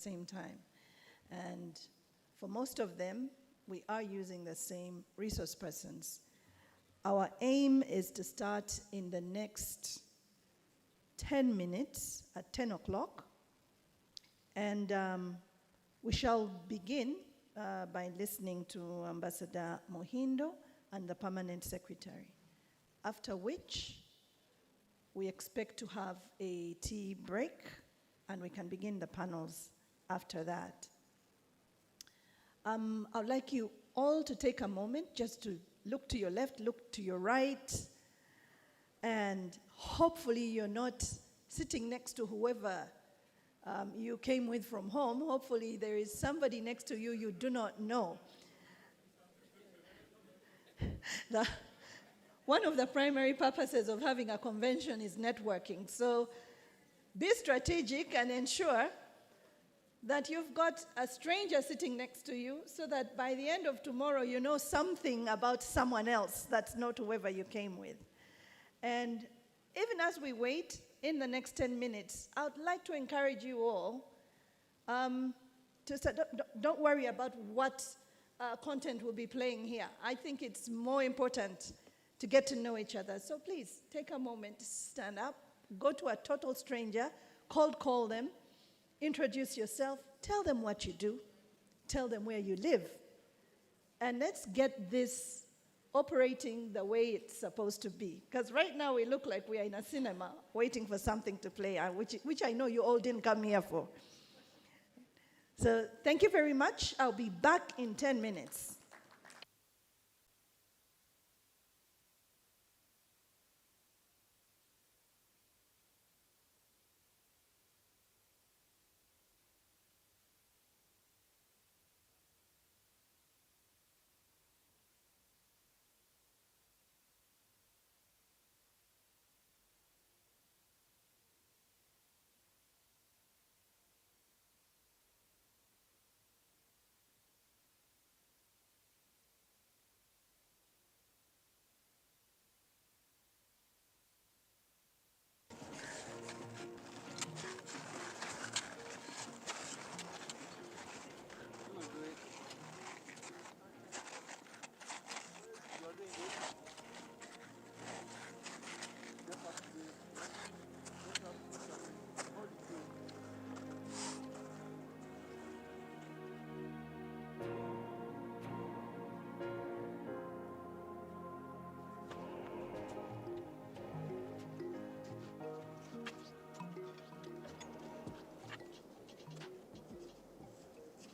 same time. And for most of them, we are using the same resource persons. Our aim is to start in the next 10 minutes at 10 o'clock. And we shall begin by listening to Ambassador Mohindo and the Permanent Secretary, after which we expect to have a tea break, and we can begin the panels after that. I'd like you all to take a moment just to look to your left, look to your right, and hopefully you're not sitting next to whoever you came with from home. Hopefully there is somebody next to you you do not know. One of the primary purposes of having a convention is networking. So be strategic and ensure that you've got a stranger sitting next to you so that by the end of tomorrow you know something about someone else that's not whoever you came with. And even as we wait in the next 10 minutes, I would like to encourage you all to start, don't worry about what content will be playing here. I think it's more important to get to know each other. So please take a moment, stand up, go to a total stranger, call them, introduce yourself, tell them what you do, tell them where you live, and let's get this operating the way it's supposed to be. Because right now we look like we are in a cinema waiting for something to play, which I know you all didn't come here for. So thank you very much. I'll be back in 10 minutes.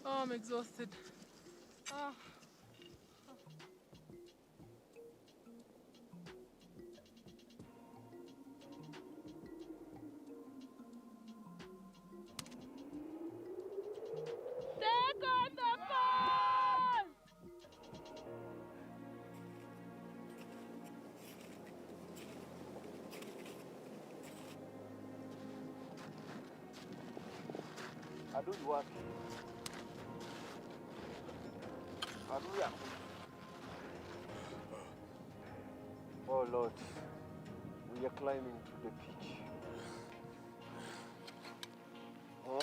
Oh, I'm exhausted. Oh. Take on the phone! I do the work. Hallelujah. Oh Lord, we are climbing to the peak. Huh?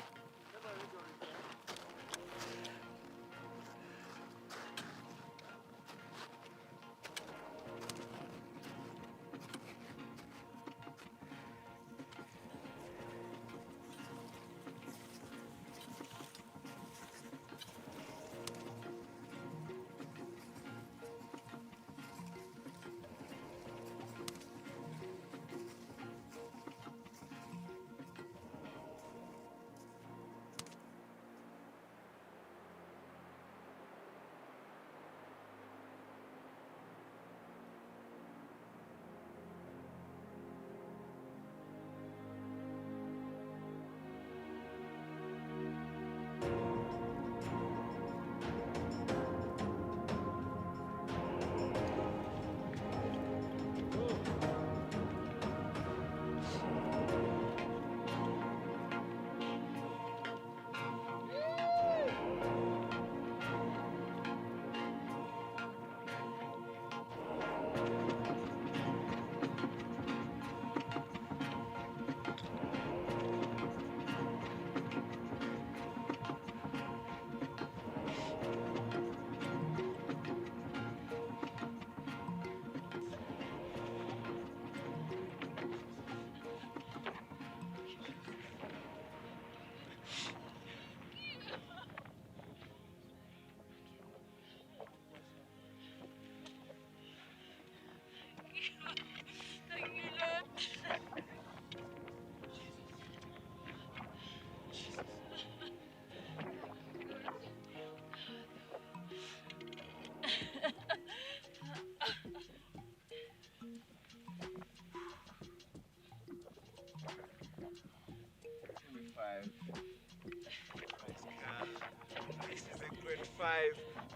5,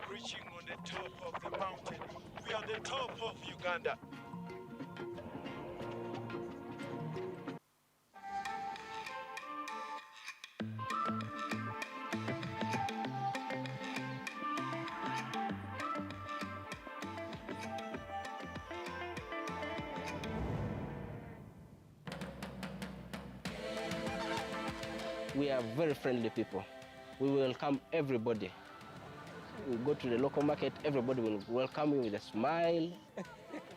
reaching on the top of the mountain. We are the top of Uganda. We are very friendly people. We welcome everybody. We go to the local market, everybody will welcome you with a smile.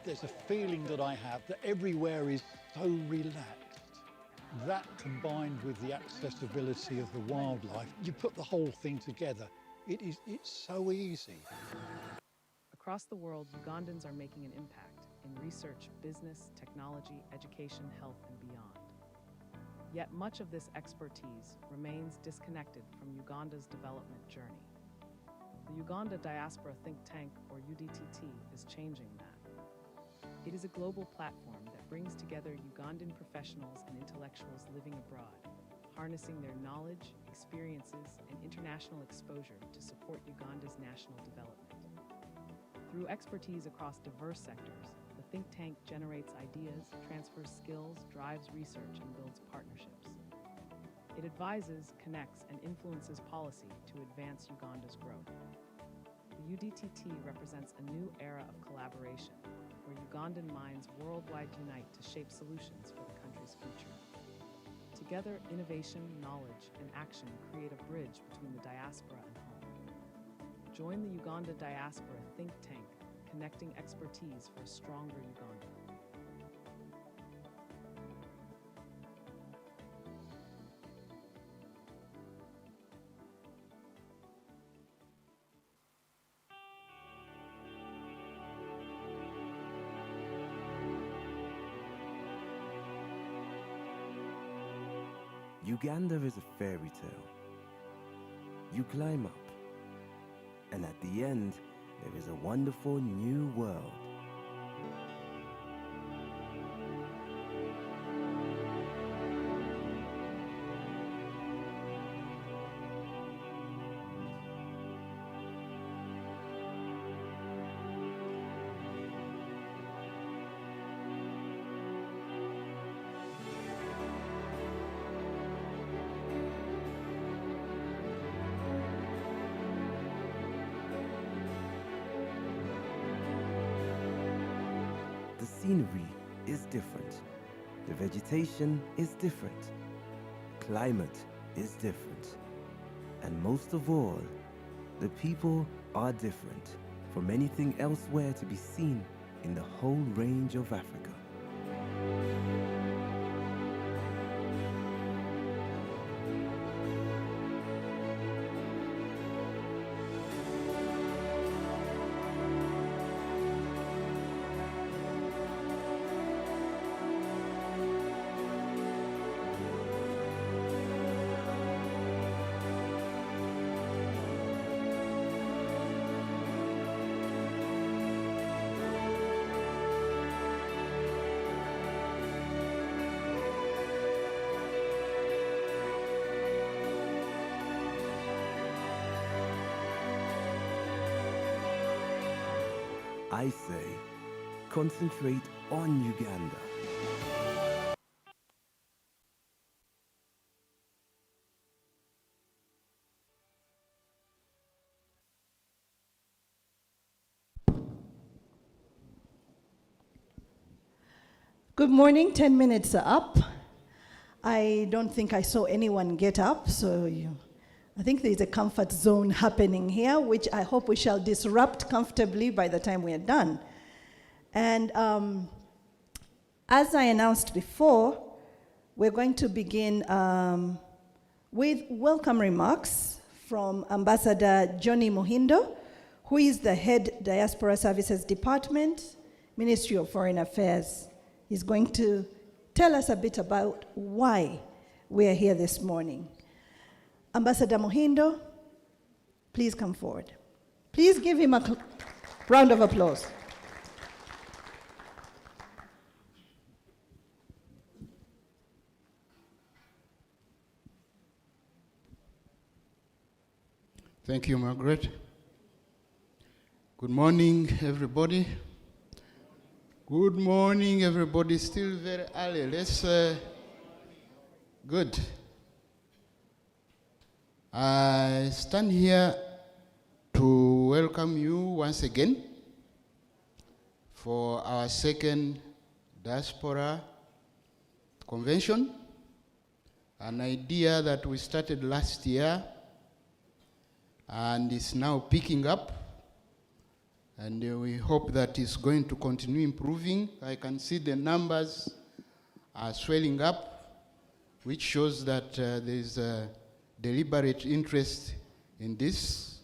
There's a feeling that I have that everywhere is so relaxed. That combined with the accessibility of the wildlife, you put the whole thing together. It's so easy. Across the world, Ugandans are making an impact in research, business, technology, education, health, and beyond. Yet much of this expertise remains disconnected from Uganda's development journey. The Uganda Diaspora Think Tank, or UDTT, is changing that. It is a global platform that brings together Ugandan professionals and intellectuals living abroad, harnessing their knowledge, experiences, and international exposure to support Uganda's national development. Through expertise across diverse sectors, the think tank generates ideas, transfers skills, drives research, and builds partnerships. It advises, connects, and influences policy to advance Uganda's growth. The UDTT represents a new era of collaboration, where Ugandan minds worldwide unite to shape solutions for the country's future. Together, innovation, knowledge, and action create a bridge between the diaspora and home. Join the Uganda Diaspora Think Tank, connecting expertise for a stronger Uganda. Uganda is a fairy tale. You climb up, and at the end, there is a wonderful new world. The scenery is different. The vegetation is different. Climate is different. And most of all, the people are different from anything elsewhere to be seen in the whole range of Africa. I say, concentrate on Uganda. Good morning, 10 minutes are up. I don't think I saw anyone get up, so I think there's a comfort zone happening here, which I hope we shall disrupt comfortably by the time we are done. And as I announced before, we're going to begin with welcome remarks from Ambassador Johnny Muhindo, who is the head Diaspora Services Department, Ministry of Foreign Affairs. He's going to tell us a bit about why we are here this morning. Ambassador Muhindo, please come forward. Please give him a round of applause. Thank you, Margaret. Good morning, everybody. Good morning, everybody. Still very early. Let's, good. I stand here to welcome you once again for our second Diaspora Convention, an idea that we started last year and is now picking up, and we hope that it's going to continue improving. I can see the numbers are swelling up, which shows that there is a deliberate interest in this.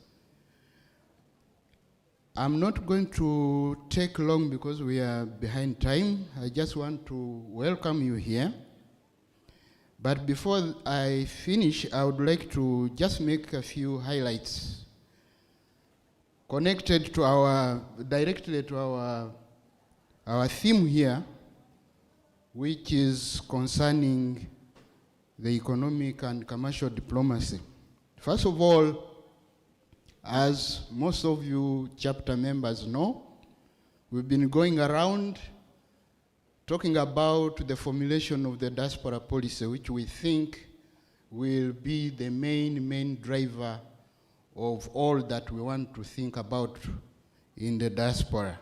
I'm not going to take long because we are behind time. I just want to welcome you here. But before I finish, I would like to just make a few highlights connected to directly to our theme here, which is concerning the economic and commercial diplomacy. First of all, as most of you chapter members know, we've been going around talking about the formulation of the diaspora policy, which we think will be the main driver of all that we want to think about in the diaspora.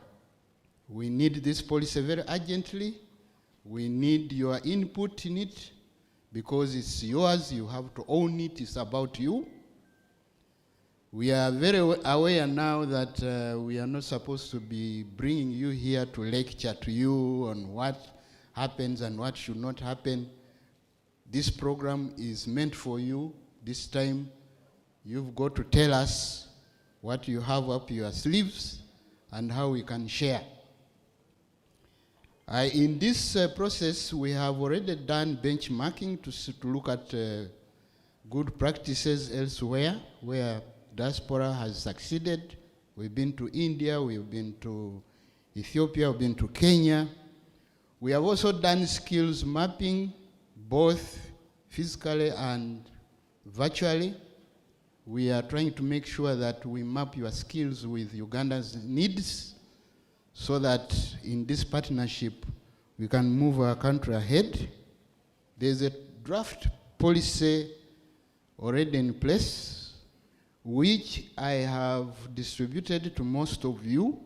We need this policy very urgently. We need your input in it because it's yours. You have to own it. It's about you. We are very aware now that we are not supposed to be bringing you here to lecture to you on what happens and what should not happen. This program is meant for you. This time, you've got to tell us what you have up your sleeves and how we can share. In this process, we have already done benchmarking to look at good practices elsewhere where diaspora has succeeded. We've been to India, we've been to Ethiopia, we've been to Kenya. We have also done skills mapping, both physically and virtually. We are trying to make sure that we map your skills with Uganda's needs so that in this partnership we can move our country ahead. There's a draft policy already in place, which I have distributed to most of you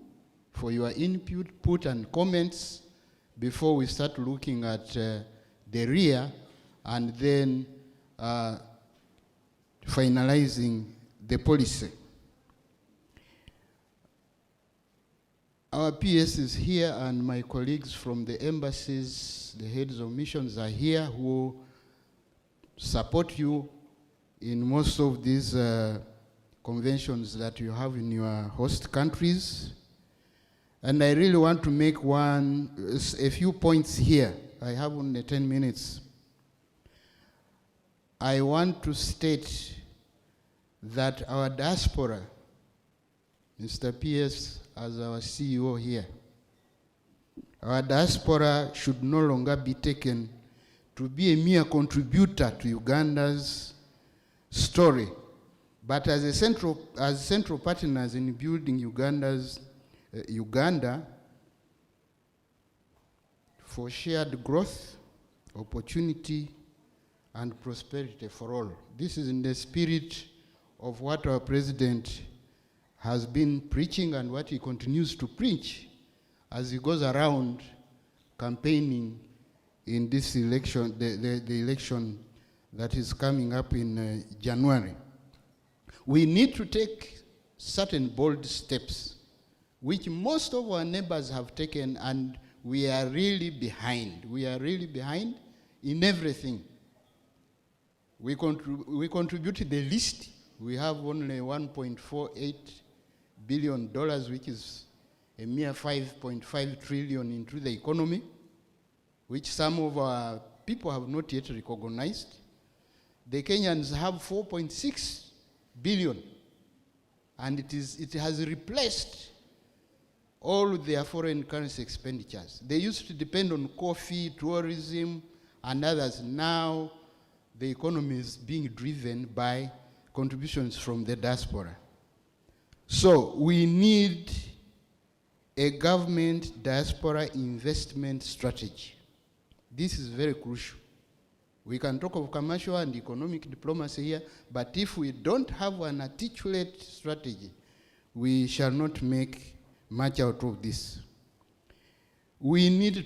for your input and comments before we start looking at the rear and then finalizing the policy. Our PS is here and my colleagues from the embassies, the heads of missions are here who support you in most of these conventions that you have in your host countries. And I really want to make a few points here. I have only 10 minutes. I want to state that our diaspora, Mr. PS as our CEO here, our diaspora should no longer be taken to be a mere contributor to Uganda's story, but as central partners in building Uganda for shared growth, opportunity, and prosperity for all. This is in the spirit of what our president has been preaching and what he continues to preach as he goes around campaigning in this election, the election that is coming up in January. We need to take certain bold steps, which most of our neighbors have taken, and we are really behind. We are really behind in everything. We contribute the least. We have only $1.48 billion, which is a mere 5.5 trillion into the economy, which some of our people have not yet recognized. The Kenyans have 4.6 billion, and it has replaced all their foreign currency expenditures. They used to depend on coffee, tourism, and others. Now, the economy is being driven by contributions from the diaspora. So we need a government diaspora investment strategy. This is very crucial. We can talk of commercial and economic diplomacy here, but if we don't have an articulate strategy, we shall not make much out of this. We need to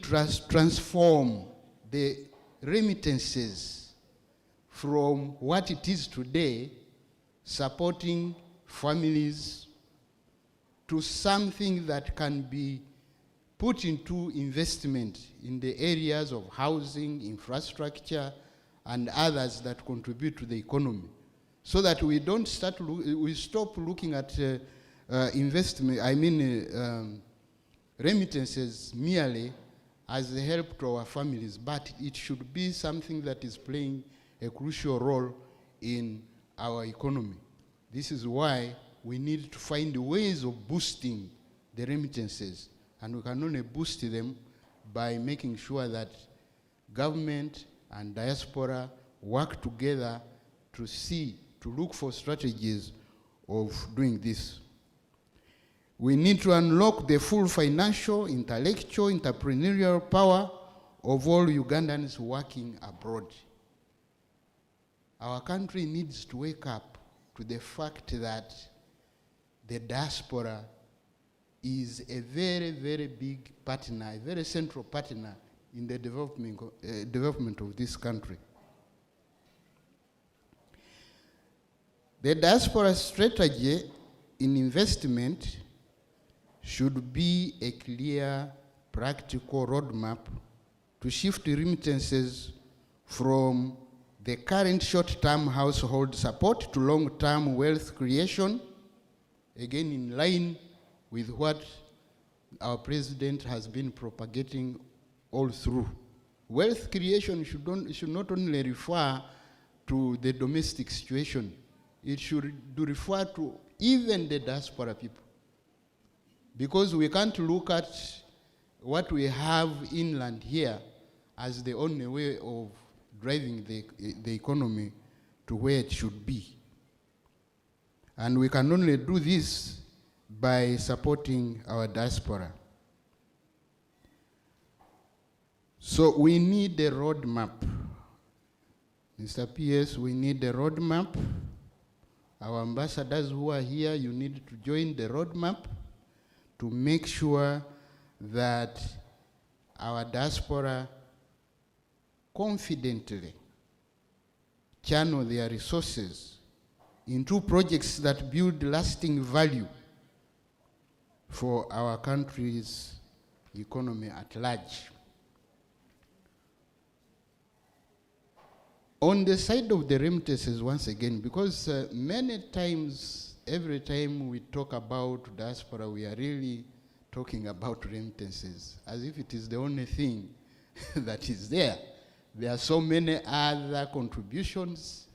transform the remittances from what it is today, supporting families, to something that can be put into investment in the areas of housing, infrastructure, and others that contribute to the economy, so that we don't we stop looking at investment, remittances merely as a help to our families, but it should be something that is playing a crucial role in our economy. This is why we need to find ways of boosting the remittances, and we can only boost them by making sure that government and diaspora work together to look for strategies of doing this. We need to unlock the full financial, intellectual, entrepreneurial power of all Ugandans working abroad. Our country needs to wake up to the fact that the diaspora is a very, very big partner, a very central partner in the development of this country. The diaspora strategy in investment should be a clear, practical roadmap to shift remittances from the current short-term household support to long-term wealth creation, again in line with what our president has been propagating all through. Wealth creation should not only refer to the domestic situation, it should refer to even the diaspora people. Because we can't look at what we have inland here as the only way of driving the economy to where it should be. And we can only do this by supporting our diaspora. So we need a roadmap. Mr. PS, we need a roadmap. Our ambassadors who are here, you need to join the roadmap to make sure that our diaspora confidently channel their resources into projects that build lasting value for our country's economy at large. On the side of the remittances, once again, because many times, every time we talk about diaspora, we are really talking about remittances, as if it is the only thing that is there. There are so many other contributions,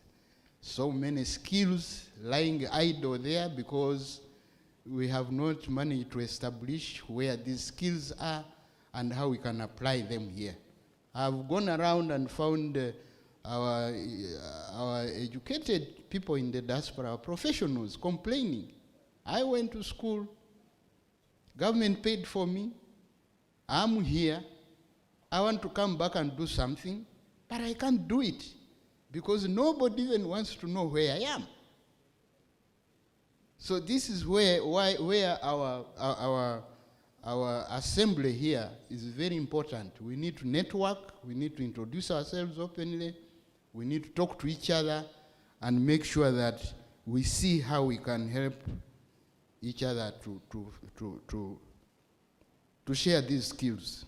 so many skills lying idle there because we have not managed to establish where these skills are and how we can apply them here. I've gone around and found our educated people in the diaspora, our professionals, complaining. I went to school, government paid for me, I'm here, I want to come back and do something, but I can't do it because nobody even wants to know where I am. So this is where our assembly here is very important. We need to network, we need to introduce ourselves openly, we need to talk to each other and make sure that we see how we can help each other to share these skills.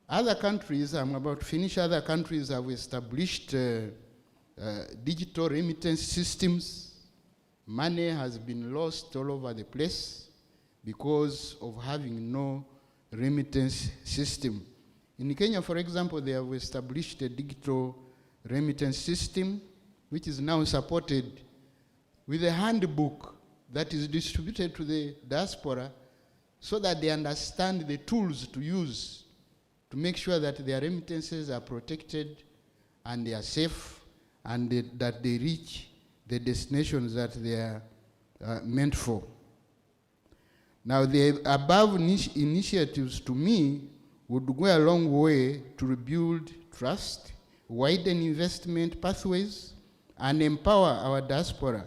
Other countries, I'm about to finish, other countries have established digital remittance systems. Money has been lost all over the place because of having no remittance system. In Kenya, for example, they have established a digital remittance system, which is now supported with a handbook that is distributed to the diaspora so that they understand the tools to use to make sure that their remittances are protected and they are safe and that they reach the destinations that they are meant for. Now, the above initiatives to me would go a long way to rebuild trust, widen investment pathways, and empower our diaspora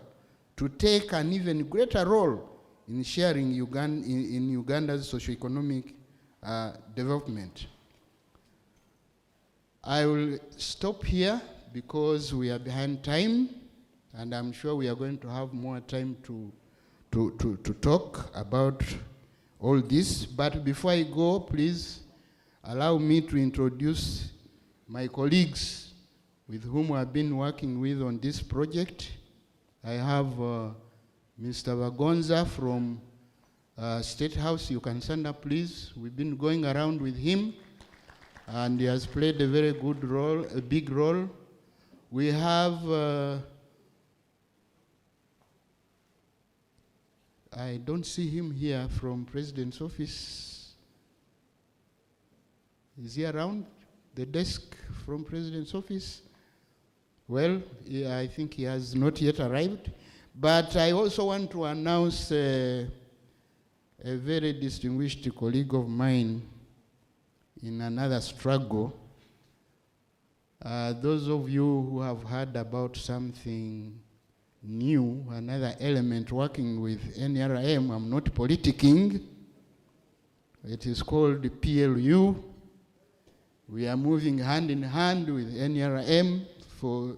to take an even greater role in sharing in Uganda's socio-economic development. I will stop here because we are behind time, and I'm sure we are going to have more time to talk about all this. But before I go, please allow me to introduce my colleagues with whom I've been working with on this project. I have Mr. Bagonza from State House. You can stand up, please. We've been going around with him, and he has played a very good role, a big role. We have, I don't see him here from President's office. Is he around the desk from President's office? Well, I think he has not yet arrived. But I also want to announce a very distinguished colleague of mine in another struggle. Those of you who have heard about something new, another element working with NRM, I'm not politicking. It is called the PLU. We are moving hand in hand with NRM for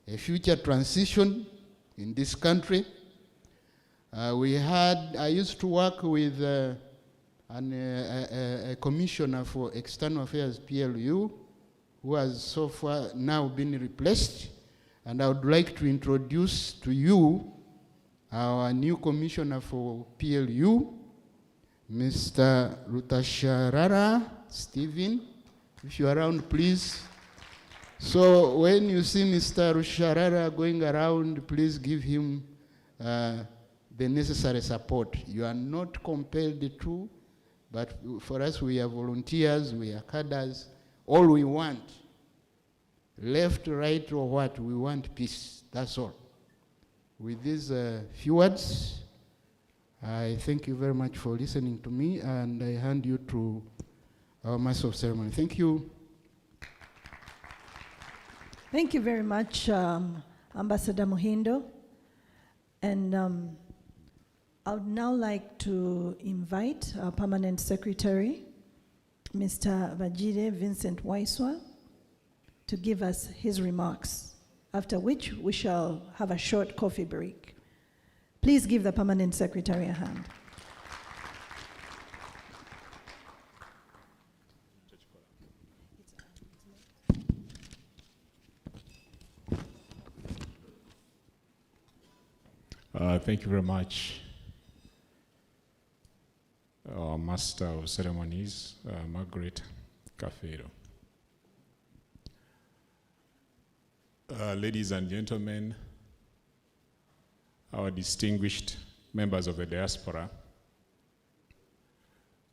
a future transition in this country. I used to work with a commissioner for external affairs, PLU, who has so far now been replaced. And I would like to introduce to you our new commissioner for PLU, Mr. Rutasharara Stephen. If you're around, please. So when you see Mr. Rusharara going around, please give him the necessary support. You are not compelled to, but for us, we are volunteers, we are cadres. All we want, left, right, or what, we want peace. That's all. With these few words, I thank you very much for listening to me, and I hand you to our Master of Ceremony. Thank you. Thank you very much, Ambassador Muhindo. And I would now like to invite our Permanent Secretary, Mr. Vajire Vincent Waiswa, to give us his remarks, after which we shall have a short coffee break. Please give the Permanent Secretary a hand. Thank you very much, Master of Ceremonies, Margaret Kafero. Ladies and gentlemen, our distinguished members of the diaspora,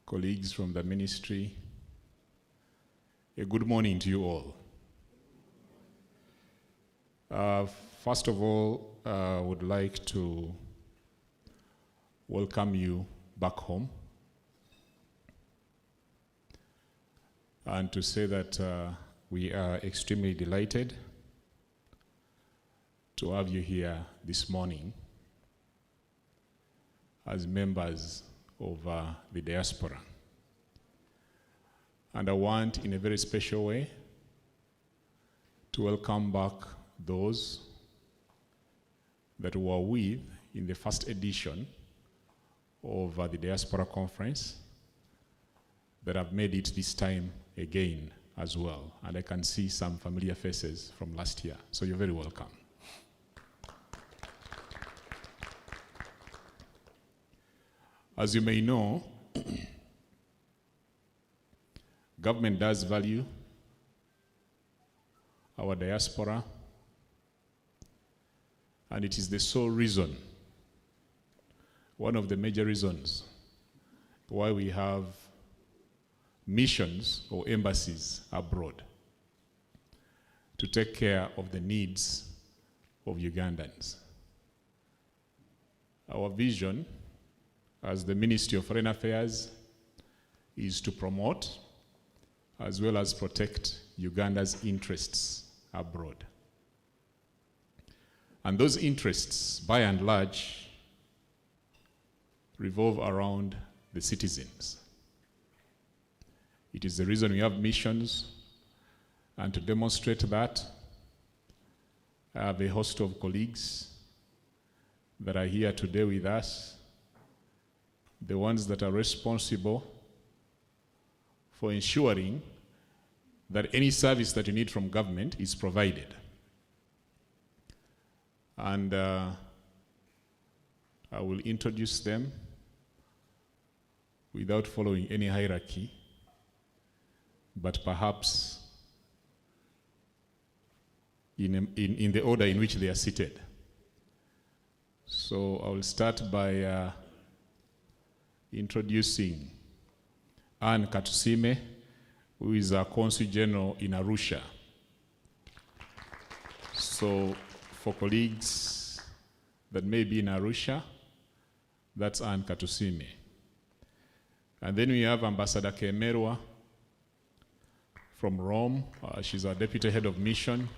colleagues from the ministry, a good morning to you all. First of all, I would like to welcome you back home and to say that we are extremely delighted to have you here this morning as members of the diaspora. And I want, in a very special way, to welcome back those that were with in the first edition of the Diaspora Conference that have made it this time again as well. And I can see some familiar faces from last year, so you're very welcome. As you may know, government does value our diaspora, and it is the sole reason, one of the major reasons why we have missions or embassies abroad to take care of the needs of Ugandans. Our vision as the Ministry of Foreign Affairs is to promote as well as protect Uganda's interests abroad. And those interests, by and large, revolve around the citizens. It is the reason we have missions, and to demonstrate that, I have a host of colleagues that are here today with us, the ones that are responsible for ensuring that any service that you need from government is provided. And I will introduce them without following any hierarchy, but perhaps in the order in which they are seated. So I will start by introducing Anne Katusime, who is our Consul General in Arusha. So for colleagues that may be in Arusha, that's Anne Katusime. And then we have Ambassador Kemerwa from Rome. She's our Deputy Head of Mission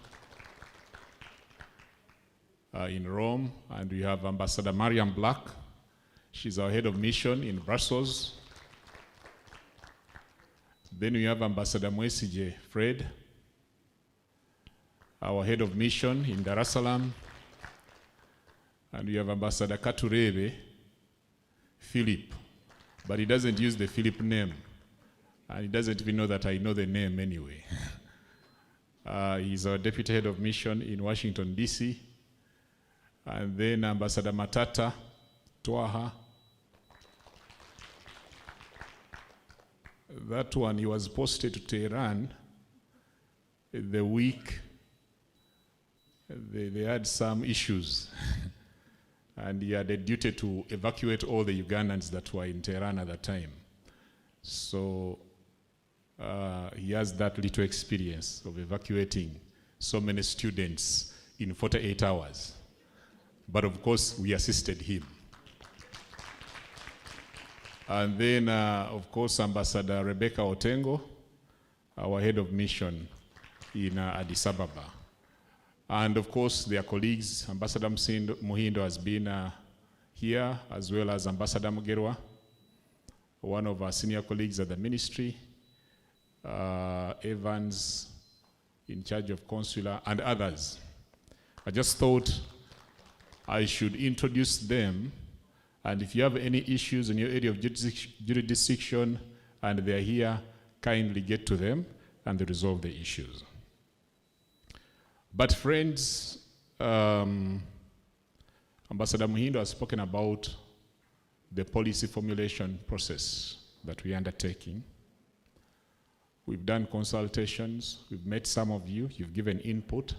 in Rome. And we have Ambassador Mariam Black. She's our Head of Mission in Brussels. Then we have Ambassador Mwesije Fred, our Head of Mission in Dar es Salaam. And we have Ambassador Katurebe Philip, but he doesn't use the Philip name. And he doesn't even know that I know the name anyway. He's our Deputy Head of Mission in Washington, D.C. And then Ambassador Matata Twaha. That one, he was posted to Tehran the week they had some issues. And he had a duty to evacuate all the Ugandans that were in Tehran at that time. So he has that little experience of evacuating so many students in 48 hours. But of course, we assisted him. And then, of course, Ambassador Rebecca Otengo, our Head of Mission in Addis Ababa. And of course, their colleagues, Ambassador Muhindo has been here, as well as Ambassador Mugerwa, one of our senior colleagues at the ministry, Evans, in charge of consular, and others. I just thought I should introduce them, and if you have any issues in your area of jurisdiction and they're here, kindly get to them and they resolve the issues. But friends, Ambassador Muhindo has spoken about the policy formulation process that we are undertaking. We've done consultations, we've met some of you, you've given input,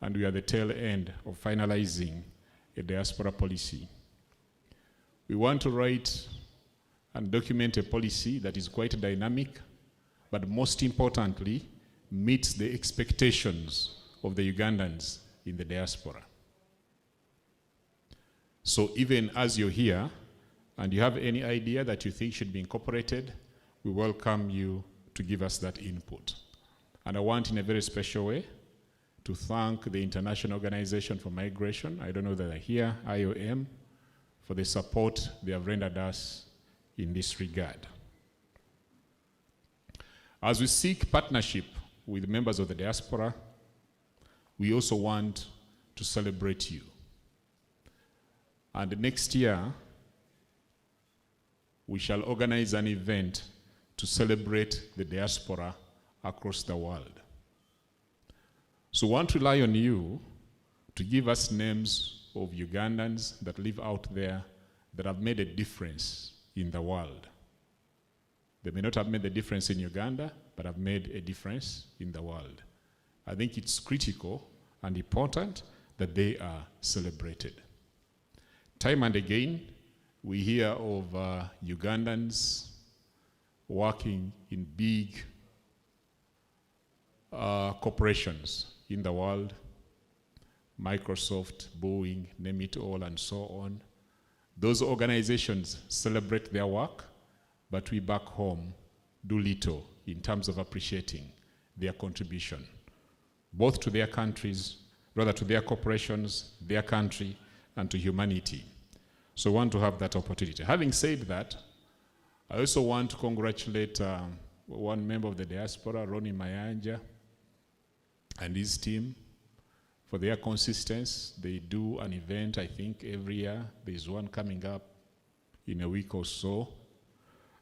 and we are at the tail end of finalizing a diaspora policy. We want to write and document a policy that is quite dynamic, but most importantly, meets the expectations of the Ugandans in the diaspora. So even as you're here, and you have any idea that you think should be incorporated, we welcome you to give us that input. And I want, in a very special way, to thank the International Organization for Migration, I don't know that they're here, IOM, for the support they have rendered us in this regard. As we seek partnership with members of the diaspora, we also want to celebrate you. And next year, we shall organize an event to celebrate the diaspora across the world. So we want to rely on you to give us names of Ugandans that live out there that have made a difference in the world. They may not have made the difference in Uganda, but have made a difference in the world. I think it's critical and important that they are celebrated. Time and again, we hear of Ugandans working in big corporations in the world, Microsoft, Boeing, name it all, and so on. Those organizations celebrate their work, but we back home do little in terms of appreciating their contribution, both to their countries, rather to their corporations, their country, and to humanity. So I want to have that opportunity. Having said that, I also want to congratulate one member of the diaspora, Ronnie Mayanja, and his team for their consistency. They do an event, I think, every year. There's one coming up in a week or so.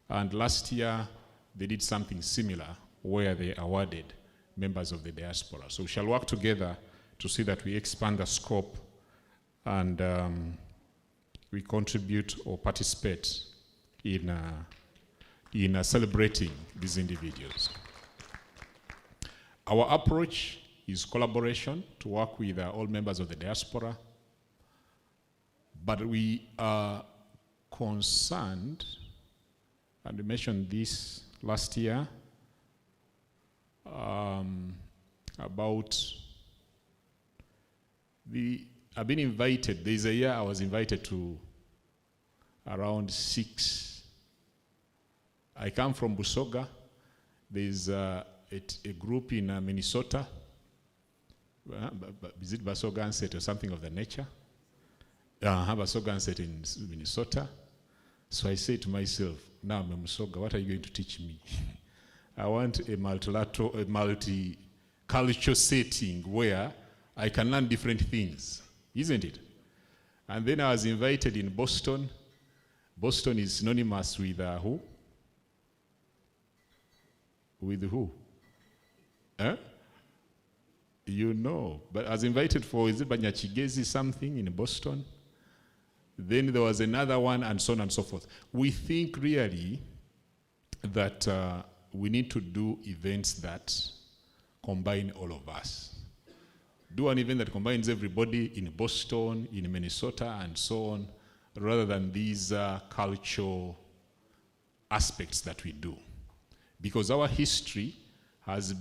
And last year, they did something similar where they awarded members of the diaspora. So we shall work together to see that we expand the scope and we contribute or participate in celebrating these individuals. Our approach is collaboration to work with all members of the diaspora, but we are concerned, and we mentioned this last year, about I've been invited, there's a year I was invited to around 6. I come from Busoga. There's a group in Minnesota. Is it Basoganset or something of the nature? Basoganset in Minnesota. So I say to myself, now I'm a Musoga, what are you going to teach me? I want a multicultural setting where I can learn different things, isn't it? And then I was invited in Boston. Boston is synonymous with who? With who? Huh? You know, but I was invited for, is it Banyachigezi something in Boston? Then there was another one, and so on and so forth. We think really that we need to do events that combine all of us. Do an event that combines everybody in Boston, in Minnesota, and so on, rather than these cultural aspects that we do. Because our history has,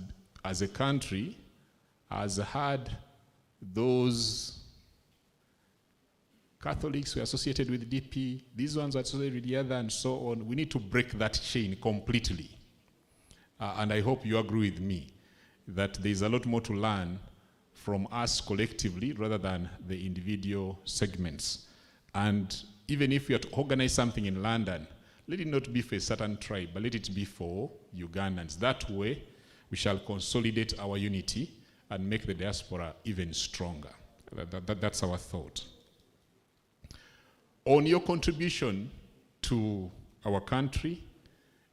as a country, has had those Catholics who are associated with DP, these ones are associated with the other, and so on. We need to break that chain completely. And I hope you agree with me that there's a lot more to learn from us collectively rather than the individual segments. And even if we are to organize something in London, let it not be for a certain tribe, but let it be for Ugandans. That way, we shall consolidate our unity and make the diaspora even stronger. That's our thought. On your contribution to our country,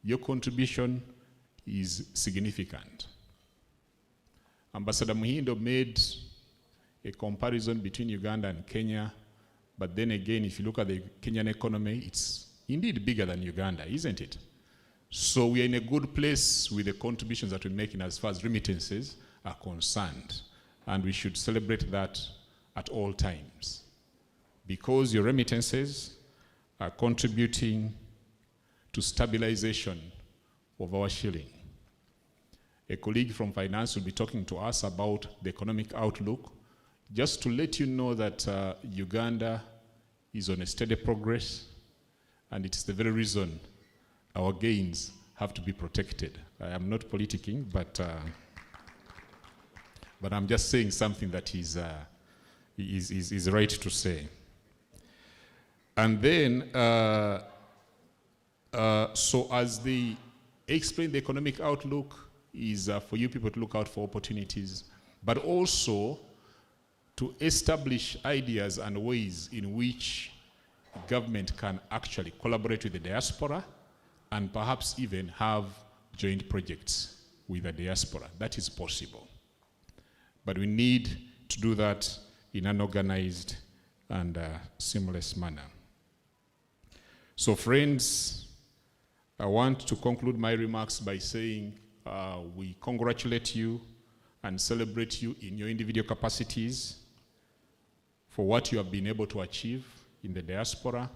your contribution is significant. Ambassador Muhindo made a comparison between Uganda and Kenya, but then again, if you look at the Kenyan economy, it's indeed bigger than Uganda, isn't it? So we are in a good place with the contributions that we're making as far as remittances are concerned, and we should celebrate that at all times, because your remittances are contributing to stabilization of our shilling. A colleague from finance will be talking to us about the economic outlook. Just to let you know that Uganda is on a steady progress, and it's the very reason our gains have to be protected. I am not politicking, but I'm just saying something that is right to say. And then, so as they explain, the economic outlook is for you people to look out for opportunities, but also to establish ideas and ways in which government can actually collaborate with the diaspora and perhaps even have joint projects with the diaspora. That is possible. But we need to do that in an organized and seamless manner. So friends, I want to conclude my remarks by saying we congratulate you and celebrate you in your individual capacities for what you have been able to achieve in the diaspora.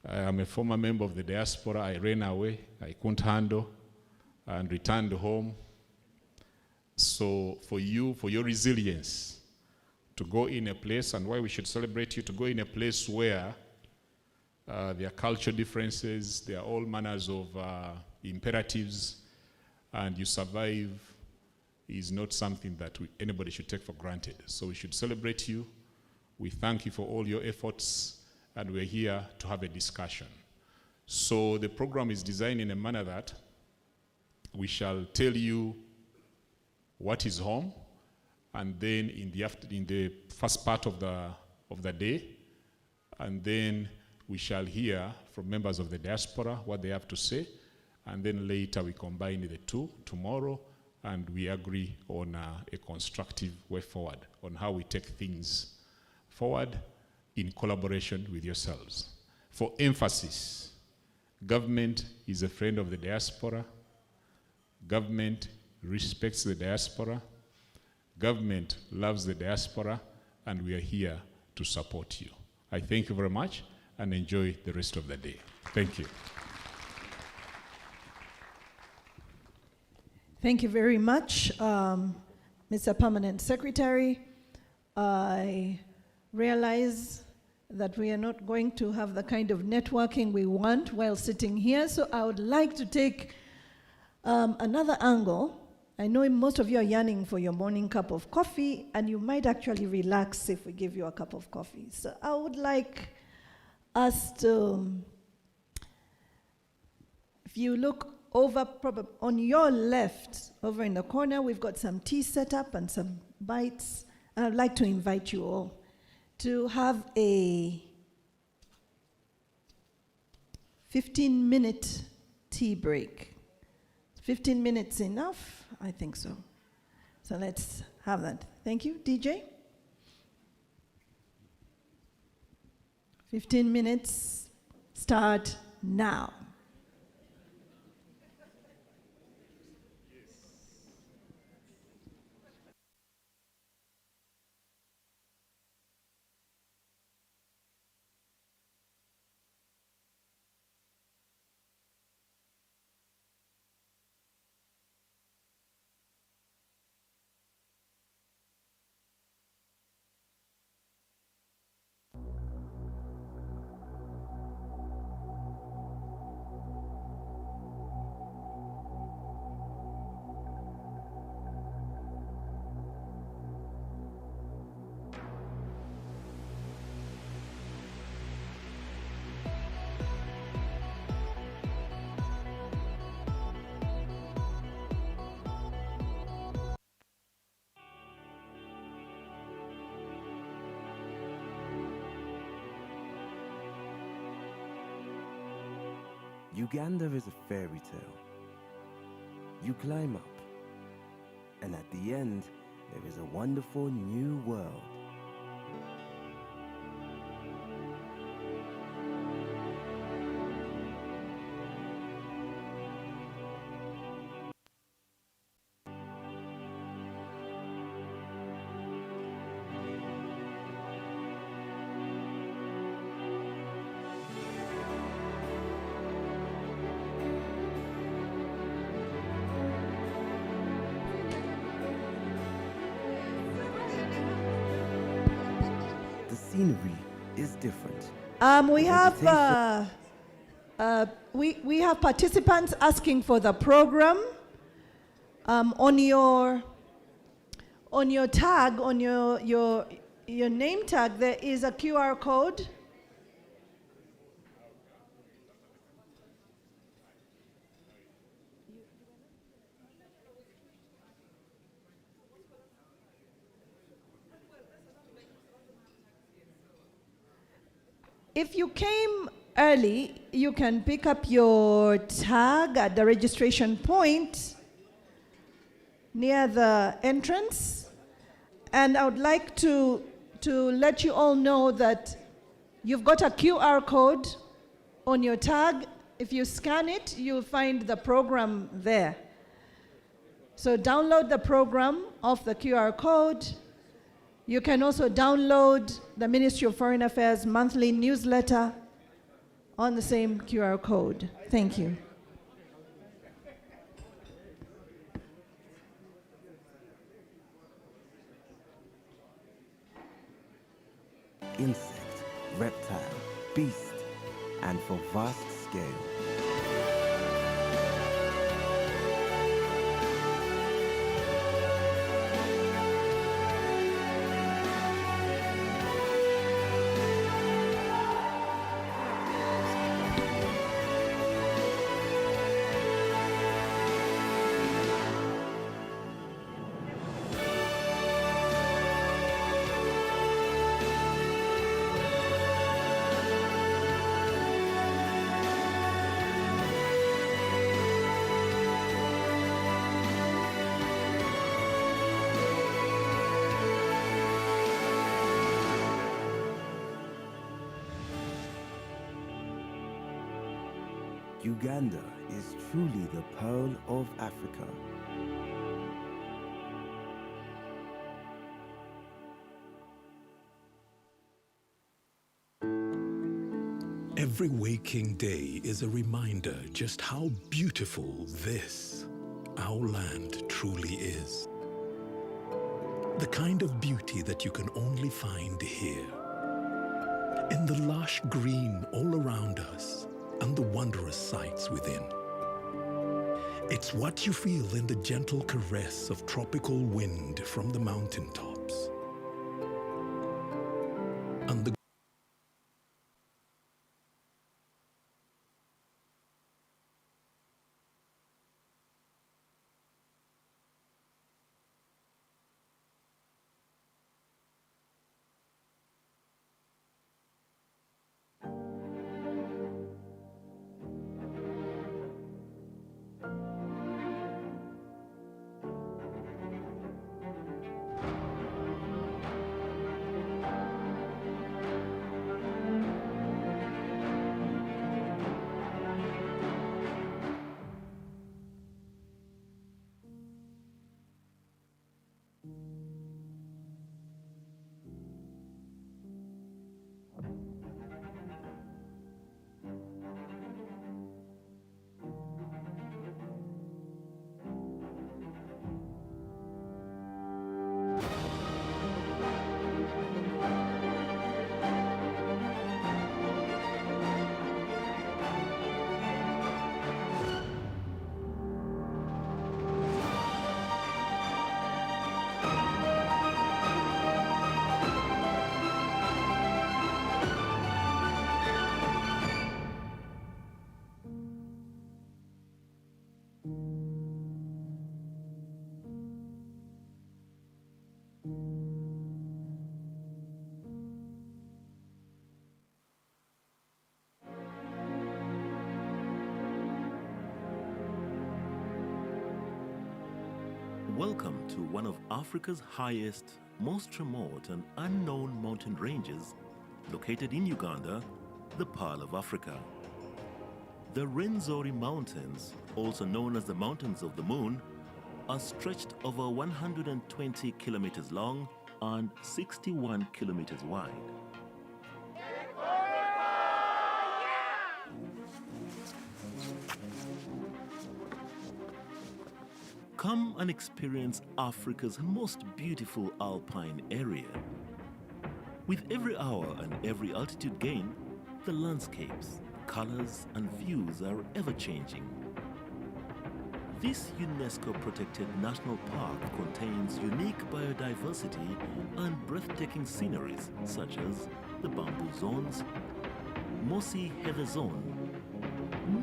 I am a former member of the diaspora. I ran away, I couldn't handle, and returned home. So for you, for your resilience, to go in a place, and why we should celebrate you, to go in a place where there are cultural differences, there are all manners of imperatives, and you survive is not something that anybody should take for granted. So we should celebrate you. We thank you for all your efforts, and we're here to have a discussion. So the program is designed in a manner that we shall tell you what is home, and then in the first part of the day, and then we shall hear from members of the diaspora what they have to say, and then later we combine the two tomorrow, and we agree on a constructive way forward on how we take things forward in collaboration with yourselves. For emphasis, government is a friend of the diaspora. Government respects the diaspora. Government loves the diaspora, and we are here to support you. I thank you very much, and enjoy the rest of the day. Thank you. Thank you very much, Mr. Permanent Secretary. I realize that we are not going to have the kind of networking we want while sitting here, so I would like to take another angle. I know most of you are yearning for your morning cup of coffee, and you might actually relax if we give you a cup of coffee. So I would like us to, if you look over, probably on your left, over in the corner, we've got some tea set up and some bites. And I'd like to invite you all to have a 15-minute tea break. 15 minutes enough? I think so. So let's have that. Thank you, DJ. 15 minutes, start now. Uganda is a fairy tale. You climb up, and at the end, there is a wonderful new world. Scenery is different. We have participants asking for the program. On your tag, on your name tag, there is a QR code. If you came early, you can pick up your tag at the registration point near the entrance. And I would like to let you all know that you've got a QR code on your tag. If you scan it, you'll find the program there. So download the program off the QR code. You can also download the Ministry of Foreign Affairs monthly newsletter on the same QR code. Thank you. Insect, reptile, beast, and for vast scale. Uganda is truly the pearl of Africa. Every waking day is a reminder just how beautiful this, our land, truly is. The kind of beauty that you can only find here. In the lush green all around us and the wondrous sights within. It's what you feel in the gentle caress of tropical wind from the mountaintops. And the Welcome to one of Africa's highest, most remote and unknown mountain ranges, located in Uganda, the Pearl of Africa. The Rwenzori Mountains, also known as the Mountains of the Moon, are stretched over 120 kilometers long and 61 kilometers wide. Come and experience Africa's most beautiful alpine area. With every hour and every altitude gain, the landscapes, colors, and views are ever-changing. This UNESCO-protected national park contains unique biodiversity and breathtaking sceneries such as the bamboo zones, mossy heather zone,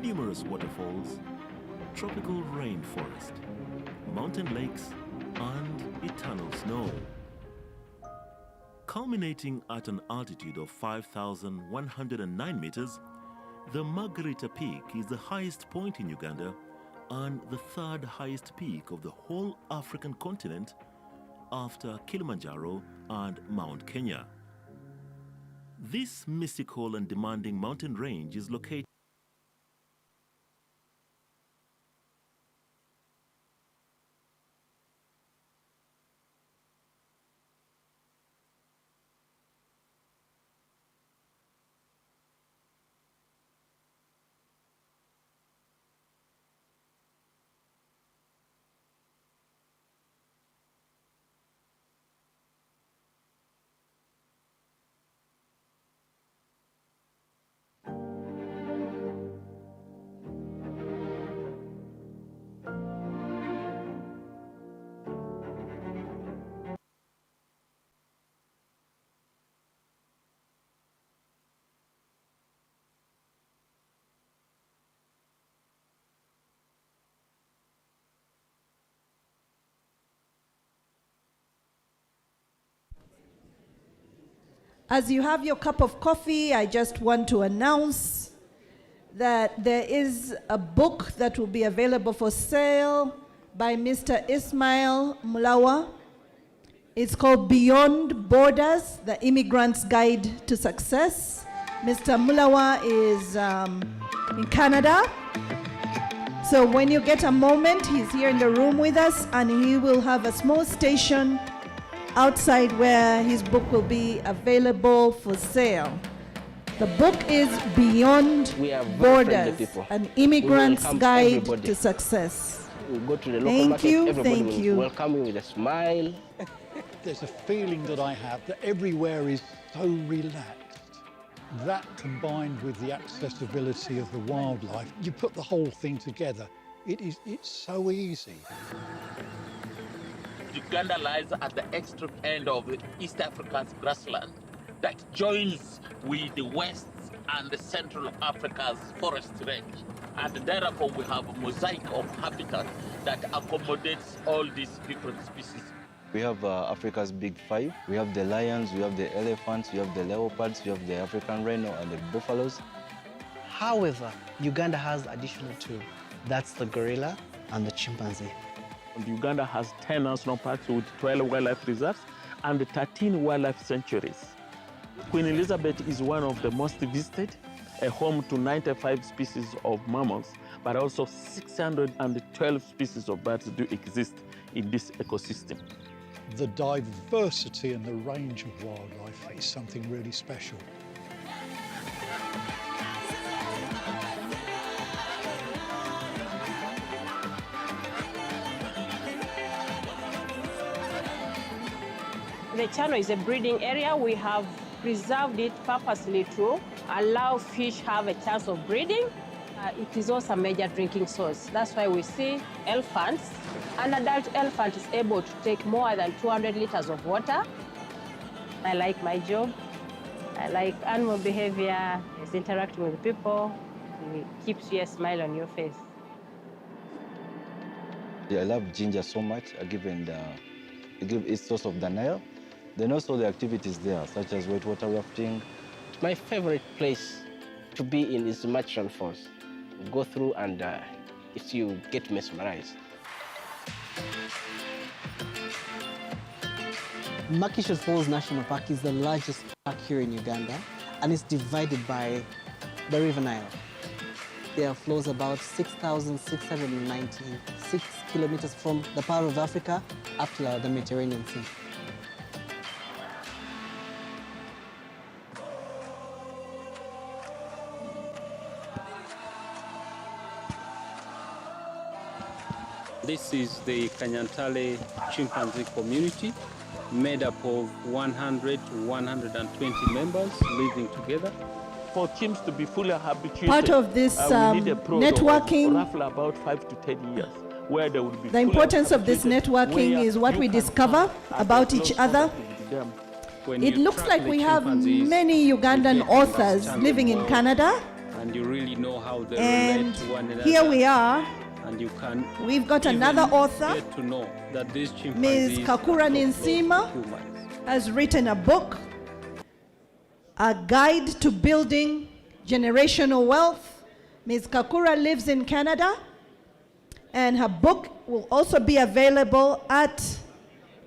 numerous waterfalls, tropical rainforest, mountain lakes, and eternal snow. Culminating at an altitude of 5,109 meters, the Margarita Peak is the highest point in Uganda and the third highest peak of the whole African continent after Kilimanjaro and Mount Kenya. This mystical and demanding mountain range is located As you have your cup of coffee, I just want to announce that there is a book that will be available for sale by Mr. Ismail Mulawa. It's called Beyond Borders, The Immigrant's Guide to Success. Mr. Mulawa is in Canada. So when you get a moment, he's here in the room with us, and he will have a small station outside where his book will be available for sale. The book is Beyond Borders, An Immigrant's Guide to Success. We'll go to the local market, everybody will welcome you with a smile. There's a feeling that I have that everywhere is so relaxed. That combined with the accessibility of the wildlife, you put the whole thing together, it's so easy. Uganda lies at the extreme end of East Africa's grassland that joins with the West and the Central Africa's forest range. And therefore we have a mosaic of habitat that accommodates all these different species. We have Africa's big five. We have the lions, we have the elephants, we have the leopards, we have the African rhino and the buffaloes. However, Uganda has additional two. That's the gorilla and the chimpanzee. And Uganda has 10 national parks with 12 wildlife reserves and 13 wildlife sanctuaries. Queen Elizabeth is one of the most visited, a home to 95 species of mammals, but also 612 species of birds do exist in this ecosystem. The diversity and the range of wildlife is something really special. The channel is a breeding area. We have preserved it purposely to allow fish have a chance of breeding. It is also a major drinking source. That's why we see elephants. An adult elephant is able to take more than 200 liters of water. I like my job. I like animal behavior. It's interacting with people. It keeps you a smile on your face. I love ginger so much, given its source of the Nile. Then also the activities there, such as whitewater rafting. My favorite place to be in is Multisector Falls. Go through and you get mesmerized. Multisector Falls National Park is the largest park here in Uganda, and it's divided by the River Nile. There flows about 6,696 kilometers from the Pearl of Africa up to the Mediterranean Sea. This is the Kanyantale chimpanzee community, made up of 100 to 120 members living together. For chimps to be fully habituated, part of this networking, roughly about 5 to 10 years, where they would be. The importance of this networking is what we discover about each other. It looks like we have many Ugandan authors living in Canada. And you really know how they and relate to one another. Here we are. And you can We've got another author, get to know that these Ms. Kakura Ninsima, has written a book, A Guide to Building Generational Wealth. Ms. Kakura lives in Canada, and her book will also be available at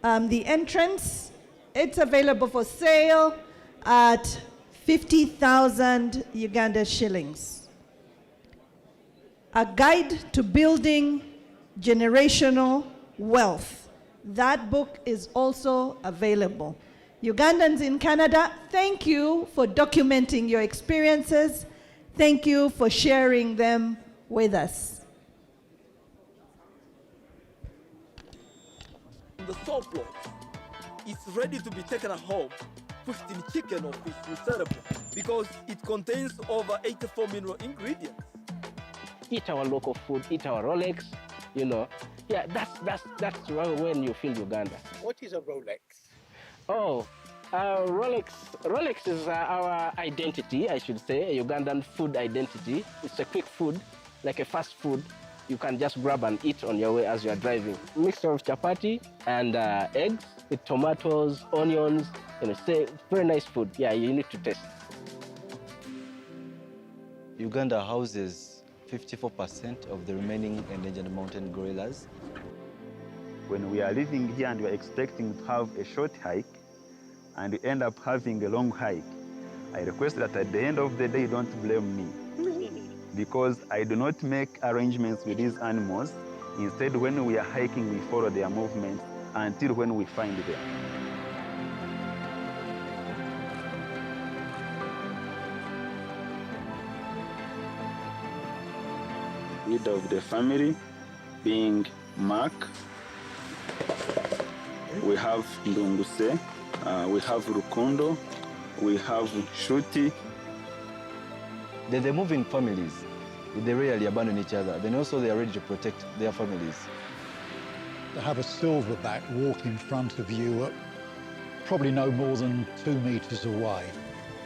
the entrance. It's available for sale at 50,000 Uganda shillings. A Guide to Building Generational Wealth. That book is also available. Ugandans in Canada, thank you for documenting your experiences. Thank you for sharing them with us. The surplus is ready to be taken home, 15 chicken or fish sellable, because it contains over 84 mineral ingredients. Eat our local food, eat our Rolex, you know. Yeah, that's when you feel Uganda. What is a Rolex? Oh, Rolex is our identity, I should say, a Ugandan food identity. It's a quick food, like a fast food. you can just grab and eat on your way as you are driving. Mixture of chapati and eggs with tomatoes, onions, say very nice food. Yeah, you need to taste. Uganda houses 54% of the remaining endangered mountain gorillas. When we are living here and we are expecting to have a short hike and we end up having a long hike, I request that at the end of the day, don't blame me. Because I do not make arrangements with these animals. Instead, when we are hiking, we follow their movements until when we find them. Lead of the family being Mark, we have Ndunguse, we have Rukondo, we have Shuti. They move in families. They rarely abandon each other. Then also they are ready to protect their families. To have a silverback walk in front of you at probably no more than 2 meters away.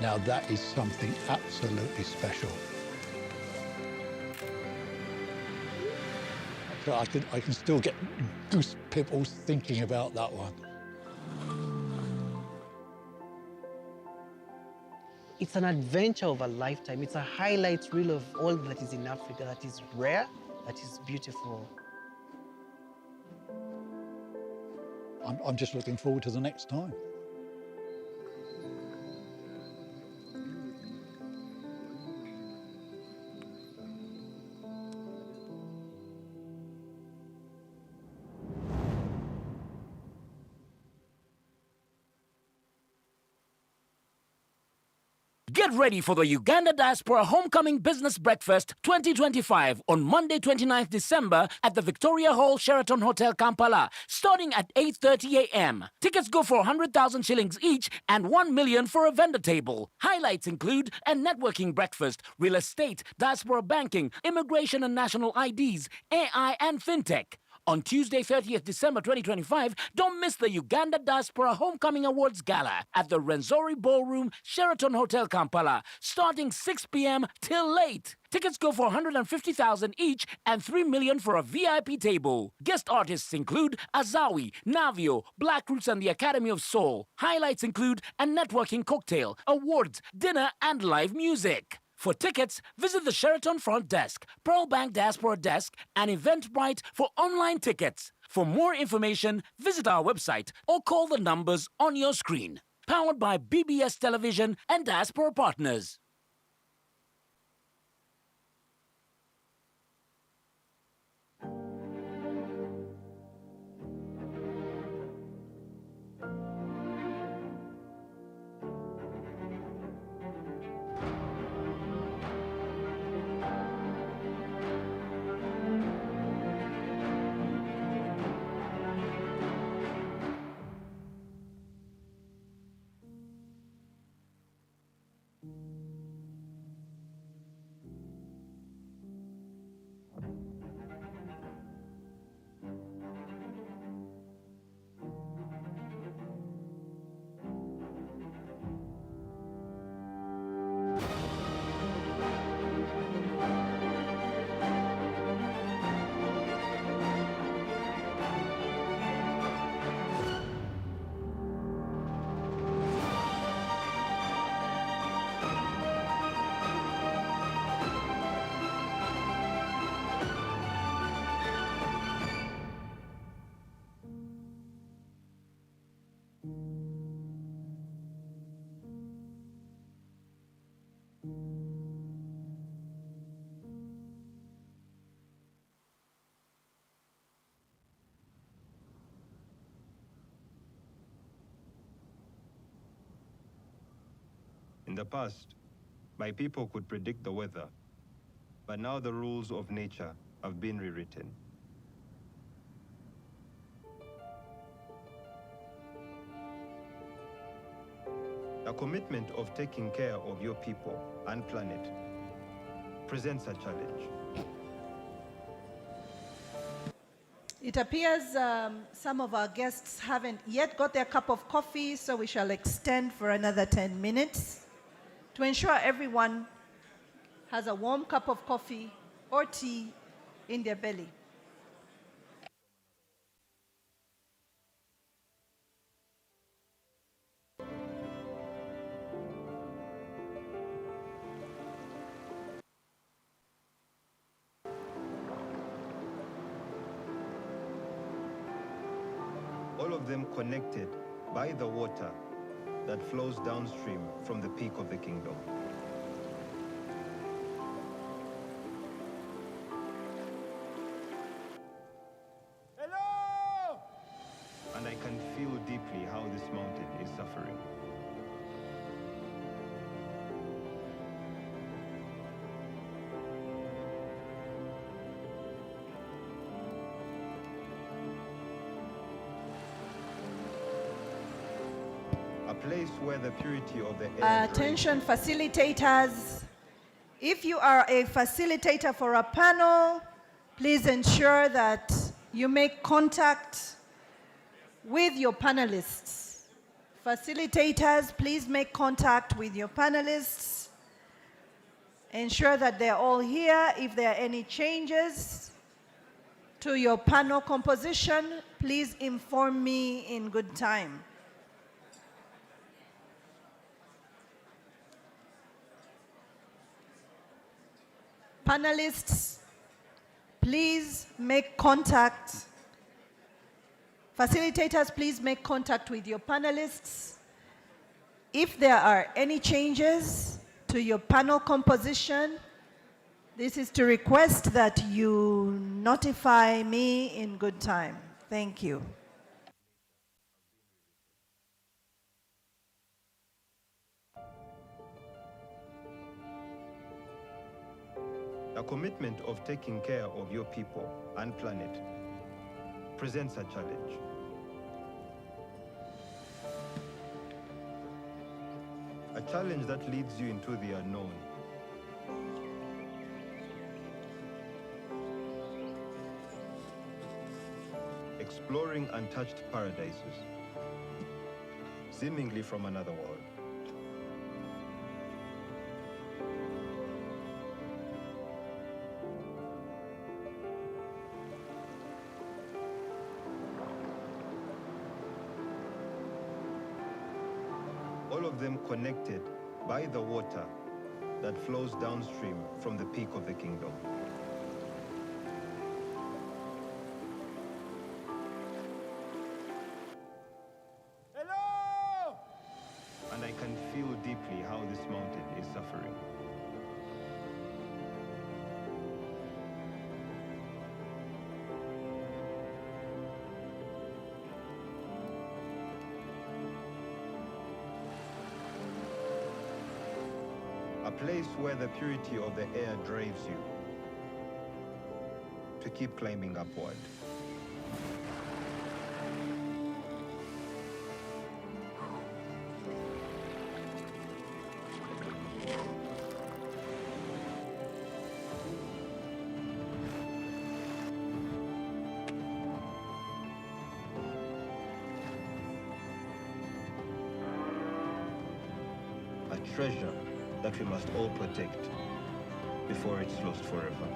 Now that is something absolutely special. So I can still get goose pimples thinking about that one. It's an adventure of a lifetime. It's a highlight reel of all that is in Africa, that is rare, that is beautiful. I'm just looking forward to the next time. Get ready for the Uganda Diaspora Homecoming Business Breakfast 2025 on Monday 29th December at the Victoria Hall Sheraton Hotel Kampala, starting at 8:30 a.m. Tickets go for 100,000 shillings each and 1 million for a vendor table. Highlights include a networking breakfast, real estate, diaspora banking, immigration and national IDs, AI and fintech. On Tuesday, 30th December 2025, don't miss the Uganda Diaspora Homecoming Awards Gala at the Rwenzori Ballroom, Sheraton Hotel Kampala, starting 6 p.m. till late. Tickets go for 150,000 each and 3 million for a VIP table. Guest artists include Azawi, Navio, Black Roots and the Academy of Soul. Highlights include a networking cocktail, awards, dinner and live music. For tickets, visit the Sheraton Front Desk, Pearl Bank Diaspora Desk, and Eventbrite for online tickets. For more information, visit our website or call the numbers on your screen. Powered by BBS Television and Diaspora Partners. In the past, my people could predict the weather, but now the rules of nature have been rewritten. The commitment of taking care of your people and planet presents a challenge. It appears some of our guests haven't yet got their cup of coffee, so we shall extend for another 10 minutes to ensure everyone has a warm cup of coffee or tea in their belly. All of them connected by the water that flows downstream from the peak of the kingdom. Hello! And I can feel deeply how this mountain is suffering. A place where the purity of the air Attention facilitators. If you are a facilitator for a panel, please ensure that you make contact with your panelists. Facilitators, please make contact with your panelists. Ensure that they're all here. If there are any changes to your panel composition, please inform me in good time. Panelists, please make contact. Facilitators, please make contact with your panelists. If there are any changes to your panel composition, this is to request that you notify me in good time. Thank you. The commitment of taking care of your people and planet presents a challenge. A challenge that leads you into the unknown. Exploring untouched paradises, seemingly from another world. All of them connected by the water that flows downstream from the peak of the kingdom. Hello! And I can feel deeply how this mountain is suffering. A place where the purity of the air drives you to keep climbing upward. A treasure that we must all protect before it's lost forever.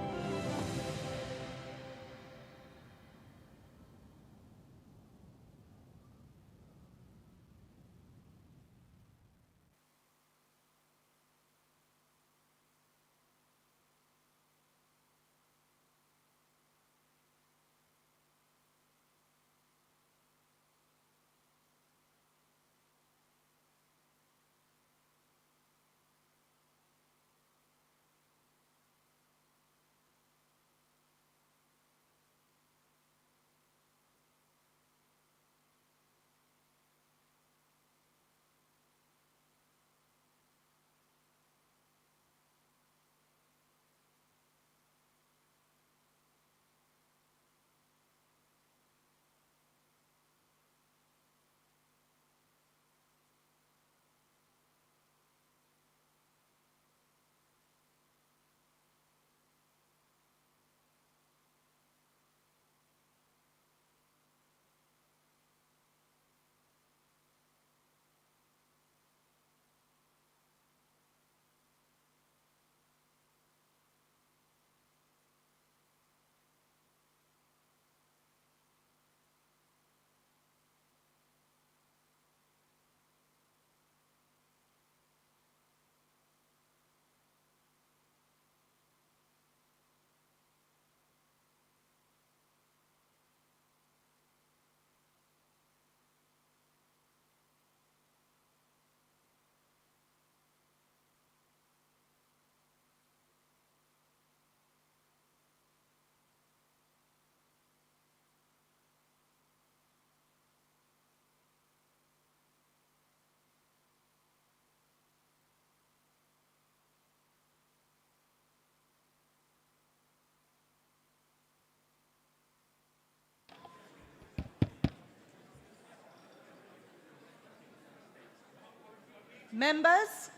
Members,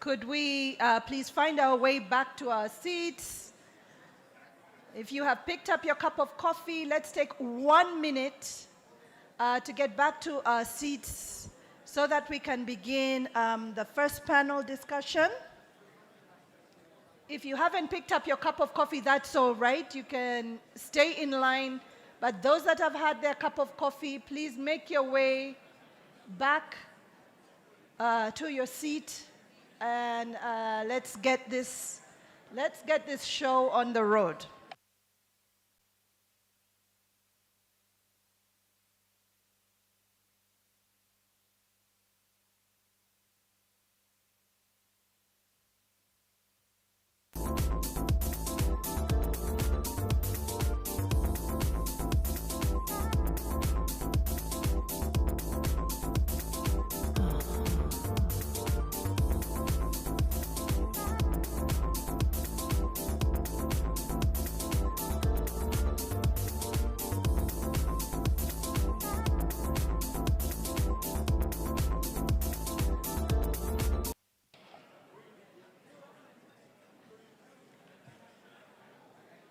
could we please find our way back to our seats? If you have picked up your cup of coffee, let's take 1 minute to get back to our seats so that we can begin the first panel discussion. If you haven't picked up your cup of coffee, that's all right. You can stay in line. But those that have had their cup of coffee, please make your way back to your seat, and let's get this show on the road.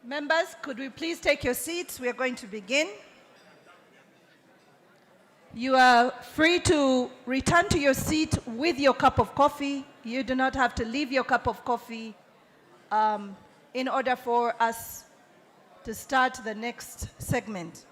Members, could we please take your seats? We are going to begin. You are free to return to your seat with your cup of coffee. You do not have to leave your cup of coffee in order for us to start the next segment.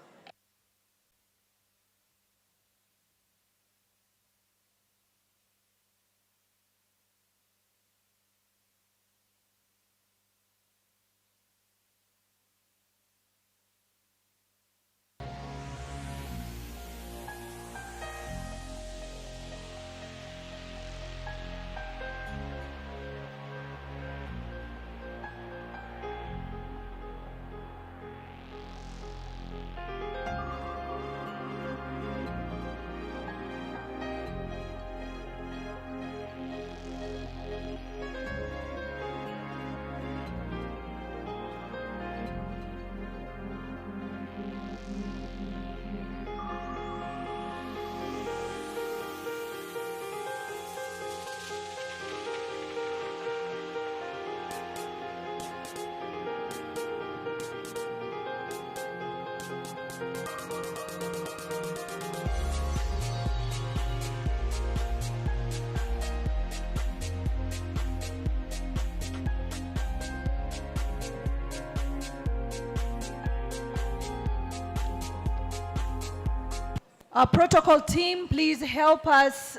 Our protocol team, please help us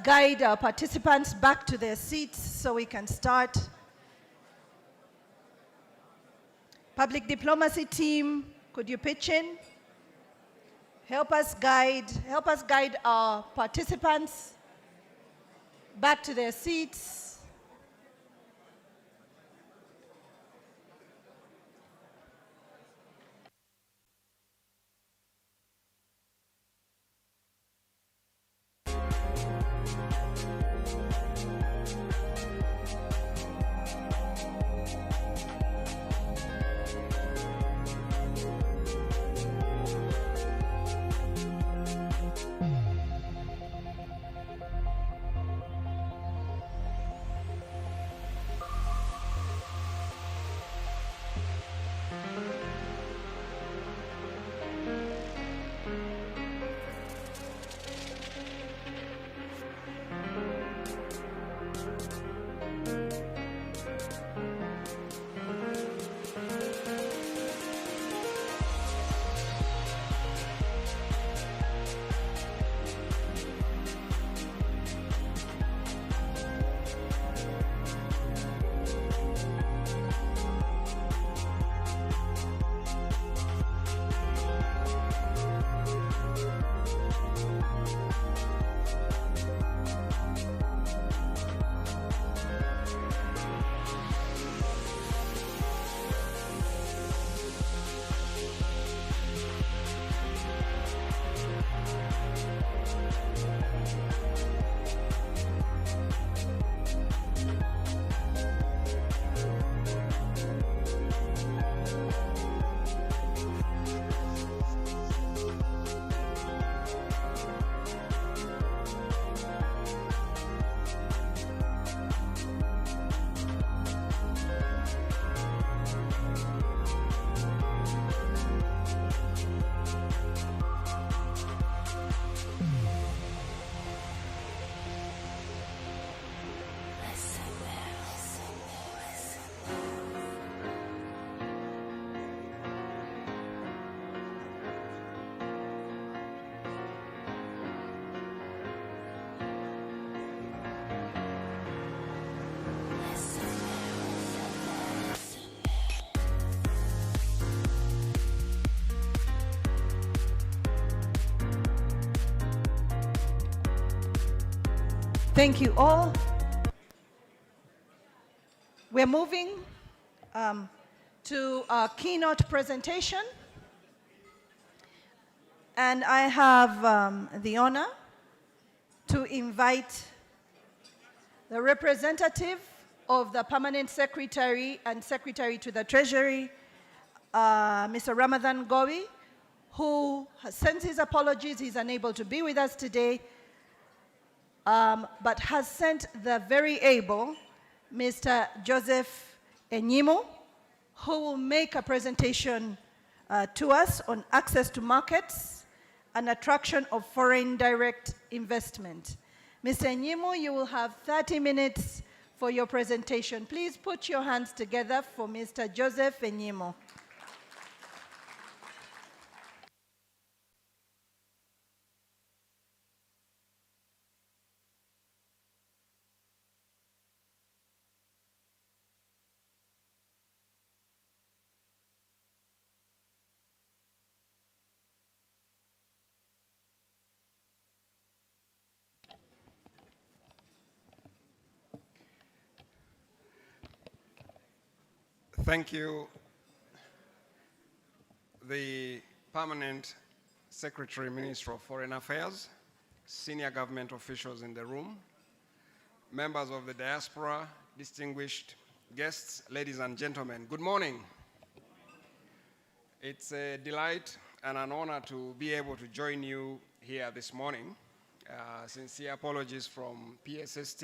guide our participants back to their seats so we can start. Public diplomacy team, could you pitch in? Help us guide our participants back to their seats. Thank you all. We're moving to our keynote presentation. And I have the honor to invite the representative of the Permanent Secretary and Secretary to the Treasury, Mr. Ramadan Gowi, who has sent his apologies. He's unable to be with us today, but has sent the very able Mr. Joseph Enyimo, who will make a presentation to us on access to markets and attraction of foreign direct investment. Mr. Enyimo, you will have 30 minutes for your presentation. Please put your hands together for Mr. Joseph Enyimo. Thank you, the Permanent Secretary, Minister of Foreign Affairs, senior government officials in the room, members of the diaspora, distinguished guests, ladies and gentlemen, good morning. It's a delight and an honor to be able to join you here this morning. Sincere apologies from PSST.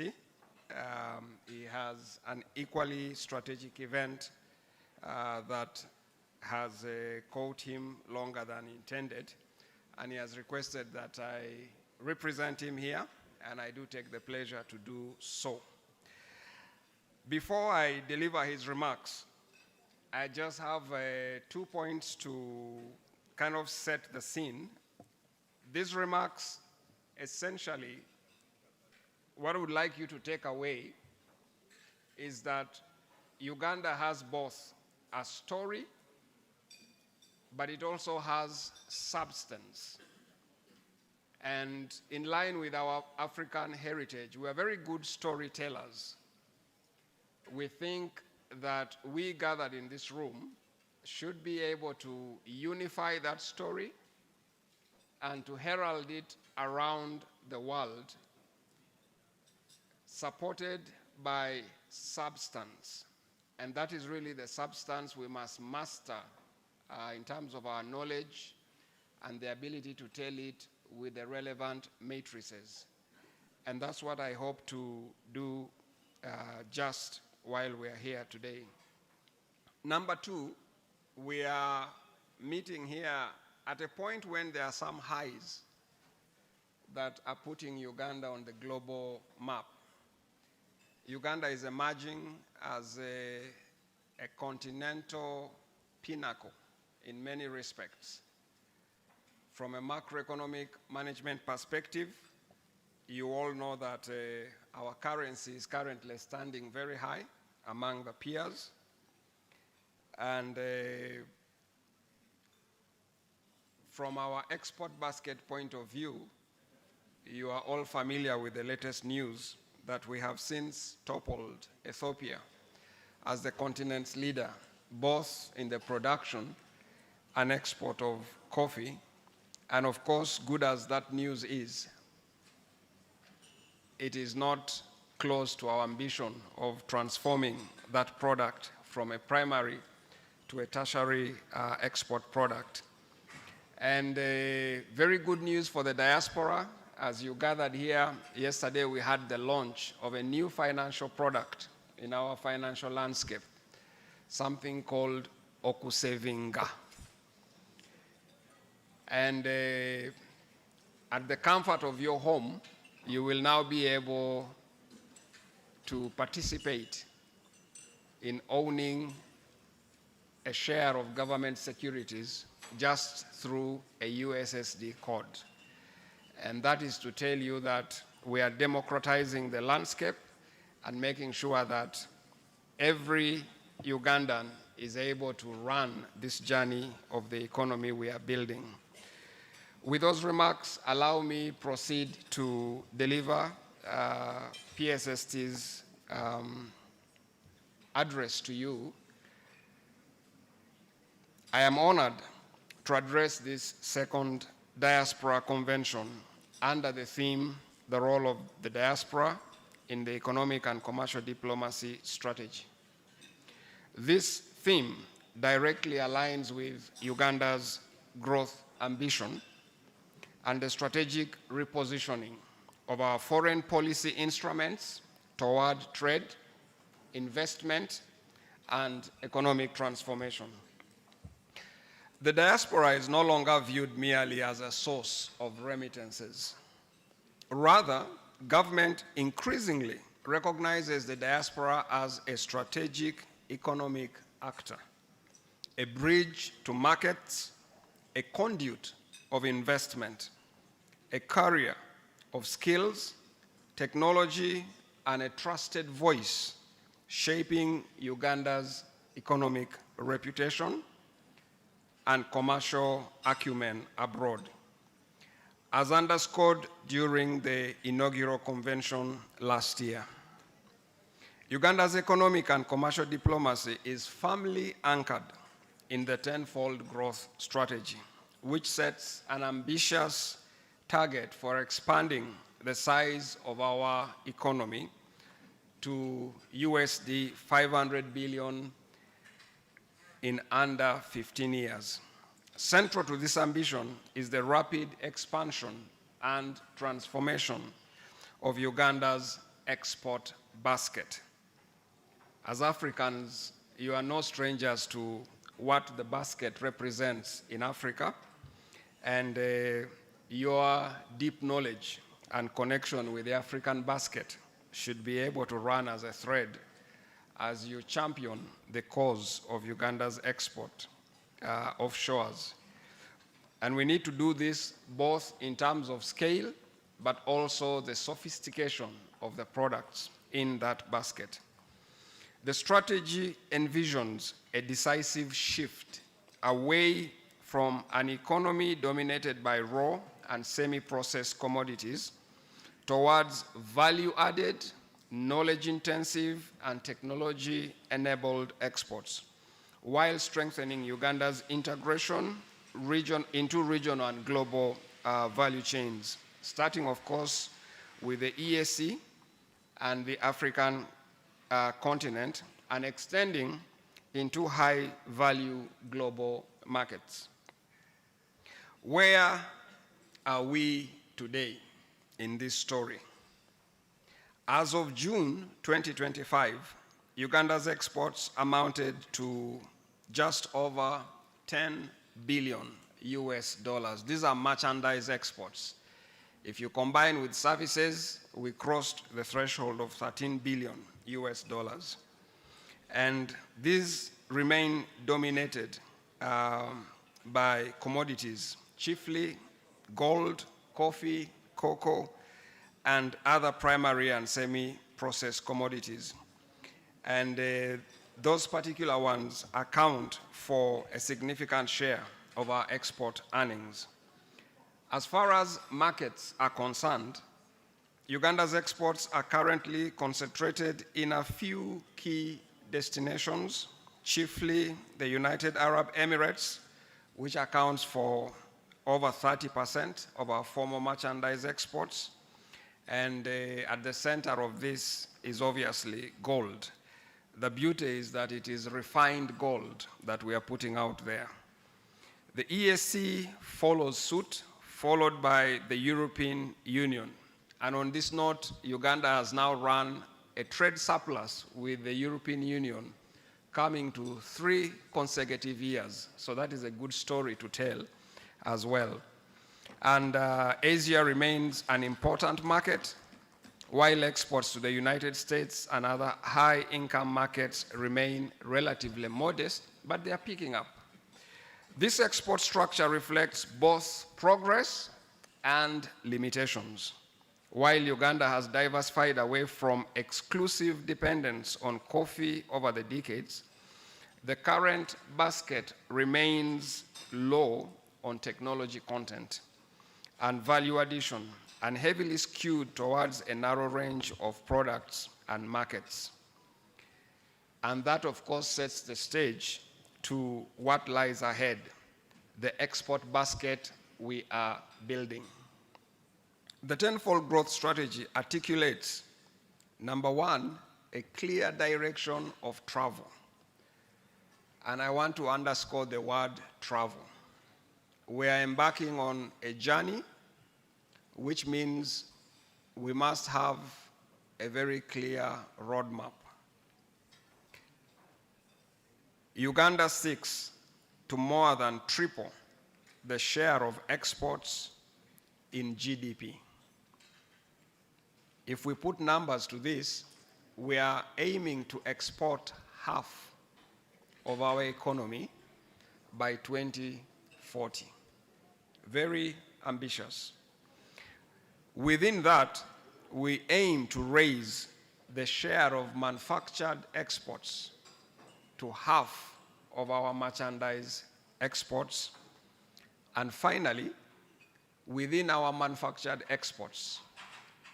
He has an equally strategic event that has caught him longer than intended, and he has requested that I represent him here, and I do take the pleasure to do so. Before I deliver his remarks, I just have 2 points to kind of set the scene. These remarks, essentially, what I would like you to take away is that Uganda has both a story, but it also has substance. And in line with our African heritage, we are very good storytellers. We think that we gathered in this room should be able to unify that story and to herald it around the world, supported by substance. And that is really the substance we must master in terms of our knowledge and the ability to tell it with the relevant matrices. And that's what I hope to do just while we're here today. Number two, we are meeting here at a point when there are some highs that are putting Uganda on the global map. Uganda is emerging as a continental pinnacle in many respects. From a macroeconomic management perspective, you all know that our currency is currently standing very high among the peers. And from our export basket point of view, you are all familiar with the latest news that we have since toppled Ethiopia as the continent's leader, both in the production and export of coffee. And of course, good as that news is, it is not close to our ambition of transforming that product from a primary to a tertiary export product. And very good news for the diaspora. As you gathered here, yesterday we had the launch of a new financial product in our financial landscape, something called Okusevinga. And at the comfort of your home, you will now be able to participate in owning a share of government securities just through a USSD code. And that is to tell you that we are democratizing the landscape and making sure that every Ugandan is able to run this journey of the economy we are building. With those remarks, allow me proceed to deliver PSST's address to you, I am honored to address this second Diaspora Convention under the theme, the role of the diaspora in the economic and commercial diplomacy strategy. This theme directly aligns with Uganda's growth ambition and the strategic repositioning of our foreign policy instruments toward trade, investment, and economic transformation. The diaspora is no longer viewed merely as a source of remittances. Rather, government increasingly recognizes the diaspora as a strategic economic actor, a bridge to markets, a conduit of investment, a carrier of skills, technology, and a trusted voice shaping Uganda's economic reputation and commercial acumen abroad. As underscored during the inaugural convention last year, Uganda's economic and commercial diplomacy is firmly anchored in the tenfold growth strategy, which sets an ambitious target for expanding the size of our economy to USD 500 billion in under 15 years. Central to this ambition is the rapid expansion and transformation of Uganda's export basket. As Africans, you are no strangers to what the basket represents in Africa, and your deep knowledge and connection with the African basket should be able to run as a thread as you champion the cause of Uganda's export offshores. And we need to do this both in terms of scale, but also the sophistication of the products in that basket. The strategy envisions a decisive shift away from an economy dominated by raw and semi-processed commodities towards value-added, knowledge-intensive, and technology-enabled exports, while strengthening Uganda's integration into regional and global value chains, starting, of course, with the EAC and the African continent, and extending into high-value global markets. Where are we today in this story? As of June 2025, Uganda's exports amounted to just over 10 billion US dollars. These are merchandise exports. If you combine with services, we crossed the threshold of 13 billion US dollars. And these remain dominated by commodities, chiefly gold, coffee, cocoa, and other primary and semi-processed commodities. And those particular ones account for a significant share of our export earnings. As far as markets are concerned, Uganda's exports are currently concentrated in a few key destinations, chiefly the United Arab Emirates, which accounts for over 30% of our formal merchandise exports. And at the center of this is obviously gold. The beauty is that it is refined gold that we are putting out there. The EAC follows suit, followed by the European Union. And on this note, Uganda has now run a trade surplus with the European Union coming to 3 consecutive years. So that is a good story to tell as well. And Asia remains an important market, while exports to the United States and other high-income markets remain relatively modest, but they are picking up. This export structure reflects both progress and limitations. While Uganda has diversified away from exclusive dependence on coffee over the decades, the current basket remains low on technology content and value addition and heavily skewed towards a narrow range of products and markets. And that, of course, sets the stage to what lies ahead, the export basket we are building. The tenfold growth strategy articulates, number one, a clear direction of travel. And I want to underscore the word travel. We are embarking on a journey, which means we must have a very clear roadmap. Uganda seeks to more than triple the share of exports in GDP. If we put numbers to this, we are aiming to export half of our economy by 2040. Very ambitious. Within that, we aim to raise the share of manufactured exports to half of our merchandise exports. And finally, within our manufactured exports,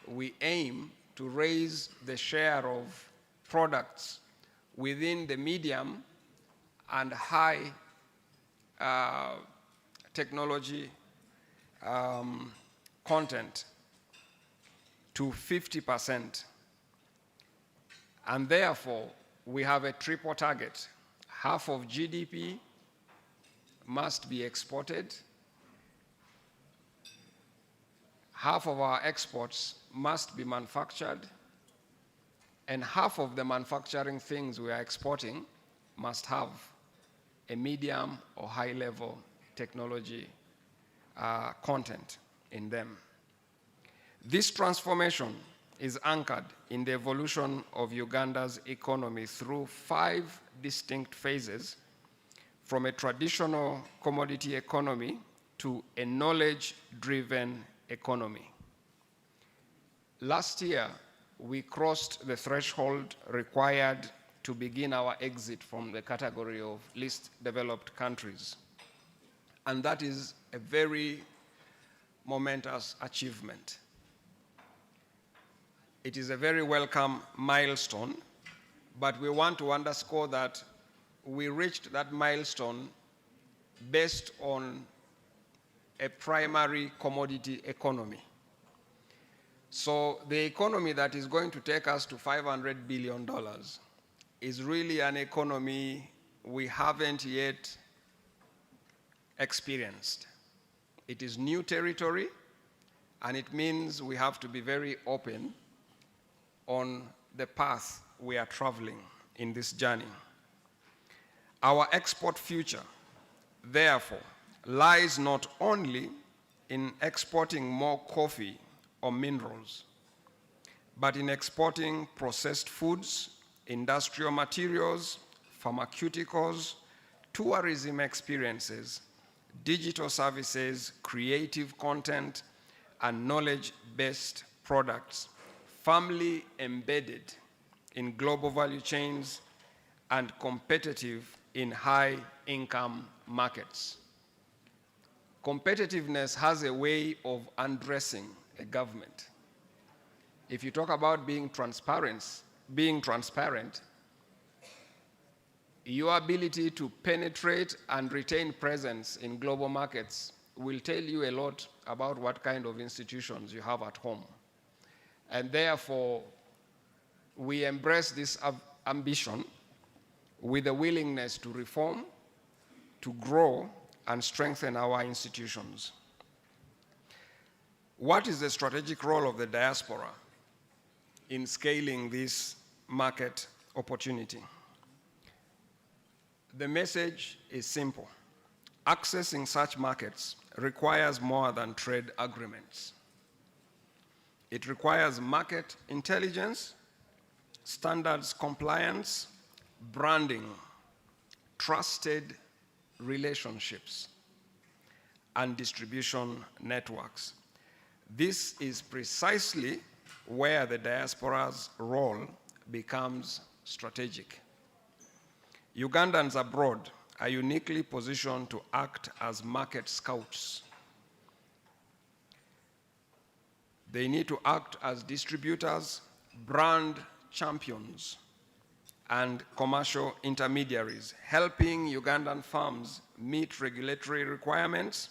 we aim to raise the share of products within the medium and high technology content to 50%. And therefore, we have a triple target. Half of GDP must be exported. Half of our exports must be manufactured. And half of the manufacturing things we are exporting must have a medium or high level technology content in them. This transformation is anchored in the evolution of Uganda's economy through 5 distinct phases, from a traditional commodity economy to a knowledge-driven economy. Last year, we crossed the threshold required to begin our exit from the category of least developed countries. And that is a very momentous achievement. It is a very welcome milestone, but we want to underscore that we reached that milestone based on a primary commodity economy. So the economy that is going to take us to $500 billion is really an economy we haven't yet experienced. It is new territory, and it means we have to be very open on the path we are traveling in this journey. Our export future, therefore, lies not only in exporting more coffee or minerals, but in exporting processed foods, industrial materials, pharmaceuticals, tourism experiences, digital services, creative content, and knowledge-based products, firmly embedded in global value chains and competitive in high-income markets. Competitiveness has a way of undressing a government. If you talk about being transparent, your ability to penetrate and retain presence in global markets will tell you a lot about what kind of institutions you have at home. And therefore, we embrace this ambition with a willingness to reform, to grow, and strengthen our institutions. What is the strategic role of the diaspora in scaling this market opportunity? The message is simple. Accessing such markets requires more than trade agreements. It requires market intelligence, standards compliance, branding, trusted relationships, and distribution networks. This is precisely where the diaspora's role becomes strategic. Ugandans abroad are uniquely positioned to act as market scouts. They need to act as distributors, brand champions, and commercial intermediaries, helping Ugandan farms meet regulatory requirements,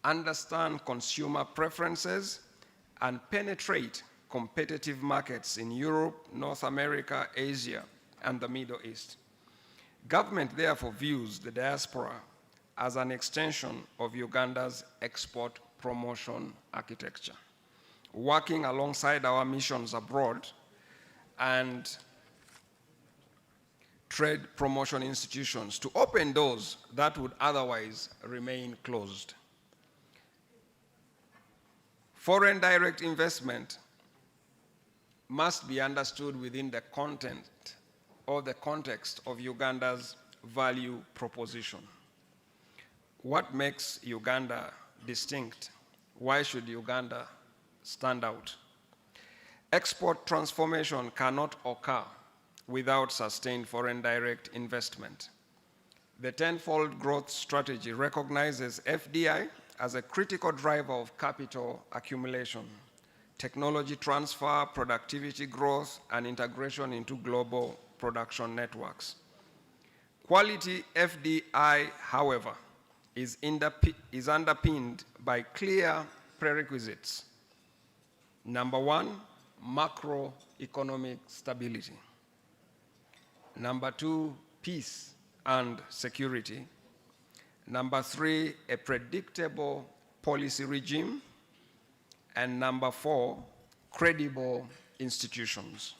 understand consumer preferences, and penetrate competitive markets in Europe, North America, Asia, and the Middle East. Government therefore views the diaspora as an extension of Uganda's export promotion architecture, working alongside our missions abroad and trade promotion institutions to open doors that would otherwise remain closed. Foreign direct investment must be understood within the content or the context of Uganda's value proposition. What makes Uganda distinct? Why should Uganda stand out? Export transformation cannot occur without sustained foreign direct investment. The tenfold growth strategy recognizes FDI as a critical driver of capital accumulation, technology transfer, productivity growth, and integration into global production networks. Quality FDI, however, is underpinned by clear prerequisites. Number one, macroeconomic stability. Number two, peace and security. Number three, a predictable policy regime. And number four, credible institutions.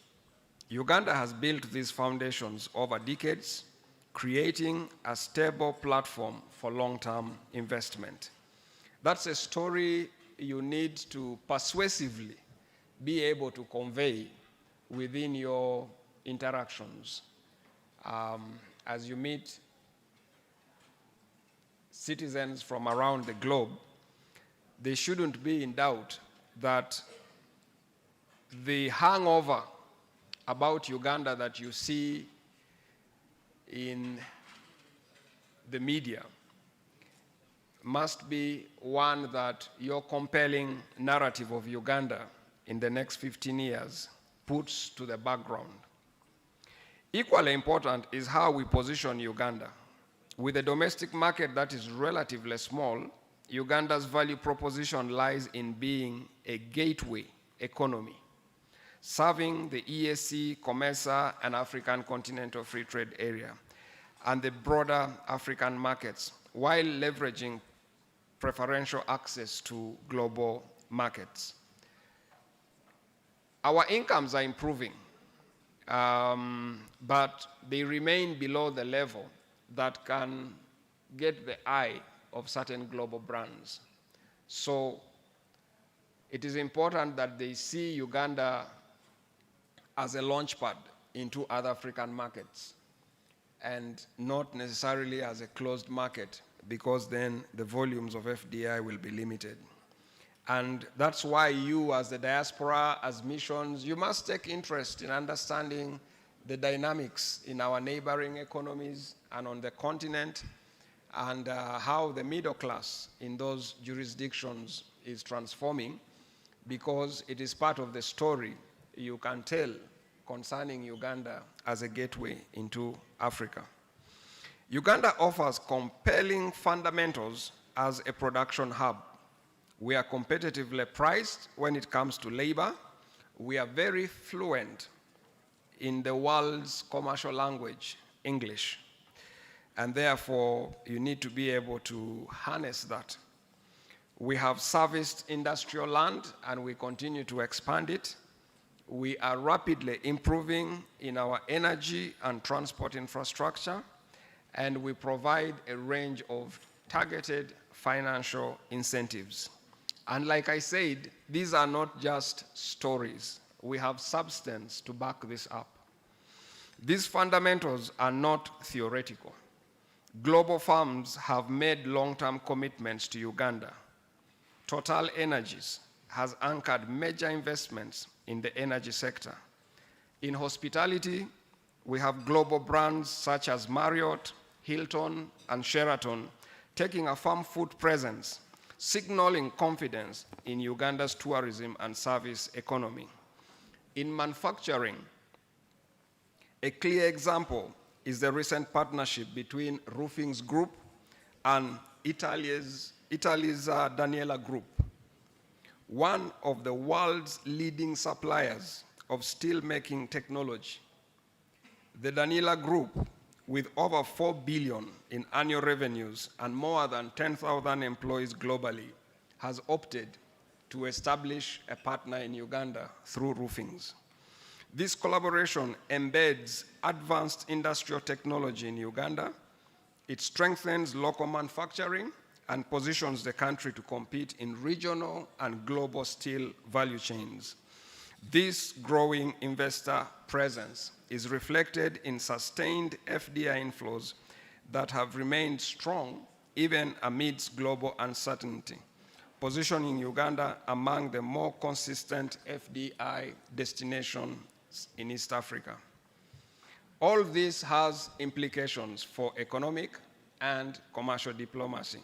Uganda has built these foundations over decades, creating a stable platform for long-term investment. That's a story you need to persuasively be able to convey within your interactions. As you meet citizens from around the globe, they shouldn't be in doubt that the hangover about Uganda that you see in the media must be one that your compelling narrative of Uganda in the next 15 years puts to the background. Equally important is how we position Uganda. With a domestic market that is relatively small, Uganda's value proposition lies in being a gateway economy, serving the EAC, COMESA, and African Continental Free Trade Area, and the broader African markets, while leveraging preferential access to global markets. Our incomes are improving, but they remain below the level that can get the eye of certain global brands. So it is important that they see Uganda as a launchpad into other African markets and not necessarily as a closed market, because then the volumes of FDI will be limited. And that's why you, as the diaspora, as missions, you must take interest in understanding the dynamics in our neighboring economies and on the continent, and how the middle class in those jurisdictions is transforming, because it is part of the story you can tell concerning Uganda as a gateway into Africa. Uganda offers compelling fundamentals as a production hub. We are competitively priced when it comes to labor. We are very fluent in the world's commercial language, English. And therefore, you need to be able to harness that. We have serviced industrial land, and we continue to expand it. We are rapidly improving in our energy and transport infrastructure, and we provide a range of targeted financial incentives. And like I said, these are not just stories. We have substance to back this up. These fundamentals are not theoretical. Global firms have made long-term commitments to Uganda. Total Energies has anchored major investments in the energy sector. In hospitality, we have global brands such as Marriott, Hilton, and Sheraton taking a firm foot presence, signaling confidence in Uganda's tourism and service economy. In manufacturing, a clear example is the recent partnership between Roofing's Group and Italy's Daniela Group, one of the world's leading suppliers of steel-making technology. The Daniela Group, with over 4 billion in annual revenues and more than 10,000 employees globally, has opted to establish a partner in Uganda through Roofings. This collaboration embeds advanced industrial technology in Uganda. It strengthens local manufacturing and positions the country to compete in regional and global steel value chains. This growing investor presence is reflected in sustained FDI inflows that have remained strong even amidst global uncertainty, positioning Uganda among the more consistent FDI destinations in East Africa. All this has implications for economic and commercial diplomacy.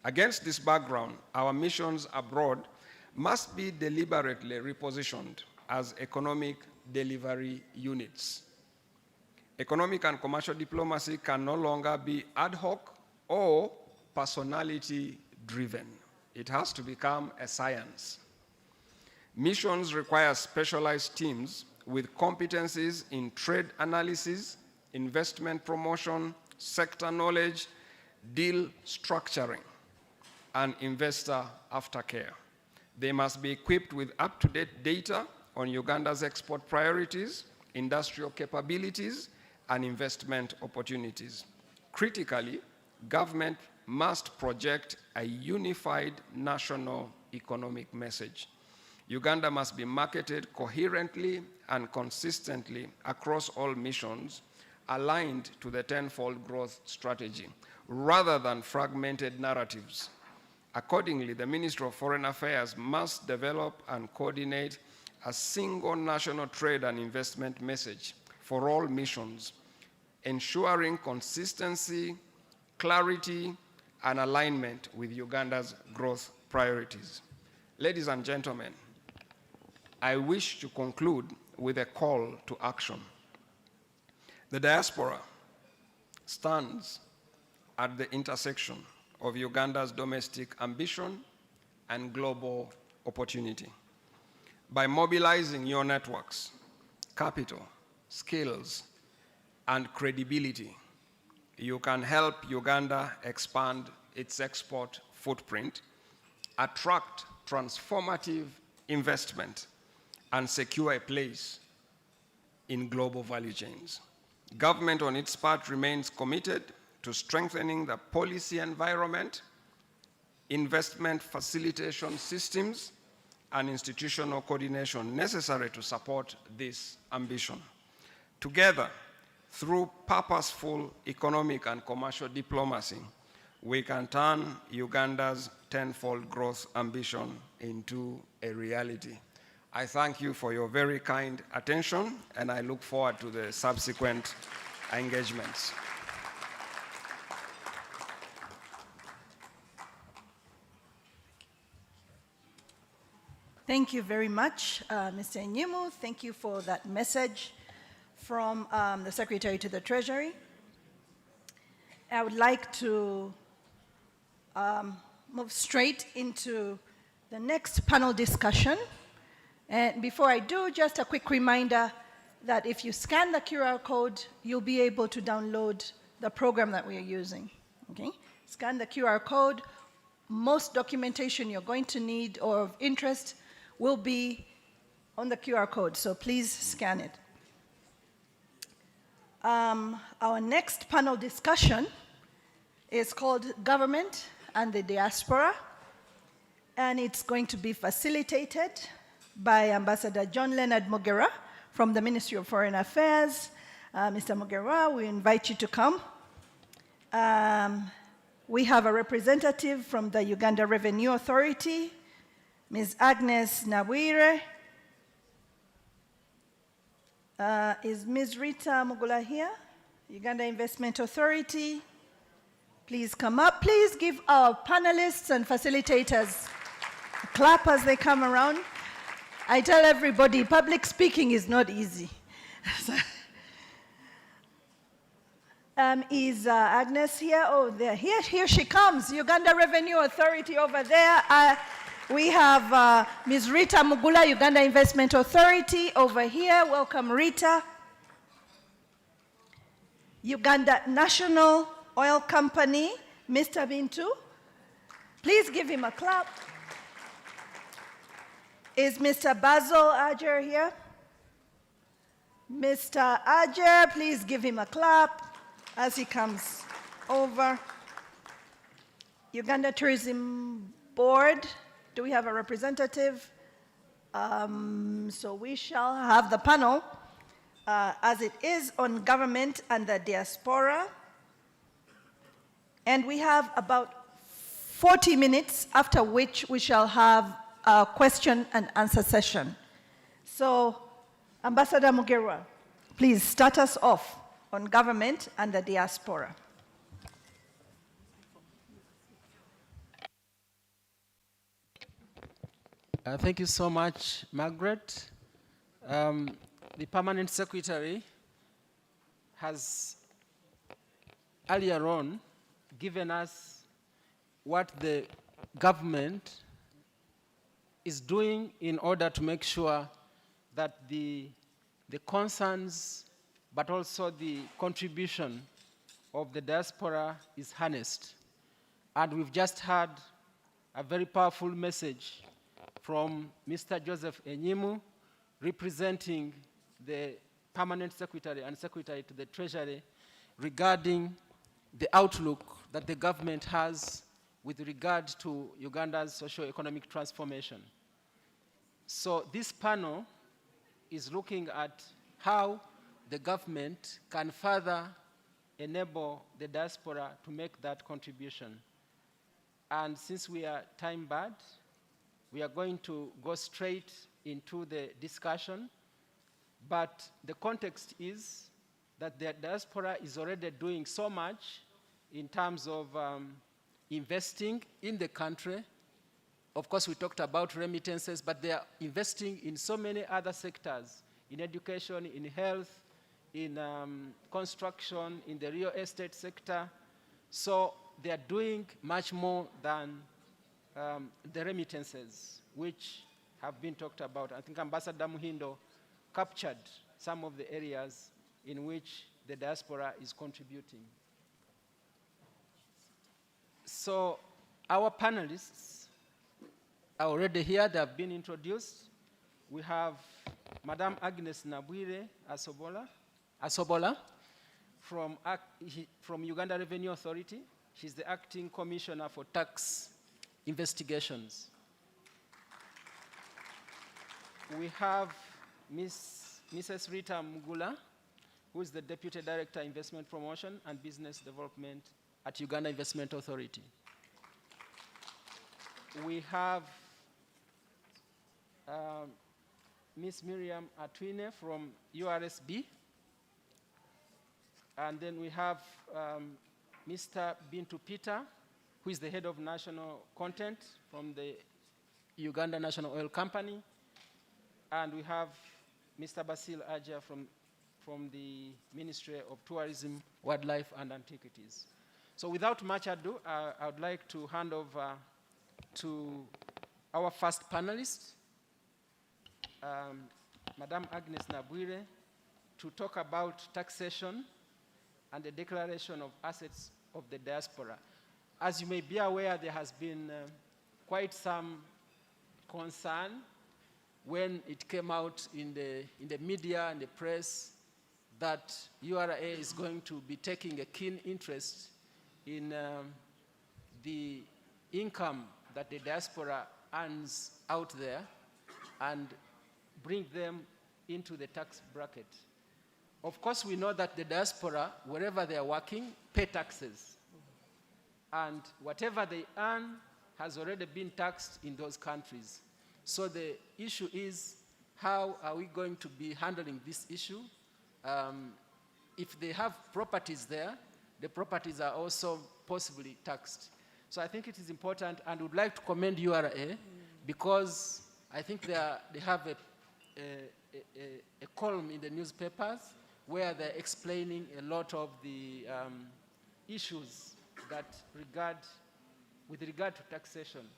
Against this background, our missions abroad must be deliberately repositioned as economic delivery units. Economic and commercial diplomacy can no longer be ad hoc or personality-driven. It has to become a science. Missions require specialized teams with competencies in trade analysis, investment promotion, sector knowledge, deal structuring, and investor aftercare. They must be equipped with up-to-date data on Uganda's export priorities, industrial capabilities, and investment opportunities. Critically, government must project a unified national economic message. Uganda must be marketed coherently and consistently across all missions, aligned to the tenfold growth strategy, rather than fragmented narratives. Accordingly, the Ministry of Foreign Affairs must develop and coordinate a single national trade and investment message for all missions, ensuring consistency, clarity, and alignment with Uganda's growth priorities. Ladies and gentlemen, I wish to conclude with a call to action. The diaspora stands at the intersection of Uganda's domestic ambition and global opportunity. By mobilizing your networks, capital, skills, and credibility, you can help Uganda expand its export footprint, attract transformative investment, and secure a place in global value chains. Government, on its part, remains committed to strengthening the policy environment, investment facilitation systems, and institutional coordination necessary to support this ambition. Together, through purposeful economic and commercial diplomacy, we can turn Uganda's tenfold growth ambition into a reality. I thank you for your very kind attention, and I look forward to the subsequent engagements. Thank you very much, Mr. Nyimu. Thank you for that message from the Secretary to the Treasury. I would like to move straight into the next panel discussion. And before I do, just a quick reminder that if you scan the QR code, you'll be able to download the program that we are using. Okay? Scan the QR code. Most documentation you're going to need or of interest will be on the QR code, so please scan it. Our next panel discussion is called Government and the Diaspora, and it's going to be facilitated by Ambassador John Leonard Mogera from the Ministry of Foreign Affairs. Mr. Mogera, we invite you to come. We have a representative from the Uganda Revenue Authority, Ms. Agnes Nawire. Is Ms. Rita Mugula here? Uganda Investment Authority. please come up. Please give our panelists and facilitators a clap as they come around. I tell everybody, public speaking is not easy. Is Agnes here? Oh, there. Here she comes. Uganda Revenue Authority over there. We have Ms. Rita Mugula, Uganda Investment Authority over here. Welcome, Rita. Uganda National Oil Company, Mr. Bintu. Please give him a clap. Is Mr. Basil Ajer here? Mr. Ajer, please give him a clap as he comes over. Uganda Tourism Board, do we have a representative? So we shall have the panel as it is on government and the diaspora. And we have about 40 minutes, after which we shall have a question and answer session. So, Ambassador Mugerwa, please start us off on government and the diaspora. Thank you so much, Margaret. The Permanent Secretary has earlier on given us what the government is doing in order to make sure that the concerns, but also the contribution of the diaspora is harnessed. And we've just had a very powerful message from Mr. Joseph Enyimu, representing the Permanent Secretary and Secretary to the Treasury, regarding the outlook that the government has with regard to Uganda's socio-economic transformation. So this panel is looking at how the government can further enable the diaspora to make that contribution. And since we are time-barred, we are going to go straight into the discussion. But the context is that the diaspora is already doing so much in terms of investing in the country. Of course, we talked about remittances, but they are investing in so many other sectors, in education, in health, in construction, in the real estate sector. So they are doing much more than the remittances, which have been talked about. I think Ambassador Muhindo captured some of the areas in which the diaspora is contributing. So our panelists are already here. They have been introduced. We have Madame Agnes Nabwire Asobola from Uganda Revenue Authority. She's the Acting Commissioner for Tax Investigations. We have Mrs. Rita Mugula, who is the Deputy Director, Investment Promotion and Business Development at Uganda Investment Authority. We have Ms. Miriam Atwine from URSB. And then we have Mr. Bintu Peter, who is the Head of National Content from the Uganda National Oil Company. And we have Mr. Basil Aja from the Ministry of Tourism, Wildlife and Antiquities. So without much ado, I would like to hand over to our first panelist, Madame Agnes Nabwire, to talk about taxation and the declaration of assets of the diaspora. As you may be aware, there has been quite some concern when it came out in the media and the press that URA is going to be taking a keen interest in the income that the diaspora earns out there and bring them into the tax bracket. Of course, we know that the diaspora, wherever they are working, pay taxes. And whatever they earn has already been taxed in those countries. So the issue is, how are we going to be handling this issue? If they have properties there, the properties are also possibly taxed. So I think it is important, and would like to commend URA because I think they have a column in the newspapers where they're explaining a lot of the issues with regard to taxation.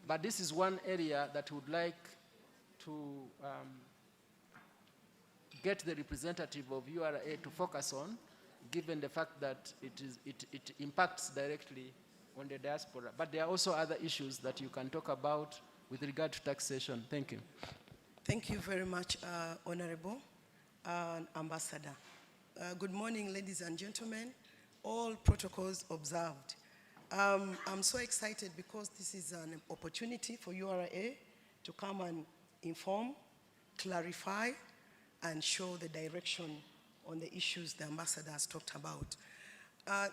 But this is one area that would like to get the representative of URA to focus on, given the fact that it impacts directly on the diaspora. But there are also other issues that you can talk about with regard to taxation. Thank you. Thank you very much, Honorable Ambassador. Good morning, ladies and gentlemen. All protocols observed. I'm so excited because this is an opportunity for URA to come and inform, clarify, and show the direction on the issues the ambassador has talked about.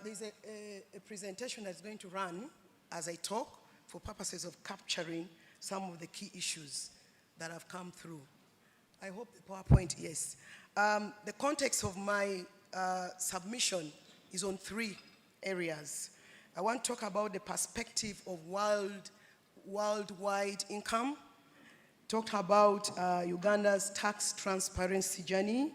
There's a presentation that's going to run as I talk for purposes of capturing some of the key issues that have come through. I hope the PowerPoint, yes. The context of my submission is on 3 areas. I want to talk about the perspective of worldwide income, talked about Uganda's tax transparency journey,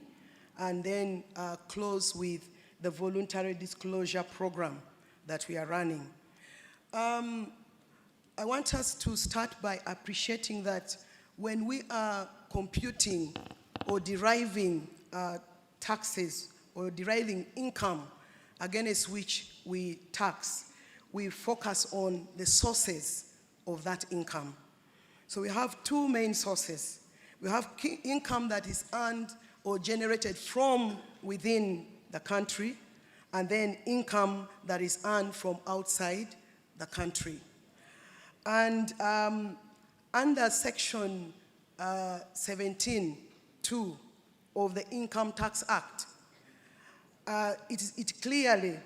and then close with the voluntary disclosure program that we are running. I want us to start by appreciating that when we are computing or deriving taxes or deriving income against which we tax, we focus on the sources of that income. So we have 2 main sources. We have income that is earned or generated from within the country, and then income that is earned from outside the country. And under Section 17(2) of the Income Tax Act, it clearly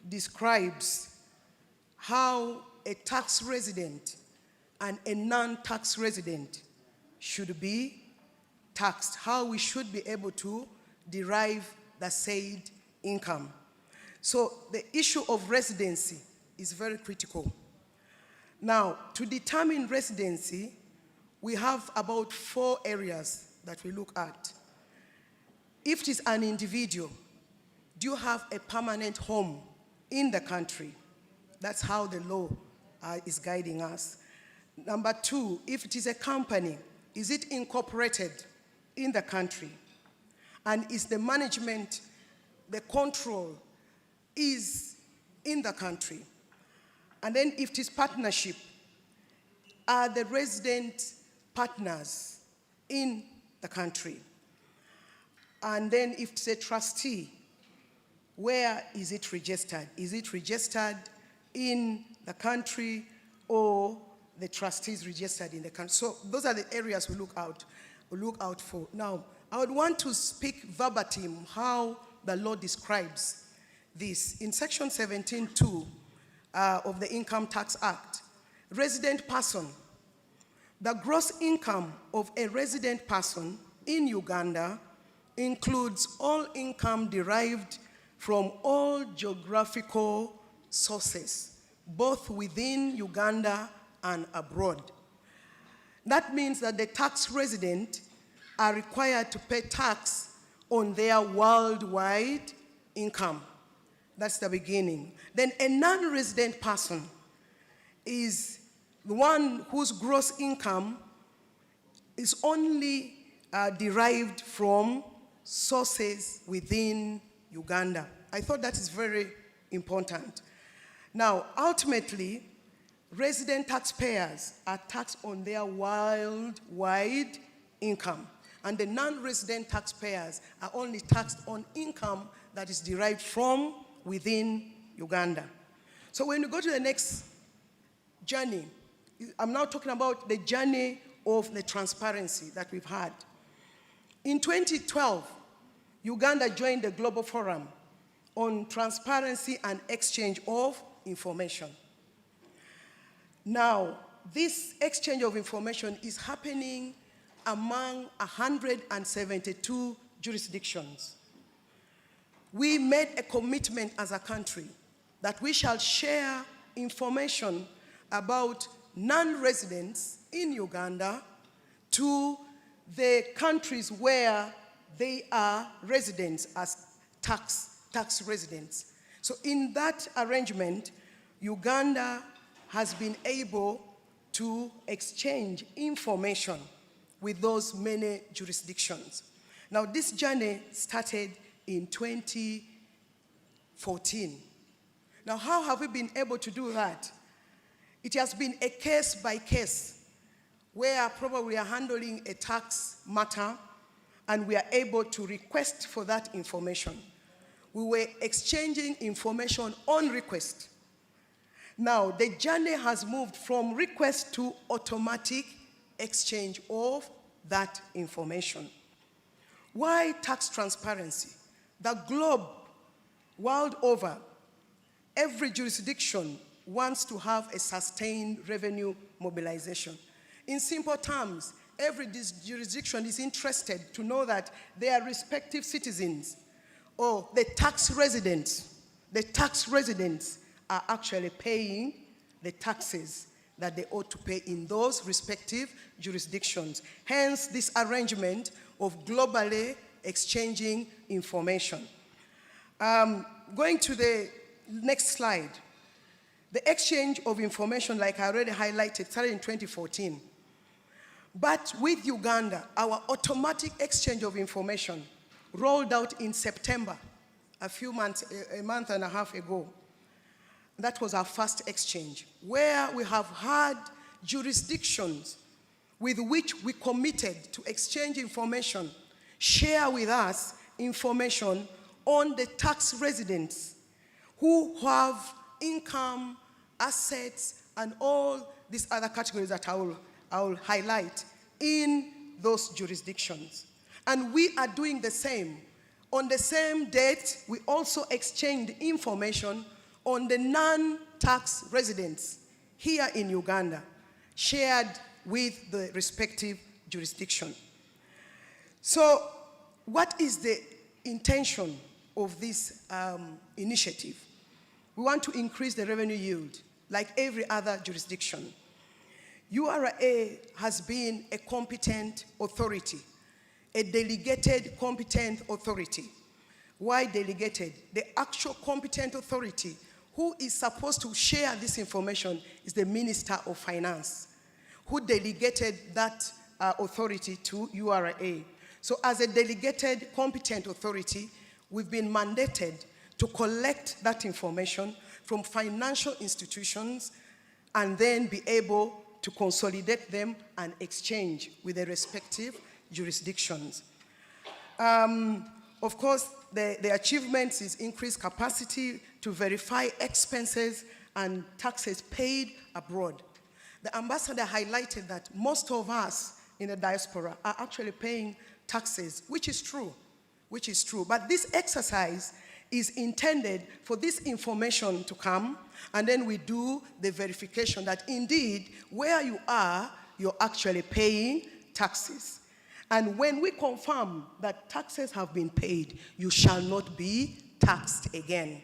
describes how a tax resident and a non-tax resident should be taxed, how we should be able to derive the said income. So the issue of residency is very critical. Now, to determine residency, we have about 4 areas that we look at. If it is an individual, do you have a permanent home in the country? That's how the law is guiding us. Number 2, if it is a company, is it incorporated in the country? And is the management, the control is in the country? And then if it is partnership, are the resident partners in the country? And then if it's a trustee, where is it registered? Is it registered in the country or the trustees registered in the country? So those are the areas we look out for. Now, I would want to speak verbatim how the law describes this. In Section 17(2) of the Income Tax Act, resident person, the gross income of a resident person in Uganda includes all income derived from all geographical sources, both within Uganda and abroad. That means that the tax resident are required to pay tax on their worldwide income. That's the beginning. Then a non-resident person is the one whose gross income is only derived from sources within Uganda. I thought that is very important. Now, ultimately, resident taxpayers are taxed on their worldwide income, and the non-resident taxpayers are only taxed on income that is derived from within Uganda. So when you go to the next journey, I'm now talking about the journey of the transparency that we've had. In 2012, Uganda joined the Global Forum on Transparency and Exchange of Information. Now, this exchange of information is happening among 172 jurisdictions. we made a commitment as a country that we shall share information about non-residents in Uganda to the countries where they are residents as tax residents. So in that arrangement, Uganda has been able to exchange information with those many jurisdictions. Now, this journey started in 2014. Now, how have we been able to do that? It has been a case by case where probably we are handling a tax matter and we are able to request for that information. We were exchanging information on request. Now, the journey has moved from request to automatic exchange of that information. Why tax transparency? The globe, world over, every jurisdiction wants to have a sustained revenue mobilization. In simple terms, every jurisdiction is interested to know that their respective citizens or the tax residents are actually paying the taxes that they ought to pay in those respective jurisdictions. Hence, this arrangement of globally exchanging information. Going to the next slide. The exchange of information, like I already highlighted, started in 2014. But with Uganda, our automatic exchange of information rolled out in September, a month and a half ago. That was our first exchange, where we have had jurisdictions with which we committed to exchange information, share with us information on the tax residents who have income, assets, and all these other categories that I will highlight in those jurisdictions. And we are doing the same. On the same date, we also exchanged information on the non-tax residents here in Uganda, shared with the respective jurisdiction. So what is the intention of this initiative? We want to increase the revenue yield, like every other jurisdiction. URA has been a competent authority, a delegated competent authority. Why delegated? The actual competent authority who is supposed to share this information is the Minister of Finance, who delegated that authority to URA. So as a delegated competent authority, we've been mandated to collect that information from financial institutions and then be able to consolidate them and exchange with the respective jurisdictions. Of course, the achievements is increased capacity to verify expenses and taxes paid abroad. The ambassador highlighted that most of us in the diaspora are actually paying taxes, which is true. But this exercise is intended for this information to come, and then we do the verification that indeed, where you are, you're actually paying taxes. And when we confirm that taxes have been paid, you shall not be taxed again.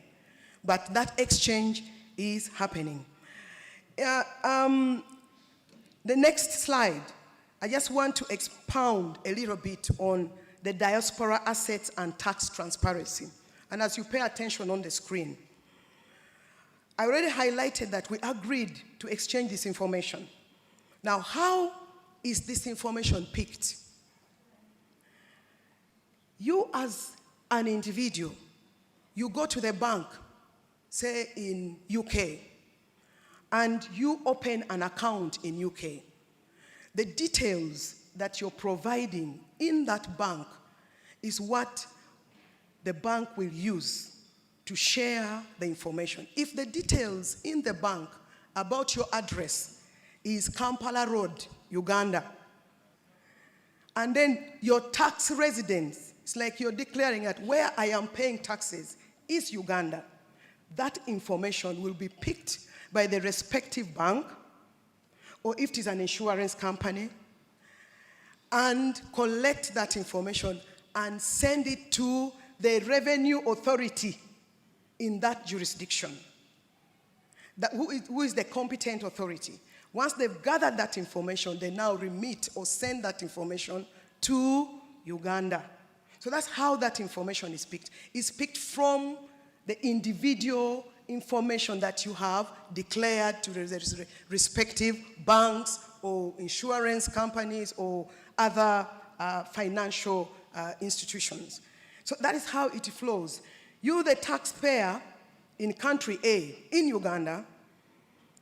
But that exchange is happening. The next slide, I just want to expound a little bit on the diaspora assets and tax transparency. And as you pay attention on the screen, I already highlighted that we agreed to exchange this information. Now, how is this information picked? You as an individual, you go to the bank, say in UK, and you open an account in UK. The details that you're providing in that bank is what the bank will use to share the information. If the details in the bank about your address is Kampala Road, Uganda, and then your tax residence, it's like you're declaring that where I am paying taxes is Uganda, that information will be picked by the respective bank, or if it is an insurance company, and collect that information and send it to the revenue authority in that jurisdiction. Who is the competent authority? Once they've gathered that information, they now remit or send that information to Uganda. So that's how that information is picked. It's picked from the individual information that you have declared to the respective banks or insurance companies or other financial institutions. So that is how it flows. You, the taxpayer in country A, in Uganda,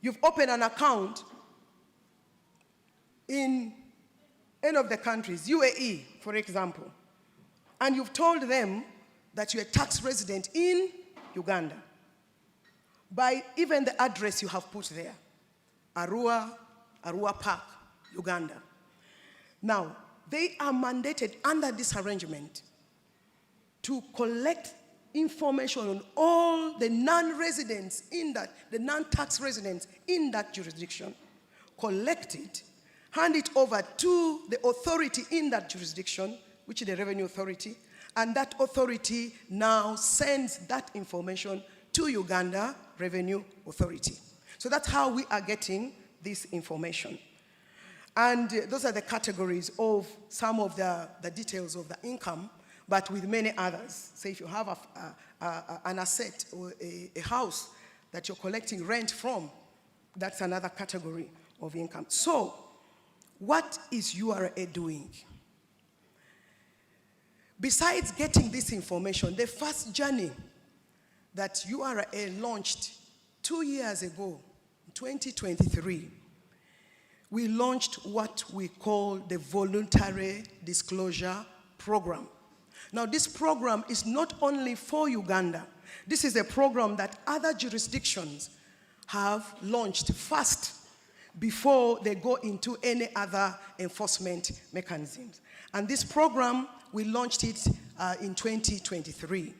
you've opened an account in any of the countries, UAE, for example, and you've told them that you're a tax resident in Uganda by even the address you have put there, Arua Park, Uganda. Now, they are mandated under this arrangement to collect information on all the non-residents in that, the non-tax residents in that jurisdiction, collect it, hand it over to the authority in that jurisdiction, which is the revenue authority, and that authority now sends that information to Uganda Revenue Authority. So that's how we are getting this information. And those are the categories of some of the details of the income, but with many others. Say if you have an asset or a house that you're collecting rent from, that's another category of income. So what is URA doing? Besides getting this information, the first journey that URA launched 2 years ago, 2023, we launched what we call the Voluntary Disclosure Program. Now, this program is not only for Uganda. This is a program that other jurisdictions have launched first before they go into any other enforcement mechanisms. And this program, we launched it in 2023.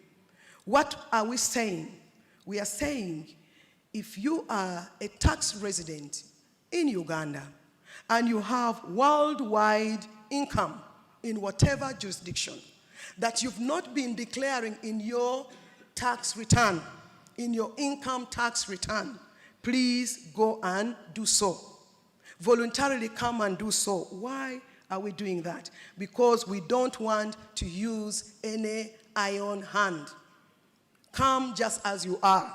What are we saying? We are saying if you are a tax resident in Uganda and you have worldwide income in whatever jurisdiction that you've not been declaring in your tax return, in your income tax return, please go and do so. Voluntarily come and do so. Why are we doing that? Because we don't want to use any iron hand. Come just as you are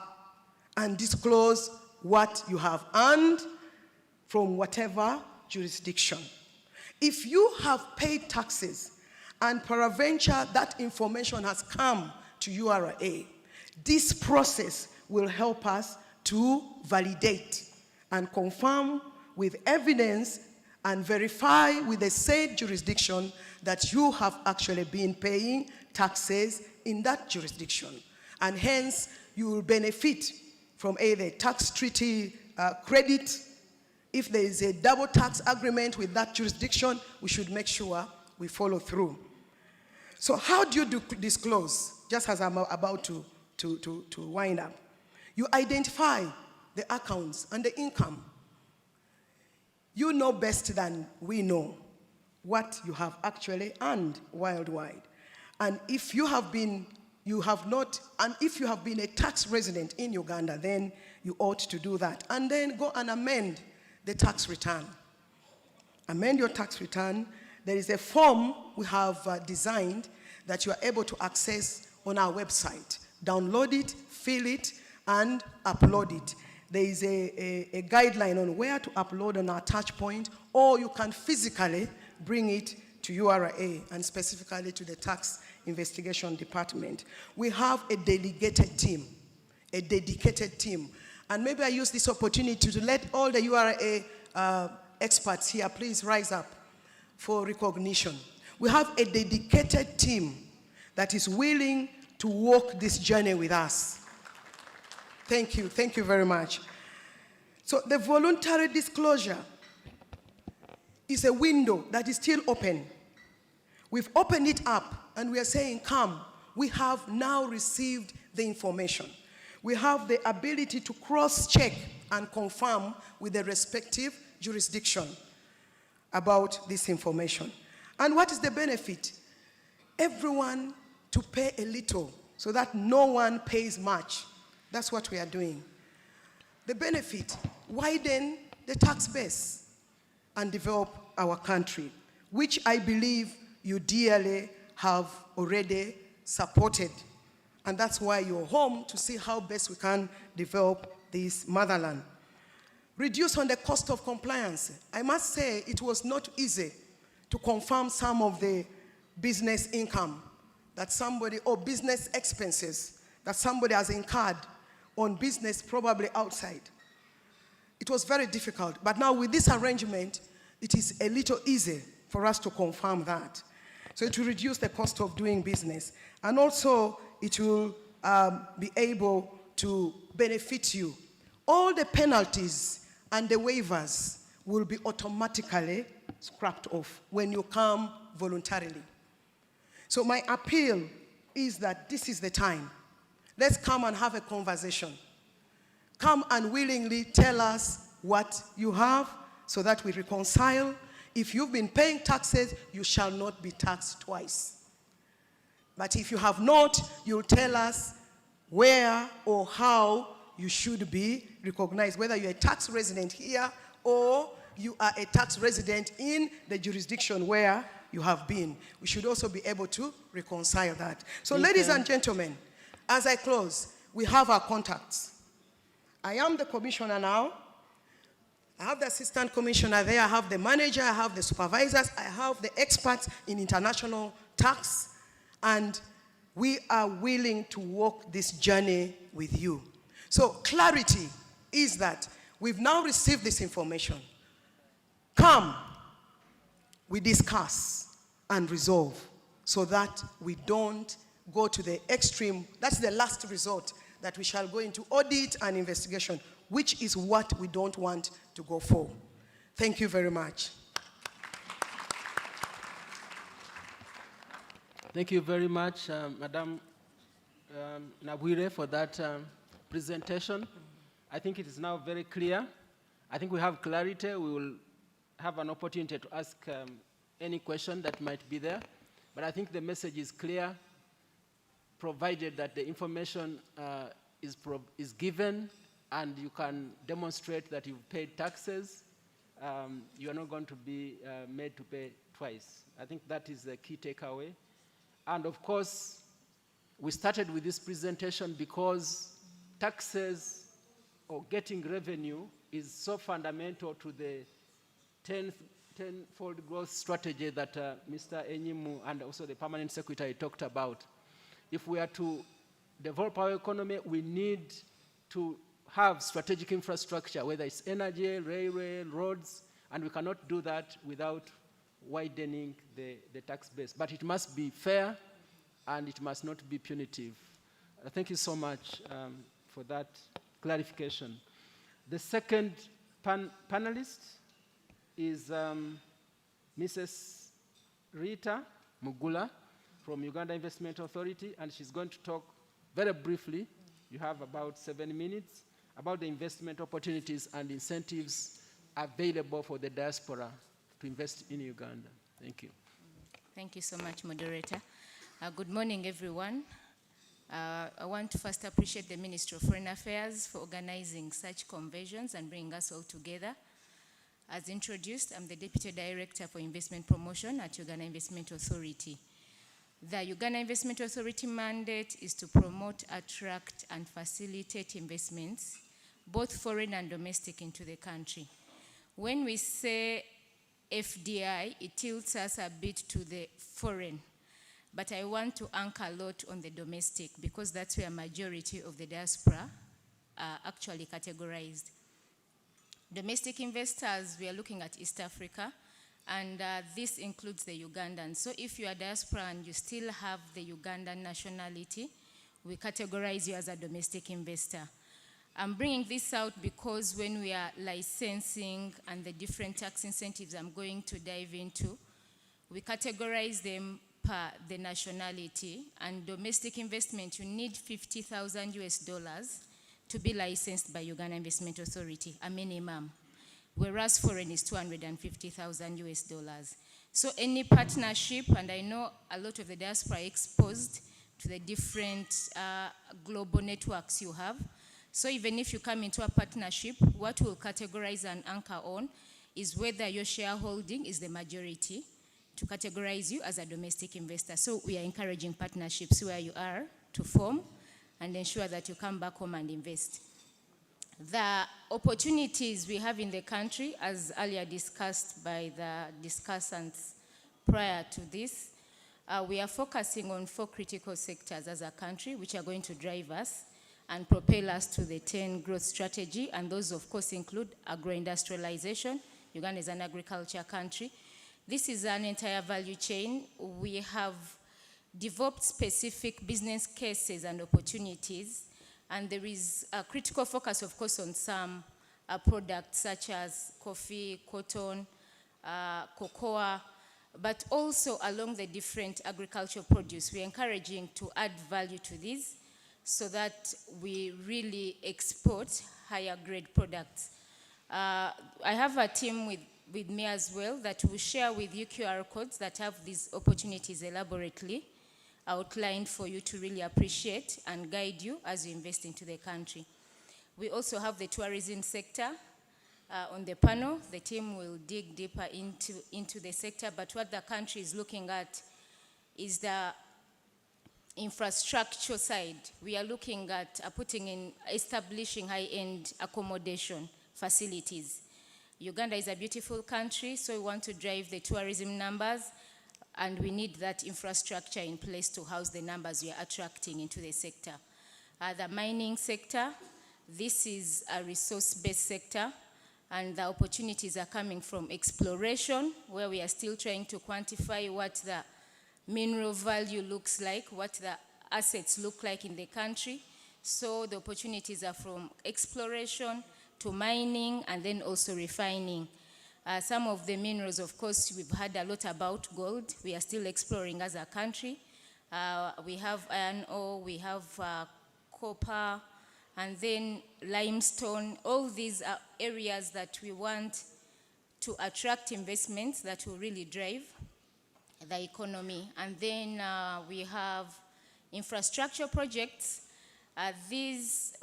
and disclose what you have earned from whatever jurisdiction. If you have paid taxes and peradventure that information has come to URA, this process will help us to validate and confirm with evidence and verify with the said jurisdiction that you have actually been paying taxes in that jurisdiction. And hence, you will benefit from either tax treaty credit. If there is a double tax agreement with that jurisdiction, we should make sure we follow through. So how do you disclose? Just as I'm about to wind up. You identify the accounts and the income. You know best than we know what you have actually earned worldwide. And if you have been, if you have been a tax resident in Uganda, then you ought to do that. And then go and amend the tax return. Amend your tax return. There is a form we have designed that you are able to access on our website. Download it, fill it, and upload it. There is a guideline on where to upload on our touch point, or you can physically bring it to URA and specifically to the tax investigation department. We have a dedicated team, And maybe I use this opportunity to let all the URA experts here please rise up for recognition. We have a dedicated team that is willing to walk this journey with us. Thank you very much. So the voluntary disclosure is a window that is still open. We've opened it up and we are saying, come, we have now received the information. We have the ability to cross-check and confirm with the respective jurisdiction about this information. And what is the benefit? Everyone to pay a little so that no one pays much. That's what we are doing. The benefit, widen the tax base and develop our country, which I believe you dearly have already supported. And that's why you're home, to see how best we can develop this motherland. Reduce on the cost of compliance. I must say it was not easy to confirm some of the business income that somebody, or business expenses that somebody has incurred on business probably outside. It was very difficult, but now with this arrangement, it is a little easy for us to confirm that. So it will reduce the cost of doing business, and also it will be able to benefit you. All the penalties and the waivers will be automatically scrapped off when you come voluntarily. So my appeal is that this is the time. Let's come and have a conversation. Come and willingly tell us what you have so that we reconcile. If you've been paying taxes, you shall not be taxed twice. But if you have not, you'll tell us where or how you should be recognized, whether you're a tax resident here or you are a tax resident in the jurisdiction where you have been. We should also be able to reconcile that. So ladies and gentlemen, as I close, we have our contacts. I am the commissioner now. I have the assistant commissioner there. I have the manager. I have the supervisors. I have the experts in international tax. And we are willing to walk this journey with you. So clarity is that we've now received this information. Come, we discuss and resolve so that we don't go to the extreme. That's the last resort, that we shall go into audit and investigation, which is what we don't want to go for. Thank you very much. Thank you very much, Madam Nabwire, for that presentation. I think it is now very clear. I think we have clarity. We will have an opportunity to ask any question that might be there. But I think the message is clear, provided that the information is given and you can demonstrate that you've paid taxes, you are not going to be made to pay twice. I think that is the key takeaway. And of course, we started with this presentation because taxes or getting revenue is so fundamental to the tenfold growth strategy that Mr. Enyimu and also the Permanent Secretary talked about. If we are to develop our economy, we need to have strategic infrastructure, whether it's energy, railway, roads, and we cannot do that without widening the tax base. But it must be fair and it must not be punitive. Thank you so much for that clarification. The second panelist is Mrs. Rita Mugula from Uganda Investment Authority, and she's going to talk very briefly, you have about 7 minutes, about the investment opportunities and incentives available for the diaspora to invest in Uganda. Thank you. Thank you so much, moderator. Good morning, everyone. I want to first appreciate the Ministry of Foreign Affairs for organizing such conventions and bringing us all together. As introduced, I'm the Deputy Director for Investment Promotion at Uganda Investment Authority. The Uganda Investment Authority mandate is to promote, attract, and facilitate investments, both foreign and domestic, into the country. When we say FDI, it tilts us a bit to the foreign, but I want to anchor a lot on the domestic because that's where a majority of the diaspora are actually categorized. Domestic investors, we are looking at East Africa, and this includes the Ugandans. So if you are diaspora and you still have the Ugandan nationality, we categorize you as a domestic investor. I'm bringing this out because when we are licensing and the different tax incentives I'm going to dive into, we categorize them per the nationality. And domestic investment, you need $50,000 US to be licensed by Uganda Investment Authority, a minimum, whereas foreign is $250,000 US. So any partnership, and I know a lot of the diaspora are exposed to the different global networks you have. So even if you come into a partnership, what we'll categorize and anchor on is whether your shareholding is the majority to categorize you as a domestic investor. So we are encouraging partnerships where you are to form and ensure that you come back home and invest. The opportunities we have in the country, as earlier discussed by the discussants prior to this, we are focusing on 4 critical sectors as a country, which are going to drive us and propel us to the 10 growth strategy. And those, of course, include agro-industrialization. Uganda is an agriculture country. This is an entire value chain. We have developed specific business cases and opportunities. And there is a critical focus, of course, on some products such as coffee, cotton, cocoa, but also along the different agricultural produce. We're encouraging to add value to these so that we really export higher grade products. I have a team with me as well that will share with you QR codes that have these opportunities elaborately outlined for you to really appreciate and guide you as you invest into the country. We also have the tourism sector on the panel. The team will dig deeper into the sector, but what the country is looking at is the infrastructure side. We are looking at establishing high-end accommodation facilities. Uganda is a beautiful country, so we want to drive the tourism numbers, and we need that infrastructure in place to house the numbers we are attracting into the sector. The mining sector, this is a resource-based sector, and the opportunities are coming from exploration, where we are still trying to quantify what the mineral value looks like, what the assets look like in the country. So the opportunities are from exploration to mining and then also refining. Some of the minerals, of course, we've heard a lot about gold. We are still exploring as a country. We have iron ore, we have copper, and then limestone. All these are areas that we want to attract investments that will really drive the economy. And then we have infrastructure projects.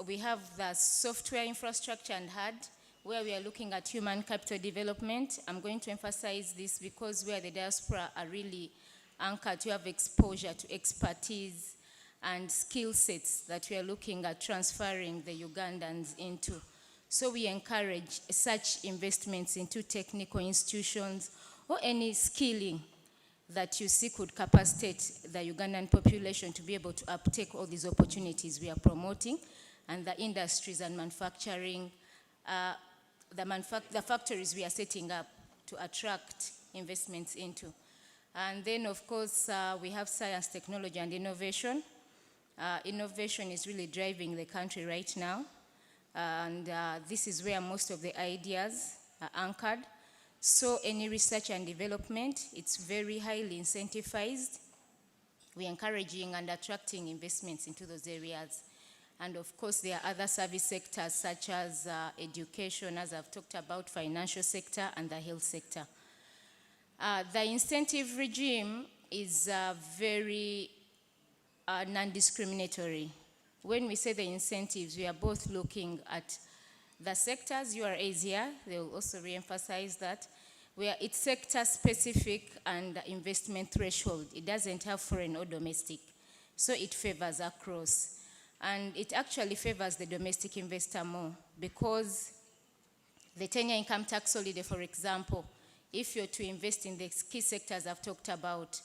We have the software infrastructure and hard, where we are looking at human capital development. I'm going to emphasize this because where the diaspora are really anchored to have exposure to expertise and skill sets that we are looking at transferring the Ugandans into. So we encourage such investments into technical institutions or any skilling that you see could capacitate the Ugandan population to be able to uptake all these opportunities we are promoting, and the industries and manufacturing, the factories we are setting up to attract investments into. And then, of course, we have science, technology, and innovation. Innovation is really driving the country right now, and this is where most of the ideas are anchored. So any research and development, it's very highly incentivized. We're encouraging and attracting investments into those areas. And of course, there are other service sectors such as education, as I've talked about, financial sector, and the health sector. The incentive regime is very non-discriminatory. When we say the incentives, we are both looking at the sectors. URAs here, they will also re-emphasize that, where it's sector-specific and investment threshold. It doesn't have foreign or domestic, so it favors across. And it actually favors the domestic investor more, because the 10-year income tax holiday, for example, if you're to invest in the key sectors I've talked about,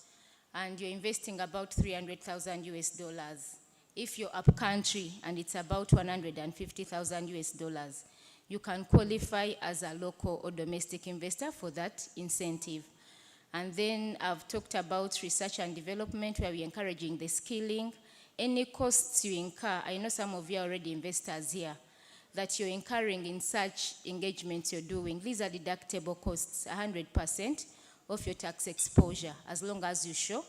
and you're investing about $300,000 US, if you're up country and it's about $150,000 US, you can qualify as a local or domestic investor for that incentive. And then I've talked about research and development, where we're encouraging the skilling. Any costs you incur, I know some of you are already investors here, that you're incurring in such engagements you're doing. These are deductible costs, 100% of your tax exposure, as long as you show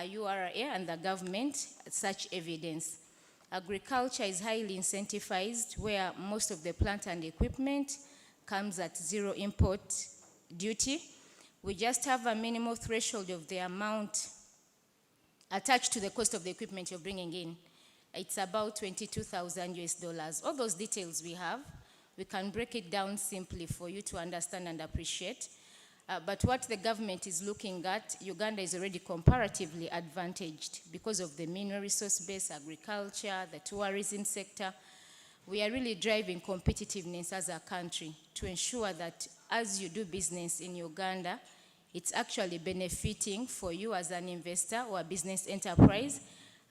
URA and the government such evidence. Agriculture is highly incentivized, where most of the plant and equipment comes at zero import duty. We just have a minimal threshold of the amount attached to the cost of the equipment you're bringing in. It's about $22,000 US. All those details we have, we can break it down simply for you to understand and appreciate. But what the government is looking at, Uganda is already comparatively advantaged because of the mineral resource base, agriculture, the tourism sector. We are really driving competitiveness as a country to ensure that as you do business in Uganda, it's actually benefiting for you as an investor or a business enterprise.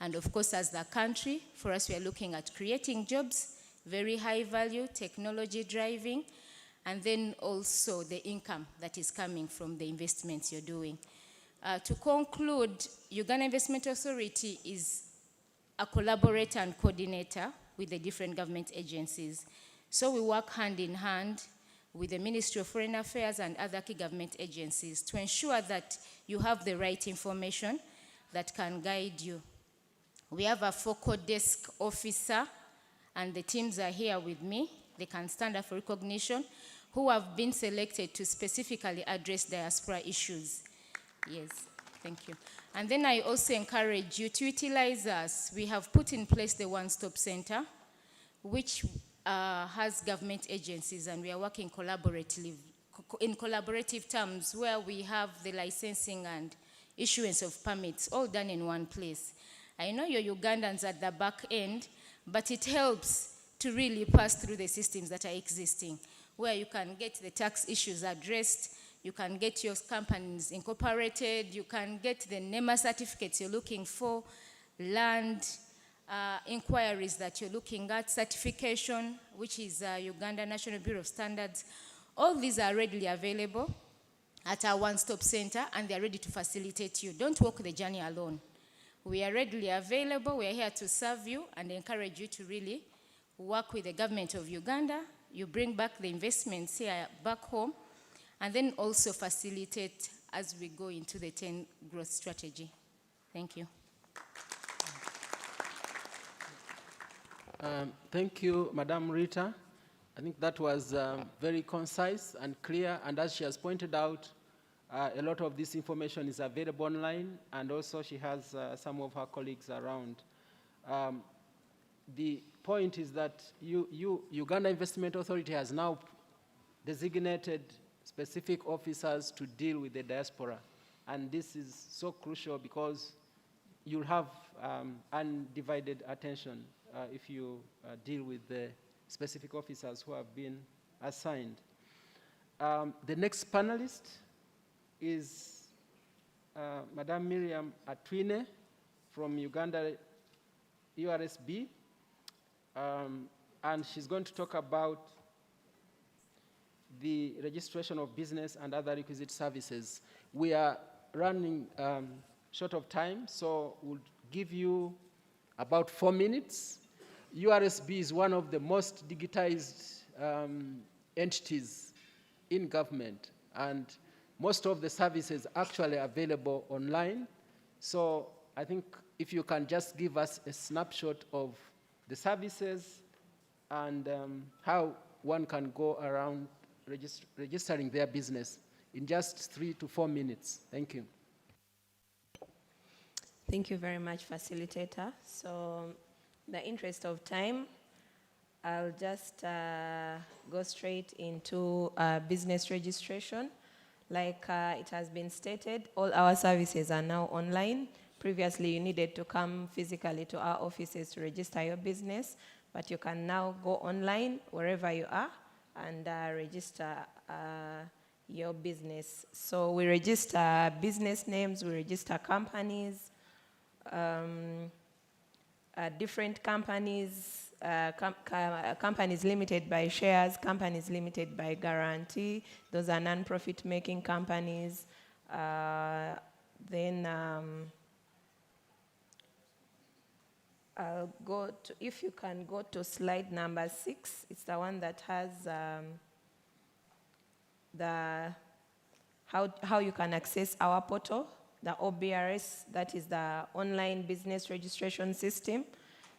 And of course, as the country, for us, we are looking at creating jobs, very high value, technology driving, and then also the income that is coming from the investments you're doing. To conclude, Uganda Investment Authority is a collaborator and coordinator with the different government agencies. So we work hand in hand with the Ministry of Foreign Affairs and other key government agencies to ensure that you have the right information that can guide you. We have a focal desk officer, and the teams are here with me. They can stand up for recognition, who have been selected to specifically address diaspora issues. Yes, thank you. And then I also encourage you to utilize us. We have put in place the one-stop center, which has government agencies, and we are working in collaborative terms where we have the licensing and issuance of permits all done in one place. I know you're Ugandans at the back end, but it helps to really pass through the systems that are existing, where you can get the tax issues addressed, you can get your companies incorporated, you can get the NEMA certificates you're looking for, land inquiries that you're looking at, certification, which is Uganda National Bureau of Standards. All these are readily available at our one-stop center, and they're ready to facilitate you. Don't walk the journey alone. We are readily available. We are here to serve you and encourage you to really work with the government of Uganda. You bring back the investments here back home, and then also facilitate as we go into the 10 growth strategy. Thank you. Thank you, Madam Rita. I think that was very concise and clear, and as she has pointed out, a lot of this information is available online, and also she has some of her colleagues around. The point is that Uganda Investment Authority has now designated specific officers to deal with the diaspora, and this is so crucial because you'll have undivided attention if you deal with the specific officers who have been assigned. The next panelist is Madam Miriam Atwine from Uganda URSB, and she's going to talk about the registration of business and other requisite services. We are running short of time, so we'll give you about 4 minutes. URSB is one of the most digitized entities in government, and most of the services actually available online. So I think if you can just give us a snapshot of the services and how one can go around registering their business in just 3 to 4 minutes. Thank you. Thank you very much, facilitator. So, in the interest of time, I'll just go straight into business registration. Like it has been stated, all our services are now online. Previously, you needed to come physically to our offices to register your business, but you can now go online wherever you are and register your business. So we register business names, we register companies, different companies, companies limited by shares, companies limited by guarantee. Those are non-profit making companies. Then I'll go to, if you can go to slide number 6, it's the one that has how you can access our portal, the OBRS, that is the online business registration system.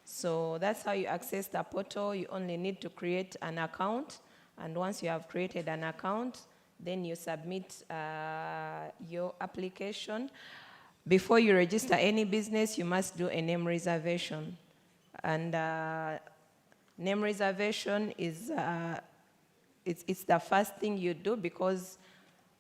So that's how you access the portal. You only need to create an account, and once you have created an account, then you submit your application. Before you register any business, you must do a name reservation. And name reservation is it's the first thing you do, because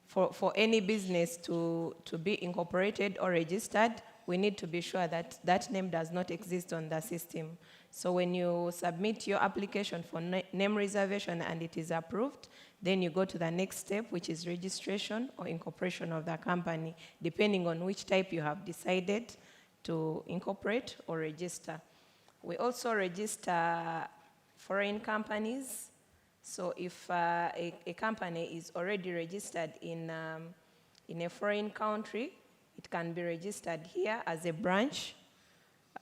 for any business to be incorporated or registered, we need to be sure that that name does not exist on the system. So when you submit your application for name reservation and it is approved, then you go to the next step, which is registration or incorporation of the company, depending on which type you have decided to incorporate or register. We also register foreign companies. So if a company is already registered in a foreign country, it can be registered here as a branch.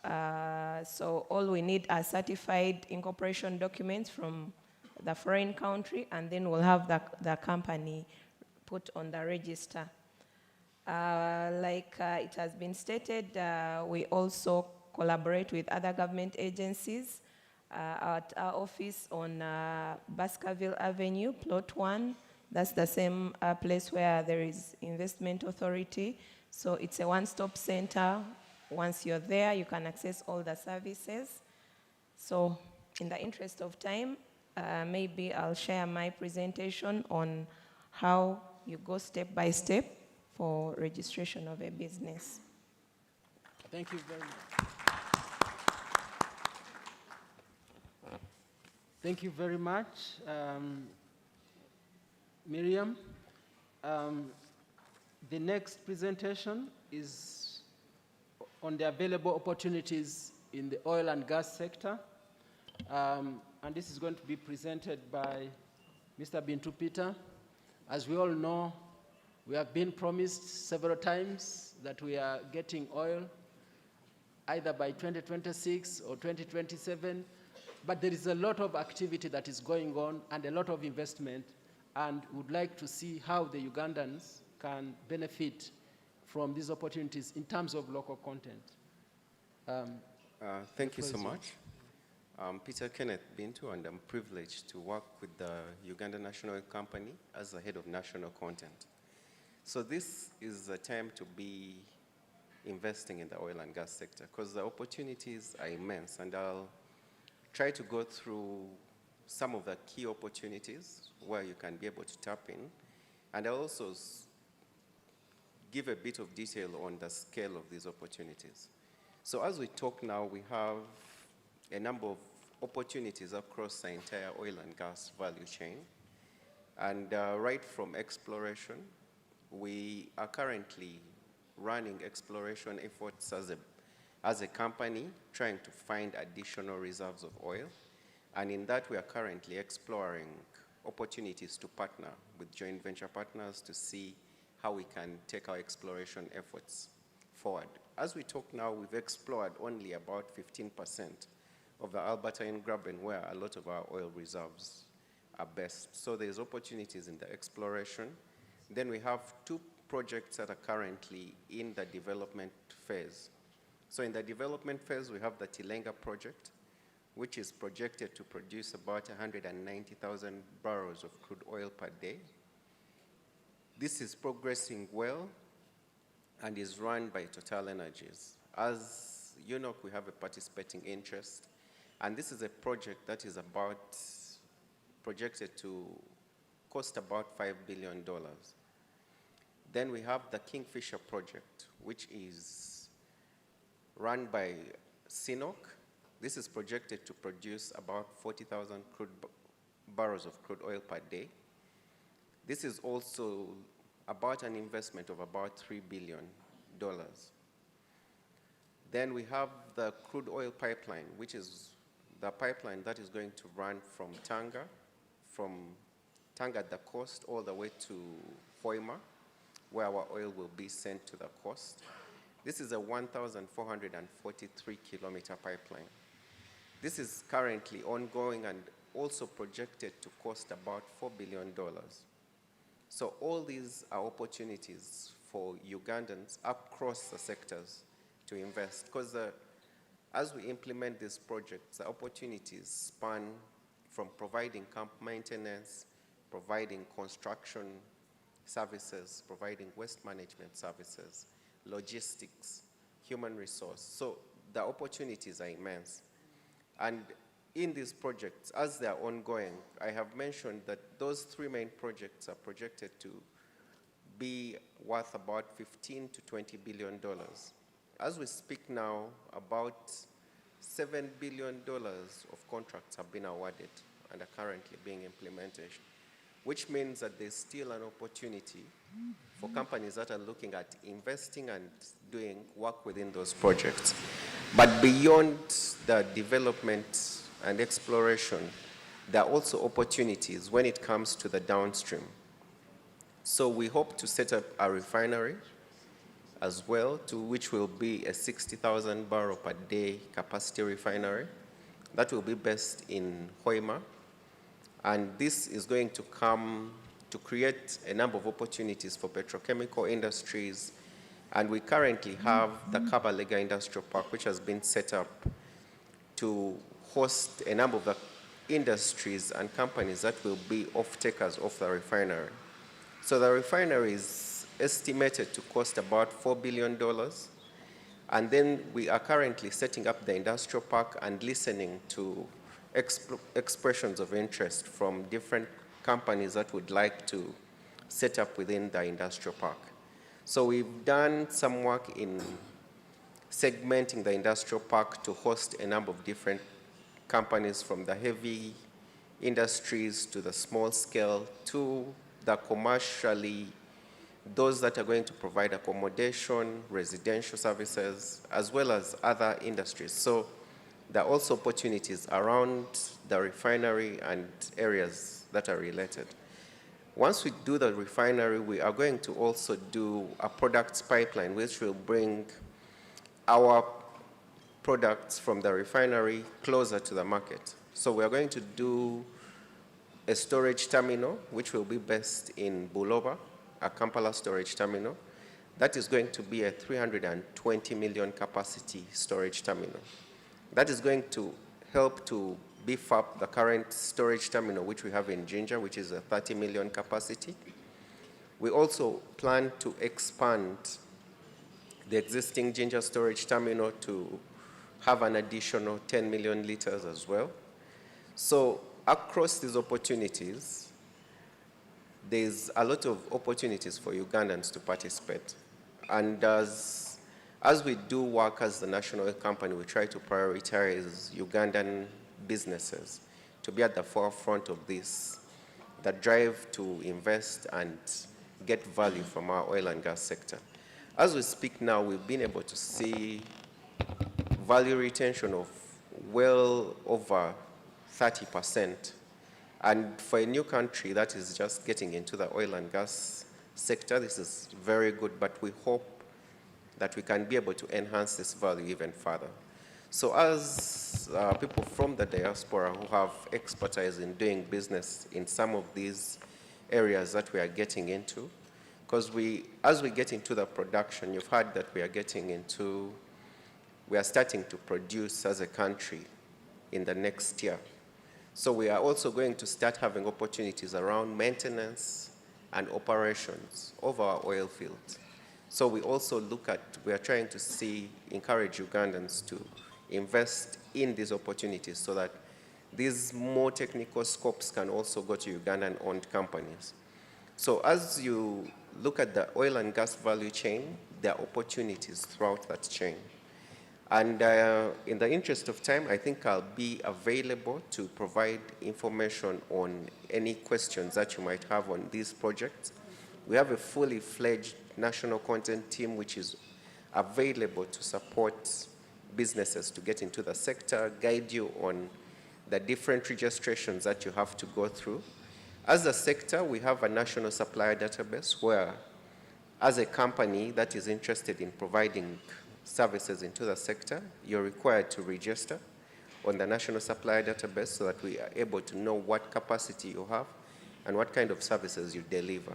So all we need are certified incorporation documents from the foreign country, and then we'll have the company put on the register. Like it has been stated, we also collaborate with other government agencies at our office on Baskerville Avenue, Plot 1. That's the same place where there is Investment Authority. So it's a one-stop center. Once you're there, you can access all the services. So in the interest of time, maybe I'll share my presentation on how you go step by step for registration of a business. Thank you very much. Thank you very much, Miriam. The next presentation is on the available opportunities in the oil and gas sector. And this is going to be presented by Mr. Bintu Peter. As we all know, we have been promised several times that we are getting oil either by 2026 or 2027. But there is a lot of activity that is going on and a lot of investment, and would like to see how the Ugandans can benefit from these opportunities in terms of local content. Thank you so much. Peter Kenneth Bintu, and I'm privileged to work with the Uganda National Oil Company as the head of national content. So this is a time to be investing in the oil and gas sector, because the opportunities are immense, and I'll try to go through some of the key opportunities where you can be able to tap in, and I'll also give a bit of detail on the scale of these opportunities. So as we talk now, we have a number of opportunities across the entire oil and gas value chain. And right from exploration, we are currently running exploration efforts as a company, trying to find additional reserves of oil. And in that, we are currently exploring opportunities to partner with joint venture partners to see how we can take our exploration efforts forward. As we talk now, we've explored only about 15% of the Albertine Graben, where a lot of our oil reserves are based. So there's opportunities in the exploration. Then we have two projects that are currently in the development phase. So in the development phase, we have the Tilenga project, which is projected to produce about 190,000 barrels of crude oil per day. This is progressing well and is run by Total Energies. As you know, we have a participating interest, and this is a project that is projected to cost about $5 billion. Then we have the Kingfisher project, which is run by CNOOC. This is projected to produce about 40,000 barrels of crude oil per day. This is also about an investment of about $3 billion. Then we have the crude oil pipeline, which is the pipeline that is going to run from Tanga at the coast all the way to Hoima, where our oil will be sent to the coast. This is a 1,443-kilometer pipeline. This is currently ongoing and also projected to cost about $4 billion. So all these are opportunities for Ugandans across the sectors to invest, because as we implement these projects, the opportunities span from providing camp maintenance, providing construction services, providing waste management services, logistics, human resource. So the opportunities are immense. And in these projects, as they are ongoing, I have mentioned that those 3 main projects are projected to be worth about $15 to $20 billion. As we speak now, about $7 billion of contracts have been awarded and are currently being implemented, which means that there's still an opportunity for companies that are looking at investing and doing work within those projects. But beyond the development and exploration, there are also opportunities when it comes to the downstream. So we hope to set up a refinery as well, which will be a 60,000 barrel per day capacity refinery. That will be based in Hoima. And this is going to come to create a number of opportunities for petrochemical industries. And we currently have the Kabalega Industrial Park, which has been set up to host a number of the industries and companies that will be off-takers of the refinery. So the refinery is estimated to cost about $4 billion. And then we are currently setting up the industrial park and listening to expressions of interest from different companies that would like to set up within the industrial park. So we've done some work in segmenting the industrial park to host a number of different companies, from the heavy industries to the small scale to the commercially, those that are going to provide accommodation, residential services, as well as other industries. So there are also opportunities around the refinery and areas that are related. Once we do the refinery, we are going to also do a products pipeline, which will bring our products from the refinery closer to the market. So we are going to do a storage terminal, which will be based in Buloba, a Kampala storage terminal. That is going to be a 320 million capacity storage terminal. That is going to help to beef up the current storage terminal, which we have in Jinja, which is a 30 million capacity. We also plan to expand the existing Jinja storage terminal to have an additional 10 million liters as well. So across these opportunities, there's a lot of opportunities for Ugandans to participate. And as we do work as the national company, we try to prioritize Ugandan businesses to be at the forefront of this, the drive to invest and get value from our oil and gas sector. As we speak now, we've been able to see value retention of well over 30%. And for a new country that is just getting into the oil and gas sector, this is very good, but we hope that we can be able to enhance this value even further. So as people from the diaspora who have expertise in doing business in some of these areas that we are getting into, because as we get into the production, you've heard that we are starting to produce as a country in the next year. So we are also going to start having opportunities around maintenance and operations of our oil fields. So we also we are trying to encourage Ugandans to invest in these opportunities so that these more technical scopes can also go to Ugandan-owned companies. So as you look at the oil and gas value chain, there are opportunities throughout that chain. And in the interest of time, I think I'll be available to provide information on any questions that you might have on these projects. We have a fully fledged national content team which is available to support businesses to get into the sector, guide you on the different registrations that you have to go through. As a sector, we have a national supplier database where, as a company that is interested in providing services into the sector, you're required to register on the national supplier database so that we are able to know what capacity you have and what kind of services you deliver.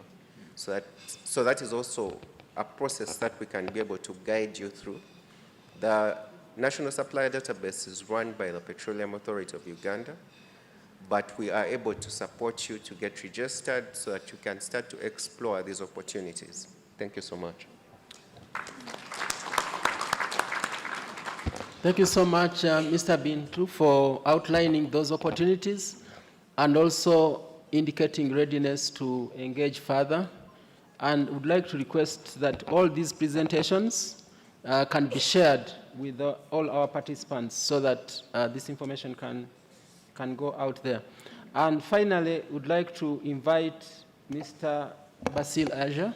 So that is also a process that we can be able to guide you through. The national supplier database is run by the Petroleum Authority of Uganda, but we are able to support you to get registered so that you can start to explore these opportunities. Thank you so much. Thank you so much, Mr. Bintu, for outlining those opportunities and also indicating readiness to engage further. And would like to request that all these presentations can be shared with all our participants so that this information can go out there. And finally, would like to invite Mr. Basil Aja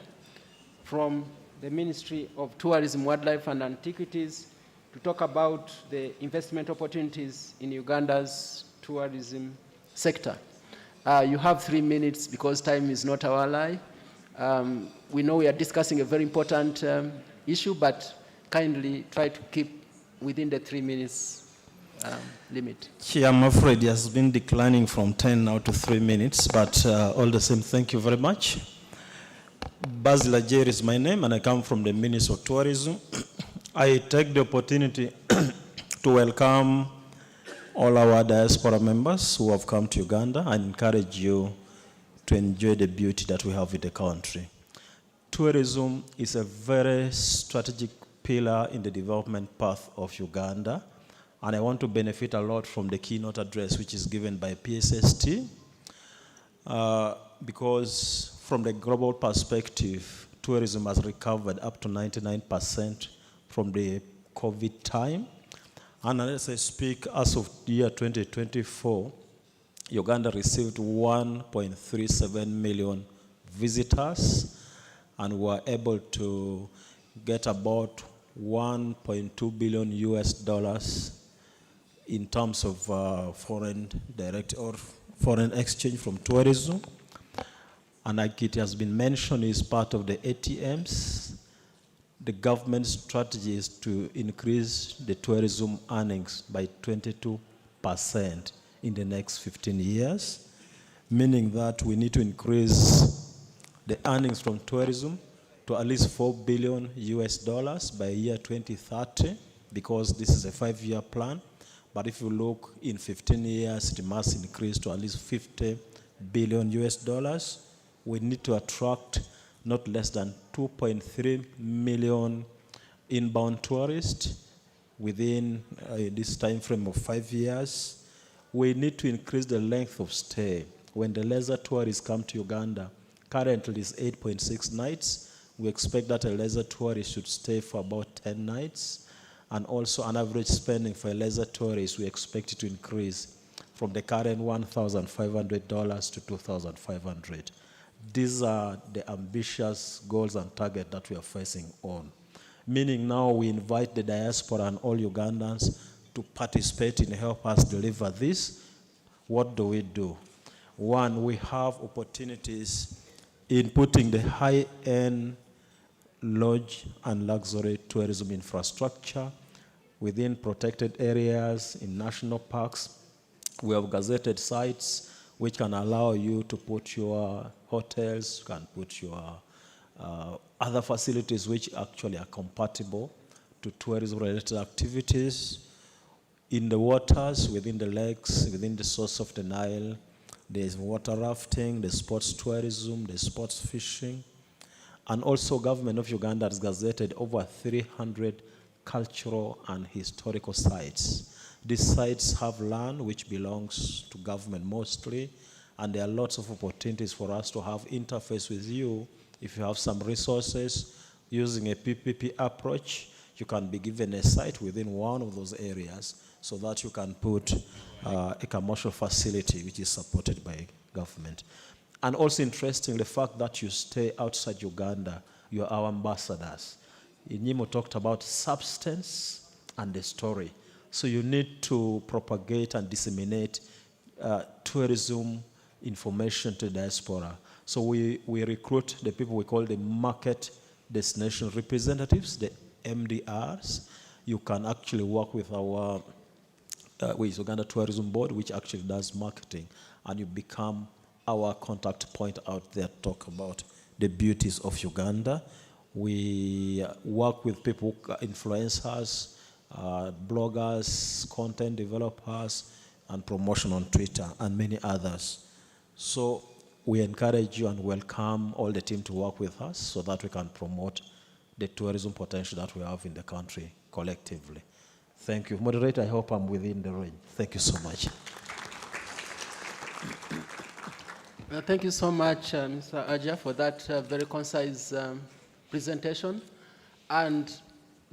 from the Ministry of Tourism, Wildlife and Antiquities to talk about the investment opportunities in Uganda's tourism sector. You have 3 minutes because time is not our ally. We know we are discussing a very important issue, but kindly try to keep within the 3 minutes limit. Chair, I'm afraid it has been declining from 10 now to 3 minutes, but all the same, thank you very much. Basil Ajeri is my name, and I come from the Ministry of Tourism. I take the opportunity to welcome all our diaspora members who have come to Uganda and encourage you to enjoy the beauty that we have in the country. Tourism is a very strategic pillar in the development path of Uganda, and I want to benefit a lot from the keynote address which is given by PSST, because from the global perspective, tourism has recovered up to 99% from the COVID time. And as I speak, as of the year 2024, Uganda received 1.37 million visitors, and were able to get about $1.2 billion in terms of foreign direct or foreign exchange from tourism. And like it has been mentioned, is part of the ATMs. The government's strategy is to increase the tourism earnings by 22% in the next 15 years, meaning that we need to increase the earnings from tourism to at least $4 billion by year 2030, because this is a 5-year plan. But if you look in 15 years, it must increase to at least $50 billion. We need to attract not less than 2.3 million inbound tourists within this time frame of 5 years. We need to increase the length of stay. When the leisure tourists come to Uganda, currently it's 8.6 nights. We expect that a leisure tourist should stay for about 10 nights. And also an average spending for a leisure tourist, we expect it to increase from the current $1,500 to $2,500. These are the ambitious goals and targets that we are facing on. Meaning now we invite the diaspora and all Ugandans to participate and help us deliver this. What do? One, we have opportunities in putting the high-end lodge and luxury tourism infrastructure within protected areas, in national parks. We have gazetted sites which can allow you to put your hotels, you can put your other facilities which actually are compatible to tourism-related activities. In the waters, within the lakes, within the source of the Nile, there's water rafting, there's sports tourism, there's sports fishing. And also government of Uganda has gazetted over 300 cultural and historical sites. These sites have land which belongs to government mostly, and there are lots of opportunities for us to have interface with you. If you have some resources, using a PPP approach, you can be given a site within one of those areas so that you can put a commercial facility which is supported by government. And also interesting, the fact that you stay outside Uganda, you are our ambassadors. Inyimo talked about substance and the story. So you need to propagate and disseminate tourism information to diaspora. So we recruit the people we call the market destination representatives, the MDRs. You can actually work with our with Uganda Tourism Board, which actually does marketing, and you become our contact point out there to talk about the beauties of Uganda. We work with people, influencers, bloggers, content developers, and promotion on Twitter, and many others. So we encourage you and welcome all the team to work with us so that we can promote the tourism potential that we have in the country collectively. Thank you. Moderator, I hope I'm within the range. Thank you so much. Thank you so much, Mr. Aja, for that very concise presentation. And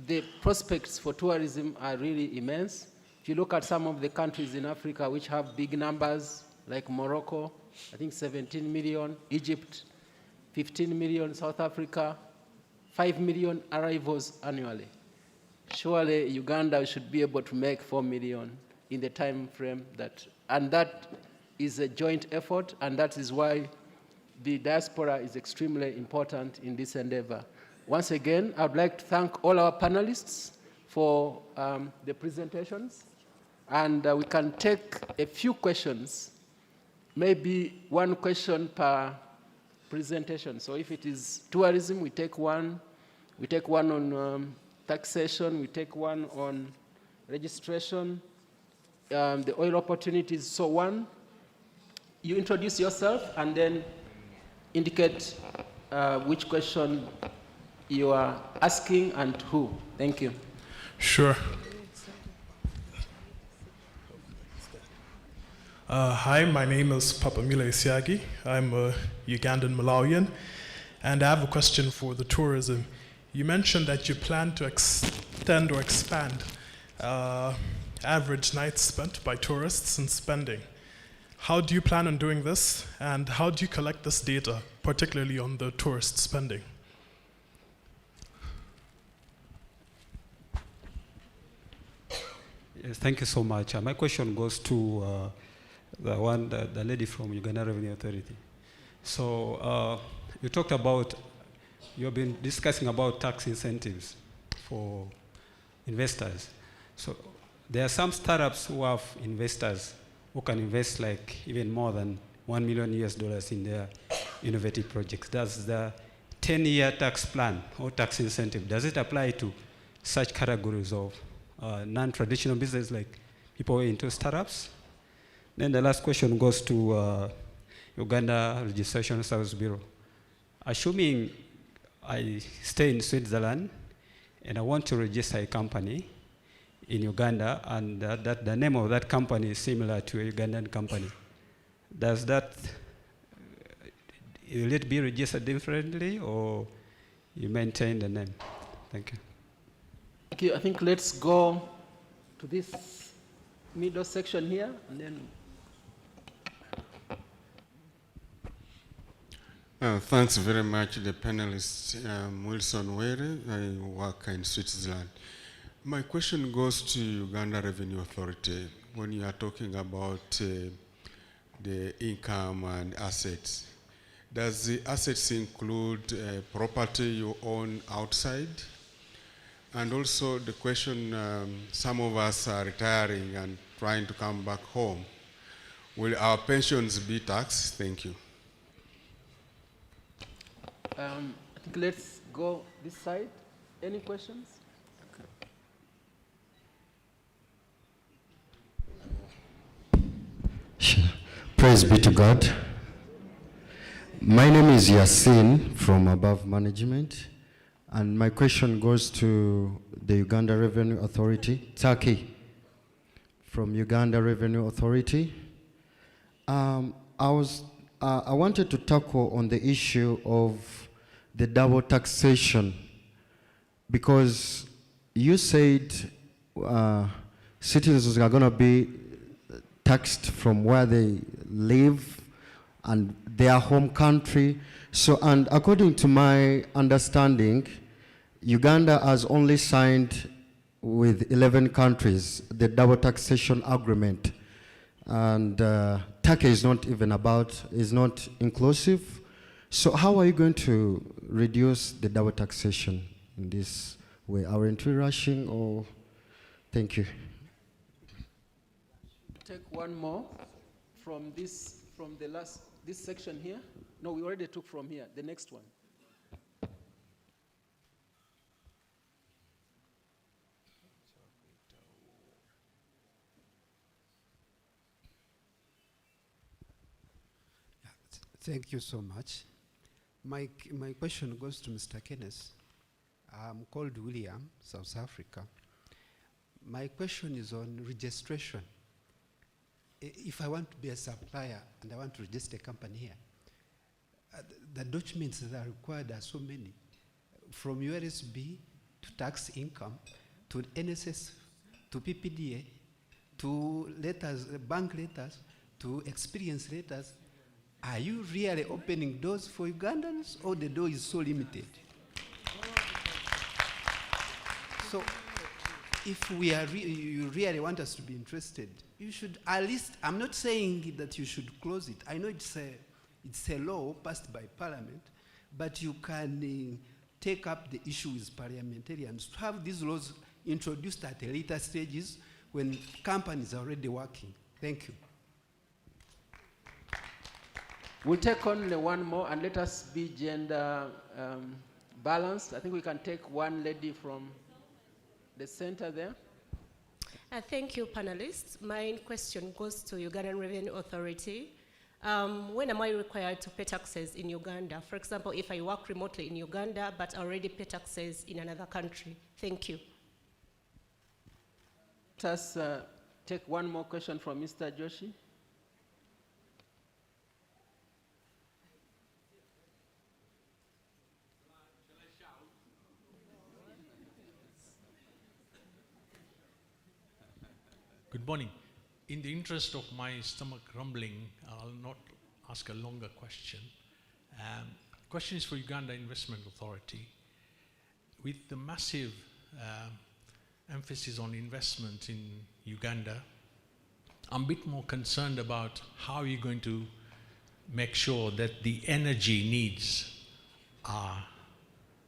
the prospects for tourism are really immense. If you look at some of the countries in Africa which have big numbers, like Morocco, I think 17 million, Egypt, 15 million, South Africa, 5 million arrivals annually. Surely Uganda should be able to make 4 million in the time frame and that is a joint effort, and that is why the diaspora is extremely important in this endeavor. Once again, I would like to thank all our panelists for the presentations, and we can take a few questions, maybe one question per presentation. So if it is tourism, we take one on taxation, we take one on registration, the oil opportunities, so one. You introduce yourself and then indicate which question you are asking and who. Thank you. Sure. Hi, my name is Papamila Isiagi. I'm a Ugandan Malawian, and I have a question for the tourism. You mentioned that you plan to extend or expand average nights spent by tourists and spending. How do you plan on doing this, and how do you collect this data, particularly on the tourist spending? Yes, thank you so much. My question goes to the lady from Uganda Revenue Authority. So you talked about, you've been discussing about tax incentives for investors. So there are some startups who have investors who can invest like even more than $1 million in their innovative projects. Does the 10-year tax plan or tax incentive, does it apply to such categories of non-traditional business like people into startups? Then the last question goes to Uganda Registration Service Bureau. Assuming I stay in Switzerland and I want to register a company in Uganda, and that the name of that company is similar to a Ugandan company, does that, will it be registered differently, or you maintain the name? Thank you. Thank you. I think let's go to this middle section here, and then. Thanks very much, the panelist, Wilson Were. I work in Switzerland. My question goes to Uganda Revenue Authority. When you are talking about the income and assets, does the assets include property you own outside? And also the question, some of us are retiring and trying to come back home. Will our pensions be taxed? Thank you. I think let's go this side. Any questions? Praise be to God. My name is Yasin from Above Management, and my question goes to the Uganda Revenue Authority, Taki, from Uganda Revenue Authority. I wanted to tackle on the issue of the double taxation, because you said citizens are going to be taxed from where they live and their home country. So, and according to my understanding, Uganda has only signed with 11 countries the double taxation agreement, and Turkey is not even is not inclusive. So how are you going to reduce the double taxation in this way? Aren't we rushing, or? Thank you. Take one more from this section here. No, we already took from here. The next one. Thank you so much. My question goes to Mr. Kenneth. I'm called William, South Africa. My question is on registration. If I want to be a supplier and I want to register a company here, the documents that are required are so many. From URSB to tax income, to NSS, to PPDA, to letters, bank letters, to experience letters. Are you really opening doors for Ugandans, or the door is so limited? So, if we are you really want us to be interested, you should at least, I'm not saying that you should close it. I know it's a law passed by Parliament, but you can take up the issue with parliamentarians to have these laws introduced at a later stages when companies are already working. Thank you. We'll take only one more, and let us be gender balanced. I think we can take one lady from the center there. Thank you, panelists. My question goes to Ugandan Revenue Authority. When am I required to pay taxes in Uganda? For example, if I work remotely in Uganda, but already pay taxes in another country. Thank you. Let us take one more question from Mr. Joshi. Good morning. In the interest of my stomach rumbling, I'll not ask a longer question. Question is for Uganda Investment Authority. With the massive emphasis on investment in Uganda, I'm a bit more concerned about how you're going to make sure that the energy needs are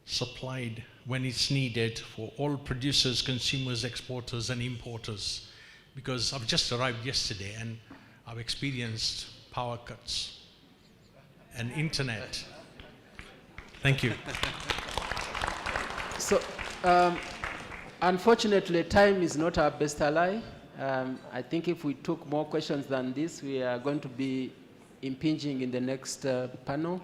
supplied when it's needed for all producers, consumers, exporters, and importers. Because I've just arrived yesterday and I've experienced power cuts and internet. Thank you. So, unfortunately, time is not our best ally. I think if we took more questions than this, we are going to be impinging in the next panel.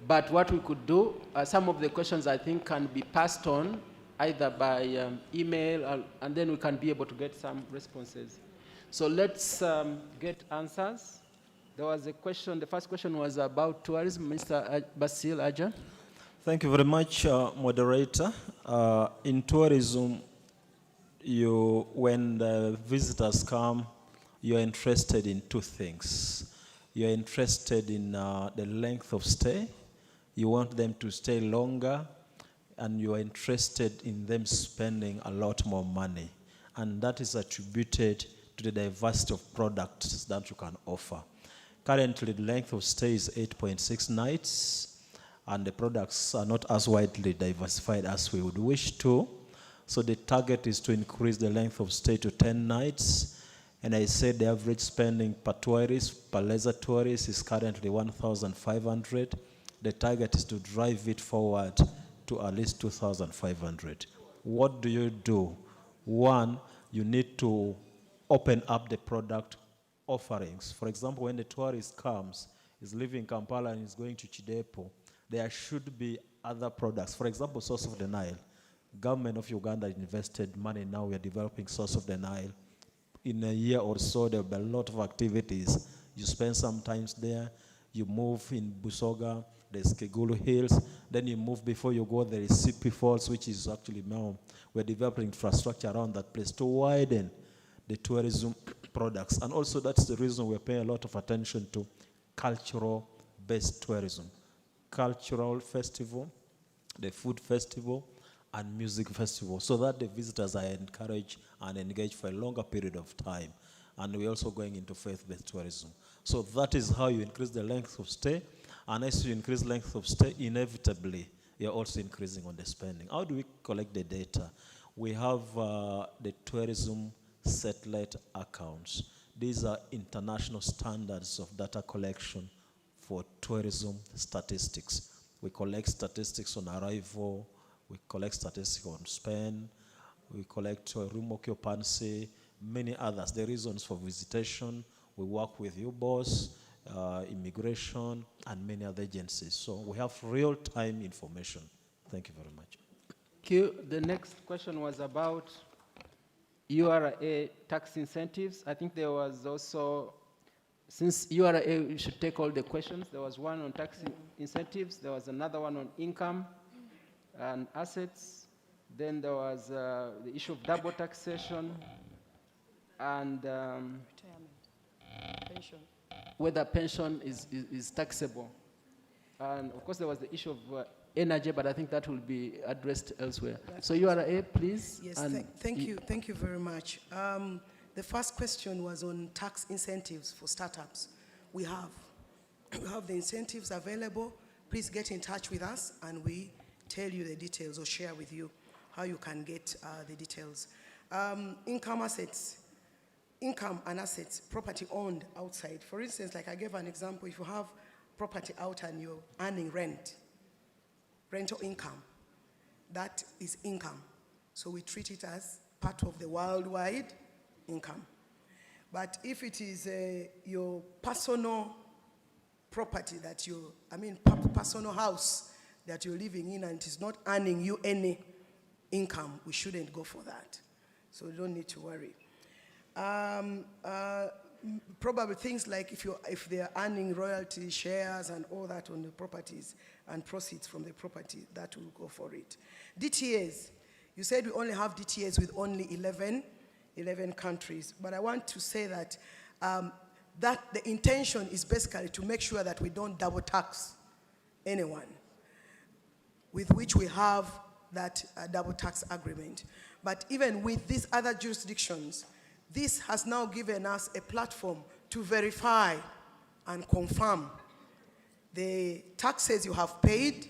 But what we could do, some of the questions I think can be passed on either by email, and then we can be able to get some responses. So let's get answers. There was a question, the first question was about tourism. Mr. Basil Aja. Thank you very much, moderator. In tourism, when the visitors come, you're interested in two things. You're interested in the length of stay. You want them to stay longer, and you are interested in them spending a lot more money. And that is attributed to the diversity of products that you can offer. Currently, the length of stay is 8.6 nights, and the products are not as widely diversified as we would wish to. So the target is to increase the length of stay to 10 nights. And I said the average spending per tourist, per leisure tourist, is currently 1,500. The target is to drive it forward to at least 2,500. What do you do? One, you need to open up the product offerings. For example, when the tourist comes, is leaving Kampala and is going to Chidepo, there should be other products. For example, Source of the Nile. Government of Uganda invested money. Now we are developing Source of the Nile. In a year or so, there will be a lot of activities. You spend some time there. You move in Busoga. There's Kegulu Hills. Then you move before you go, there is Sipi Falls, which is actually now, we're developing infrastructure around that place to widen the tourism products. And also that's the reason we're paying a lot of attention to cultural-based tourism. Cultural festival, the food festival, and music festival, so that the visitors are encouraged and engaged for a longer period of time. And we're also going into faith-based tourism. So that is how you increase the length of stay. And as you increase length of stay, inevitably, you're also increasing on the spending. How do we collect the data? We have the tourism satellite accounts. These are international standards of data collection for tourism statistics. We collect statistics on arrival, we collect statistics on spend, we collect room occupancy, many others, the reasons for visitation. We work with UBOS, immigration, and many other agencies. So we have real-time information. Thank you very much. you. The next question was about URA tax incentives. I think there was also, since URA, you should take all the questions. There was one on tax incentives. There was another one on income and assets. Then there was the issue of double taxation and Pension. whether pension is taxable. And of course, there was the issue of energy, but I think that will be addressed elsewhere. So URA, please. Yes, thank you very much. The first question was on tax incentives for startups. We have the incentives available. Please get in touch with us and we tell you the details or share with you how you can get the details. Income and assets, property owned outside. For instance, like I gave an example, if you have property out and you're earning rental income, that is income. So we treat it as part of the worldwide income. But if it is your personal property that personal house that you're living in and it is not earning you any income, we shouldn't go for that. So you don't need to worry. Probably things like if they are earning royalty shares and all that on the properties and proceeds from the property, that will go for it. DTAs, you said we only have DTAs with only 11 countries, but I want to say that that the intention is basically to make sure that we don't double tax anyone with which we have that double tax agreement. But even with these other jurisdictions, this has now given us a platform to verify and confirm the taxes you have paid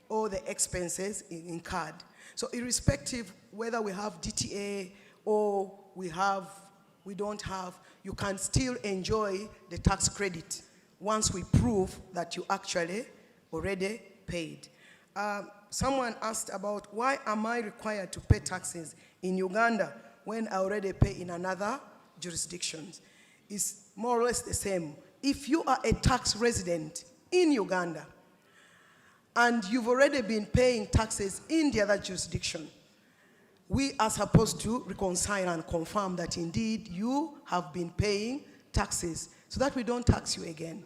or the expenses incurred. So irrespective whether we have DTA or we don't have, you can still enjoy the tax credit once we prove that you actually already paid. Someone asked about why am I required to pay taxes in Uganda when I already pay in another jurisdictions? It's more or less the same. If you are a tax resident in Uganda and you've already been paying taxes in the other jurisdiction, we are supposed to reconcile and confirm that indeed you have been paying taxes so that we don't tax you again.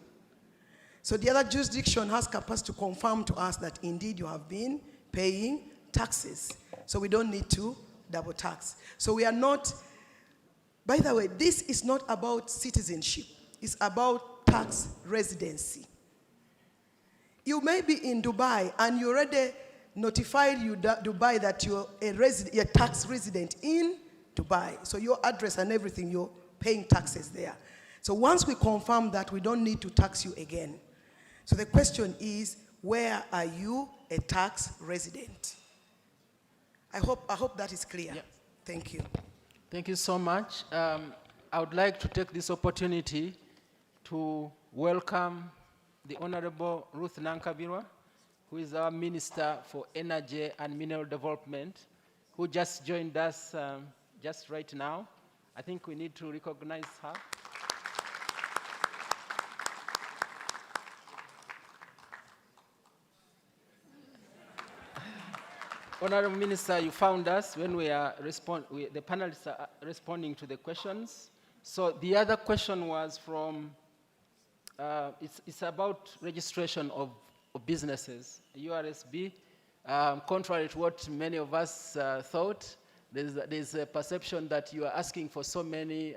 So the other jurisdiction has capacity to confirm to us that indeed you have been paying taxes. So we don't need to double tax. So we are not, by the way, this is not about citizenship. It's about tax residency. You may be in Dubai and you already notified Dubai that you're a tax resident in Dubai. So your address and everything, you're paying taxes there. So once we confirm that, we don't need to tax you again. So the question is, where are you a tax resident? I hope that is clear. Yeah. Thank you. Thank you so much. I would like to take this opportunity to welcome the Honorable Ruth Nankabirwa, who is our Minister for Energy and Mineral Development, who just joined us just right now. I think we need to recognize her. Honorable Minister, you found us when the panelists are responding to the questions. So the other question was from, it's about registration of businesses, URSB. Contrary to what many of us thought, there's a perception that you are asking for so many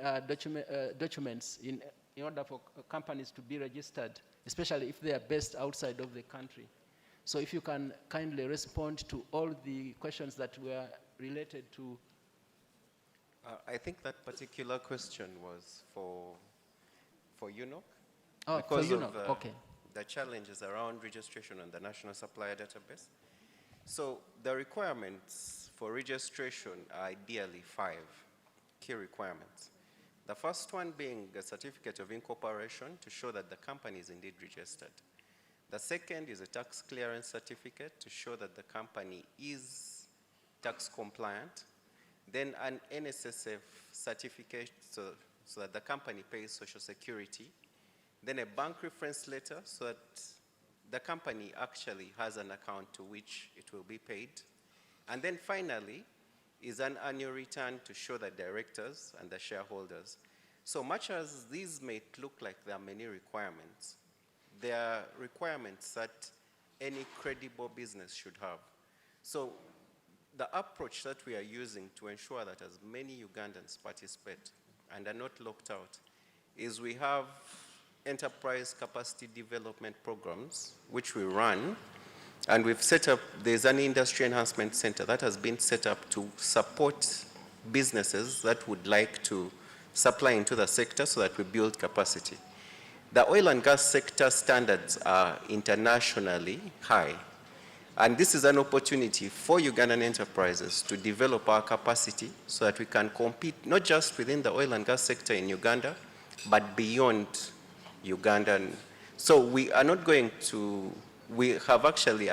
documents in order for companies to be registered, especially if they are based outside of the country. So if you can kindly respond to all the questions that were related to. I think that particular question was for UNOC. Oh, because for UNOC, okay. The challenges around registration on the National Supplier Database. So the requirements for registration are ideally 5 key requirements. The first one being a certificate of incorporation to show that the company is indeed registered. The second is a tax clearance certificate to show that the company is tax compliant. Then an NSSF certificate so that the company pays Social Security. Then a bank reference letter so that the company actually has an account to which it will be paid. And then finally is an annual return to show the directors and the shareholders. So much as these may look like there are many requirements, there are requirements that any credible business should have. So the approach that we are using to ensure that as many Ugandans participate and are not locked out is we have enterprise capacity development programs which we run, and we've set up, there's an industry enhancement center that has been set up to support businesses that would like to supply into the sector so that we build capacity. The oil and gas sector standards are internationally high, and this is an opportunity for Ugandan enterprises to develop our capacity so that we can compete not just within the oil and gas sector in Uganda, but beyond Uganda. So we are not going to, we have actually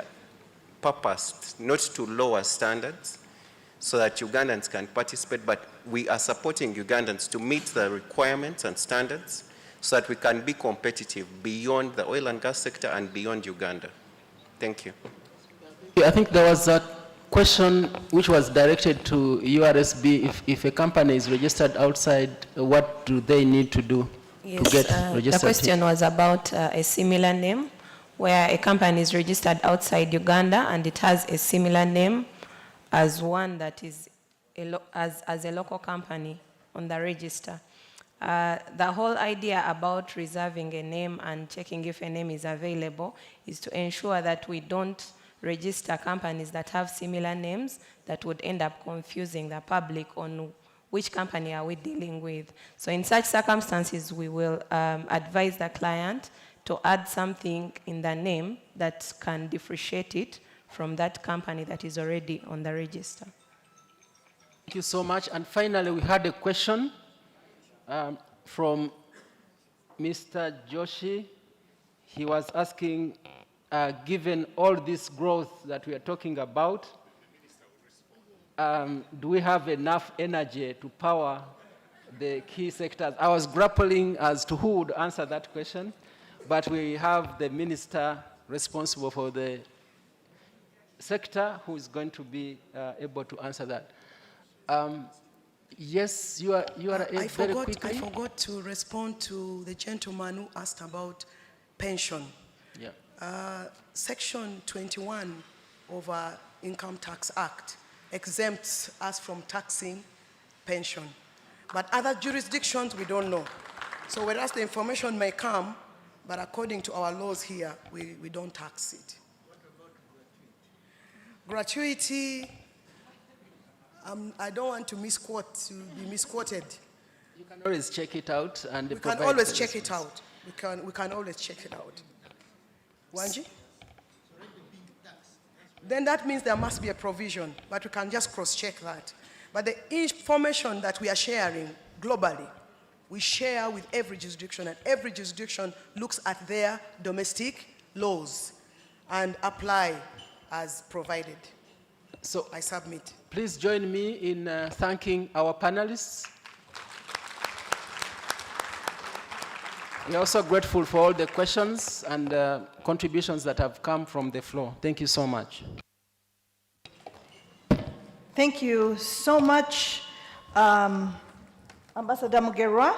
purposed not to lower standards so that Ugandans can participate, but we are supporting Ugandans to meet the requirements and standards so that we can be competitive beyond the oil and gas sector and beyond Uganda. Thank you. I think there was a question which was directed to URSB. If a company is registered outside, what do they need to do to get registered? The question was about a similar name, where a company is registered outside Uganda and it has a similar name as one that is as a local company on the register. The whole idea about reserving a name and checking if a name is available is to ensure that we don't register companies that have similar names that would end up confusing the public on which company are we dealing with. So in such circumstances, we will advise the client to add something in the name that can differentiate it from that company that is already on the register. Thank you so much. And finally, we had a question from Mr. Joshi. He was asking, given all this growth that we are talking about, do we have enough energy to power the key sectors? I was grappling as to who would answer that question, but we have the minister responsible for the sector who is going to be able to answer that. Yes, you are very quickly. I forgot to respond to the gentleman who asked about pension. Yeah. Section 21 of our Income Tax Act exempts us from taxing pension. But other jurisdictions, we don't know. So whereas the information may come, but according to our laws here, we don't tax it. What about gratuity? Gratuity, I don't want to misquote, to be misquoted. You can always check it out and we can always check it out. We can always check it out. Wanji? Then that means there must be a provision, but we can just cross-check that. But the information that we are sharing globally, we share with every jurisdiction, and every jurisdiction looks at their domestic laws and apply as provided. So I submit. Please join me in thanking our panelists. We are also grateful for all the questions and contributions that have come from the floor. Thank you so much. Thank you so much, Ambassador Mugerwa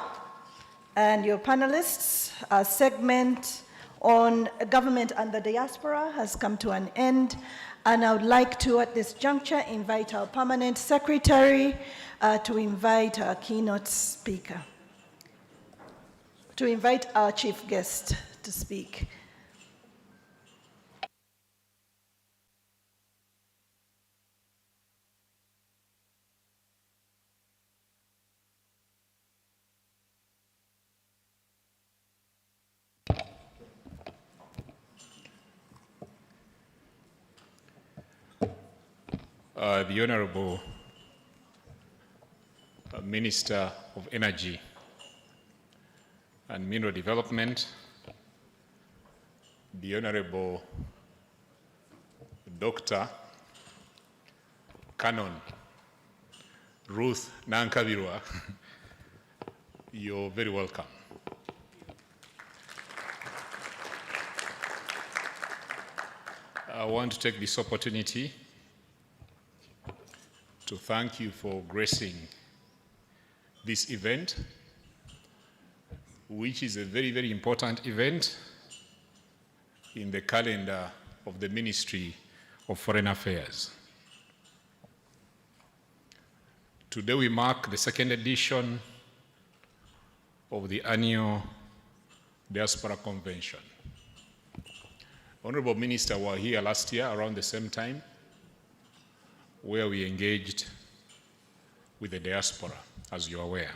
and your panelists. Our segment on government and the diaspora has come to an end, and I would like to, at this juncture, invite our permanent secretary to invite our keynote speaker, to invite our chief guest to speak. The Honorable Minister of Energy and Mineral Development, the Honorable Dr. Canon Ruth Nankabirwa, you're very welcome. I want to take this opportunity thank you for gracing this event, which is a very, very important event in the calendar of the Ministry of Foreign Affairs. Today we mark the second edition of the annual Diaspora Convention. Honorable Minister were here last year around the same time, where we engaged with the diaspora, as you're aware.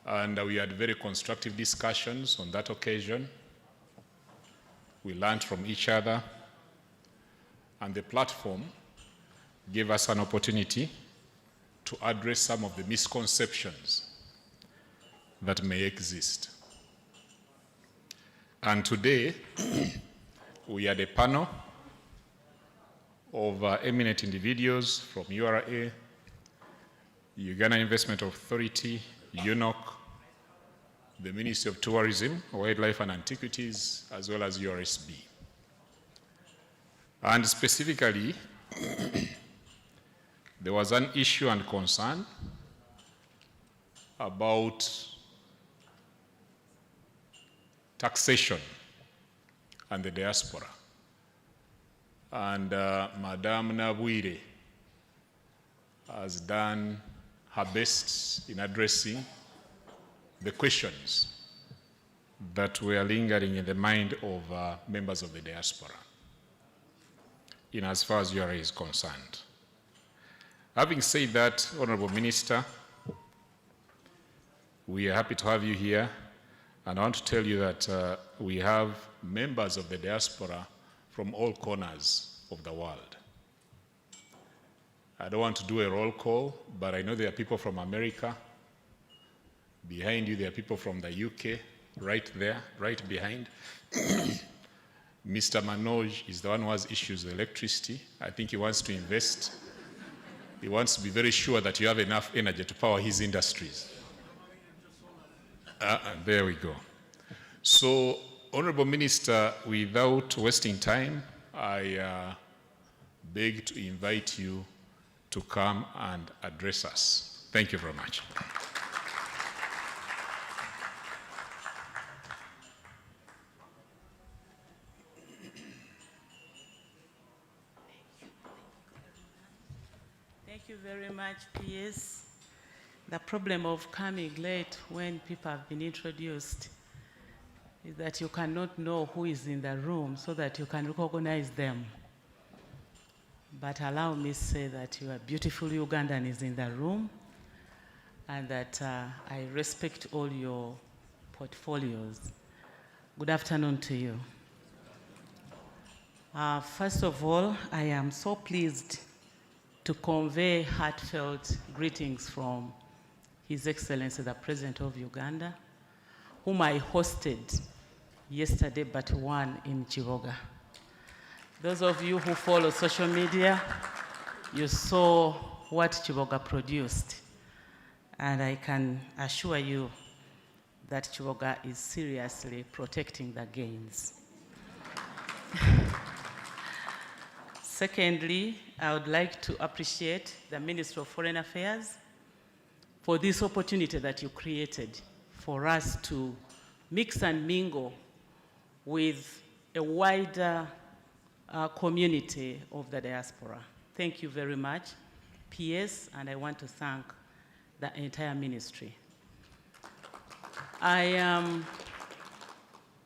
And we had very constructive discussions on that occasion. We learned from each other, and the platform gave us an opportunity to address some of the misconceptions that may exist. And today, we had a panel of eminent individuals from URA, Uganda Investment Authority, UNOC, the Ministry of Tourism, Wildlife and Antiquities, as well as URSB. And specifically, there was an issue and concern about taxation and the diaspora. And Madame Nabwire has done her best in addressing the questions that were lingering in the mind of members of the diaspora, in as far as URA is concerned. Having said that, Honorable Minister, we are happy to have you here, and I want to tell you that we have members of the diaspora from all corners of the world. I don't want to do a roll call, but I know there are people from America. Behind you, there are people from the UK, right there, right behind. Mr. Manoj is the one who has issues with electricity. I think he wants to invest. He wants to be very sure that you have enough energy to power his industries. There we go. So, Honorable Minister, without wasting time, I beg to invite you to come and address us. Thank you very much. Thank you very much, PS. The problem of coming late when people have been introduced is that you cannot know who is in the room so that you can recognize them. But allow me to say that your beautiful Ugandan is in the room, and that I respect all your portfolios. Good afternoon to you. First of all, I am so pleased to convey heartfelt greetings from His Excellency, the President of Uganda, whom I hosted yesterday but one in Chiboga. Those of you who follow social media, you saw what Chiboga produced. And I can assure you that Chiboga is seriously protecting the gains. Secondly, I would like to appreciate the Ministry of Foreign Affairs for this opportunity that you created for us to mix and mingle with a wider community of the diaspora. Thank you very much, PS, and I want to thank the entire ministry. I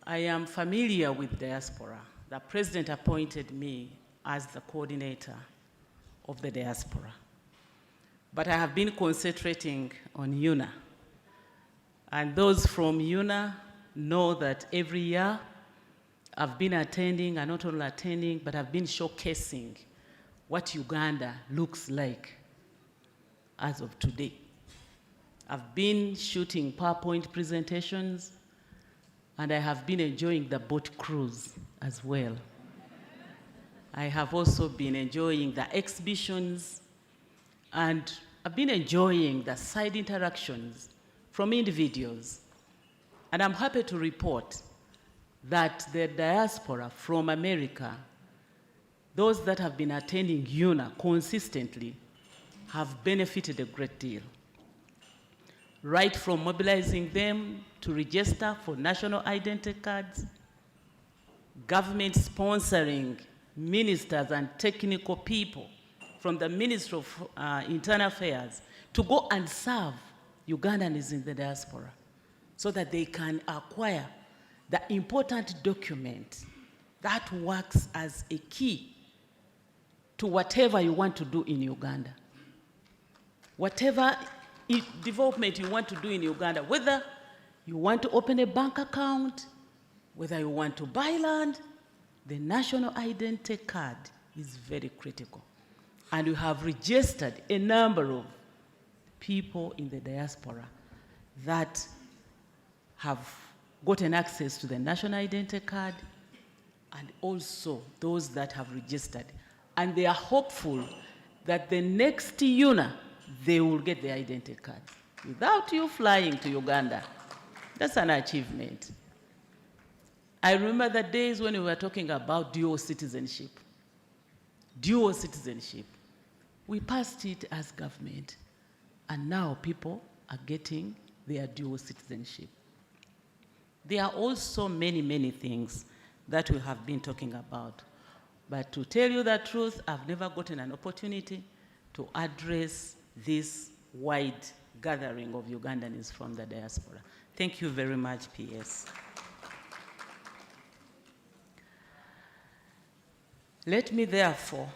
am familiar with diaspora. The President appointed me as the coordinator of the diaspora. But I have been concentrating on UNA. And those from UNA know that every year I've been attending, and not only attending, but I've been showcasing what Uganda looks like as of today. I've been shooting PowerPoint presentations, and I have been enjoying the boat cruise as well. I have also been enjoying the exhibitions, and I've been enjoying the side interactions from individuals. And I'm happy to report that the diaspora from America, those that have been attending UNA consistently have benefited a great deal. Right from mobilizing them to register for national identity cards, government sponsoring ministers and technical people from the Ministry of Internal Affairs to go and serve Ugandans in the diaspora so that they can acquire the important document that works as a key to whatever you want to do in Uganda. Whatever development you want to do in Uganda, whether you want to open a bank account, whether you want to buy land, the national identity card is very critical. And we have registered a number of people in the diaspora that have gotten access to the national identity card, and also those that have registered. And they are hopeful that the next UNA, they will get the identity card without you flying to Uganda. That's an achievement. I remember the days when we were talking about dual citizenship. Dual citizenship. We passed it as government, and now people are getting their dual citizenship. There are also many, many things that we have been talking about. But to tell you the truth, I've never gotten an opportunity to address this wide gathering of Ugandans from the diaspora. Thank you very much, PS. Let me therefore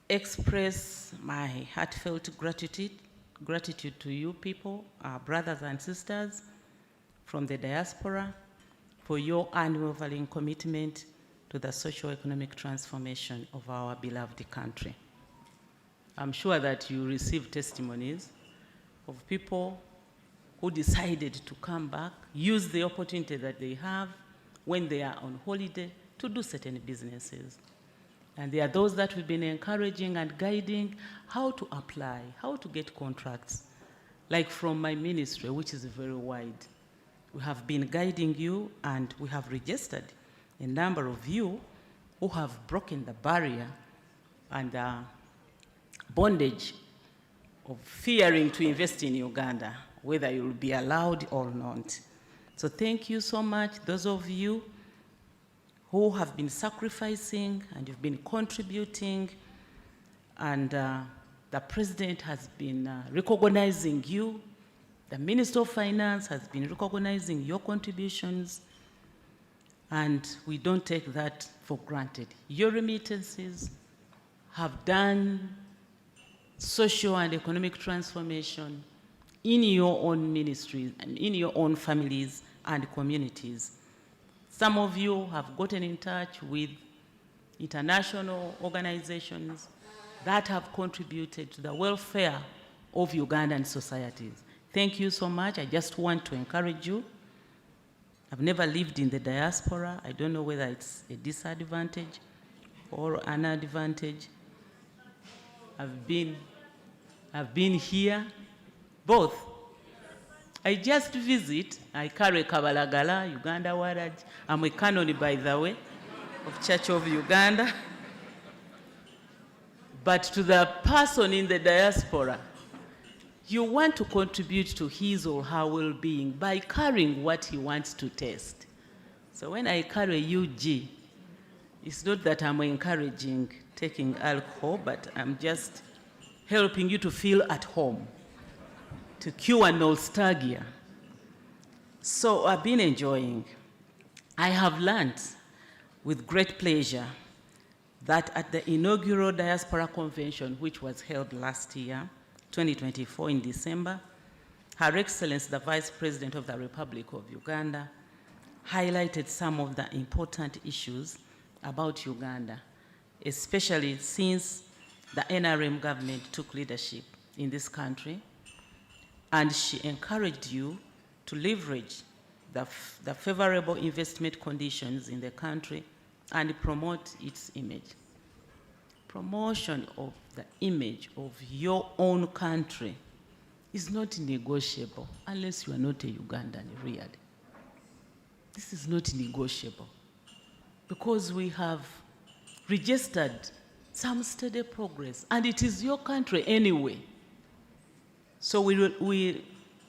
express my heartfelt gratitude to you people, our brothers and sisters from the diaspora, for your unwavering commitment to the socio-economic transformation of our beloved country. I'm sure that you receive testimonies of people who decided to come back, use the opportunity that they have when they are on holiday to do certain businesses. And there are those that we've been encouraging and guiding how to apply, how to get contracts. Like from my ministry, which is very wide. We have been guiding you, and we have registered a number of you who have broken the barrier and bondage of fearing to invest in Uganda, whether you'll be allowed or not. So thank you so much, those of you who have been sacrificing and you've been contributing, and the President has been recognizing you. The Minister of Finance has been recognizing your contributions, and we don't take that for granted. Your remittances have done social and economic transformation in your own ministries and in your own families and communities. Some of you have gotten in touch with international organizations that have contributed to the welfare of Ugandan societies. Thank you so much. I just want to encourage you. I've never lived in the diaspora. I don't know whether it's a disadvantage or an advantage. I've been here, both. I just visit. I carry Kabalagala, Uganda Waraj. I'm a canon, by the way, of Church of Uganda. But to the person in the diaspora, you want to contribute to his or her well-being by carrying what he wants to taste. So when I carry UG, it's not that I'm encouraging taking alcohol, but I'm just helping you to feel at home, to cure nostalgia. So I've been enjoying. I have learned with great pleasure that at the inaugural Diaspora Convention, which was held last year, 2024 in December, Her Excellency, the Vice President of the Republic of Uganda, highlighted some of the important issues about Uganda, especially since the NRM government took leadership in this country, and she encouraged you to leverage the favorable investment conditions in the country and promote its image. Promotion of the image of your own country is not negotiable unless you are not a Ugandan, really. This is not negotiable because we have registered some steady progress, and it is your country anyway. So we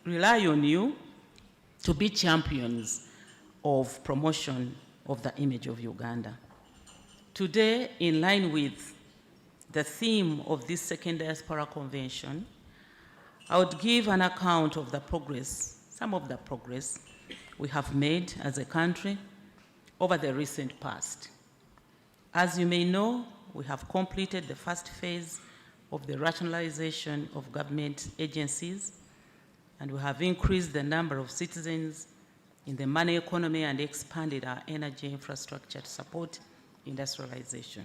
rely on you to be champions of promotion of the image of Uganda. Today, in line with the theme of this second Diaspora Convention, I would give an account of the progress, some of the progress we have made as a country over the recent past. As you may know, we have completed the first phase of the rationalization of government agencies, and we have increased the number of citizens in the money economy and expanded our energy infrastructure to support industrialization.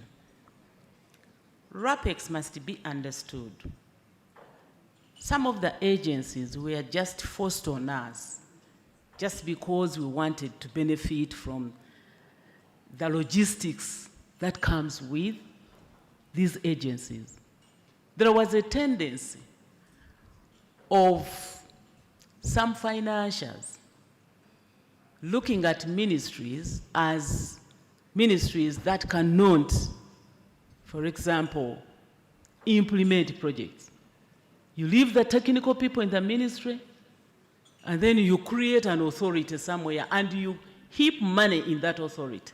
RAPEX must be understood. Some of the agencies were just forced on us just because we wanted to benefit from the logistics that comes with these agencies. There was a tendency of some financiers looking at ministries as ministries that cannot, for example, implement projects. You leave the technical people in the ministry, and then you create an authority somewhere, and you heap money in that authority.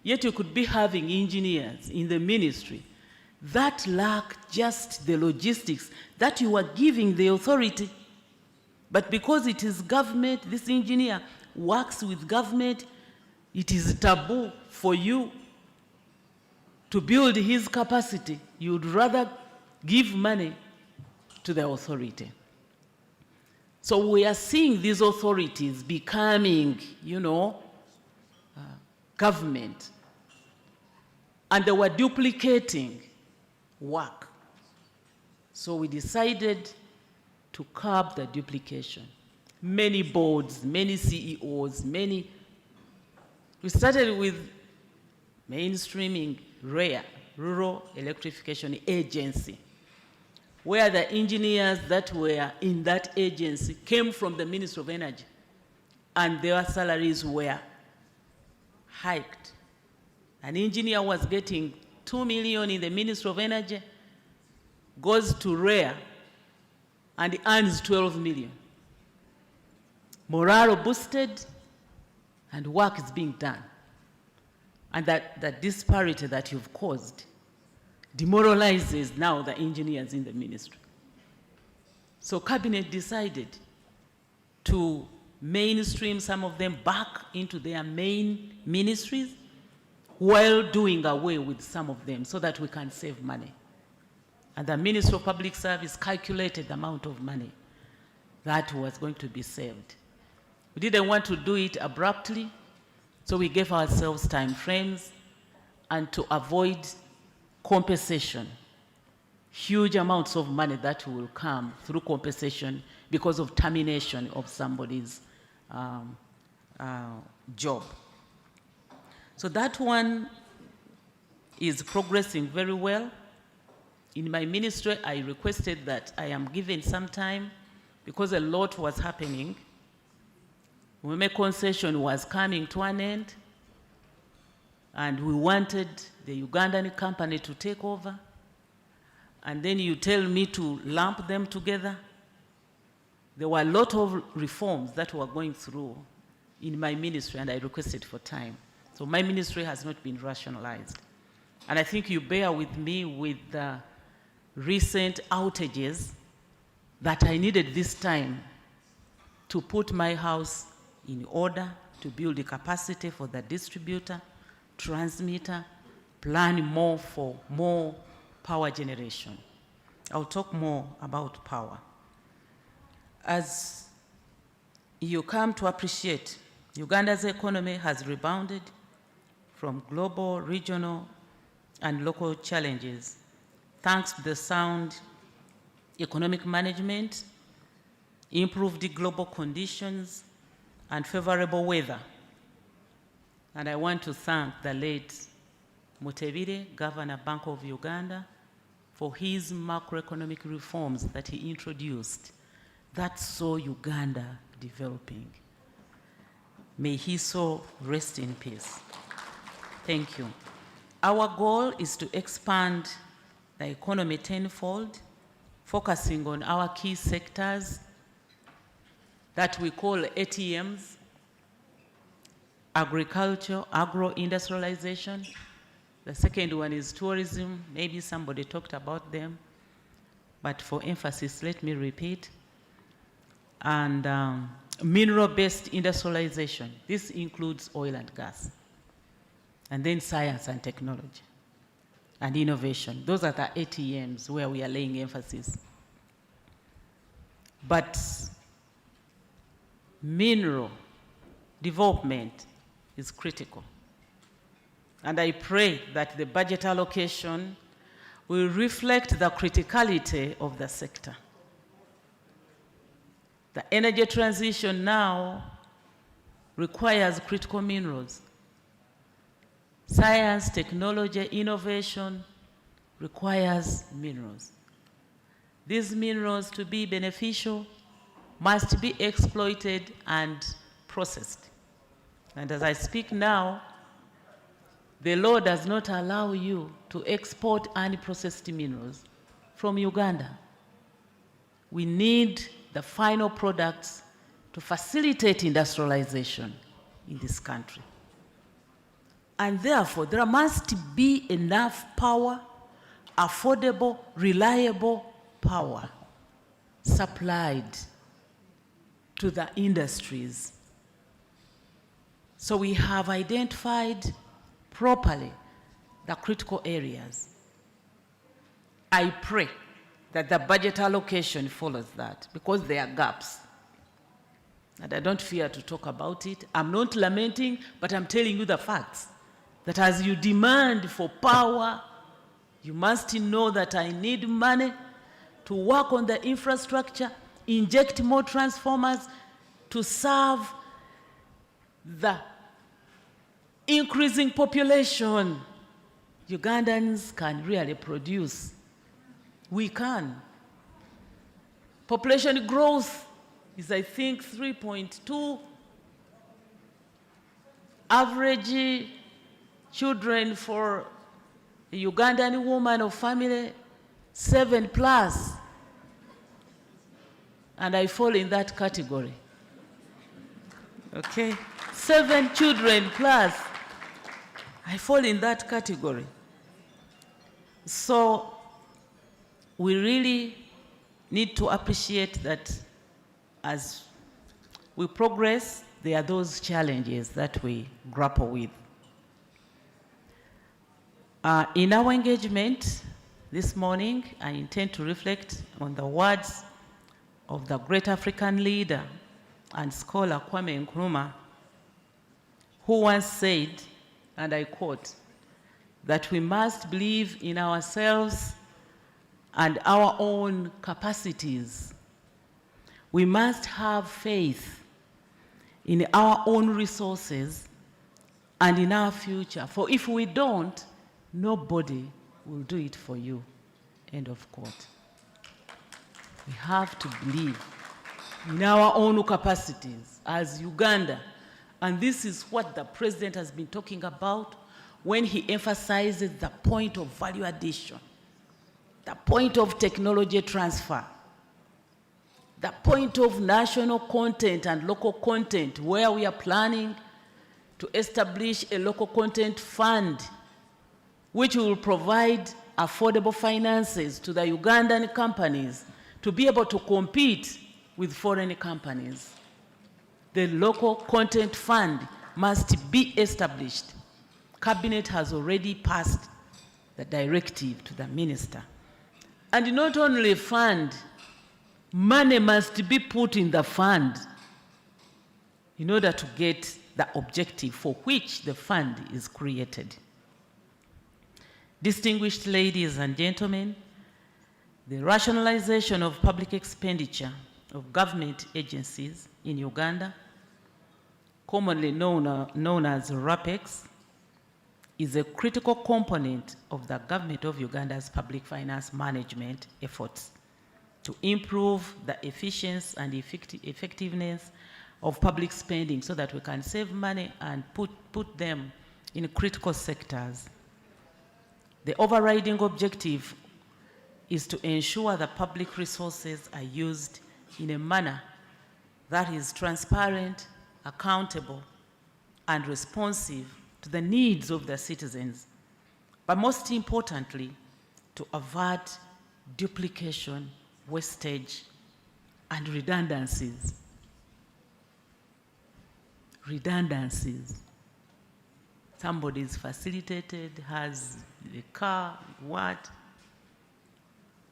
Yet you could be having engineers in the ministry that lack just the logistics that you are giving the authority. But because it is government, this engineer works with government, it is taboo for you to build his capacity. You would rather give money to the authority. So we are seeing these authorities becoming, government. And they were duplicating work. So we decided to curb the duplication. Many boards, many CEOs, we started with mainstreaming REA, Rural Electrification Agency, where the engineers that were in that agency came from the Ministry of Energy, and their salaries were hiked. An engineer was getting 2 million in the Ministry of Energy, goes to REA, and earns 12 million. Morale boosted, and work is being done. And that disparity that you've caused demoralizes now the engineers in the ministry. So Cabinet decided to mainstream some of them back into their main ministries while doing away with some of them so that we can save money. And the Ministry of Public Service calculated the amount of money that was going to be saved. We didn't want to do it abruptly, so we gave ourselves time frames, and to avoid compensation, huge amounts of money that will come through compensation because of termination of somebody's job. So that one is progressing very well. In my ministry, I requested that I am given some time because a lot was happening. Women concession was coming to an end, and we wanted the Ugandan company to take over. And then you tell me to lump them together. There were a lot of reforms that were going through in my ministry, and I requested for time. So my ministry has not been rationalized. And I think you bear with me with the recent outages that I needed this time to put my house in order, to build the capacity for the distributor, transmitter, plan more for more power generation. I'll talk more about power. As you come to appreciate, Uganda's economy has rebounded from global, regional, and local challenges thanks to the sound economic management, improved global conditions, and favorable weather. And I want to thank the late Mutebire, Governor Bank of Uganda, for his macroeconomic reforms that he introduced that saw Uganda developing. May he so rest in peace. Thank you. Our goal is to expand the economy tenfold, focusing on our key sectors that we call ATMs, agriculture, agro-industrialization. The second one is tourism. Maybe somebody talked about them, but for emphasis, let me repeat. And mineral-based industrialization. This includes oil and gas. And then science and technology and innovation. Those are the ATMs where we are laying emphasis. But mineral development is critical. And I pray that the budget allocation will reflect the criticality of the sector. The energy transition now requires critical minerals. Science, technology, innovation requires minerals. These minerals, to be beneficial, must be exploited and processed. And as I speak now, the law does not allow you to export unprocessed minerals from Uganda. We need the final products to facilitate industrialization in this country. And therefore, there must be enough power, affordable, reliable power supplied to the industries. So we have identified properly the critical areas. I pray that the budget allocation follows that, because there are gaps. And I don't fear to talk about it. I'm not lamenting, but I'm telling you the facts. That as you demand for power, you must know that I need money to work on the infrastructure, inject more transformers to serve the increasing population. Ugandans can really produce. We can. Population growth is, I think, 3.2. Average children for a Ugandan woman or family, 7+. And I fall in that category. Okay? 7 children plus. I fall in that category. So we really need to appreciate that as we progress, there are those challenges that we grapple with. In our engagement this morning, I intend to reflect on the words of the great African leader and scholar Kwame Nkrumah, who once said, and I quote, that we must believe in ourselves and our own capacities. We must have faith in our own resources and in our future. For if we don't, nobody will do it for you. End of quote. We have to believe in our own capacities as Uganda. And this is what the president has been talking about when he emphasizes the point of value addition, the point of technology transfer, the point of national content and local content, where we are planning to establish a local content fund which will provide affordable finances to the Ugandan companies to be able to compete with foreign companies. The local content fund must be established. Cabinet has already passed the directive to the minister. And not only fund, money must be put in the fund in order to get the objective for which the fund is created. Distinguished ladies and gentlemen, the rationalization of public expenditure of government agencies in Uganda, commonly known as RAPEX, is a critical component of the government of Uganda's public finance management efforts to improve the efficiency and effectiveness of public spending so that we can save money and put them in critical sectors. The overriding objective is to ensure that public resources are used in a manner that is transparent, accountable, and responsive to the needs of the citizens, but most importantly, to avert duplication, wastage, and redundancies. Redundancies. Somebody is facilitated, has a car, what?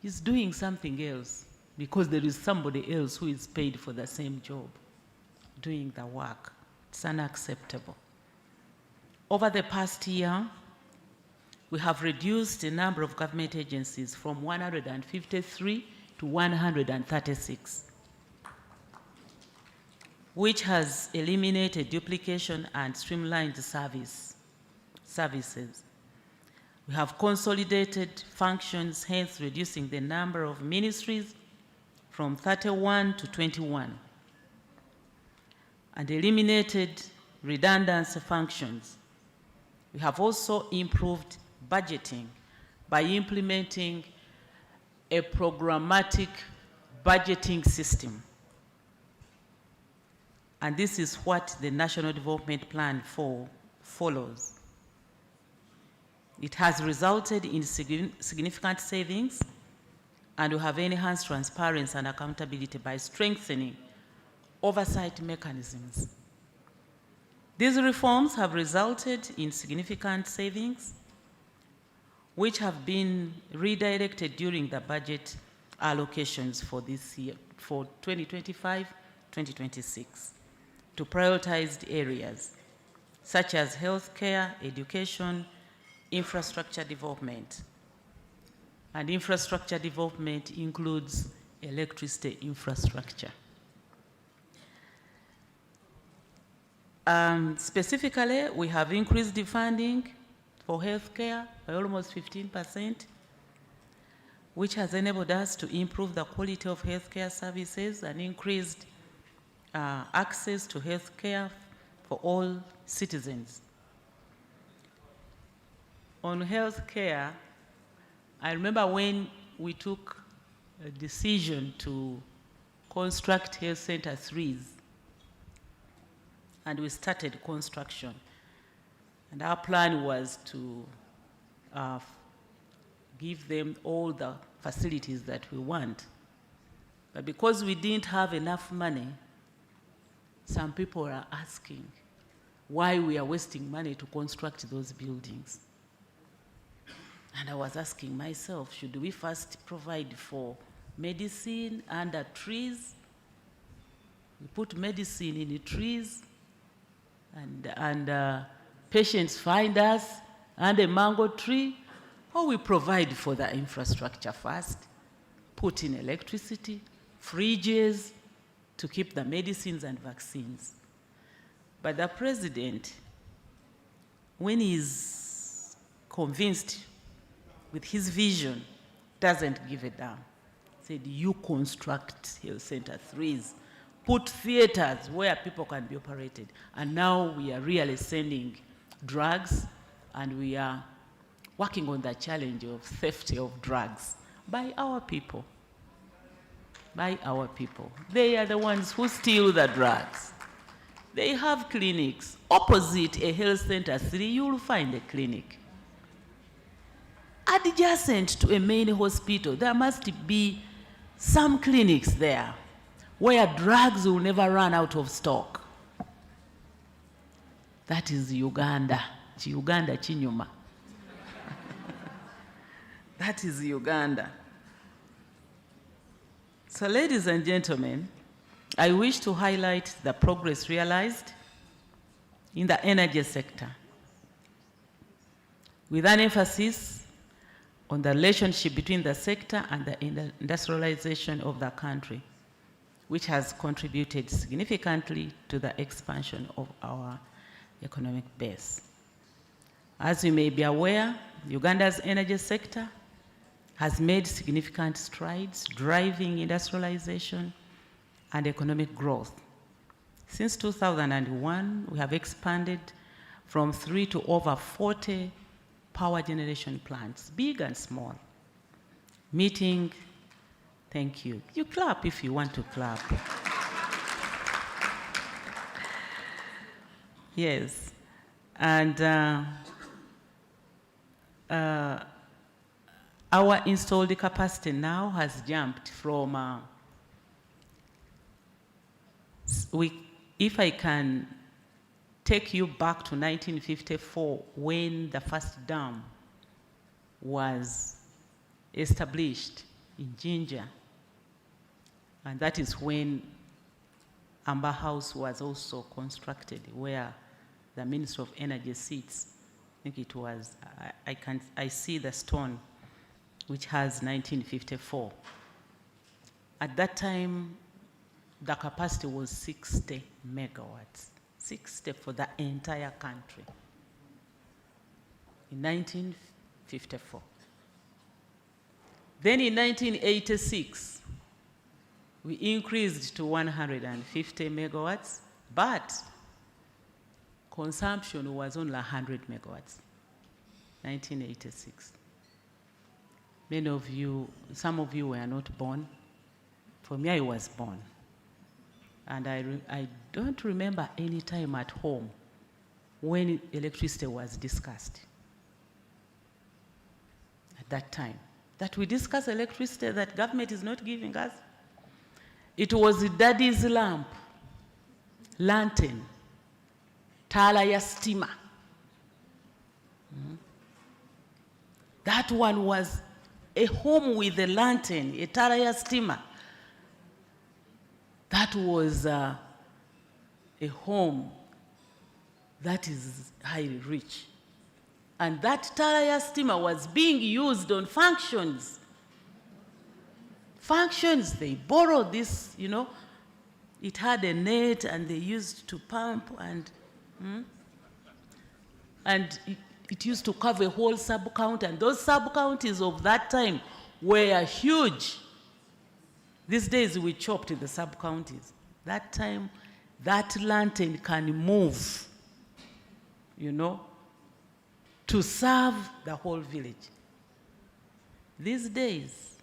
He's doing something else because there is somebody else who is paid for the same job, doing the work. It's unacceptable. Over the past year, we have reduced the number of government agencies from 153 to 136, which has eliminated duplication and streamlined services. We have consolidated functions, hence reducing the number of ministries from 31 to 21, and eliminated redundant functions. We have also improved budgeting by implementing a programmatic budgeting system. And this is what the National Development Plan follows. It has resulted in significant savings, and we have enhanced transparency and accountability by strengthening oversight mechanisms. These reforms have resulted in significant savings, which have been redirected during the budget allocations for this year, for 2025-2026, to prioritized areas such as healthcare, education, infrastructure development. And infrastructure development includes electricity infrastructure. Specifically, we have increased the funding for healthcare by almost 15%, which has enabled us to improve the quality of healthcare services and increased access to healthcare for all citizens. On healthcare, I remember when we took a decision to construct Health Center 3s, and we started construction. And our plan was to give them all the facilities that we want. But because we didn't have enough money, some people are asking why we are wasting money to construct those buildings. And I was asking myself, should we first provide for medicine under trees? We put medicine in the trees, and patients find us under a mango tree, or we provide for the infrastructure first, put in electricity, fridges to keep the medicines and vaccines. But the president, when he's convinced with his vision, doesn't give a damn. Said, you construct Health Center 3s, put theaters where people can be operated. And now we are really sending drugs, and we are working on the challenge of theft of drugs by our people. By our people. They are the ones who steal the drugs. They have clinics. Opposite a Health Center 3, you will find a clinic. Adjacent to a main hospital, there must be some clinics there where drugs will never run out of stock. That is Uganda. Uganda chinyuma. That is Uganda. So, ladies and gentlemen, I wish to highlight the progress realized in the energy sector, with an emphasis on the relationship between the sector and the industrialization of the country, which has contributed significantly to the expansion of our economic base. As you may be aware, Uganda's energy sector has made significant strides driving industrialization and economic growth. Since 2001, we have expanded from 3 to over 40 power generation plants, big and small. Meeting, thank you. You clap if you want to clap. Yes. And our installed capacity now has jumped from, if I can take you back to 1954 when the first dam was established in Jinja, and that is when Amber House was also constructed, where the Minister of Energy sits. I think it was, I see the stone which has 1954. At that time, the capacity was 60 megawatts, 60 for the entire country in 1954. Then in 1986, we increased to 150 megawatts, but consumption was only 100 megawatts, 1986. Many of you, some of you were not born. For me, I was born. And I don't remember any time at home when electricity was discussed. At that time, that we discuss electricity that government is not giving us. It was daddy's lamp, lantern, tala ya stima. That one was a home with a lantern, a tala ya stima. That was a home that is highly rich. And that tala ya stima was being used on functions. Functions, they borrowed this, you know. It had a net and they used to pump and it used to cover a whole sub-county, and those sub-counties of that time were huge. These days we chopped the sub-counties. That time, that lantern can move, you know, to serve the whole village. These days,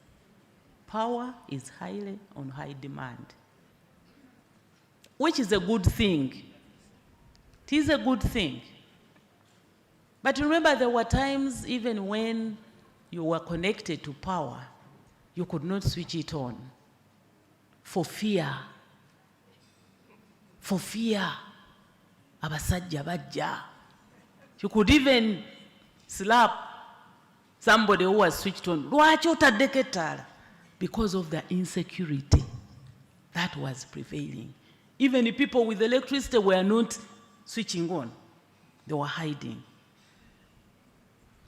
power is highly on high demand, which is a good thing. It is a good thing. But remember, there were times even when you were connected to power, you could not switch it on for fear. For fear. Abasajja bajja. You could even slap somebody who was switched on. Lwaki otaddeko ettaala? Because of the insecurity that was prevailing. Even the people with electricity were not switching on. They were hiding.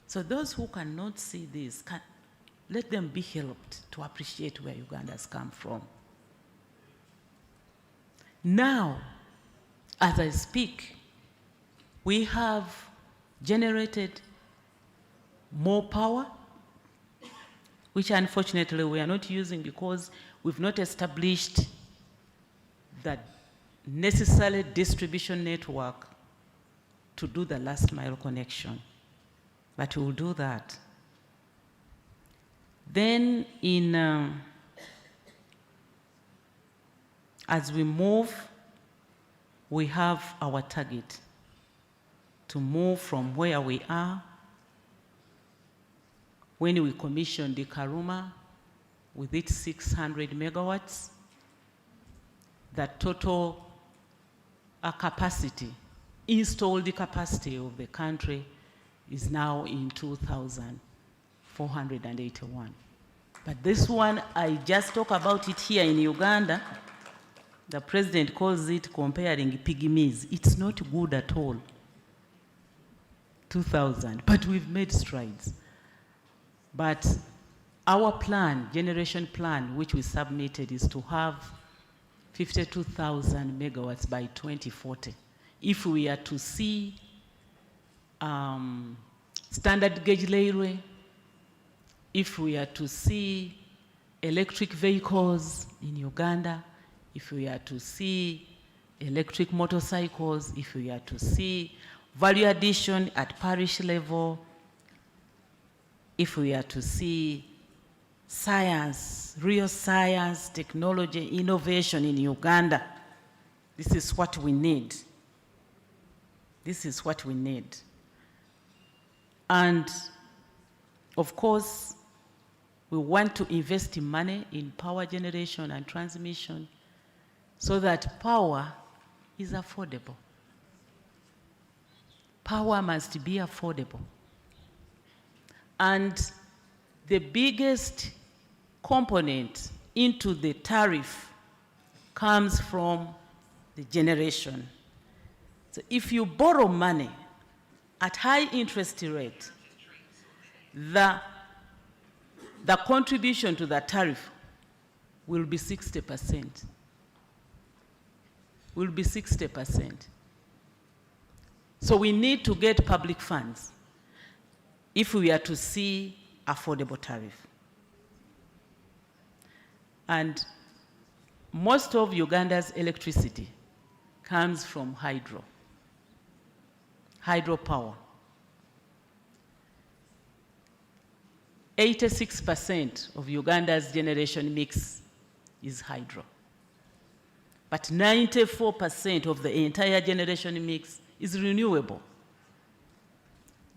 So those who cannot see this, let them be helped to appreciate where Uganda has come from. Now, as I speak, we have generated more power, which unfortunately we are not using because we've not established the necessary distribution network to do the last mile connection. But we'll do that. Then as we move, we have our target to move from where we are. When we commissioned the Karuma with its 600 megawatts, the total capacity, installed capacity of the country is now in 2,481. But this one, I just talk about it here in Uganda. The president calls it comparing pygmies. It's not good at all. 2,000, but we've made strides. But our plan, generation plan, which we submitted, is to have 52,000 megawatts by 2040. If we are to see standard gauge railway, if we are to see electric vehicles in Uganda, if we are to see electric motorcycles, if we are to see value addition at parish level, if we are to see science, real science, technology, innovation in Uganda, this is what we need. This is what we need. And of course, we want to invest in money in power generation and transmission so that power is affordable. Power must be affordable. And the biggest component into the tariff comes from the generation. So if you borrow money at high interest rate, the contribution to the tariff will be 60%. Will be 60%. So we need to get public funds if we are to see affordable tariff. And most of Uganda's electricity comes from hydropower. 86% of Uganda's generation mix is hydro. But 94% of the entire generation mix is renewable.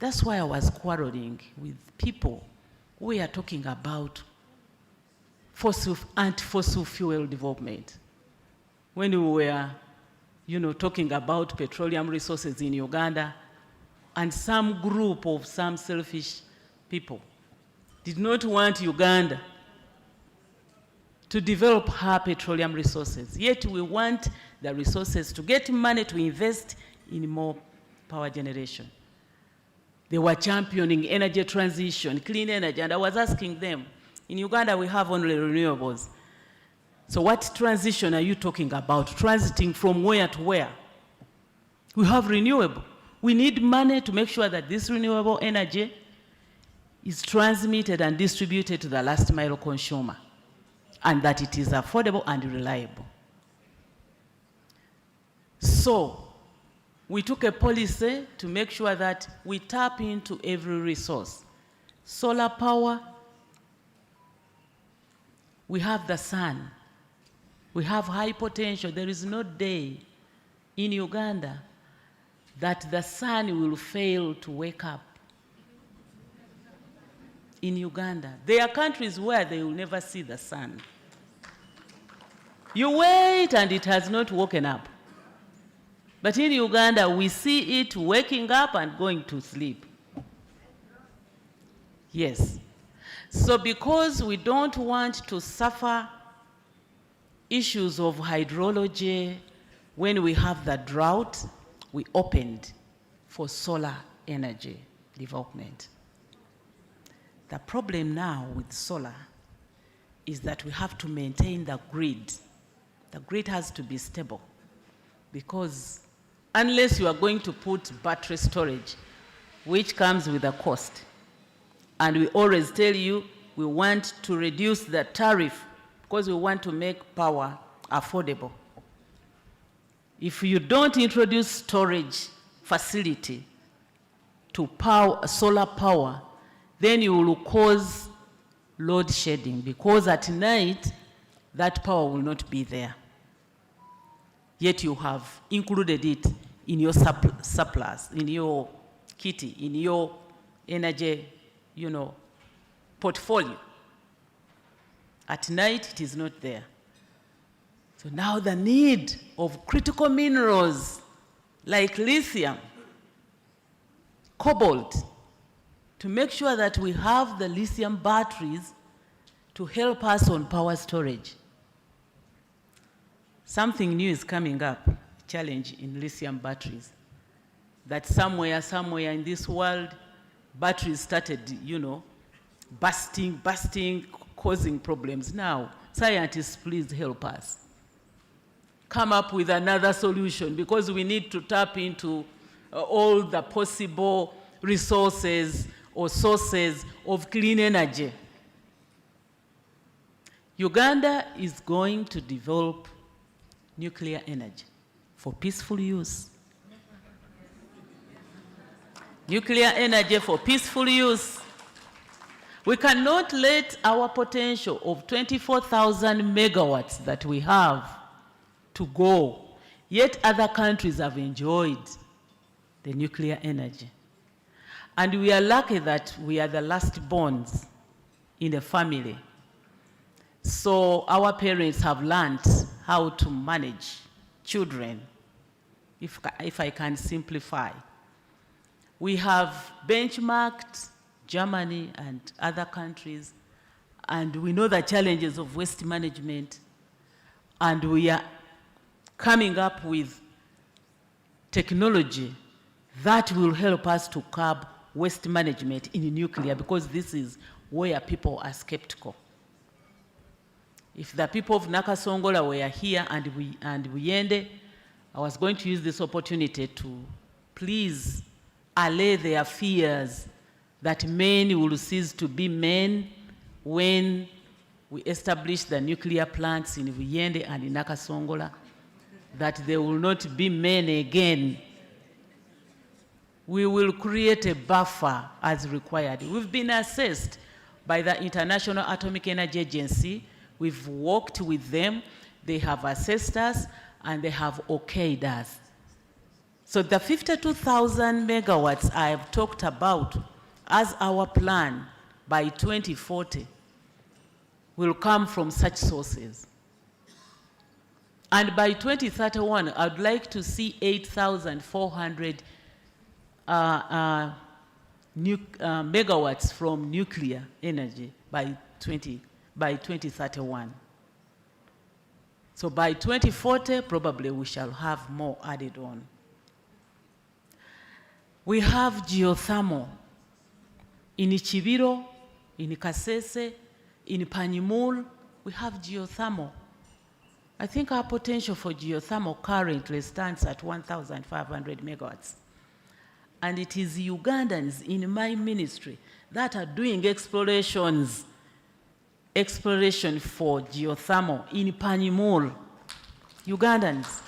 That's why I was quarreling with people who are talking about anti-fossil fuel development. When we were, talking about petroleum resources in Uganda, and some group of some selfish people did not want Uganda to develop her petroleum resources. Yet we want the resources to get money to invest in more power generation. They were championing energy transition, clean energy, and I was asking them, in Uganda we have only renewables. So what transition are you talking about? Transiting from where to where? We have renewable. We need money to make sure that this renewable energy is transmitted and distributed to the last mile consumer, and that it is affordable and reliable. So we took a policy to make sure that we tap into every resource. Solar power, we have the sun. We have high potential. There is no day in Uganda that the sun will fail to wake up. In Uganda, there are countries where they will never see the sun. You wait and it has not woken up. But in Uganda, we see it waking up and going to sleep. Yes. So because we don't want to suffer issues of hydrology when we have the drought, we opened for solar energy development. The problem now with solar is that we have to maintain the grid. The grid has to be stable, because unless you are going to put battery storage, which comes with a cost, and we always tell you we want to reduce the tariff because we want to make power affordable. If you don't introduce storage facility to power, solar power, then you will cause load shedding, because at night that power will not be there. Yet you have included it in your surplus, in your kitty, in your energy, portfolio. At night it is not there. So now the need of critical minerals like lithium, cobalt, to make sure that we have the lithium batteries to help us on power storage. Something new is coming up, a challenge in lithium batteries, that somewhere in this world, batteries started, busting, causing problems. Now, scientists, please help us. Come up with another solution, because we need to tap into all the possible resources or sources of clean energy. Uganda is going to develop nuclear energy for peaceful use. Nuclear energy for peaceful use. We cannot let our potential of 24,000 megawatts that we have to go, yet other countries have enjoyed the nuclear energy. And we are lucky that we are the last borns in the family. So our parents have learned how to manage children, if I can simplify. We have benchmarked Germany and other countries, and we know the challenges of waste management, and we are coming up with technology that will help us to curb waste management in nuclear, because this is where people are skeptical. If the people of Nakasongola were here and Buyende, I was going to use this opportunity to please allay their fears that men will cease to be men when we establish the nuclear plants in Buyende and in Nakasongola, that they will not be men again. We will create a buffer as required. We've been assessed by the International Atomic Energy Agency. We've worked with them. They have assessed us and they have okayed us. So the 52,000 megawatts I have talked about as our plan by 2040 will come from such sources. And by 2031, I'd like to see 8,400 megawatts from nuclear energy by 2031. So by 2040, probably we shall have more added on. We have geothermal in Chibiro, in Kasese, in Panimul. We have geothermal. I think our potential for geothermal currently stands at 1,500 megawatts. And it is Ugandans in my ministry that are doing exploration for geothermal in Panimul. Ugandans.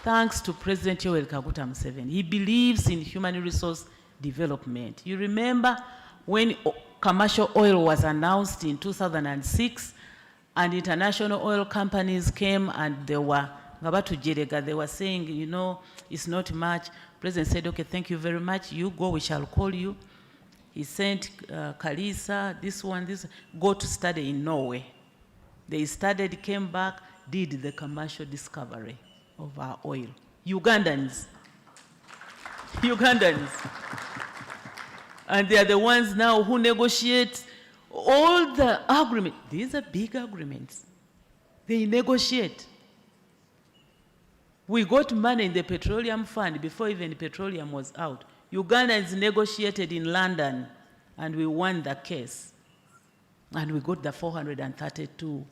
Thanks to President Yoweri Kaguta Museveni. He believes in human resource development. You remember when commercial oil was announced in 2006, and international oil companies came and they were saying, you know, it's not much. President said, okay, thank you very much. You go, we shall call you. He sent Kalisa, this, go to study in Norway. They studied, came back, did the commercial discovery of our oil. Ugandans. Ugandans. And they are the ones now who negotiate all the agreements. These are big agreements. They negotiate. We got money in the petroleum fund before even petroleum was out. Ugandans negotiated in London, and we won the case. And we got the 432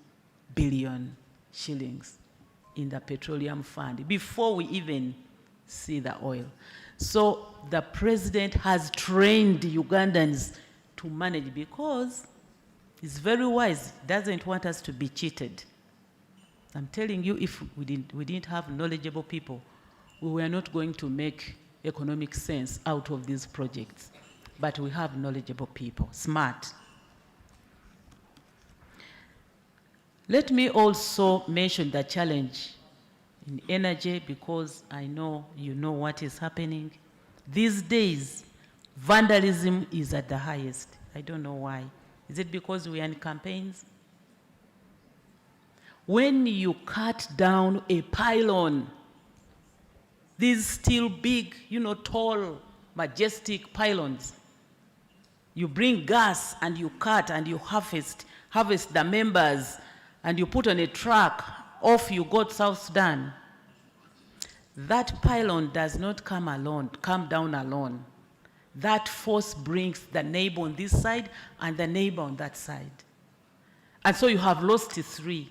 billion shillings in the petroleum fund before we even see the oil. So the president has trained Ugandans to manage, because he's very wise, doesn't want us to be cheated. I'm telling you, if we didn't have knowledgeable people, we were not going to make economic sense out of these projects. But we have knowledgeable people, smart. Let me also mention the challenge in energy, because I know you know what is happening. These days, vandalism is at the highest. I don't know why. Is it because we are in campaigns? When you cut down a pylon, these still big, you know, tall, majestic pylons, you bring gas and you cut and you harvest the members, and you put on a truck, off you go to South Sudan. That pylon does not come down alone. That force brings the neighbor on this side and the neighbor on that side. And so you have lost 3.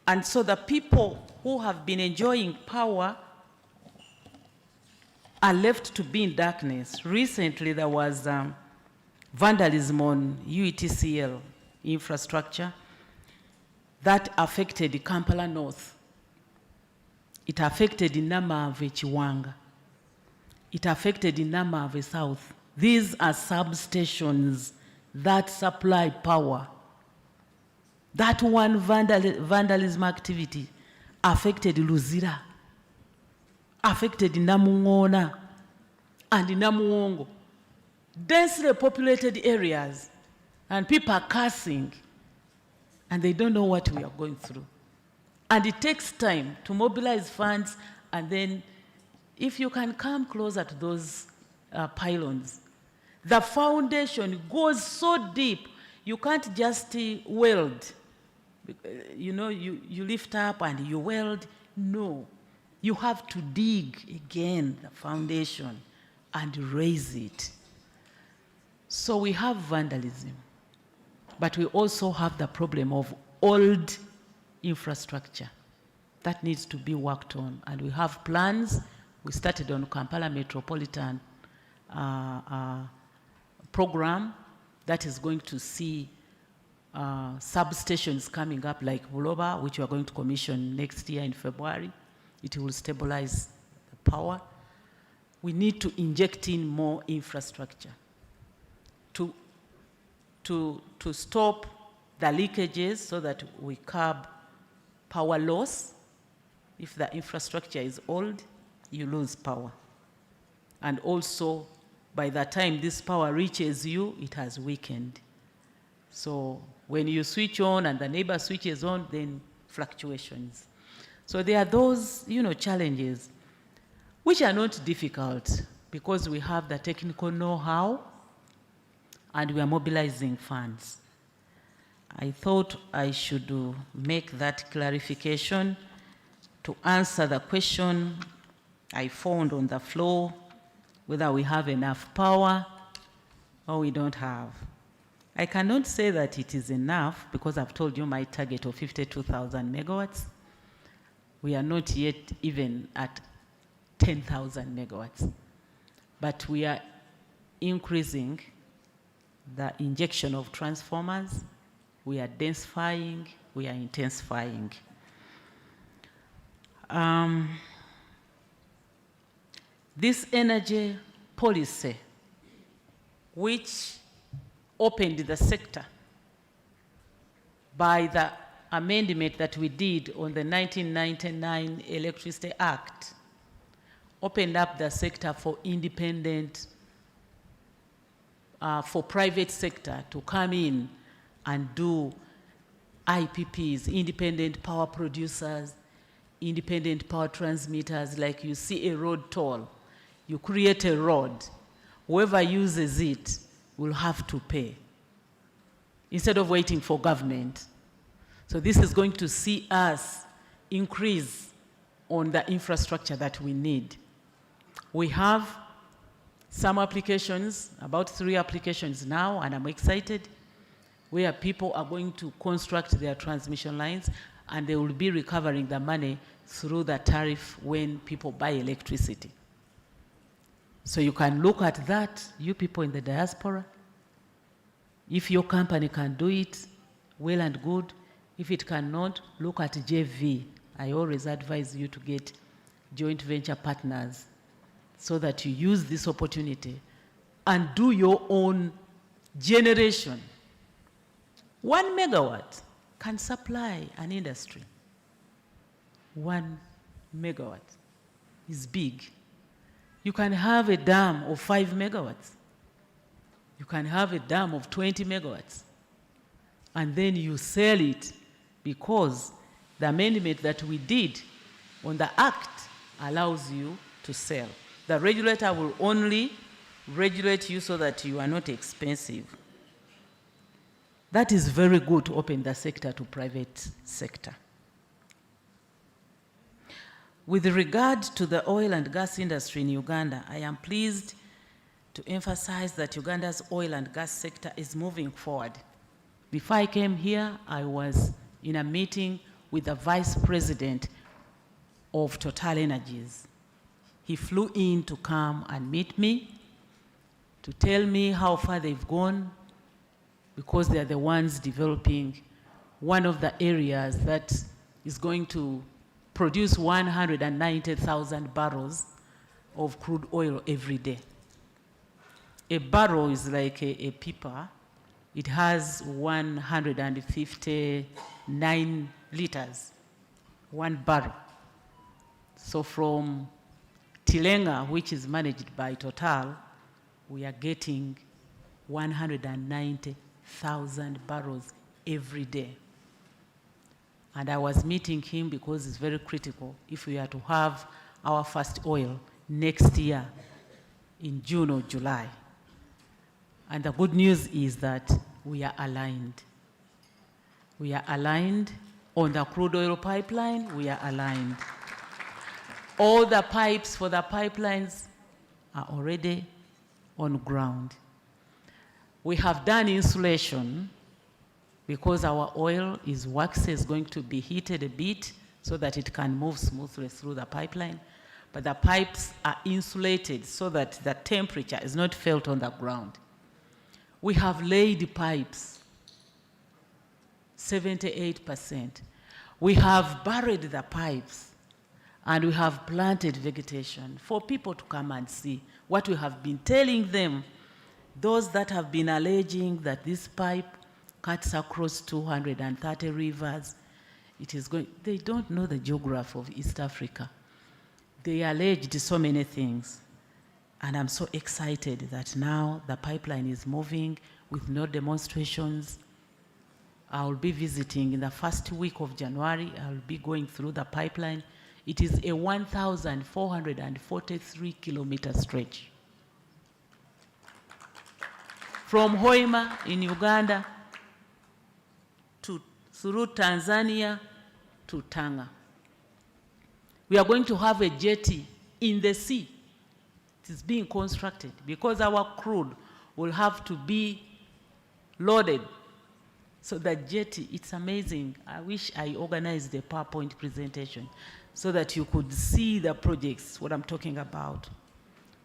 And so the people who have been enjoying power are left to be in darkness. Recently there was vandalism on UETCL infrastructure that affected Kampala North. It affected Namave Chiwanga. It affected Namave South. These are substations that supply power. That one vandalism activity affected Luzira, affected Namungona and Namuongo, densely populated areas, and people are cursing, and they don't know what we are going through. And it takes time to mobilize funds, and then if you can come closer to those pylons, the foundation goes so deep, you can't just weld. You know, you lift up and you weld. No, you have to dig again the foundation and raise it. So we have vandalism, but we also have the problem of old infrastructure that needs to be worked on. And we have plans. We started on Kampala Metropolitan program that is going to see substations coming up like Buloba, which we are going to commission next year in February. It will stabilize the power. We need to inject in more infrastructure to stop the leakages so that we curb power loss. If the infrastructure is old, you lose power. And also, by the time this power reaches you, it has weakened. So when you switch on and the neighbor switches on, then fluctuations. So there are those, challenges, which are not difficult because we have the technical know-how and we are mobilizing funds. I thought I should make that clarification to answer the question I found on the floor, whether we have enough power or we don't have. I cannot say that it is enough because I've told you my target of 52,000 megawatts. We are not yet even at 10,000 megawatts. But we are increasing the injection of transformers. We are densifying, we are intensifying. This energy policy, which opened the sector by the amendment that we did on the 1999 Electricity Act, opened up the sector for independent, for private sector to come in and do IPPs, independent power producers, independent power transmitters. Like you see a road toll, you create a road, whoever uses it will have to pay instead of waiting for government. So this is going to see us increase on the infrastructure that we need. We have some applications, about 3 applications now, and I'm excited, where people are going to construct their transmission lines and they will be recovering the money through the tariff when people buy electricity. So you can look at that, you people in the diaspora. If your company can do it, well and good. If it cannot, look at JV. I always advise you to get joint venture partners so that you use this opportunity and do your own generation. 1 megawatt can supply an industry. 1 megawatt is big. You can have a dam of 5 megawatts. You can have a dam of 20 megawatts. And then you sell it because the amendment that we did on the Act allows you to sell. The regulator will only regulate you so that you are not expensive. That is very good to open the sector to private sector. With regard to the oil and gas industry in Uganda, I am pleased to emphasize that Uganda's oil and gas sector is moving forward. Before I came here, I was in a meeting with the Vice President of Total Energies. He flew in to come and meet me, to tell me how far they've gone, because they're the ones developing one of the areas that is going to produce 190,000 barrels of crude oil every day. a barrel is like a paper. It has 159 liters, one barrel. So from Tilenga, which is managed by Total, we are getting 190,000 barrels every day. And I was meeting him because it's very critical if we are to have our first oil next year in June or July. And the good news is that we are aligned. We are aligned on the crude oil pipeline, we are aligned. All the pipes for the pipelines are already on ground. We have done insulation because our oil is waxy, is going to be heated a bit so that it can move smoothly through the pipeline. But the pipes are insulated so that the temperature is not felt on the ground. We have laid pipes, 78%. We have buried the pipes and we have planted vegetation for people to come and see what we have been telling them. Those that have been alleging that this pipe cuts across 230 rivers, it is going, they don't know the geography of East Africa. They alleged so many things. And I'm so excited that now the pipeline is moving with no demonstrations. I'll be visiting in the first week of January. I'll be going through the pipeline. It is a 1,443 kilometer stretch. From Hoima in Uganda through Tanzania to Tanga. We are going to have a jetty in the sea. It is being constructed because our crude will have to be loaded. So that jetty, it's amazing. I wish I organized a PowerPoint presentation so that you could see the projects, what I'm talking about.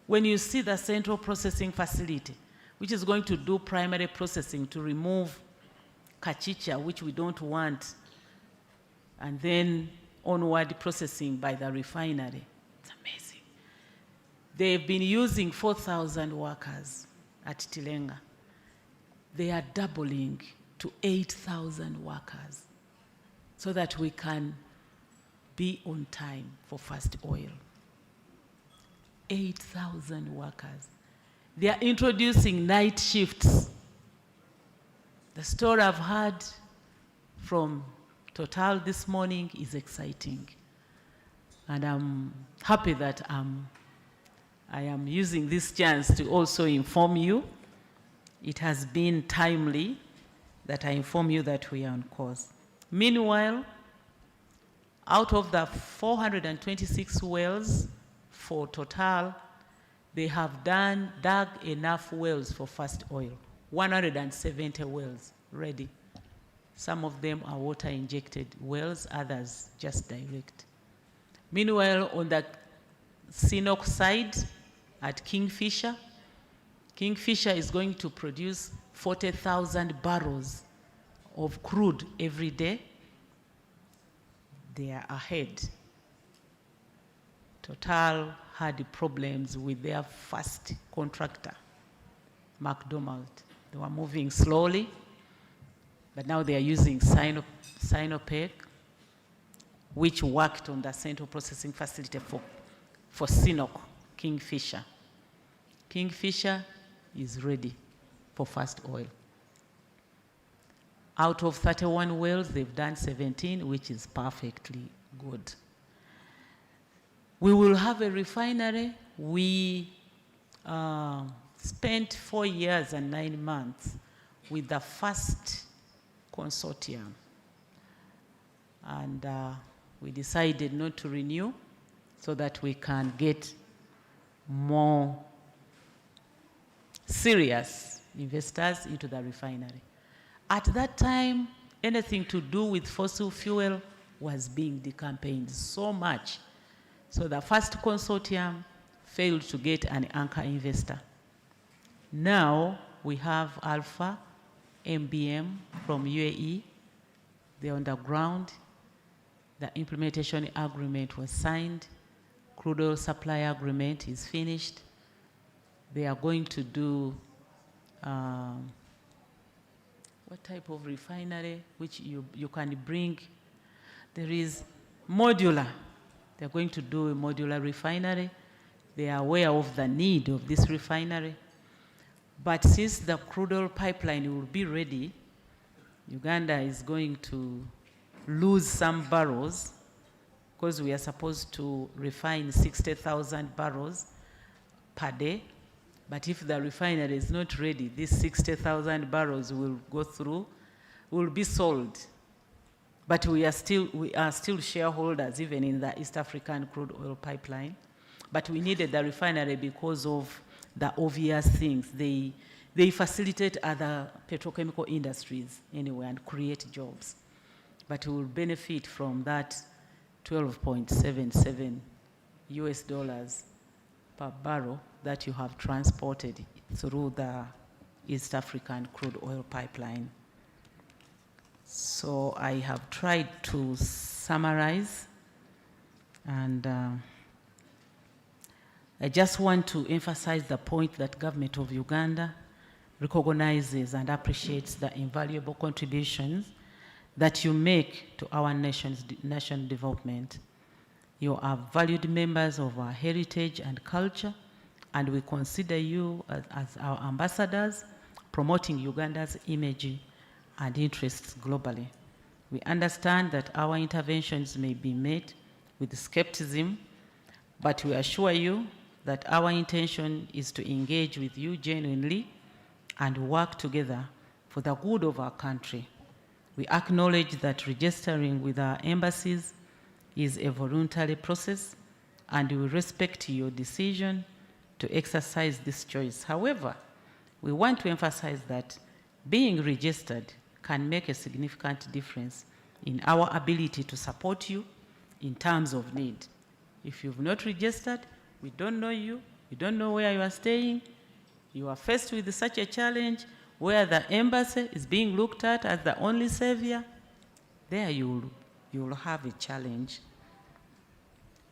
When you see the central processing facility, which is going to do primary processing to remove cachicha, which we don't want, and then onward processing by the refinery. It's amazing. They've been using 4,000 workers at Tilenga. They are doubling to 8,000 workers so that we can be on time for first oil. 8,000 workers. They are introducing night shifts. The story I've heard from Total this morning is exciting. And I'm happy that I am using this chance to also inform you. It has been timely that I inform you that we are on course. Meanwhile, out of the 426 wells for Total, they have dug enough wells for first oil. 170 wells ready. Some of them are water-injected wells, others just direct. Meanwhile, on the CNOC side at Kingfisher, Kingfisher is going to produce 40,000 barrels of crude every day. They are ahead. Total had problems with their first contractor, McDonald. They were moving slowly, but now they are using Sinopec, which worked on the central processing facility for CNOC, Kingfisher. Kingfisher is ready for first oil. Out of 31 wells, they've done 17, which is perfectly good. We will have a refinery. We spent 4 years and 9 months with the first consortium. And we decided not to renew so that we can get more serious investors into the refinery. At that time, anything to do with fossil fuel was being decampaigned so much. So the first consortium failed to get an anchor investor. Now we have Alpha, MBM from UAE. They're on the ground. The implementation agreement was signed. Crude oil supply agreement is finished. they are going to do what type of refinery, which you can bring. There is modular. They're going to do a modular refinery. They are aware of the need of this refinery. But since the crude oil pipeline will be ready, Uganda is going to lose some barrels because we are supposed to refine 60,000 barrels per day. But if the refinery is not ready, these 60,000 barrels will go through, will be sold. But we are still shareholders even in the East African crude oil pipeline. But we needed the refinery because of the obvious things. They facilitate other petrochemical industries anyway and create jobs. But we will benefit from that $12.77 US per barrel that you have transported through the East African crude oil pipeline. So I have tried to summarize, and I just want to emphasize the point that government of Uganda recognizes and appreciates the invaluable contributions that you make to our nation's development. You are valued members of our heritage and culture, and we consider you as our ambassadors, promoting Uganda's image and interests globally. We understand that our interventions may be met with skepticism, but we assure you that our intention is to engage with you genuinely and work together for the good of our country. We acknowledge that registering with our embassies is a voluntary process, and we respect your decision to exercise this choice. However, we want to emphasize that being registered can make a significant difference in our ability to support you in times of need. If you've not registered, we don't know you, we don't know where you are staying, you are faced with such a challenge where the embassy is being looked at as the only savior, there you will have a challenge.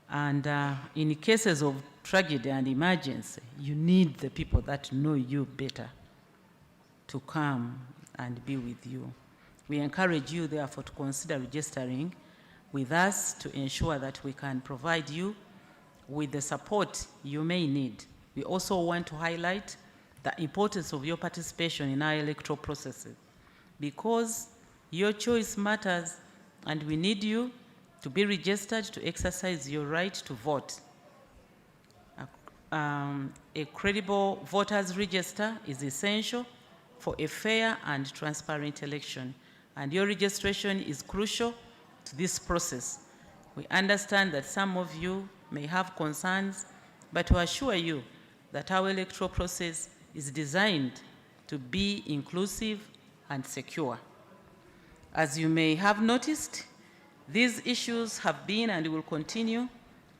And in cases of tragedy and emergency, you need the people that know you better to come and be with you. We encourage you, therefore, to consider registering with us to ensure that we can provide you with the support you may need. We also want to highlight the importance of your participation in our electoral processes, because your choice matters, and we need you to be registered to exercise your right to vote. A credible voters register is essential for a fair and transparent election, and your registration is crucial to this process. We understand that some of you may have concerns, but to assure you that our electoral process is designed to be inclusive and secure. As you may have noticed, these issues have been and will continue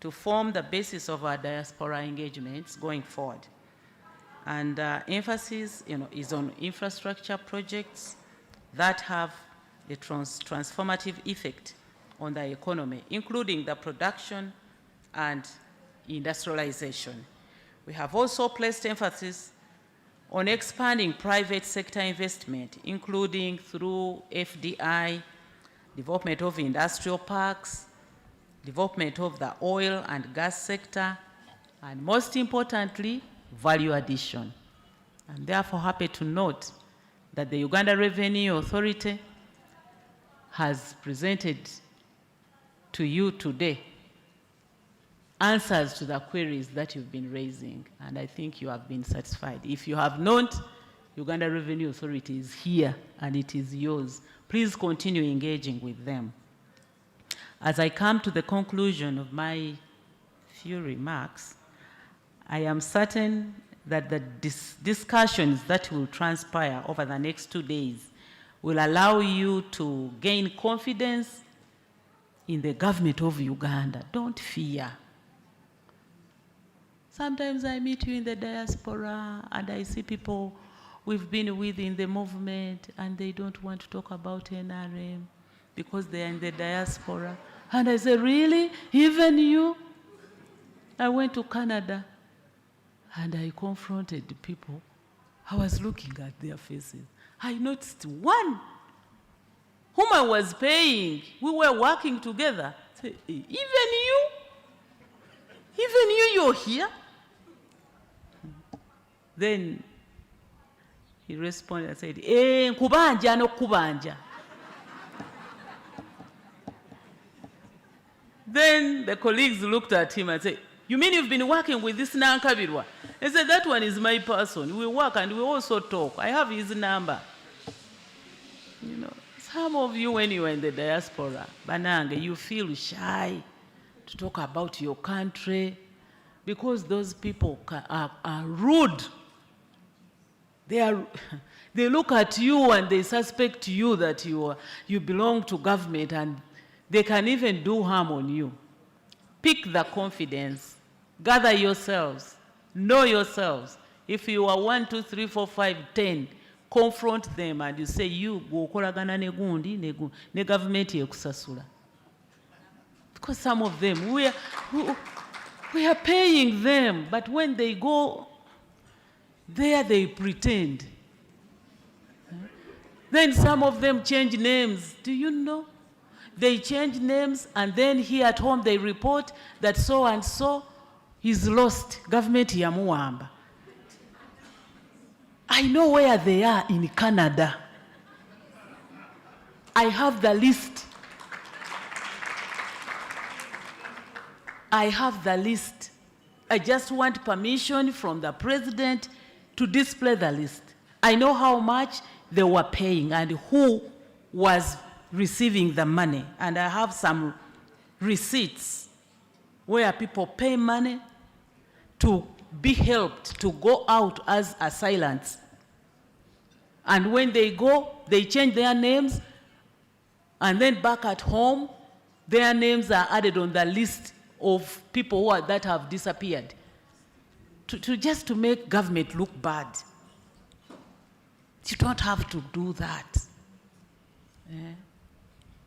to form the basis of our diaspora engagements going forward. And emphasis is on infrastructure projects that have a transformative effect on the economy, including the production and industrialization. We have also placed emphasis on expanding private sector investment, including through FDI, development of industrial parks, development of the oil and gas sector, and most importantly, value addition. I'm therefore happy to note that the Uganda Revenue Authority has presented to you today answers to the queries that you've been raising, and I think you have been satisfied. If you have not, Uganda Revenue Authority is here and it is yours. Please continue engaging with them. As I come to the conclusion of my few remarks, I am certain that the discussions that will transpire over the next 2 days will allow you to gain confidence in the government of Uganda. Don't fear. Sometimes I meet you in the diaspora and I see people we've been with in the movement and they don't want to talk about NRM because they're in the diaspora. And I say, really? Even you? I went to Canada. and I confronted the people. I was looking at their faces. I noticed one whom I was paying. We were working together. Say, even you, you're here? Then he responded and said, nkubanja no kubanja. Then the colleagues looked at him and said, you mean you've been working with this Nankabirwa? He said, that one is my person. We work and we also talk. I have his number. You know, some of you, when you are in the diaspora, Banange, you feel shy to talk about your country because those people are rude. They look at you and they suspect you that you belong to government, and they can even do harm on you. Pick the confidence. Gather yourselves. Know yourselves. If you are 1, 2, 3, 4, 5, 10, confront them and you say, you go kolagana negundi ne government yekusasula. Because some of them, we are paying them, but when they go there, they pretend. Then some of them change names. Do you know? They change names, and then here at home they report that so-and-so is lost. Government yamuwamba. I know where they are in Canada. I have the list. I have the list. I just want permission from the president to display the list. I know how much they were paying and who was receiving the money. And I have some receipts where people pay money to be helped to go out as assailants. And when they go, they change their names, and then back at home, their names are added on the list of people that have disappeared. Just to make government look bad. You don't have to do that.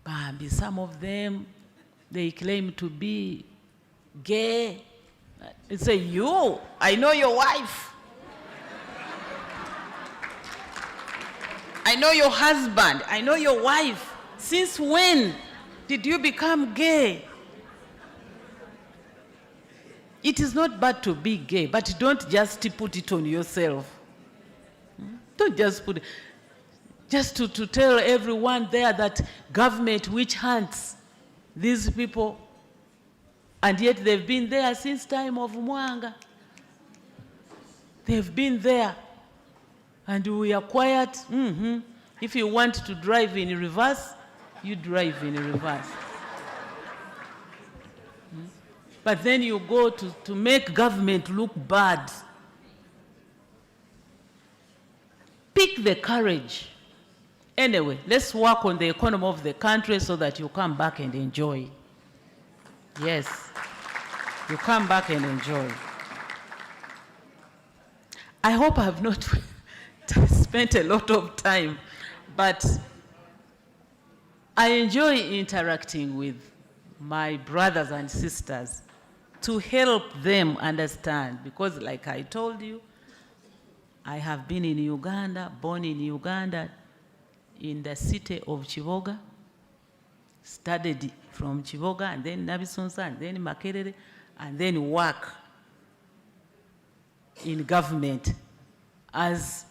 But some of them, they claim to be gay. They say, you, I know your wife. I know your husband. I know your wife. Since when did you become gay? It is not bad to be gay, but don't just put it on yourself. Don't just put it. Just to tell everyone there that government witch hunts these people, and yet they've been there since time of Mwanga. They've been there, and we are quiet. If you want to drive in reverse, you drive in reverse. But then you go to make government look bad. Pick the courage. Anyway, let's work on the economy of the country so that you come back and enjoy. Yes, you come back and enjoy. I hope I have not spent a lot of time, but I enjoy interacting with my brothers and sisters to help them understand, because like I told you, I have been in Uganda, born in Uganda, in the city of Chivoga, studied from Chivoga, and then Nabisonsa, and then Makerere, and then work in government as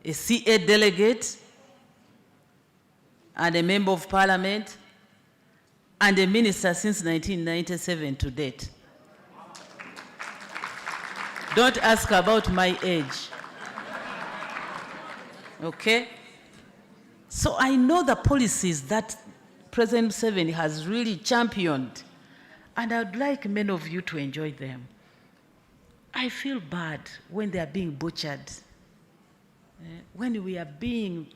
a CA delegate and a member of parliament and a minister since 1997 to date. Don't ask about my age. Okay? So I know the policies that President Museveni has really championed, and I'd like many of you to enjoy them. I feel bad when they are being butchered, when we are being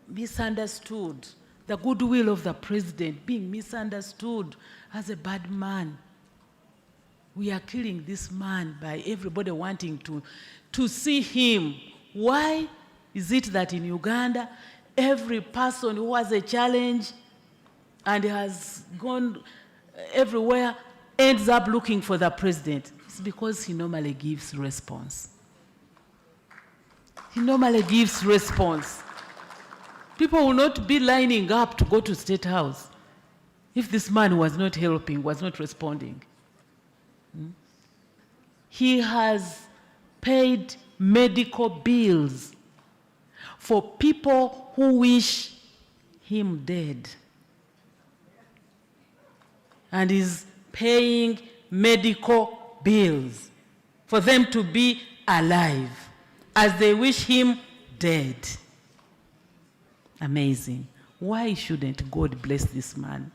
misunderstood, the goodwill of the president being misunderstood as a bad man. We are killing this man by everybody wanting to see him. Why is it that in Uganda, every person who has a challenge and has gone everywhere ends up looking for the president? It's because he normally gives response. He normally gives response. People will not be lining up to go to State House if this man was not helping, was not responding. He has paid medical bills for people who wish him dead. And is paying medical bills for them to be alive as they wish him dead. Amazing. Why shouldn't God bless this man?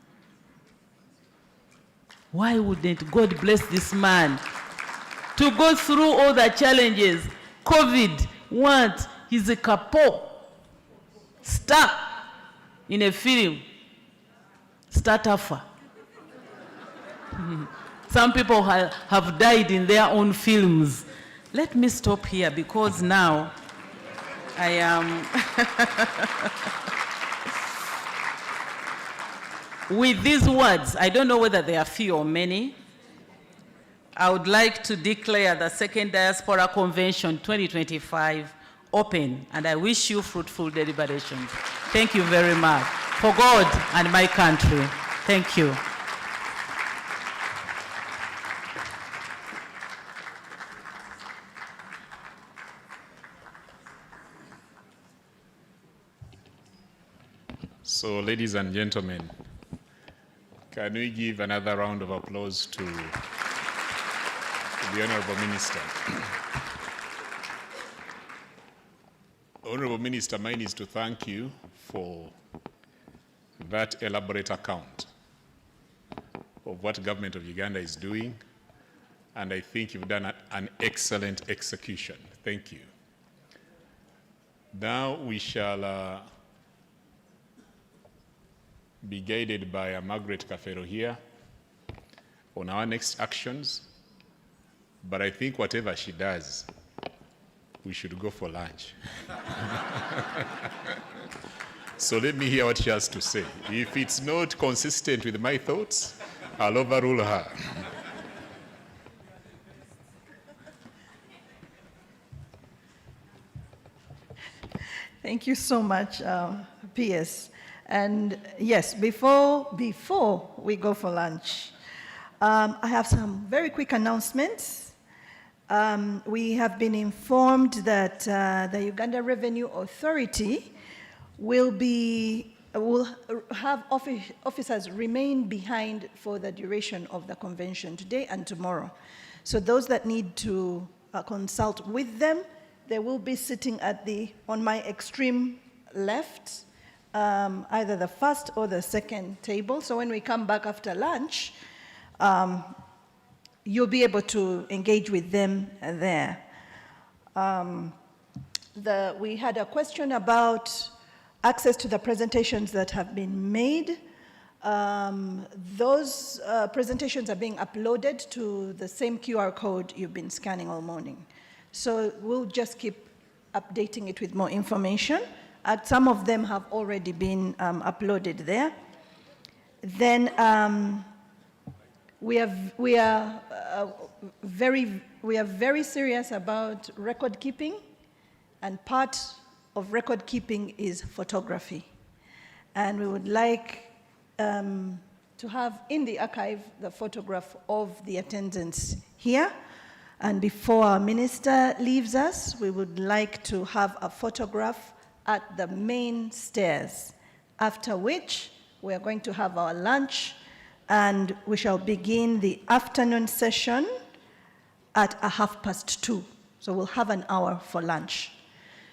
Why wouldn't God bless this man to go through all the challenges? COVID, what? He's a couple. Star in a film. Startuffer. Some people have died in their own films. Let me stop here because now I am... With these words, I don't know whether they are few or many, I would like to declare the Second Diaspora Convention 2025 open, and I wish you fruitful deliberations. Thank you very much. For God and my country. Thank you. So, ladies and gentlemen, can we give another round of applause to the Honorable Minister? Honorable Minister, mine is to thank you for that elaborate account of what government of Uganda is doing, and I think you've done an excellent execution. Thank you. Now we shall be guided by Margaret Kafero here on our next actions, but I think whatever she does, we should go for lunch. So let me hear what she has to say. If it's not consistent with my thoughts, I'll overrule her. Thank you so much, PS. And yes, before we go for lunch, I have some very quick announcements. We have been informed that the Uganda Revenue Authority will have officers remain behind for the duration of the convention today and tomorrow. So those that need to consult with them, they will be sitting on my extreme left, either the first or the second table. So when we come back after lunch, you'll be able to engage with them there. We had a question about access to the presentations that have been made. Those presentations are being uploaded to the same QR code you've been scanning all morning. So we'll just keep updating it with more information. Some of them have already been uploaded there. Then we are very serious about record keeping, and part of record keeping is photography. And we would like to have in the archive the photograph of the attendance here. And before our minister leaves us, we would like to have a photograph at the main stairs, after which we are going to have our lunch, and we shall begin the afternoon session at 2:30. So we'll have an hour for lunch.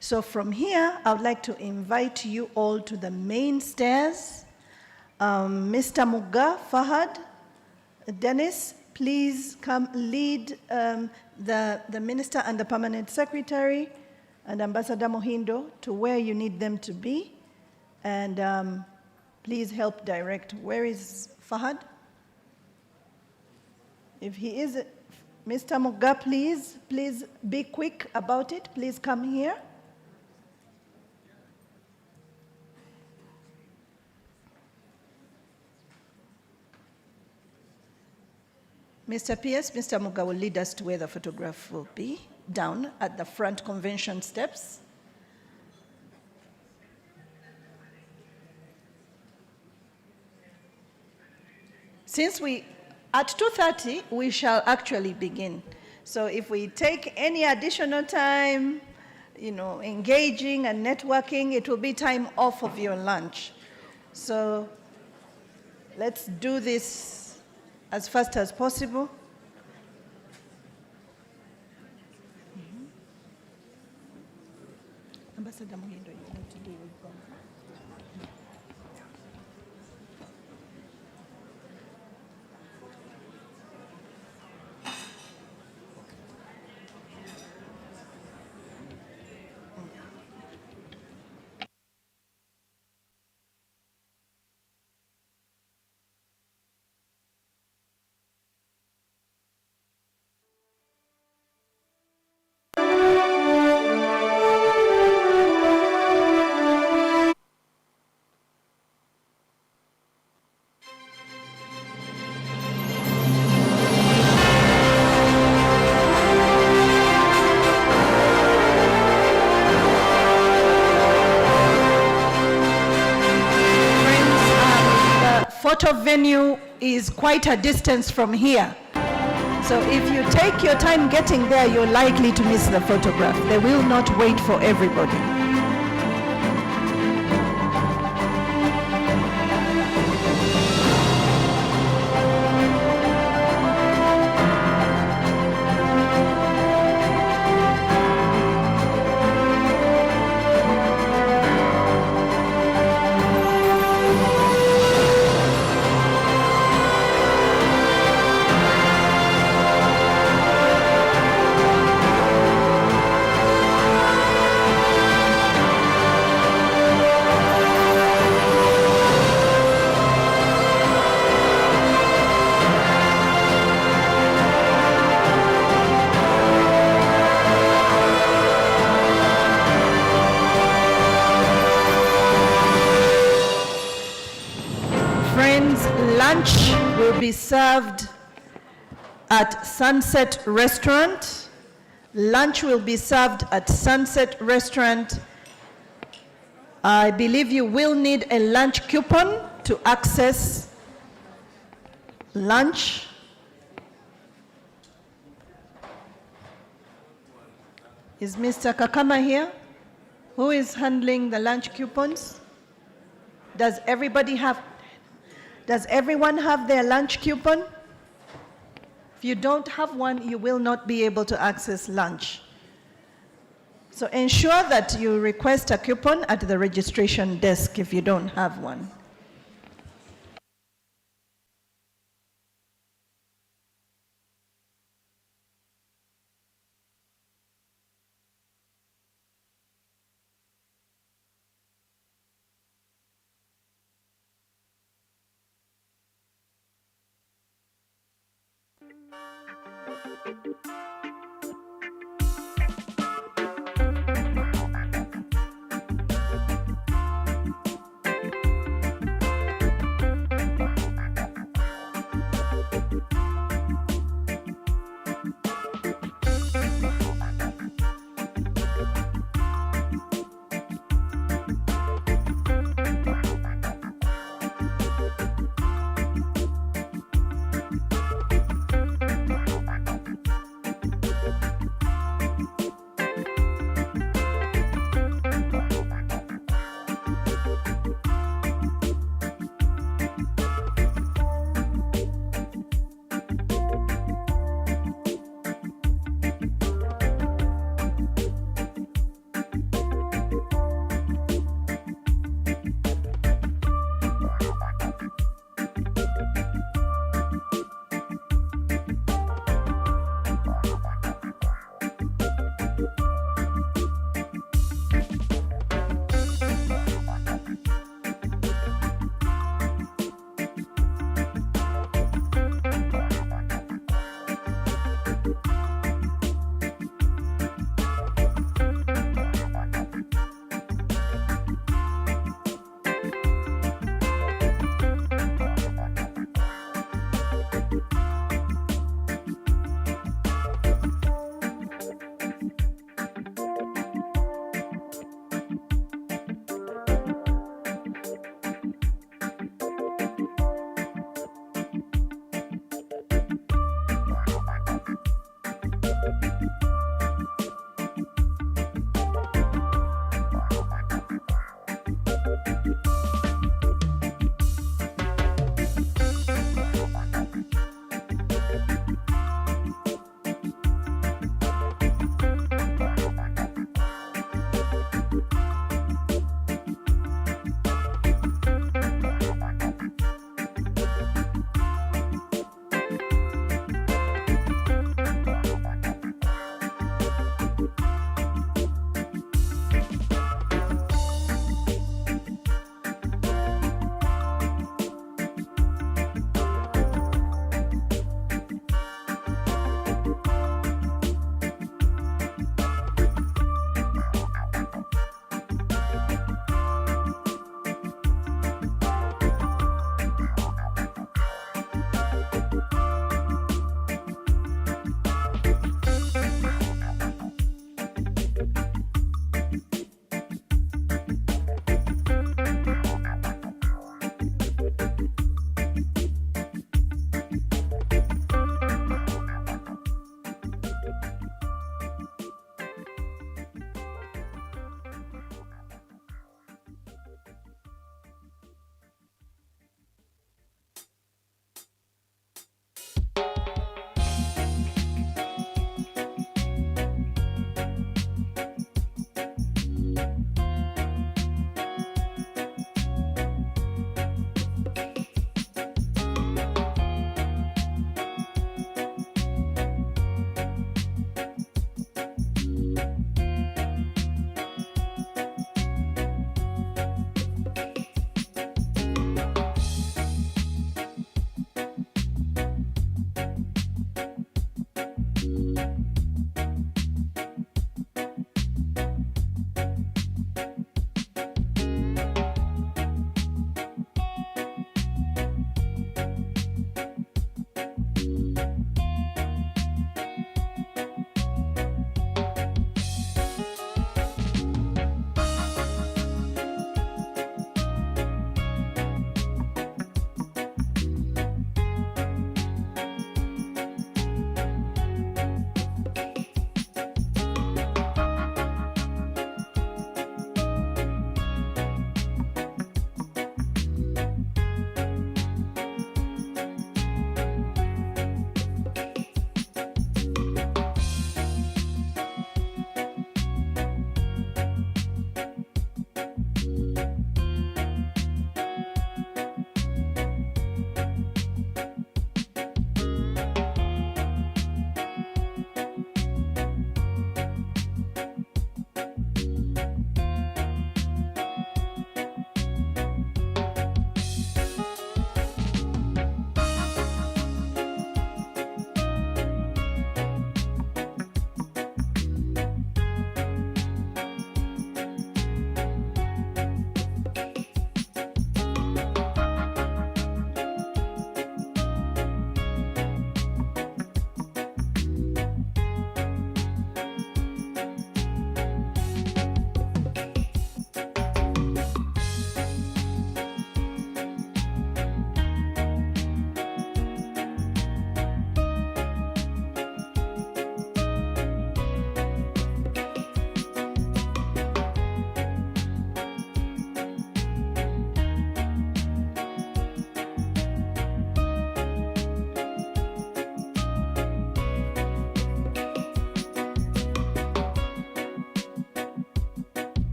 So from here, I would like to invite you all to the main stairs. Mr. Muga, Fahad, Dennis, please come lead the minister and the permanent secretary and Ambassador Mohindo to where you need them to be. And please help direct. Where is Fahad? If he is, Mr. Muga, please be quick about it. Please come here. Mr. P.S., Mr. Muga will lead us to where the photograph will be, down at the front convention steps. Since at 2:30, we shall actually begin. So if we take any additional time, engaging and networking, it will be time off of your lunch. So let's do this as fast as possible. Ambassador Muhindo, you need to deal with them. Photo venue is quite a distance from here. So if you take your time getting there, you're likely to miss the photograph. They will not wait for everybody. Lunch will be served at Sunset Restaurant. Lunch will be served at Sunset Restaurant. I believe you will need a lunch coupon to access lunch. Is Mr. Kakama here? Who is handling the lunch coupons? Does everyone have their lunch coupon? If you don't have one, you will not be able to access lunch. So ensure that you request a coupon at the registration desk if you don't have one.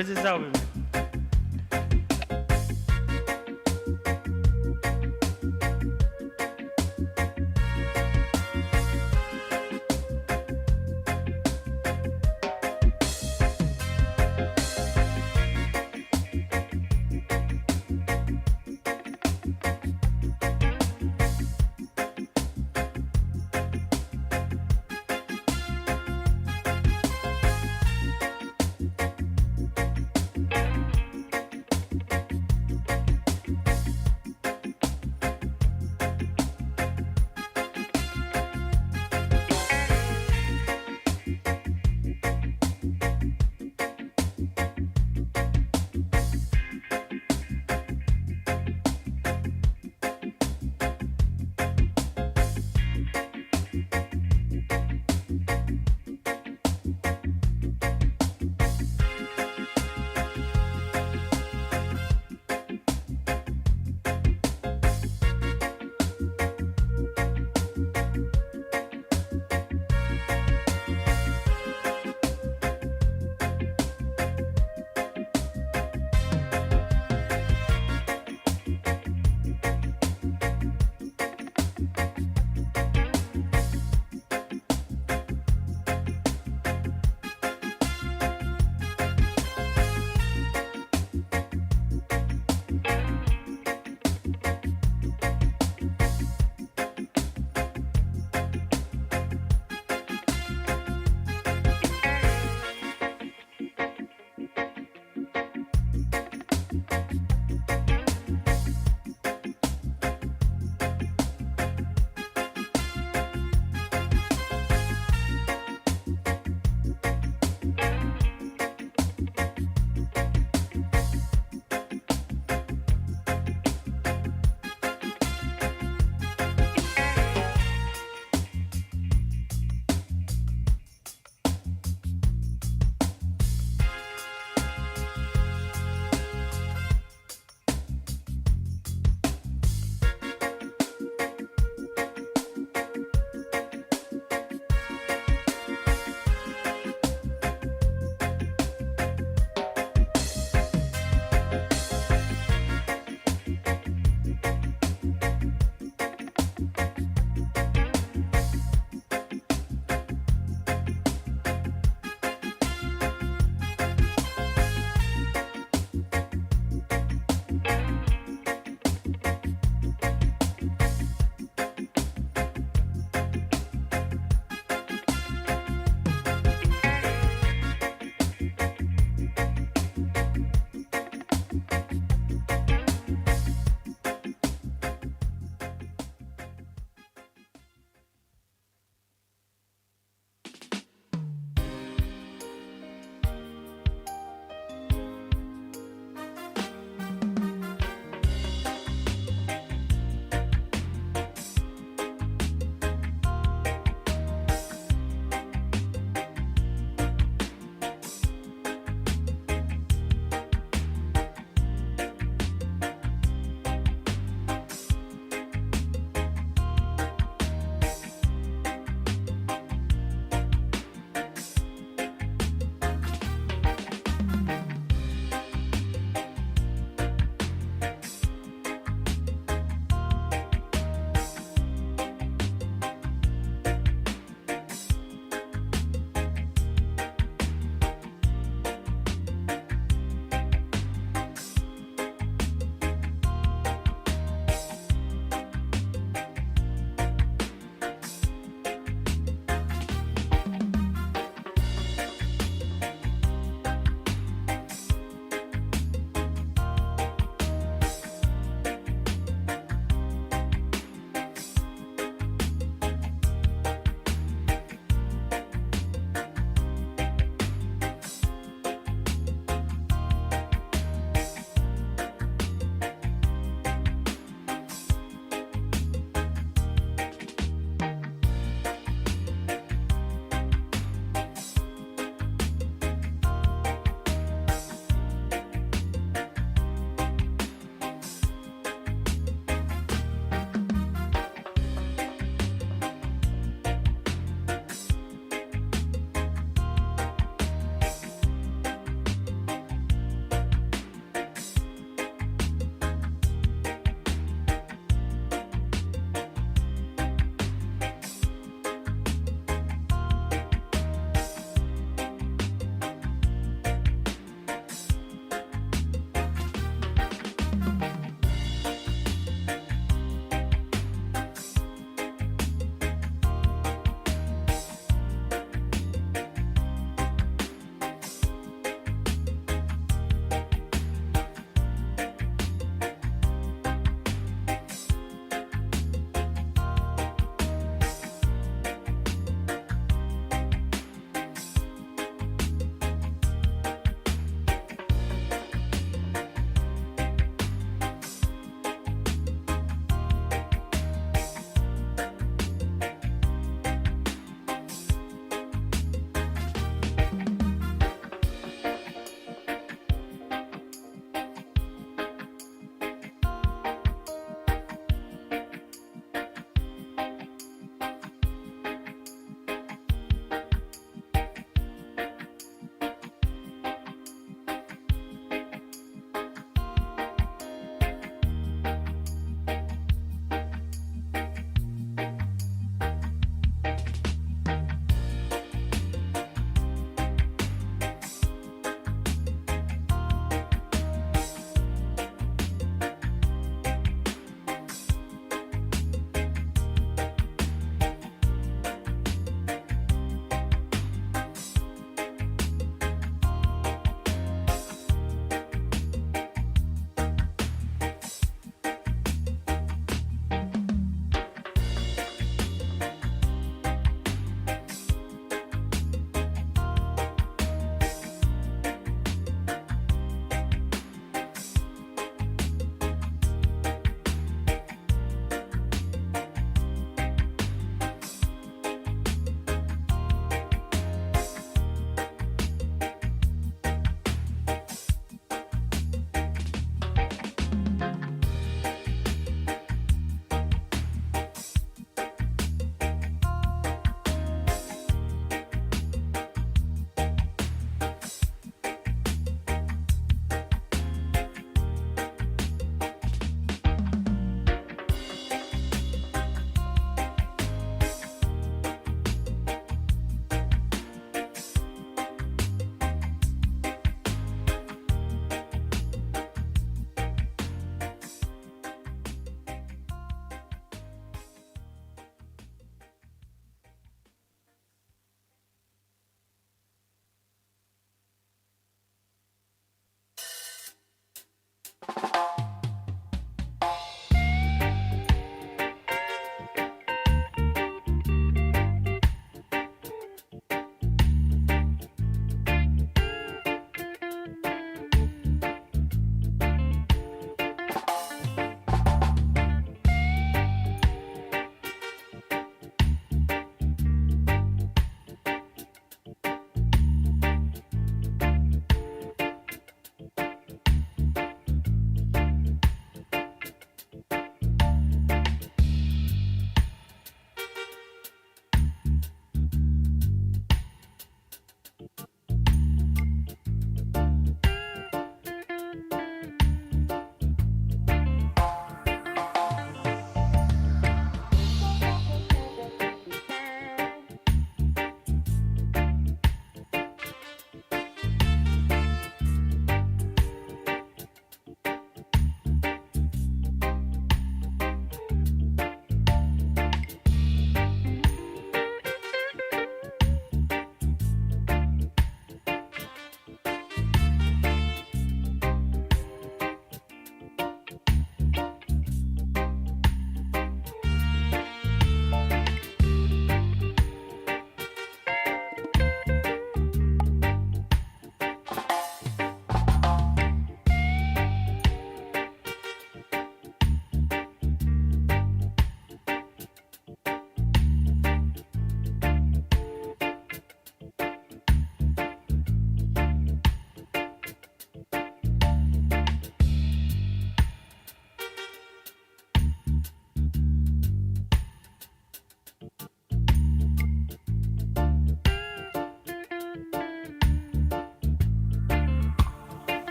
awezezaawo bino.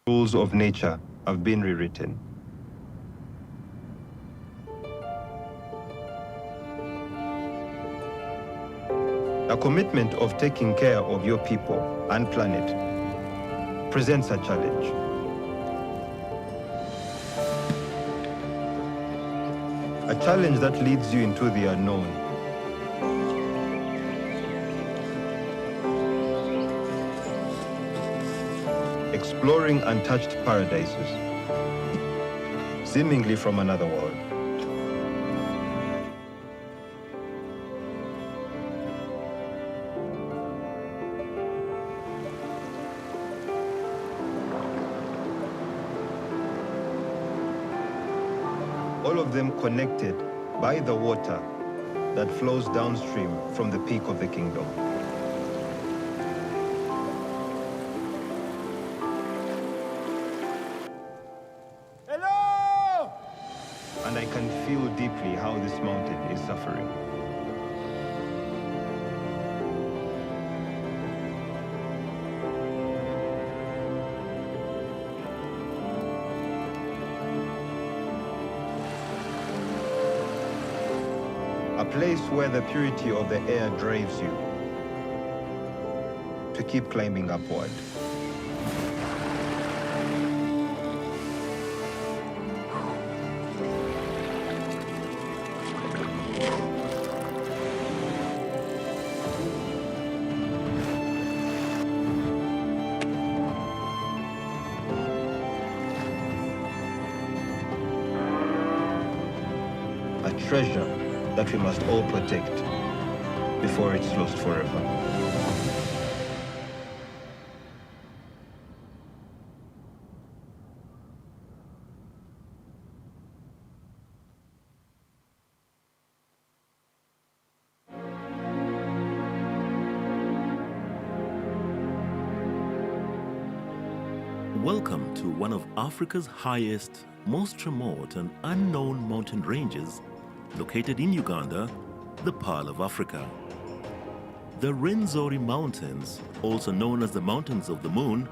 rules of nature have been rewritten. A commitment of taking care of your people and planet presents a challenge. A challenge that leads you into the unknown. Exploring untouched paradises, seemingly from another world. All of them connected by the water that flows downstream from the peak of the kingdom. Hello! And I can feel deeply how this mountain is suffering. A place where the purity of the air drives you to keep climbing upward. A treasure that we must all protect before it's lost forever. Welcome to one of Africa's highest, most remote and unknown mountain ranges, located in Uganda, the Pearl of Africa. The Rwenzori Mountains, also known as the Mountains of the Moon,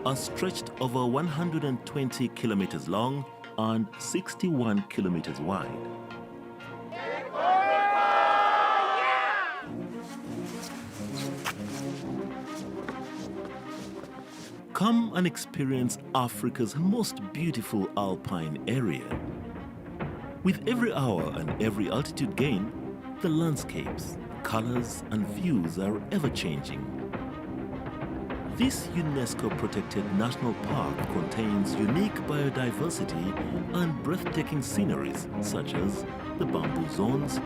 are stretched over 120 kilometers long and 61 kilometers wide. Come and experience Africa's most beautiful alpine area. With every hour and every altitude gain, the landscapes, colors and views are ever-changing. This UNESCO-protected national park contains unique biodiversity and breathtaking sceneries such as the bamboo zones,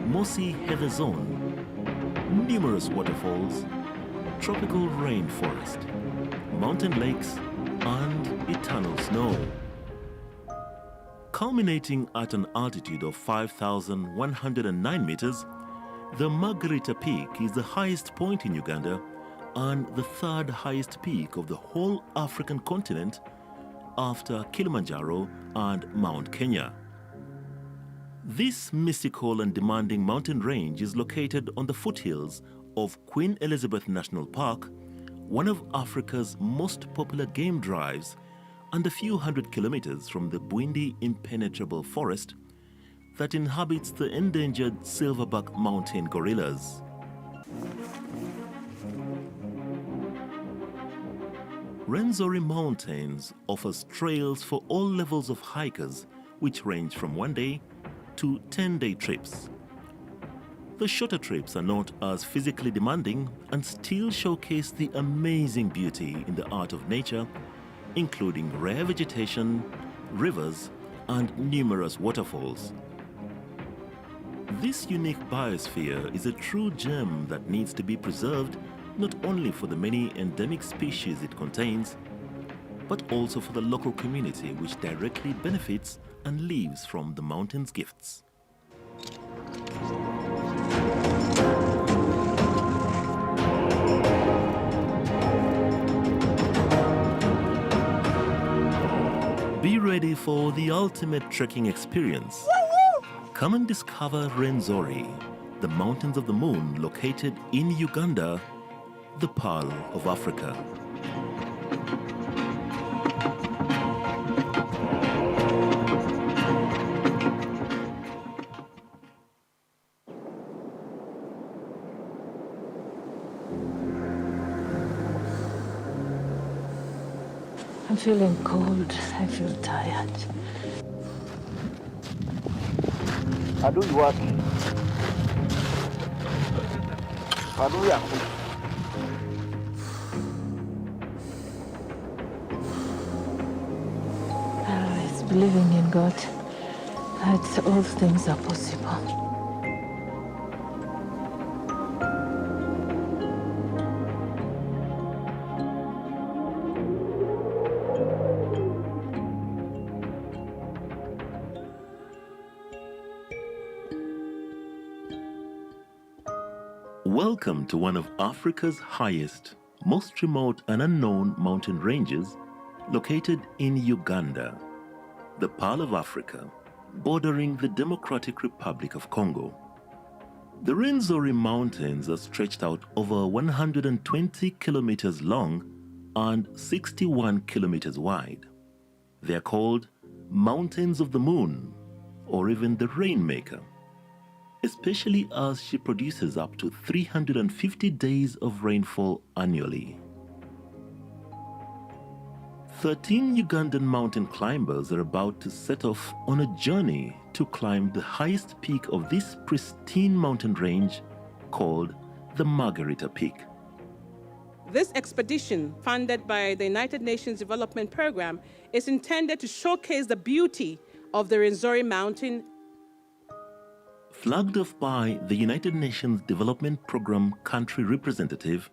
mossy heather zone, numerous waterfalls, tropical rainforest, mountain lakes, and eternal snow. Culminating at an altitude of 5,109 meters, the Margarita Peak is the highest point in Uganda and the third highest peak of the whole African continent after Kilimanjaro and Mount Kenya. This mystical and demanding mountain range is located on the foothills of Queen Elizabeth National Park, one of Africa's most popular game drives, and a few hundred kilometers from the Bwindi impenetrable forest that inhabits the endangered silverback mountain gorillas. Rwenzori Mountains offers trails for all levels of hikers, which range from 1-day to 10-day trips. The shorter trips are not as physically demanding and still showcase the amazing beauty in the art of nature, including rare vegetation, rivers, and numerous waterfalls. This unique biosphere is a true gem that needs to be preserved not only for the many endemic species it contains, but also for the local community which directly benefits and lives from the mountain's gifts. Be ready for the ultimate trekking experience. Come and discover Rwenzori, the Mountains of the Moon located in Uganda, the Pearl of Africa. I'm feeling cold. I feel tired. Adui wake. Adui yako. It's believing in God that all things are possible. Welcome to one of Africa's highest, most remote and unknown mountain ranges, located in Uganda, the Pearl of Africa, bordering the Democratic Republic of Congo. The Rwenzori Mountains are stretched out over 120 kilometers long and 61 kilometers wide. They are called Mountains of the Moon, or even the Rainmaker, especially as she produces up to 350 days of rainfall annually. 13 Ugandan mountain climbers are about to set off on a journey to climb the highest peak of this pristine mountain range called the Margarita Peak. This expedition, funded by the United Nations Development Program, is intended to showcase the beauty of the Rwenzori Mountain. Flagged off by the United Nations Development Program country representative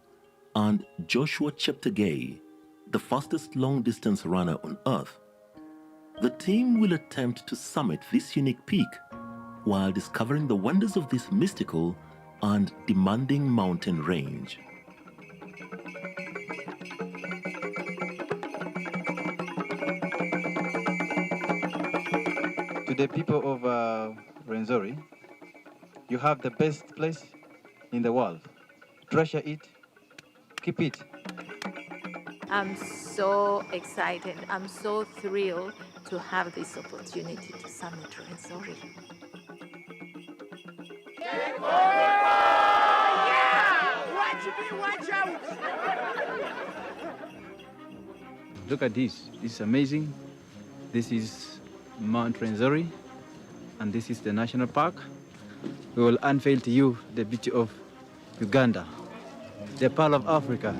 and Joshua Cheptegei, the fastest long-distance runner on Earth, the team will attempt to summit this unique peak while discovering the wonders of this mystical and demanding mountain range. To the people of Rwenzori, you have the best place in the world. Treasure it, keep it. I'm so excited. I'm so thrilled to have this opportunity to summit Rwenzori. Watch out! Look at this. This is amazing. This is Mount Rwenzori, and this is the national park. We will unveil to you the beauty of Uganda, the Pearl of Africa.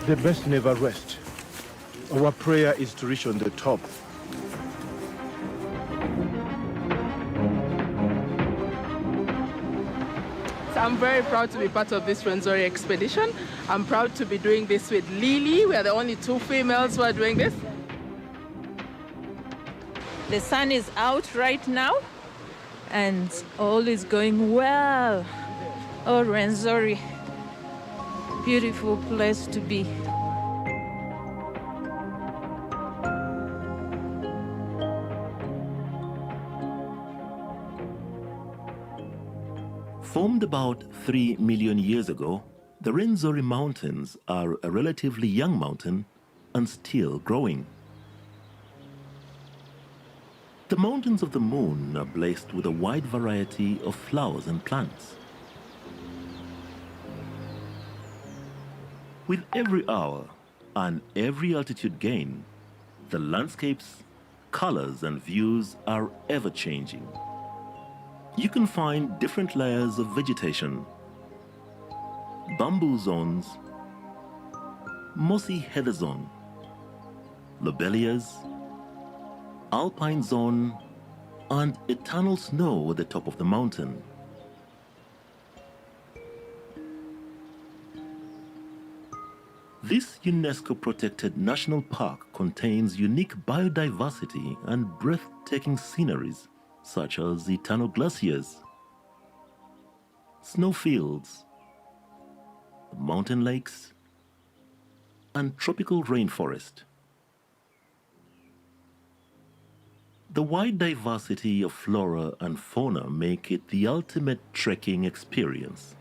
The best never rest. Our prayer is to reach on the top. So I'm very proud to be part of this Rwenzori expedition. I'm proud to be doing this with Lily. We are the only two females who are doing this. The sun is out right now, and all is going well. Oh, Rwenzori, beautiful place to be. Formed about 3 million years ago, the Rwenzori Mountains are a relatively young mountain and still growing. The Mountains of the Moon are blessed with a wide variety of flowers and plants. With every hour and every altitude gain, the landscapes, colors, and views are ever-changing. You can find different layers of vegetation: bamboo zones, mossy heather zone, lobelias, alpine zone, and eternal snow at the top of the mountain. This UNESCO-protected national park contains unique biodiversity and breathtaking sceneries such as eternal glaciers, snowfields, mountain lakes, and tropical rainforest. The wide diversity of flora and fauna make it the ultimate trekking experience.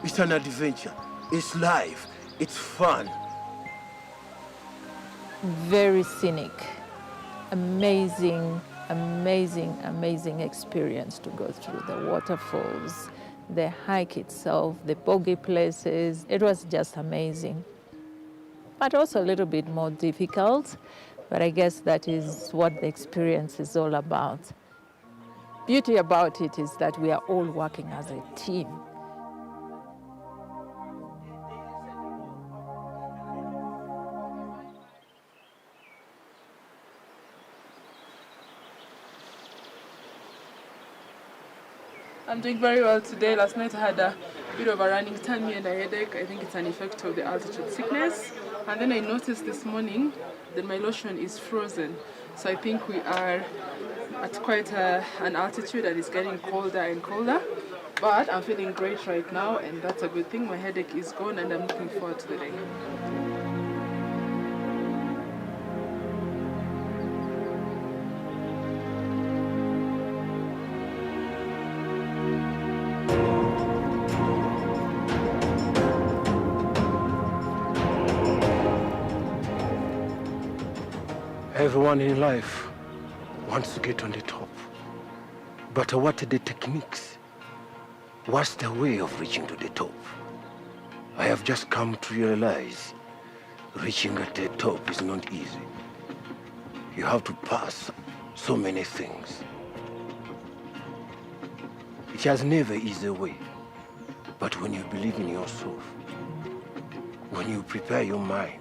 It's an adventure. It's life. It's fun. Very scenic. Amazing, amazing, amazing experience to go through the waterfalls, the hike itself, the boggy places. It was just amazing. But also a little bit more difficult, but I guess that is what the experience is all about. Beauty about it is that we are all working as a team. I'm doing very well today. Last night I had a bit of a running tummy and a headache. I think it's an effect of the altitude sickness. And then I noticed this morning that my lotion is frozen. So I think we are at quite an altitude that is getting colder and colder. But I'm feeling great right now, and that's a good thing. My headache is gone and I'm looking forward to the day. Everyone in life wants to get on the top. But what are the techniques? What's the way of reaching to the top? I have just come to realize reaching at the top is not easy. You have to pass so many things. It has never easy way. But when you believe in yourself, when you prepare your mind,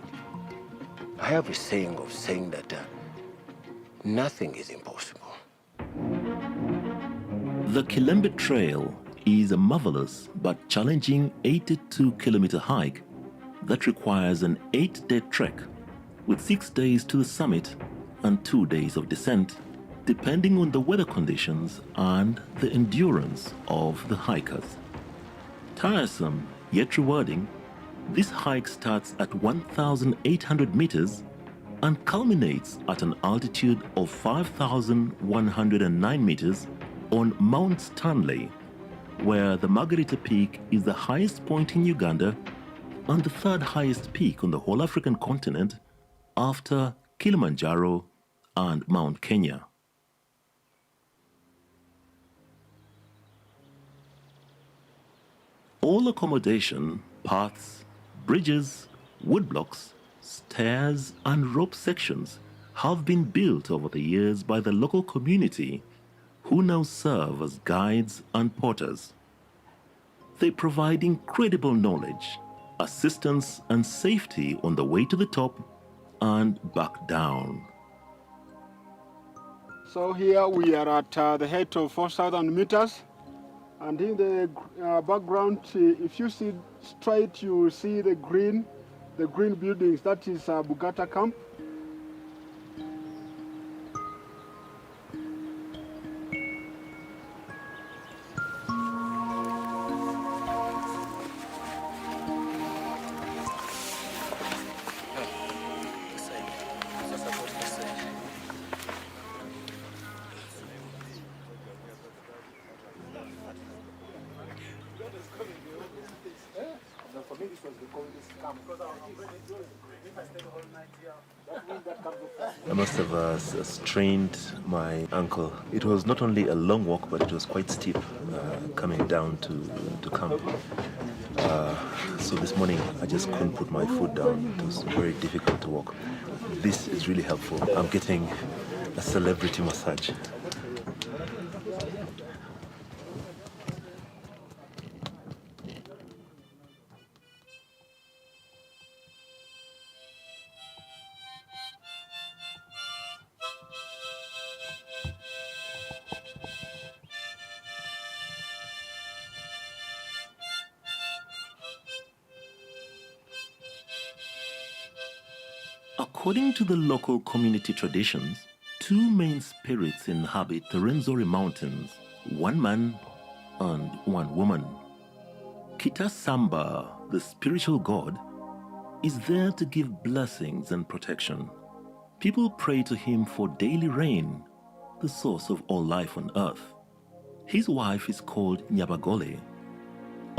I have a saying of saying that nothing is impossible. The Kilembe Trail is a marvelous but challenging 82-kilometer hike that requires an 8-day trek with 6 days to the summit and 2 days of descent, depending on the weather conditions and the endurance of the hikers. Tiresome yet rewarding, this hike starts at 1,800 meters and culminates at an altitude of 5,109 meters on Mount Stanley, where the Margarita Peak is the highest point in Uganda and the third highest peak on the whole African continent after Kilimanjaro and Mount Kenya. All accommodation, paths, bridges, woodblocks, stairs and rope sections have been built over the years by the local community, who now serve as guides and porters. They provide incredible knowledge, assistance and safety on the way to the top and back down. So here we are at the height of 4,000 meters. And in the background, if you see straight, you will see the green buildings. That is Bugata camp. I must have strained my ankle. It was not only a long walk, but it was quite steep coming down to camp. So this morning, I just couldn't put my foot down. It was very difficult to walk. This is really helpful. I'm getting a celebrity massage. According to the local community traditions, two main spirits inhabit the Rwenzori Mountains, one man and one woman. Kitasamba, the spiritual god, is there to give blessings and protection. People pray to him for daily rain, the source of all life on earth. His wife is called Nyabagole.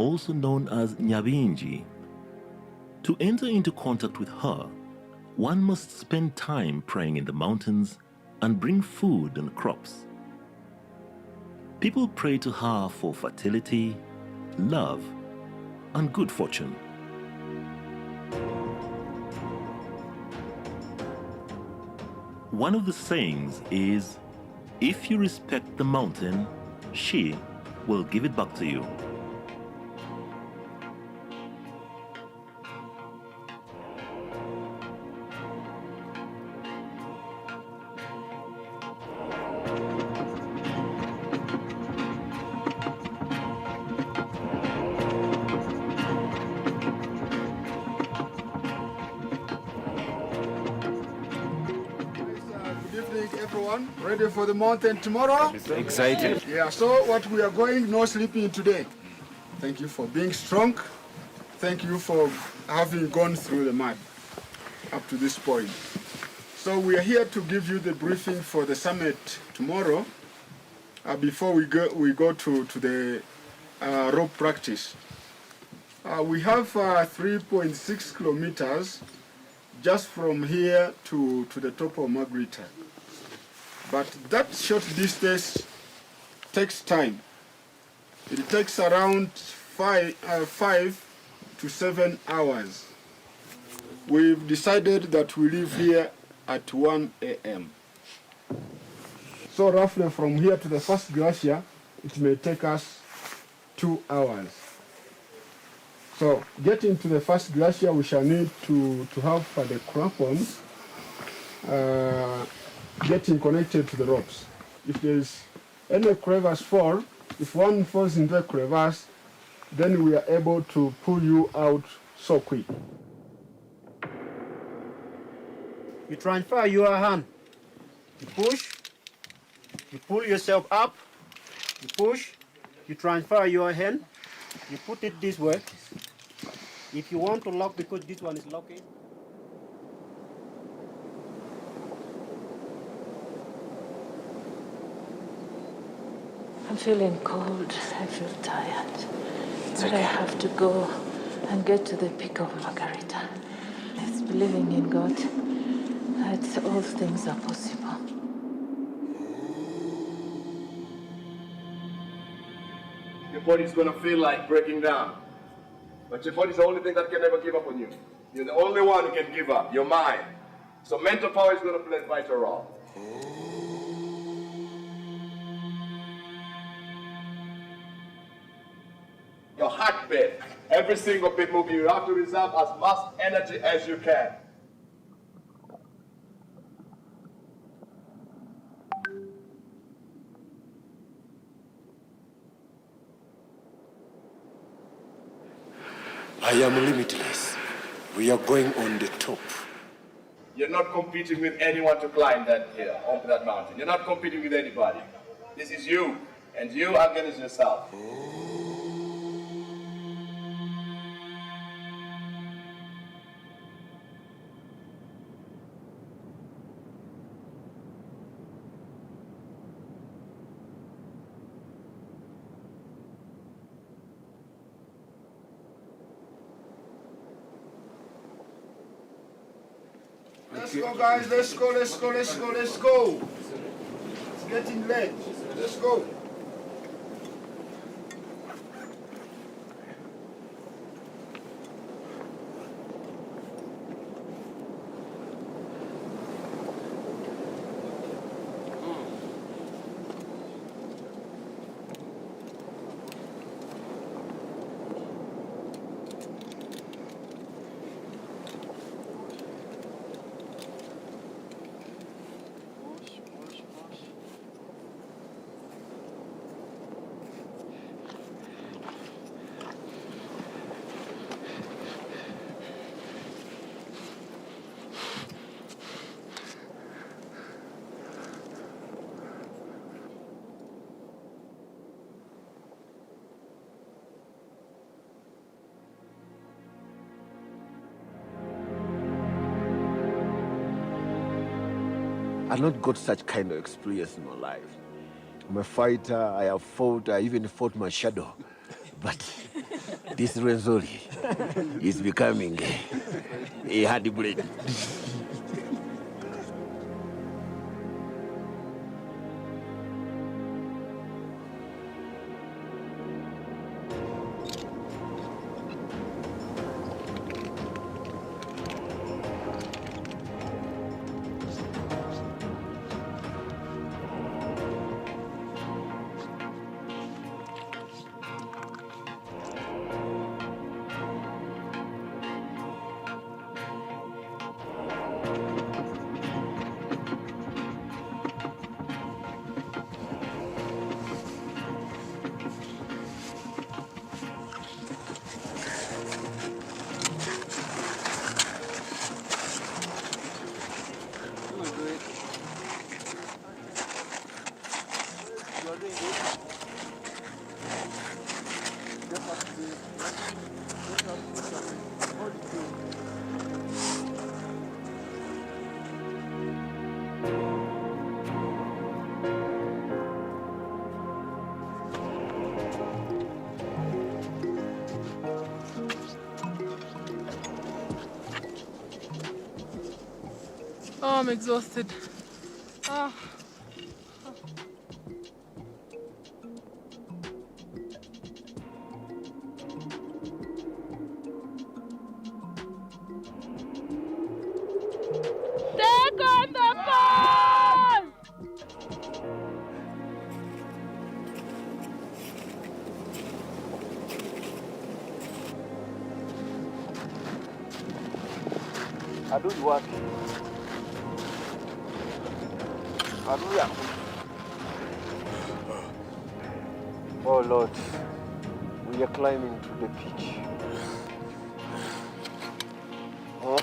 also known as Nyabingi. To enter into contact with her, one must spend time praying in the mountains and bring food and crops. People pray to her for fertility, love, and good fortune. One of the sayings is, if you respect the mountain, she will give it back to you. Ready for the mountain tomorrow? Excited. Yeah, so what we are going, no sleeping today. Thank you for being strong. Thank you for having gone through the mud up to this point. So we are here to give you the briefing for the summit tomorrow before we go to the rope practice. We have 3.6 kilometers just from here to the top of Margarita. But that short distance takes time. It takes around 5 to 7 hours. We've decided that we leave here at 1 a.m. So roughly from here to the first glacier, it may take us 2 hours. So getting to the first glacier, we shall need to have the crampons getting connected to the ropes. If there's any crevasse fall, if one falls into a crevasse, then we are able to pull you out so quick. You transfer your hand. You push. You pull yourself up. You push. You transfer your hand. You put it this way. If you want to lock, because this one is locking. I'm feeling cold, I feel tired. But I have to go and get to the peak of Margarita. It's believing in God that all things are possible. Your body's gonna feel like breaking down. But your body's the only thing that can never give up on you. You're the only one who can give up, your mind. So mental power is gonna play a vital role. Your heartbeat, every single beat moving, you have to reserve as much energy as you can. I am limitless. We are going on the top. You're not competing with anyone to climb that hill, up that mountain. You're not competing with anybody. This is you, and you against yourself. Let's go, guys. Let's go, let's go, let's go, let's go. It's getting late. Let's go. I've not got such kind of experience in my life. I'm a fighter, I have fought, I even fought my shadow. But This Rwenzori is becoming a hard bread. Oh, I'm exhausted. Oh. Take on the phone! Adui wapi? Adui yako. Oh Lord, we are climbing to the peak. Oh.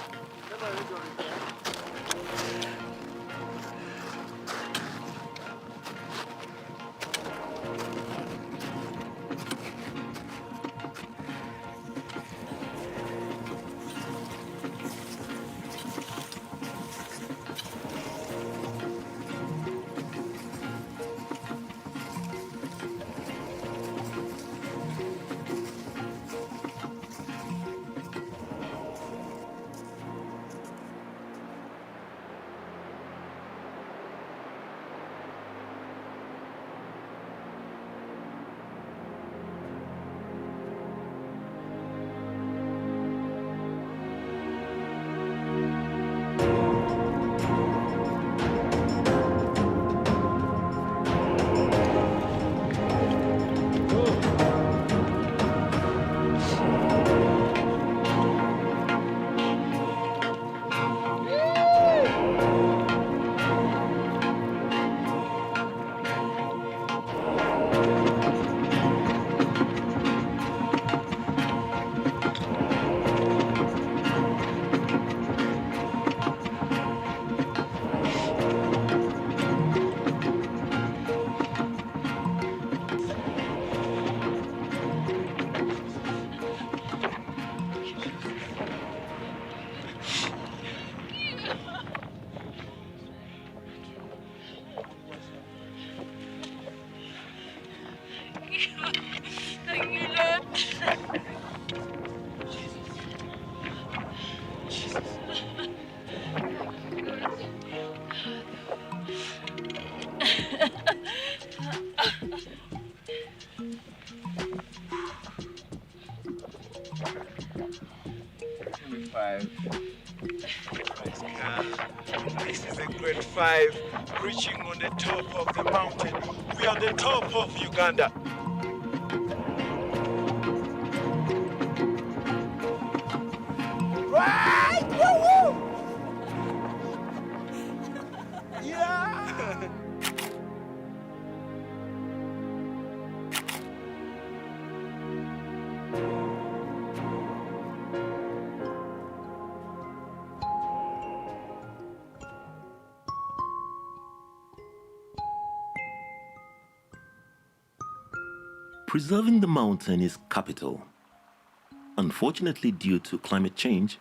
This is a grade 5 reaching on the top of the mountain. We are the top of Uganda. Right! Woo-woo! Yeah! Preserving the mountain is capital. Unfortunately, due to climate change,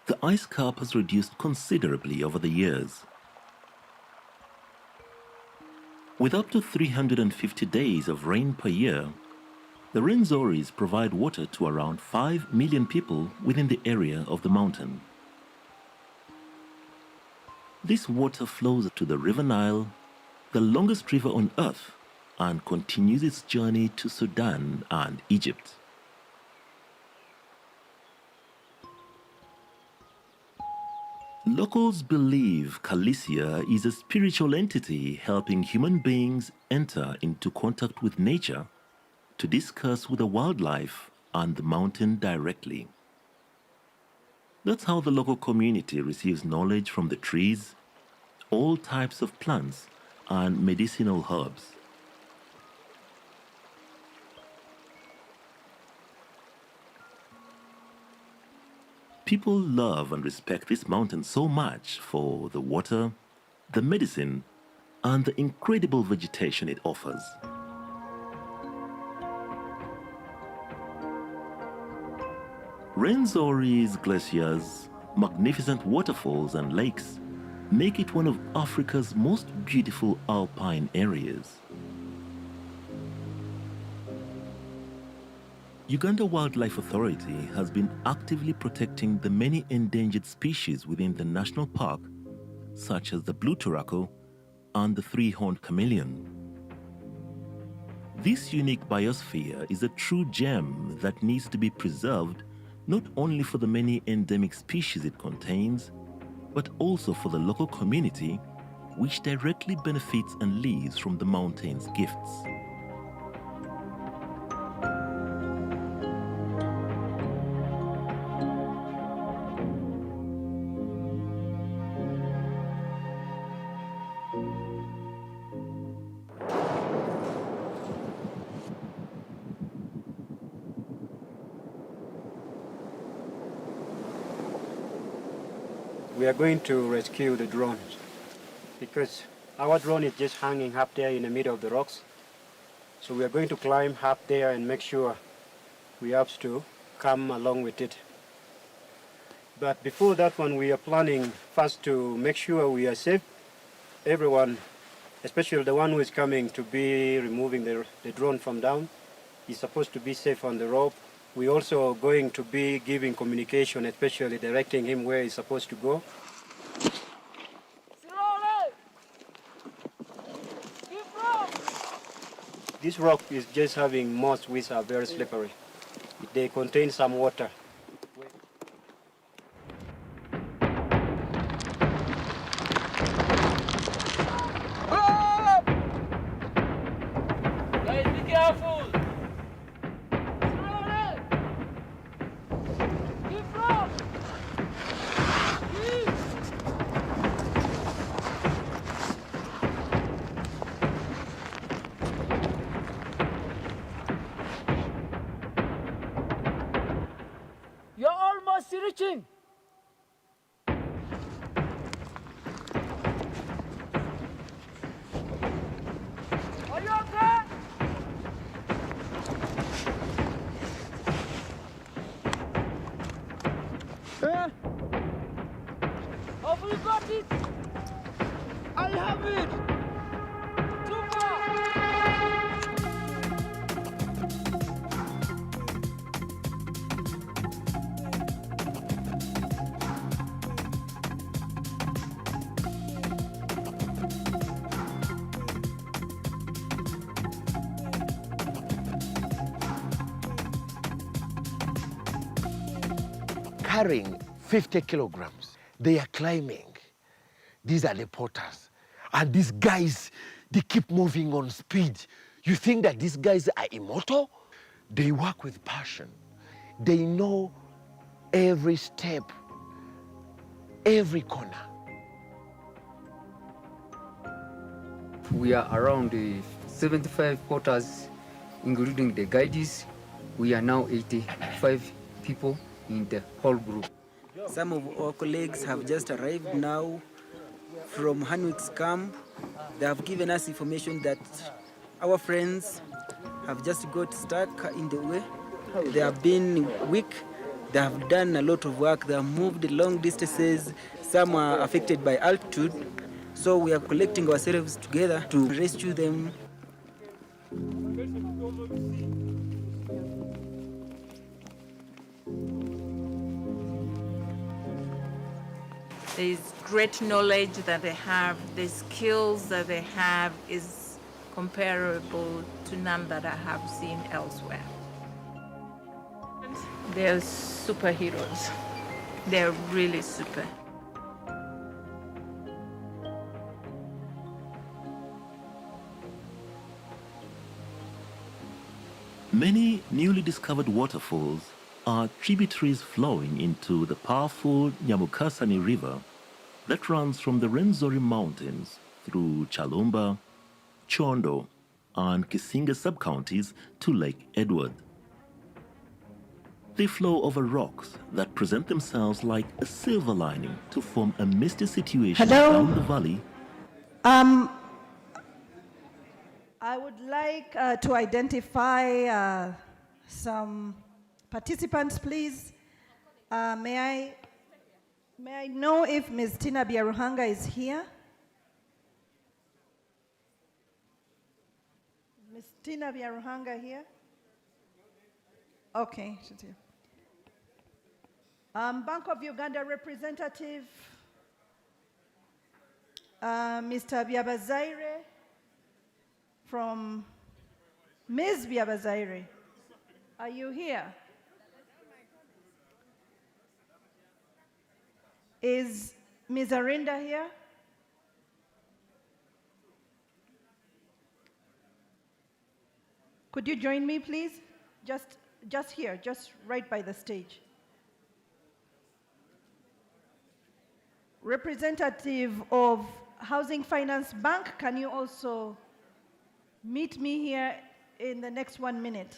the ice cap has reduced considerably over the years. With up to 350 days of rain per year, The Rwenzoris provide water to around 5 million people within the area of the mountain. This water flows to the River Nile, the longest river on earth, and continues its journey to Sudan and Egypt. Locals believe Khaleesi is a spiritual entity helping human beings enter into contact with nature to discuss with the wildlife and the mountain directly. That's how the local community receives knowledge from the trees, all types of plants, and medicinal herbs. People love and respect this mountain so much for the water, the medicine, and the incredible vegetation it offers. Rwenzori's glaciers, magnificent waterfalls and lakes make it one of Africa's most beautiful alpine areas. Uganda Wildlife Authority has been actively protecting the many endangered species within the national park, such as the blue turako and the three-horned chameleon. This unique biosphere is a true gem that needs to be preserved not only for the many endemic species it contains, but also for the local community, which directly benefits and lives from the mountain's gifts. We are going to rescue the drones because our drone is just hanging up there in the middle of the rocks. So we are going to climb up there and make sure we have to come along with it. But before that one, we are planning first to make sure we are safe. Everyone, especially the one who is coming to be removing the drone from down, is supposed to be safe on the rope. We're also going to be giving communication, especially directing him where he's supposed to go. This rock is just having moss which are very slippery. They contain some water. Guys, be careful! You're almost reaching. Are you okay? Have you got it? I have it. Carrying 50 kilograms. They are climbing. These are the porters. And these guys, they keep moving on speed. You think that these guys are immortal? They work with passion. They know every step, every corner. We are around 75 porters, including the guides. We are now 85 people in the whole group. Some of our colleagues have just arrived now from Hanwick's camp. They have given us information that our friends have just got stuck in the way. They have been weak. They have done a lot of work. They have moved long distances. Some are affected by altitude. So we are collecting ourselves together to rescue them. There is great knowledge that they have, the skills that they have is comparable to none that I have seen elsewhere. They're superheroes. They're really super. Many newly discovered waterfalls are tributaries flowing into the powerful Nyamukasani River that runs from the Rwenzori Mountains through Chalumba, Chondo, and Kisinga sub-counties to Lake Edward. They flow over rocks that present themselves like a silver lining to form a misty situation down the valley. I would like to identify some participants, please. May I know if Ms. Tina Biaruhanga is here? Ms. Tina Biaruhanga here? Okay, she's here. Bank of Uganda representative, Mr. Biabazaire from Ms. Biabazaire. Are you here? Is Ms. Arinda here? Could you join me, please? Just here, just right by the stage. Representative of Housing Finance Bank, can you also meet me here in the next 1 minute?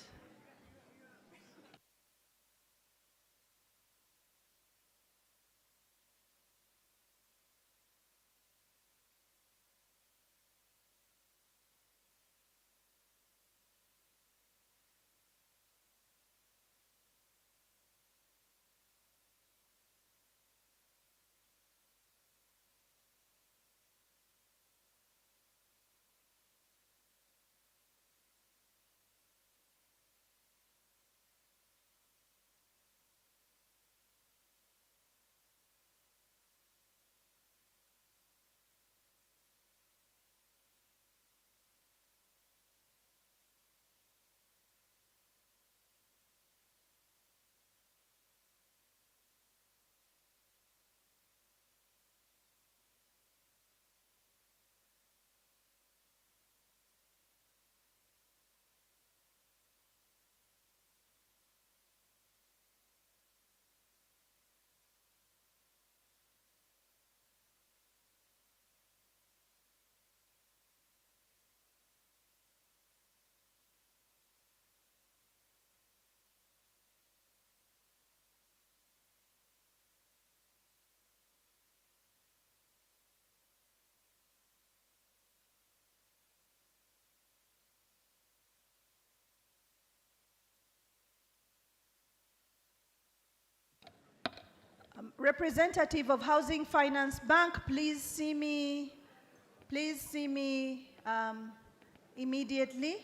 Representative of Housing Finance Bank, please see me immediately.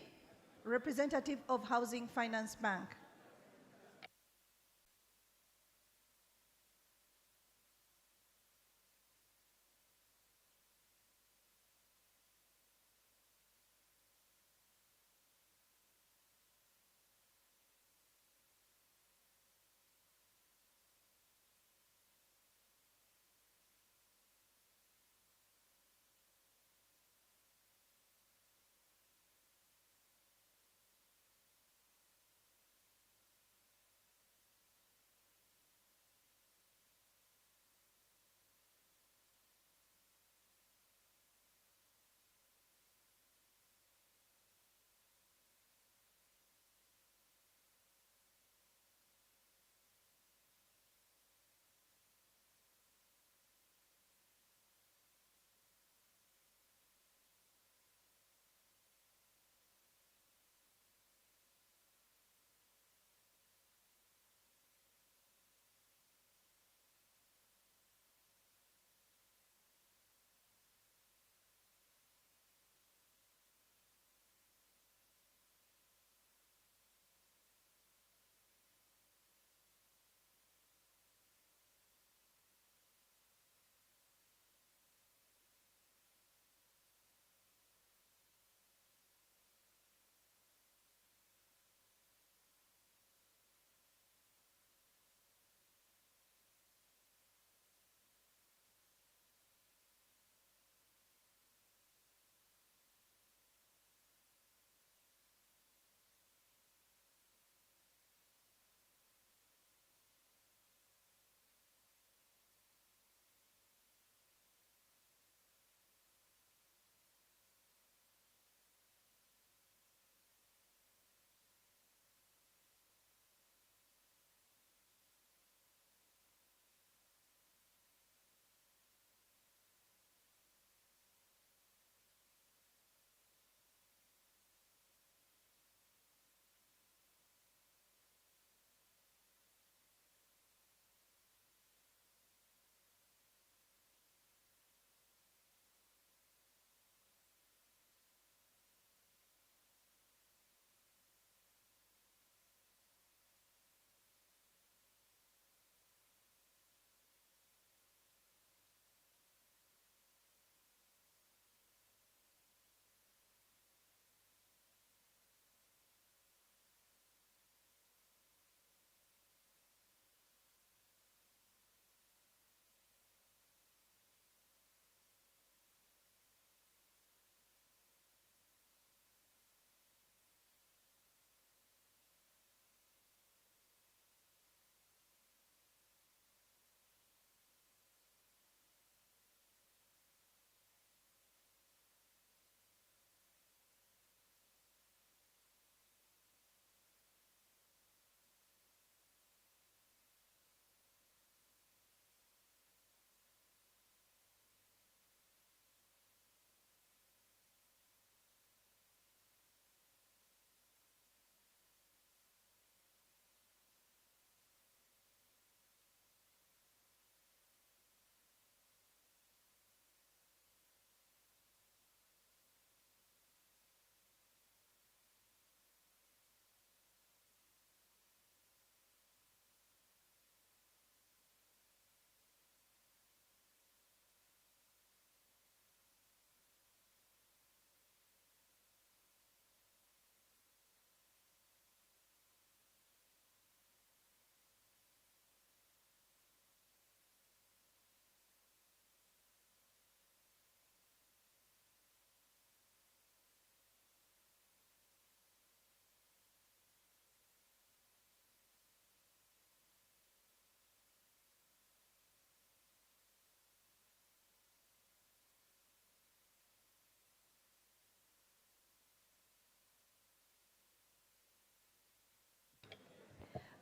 Representative of Housing Finance Bank.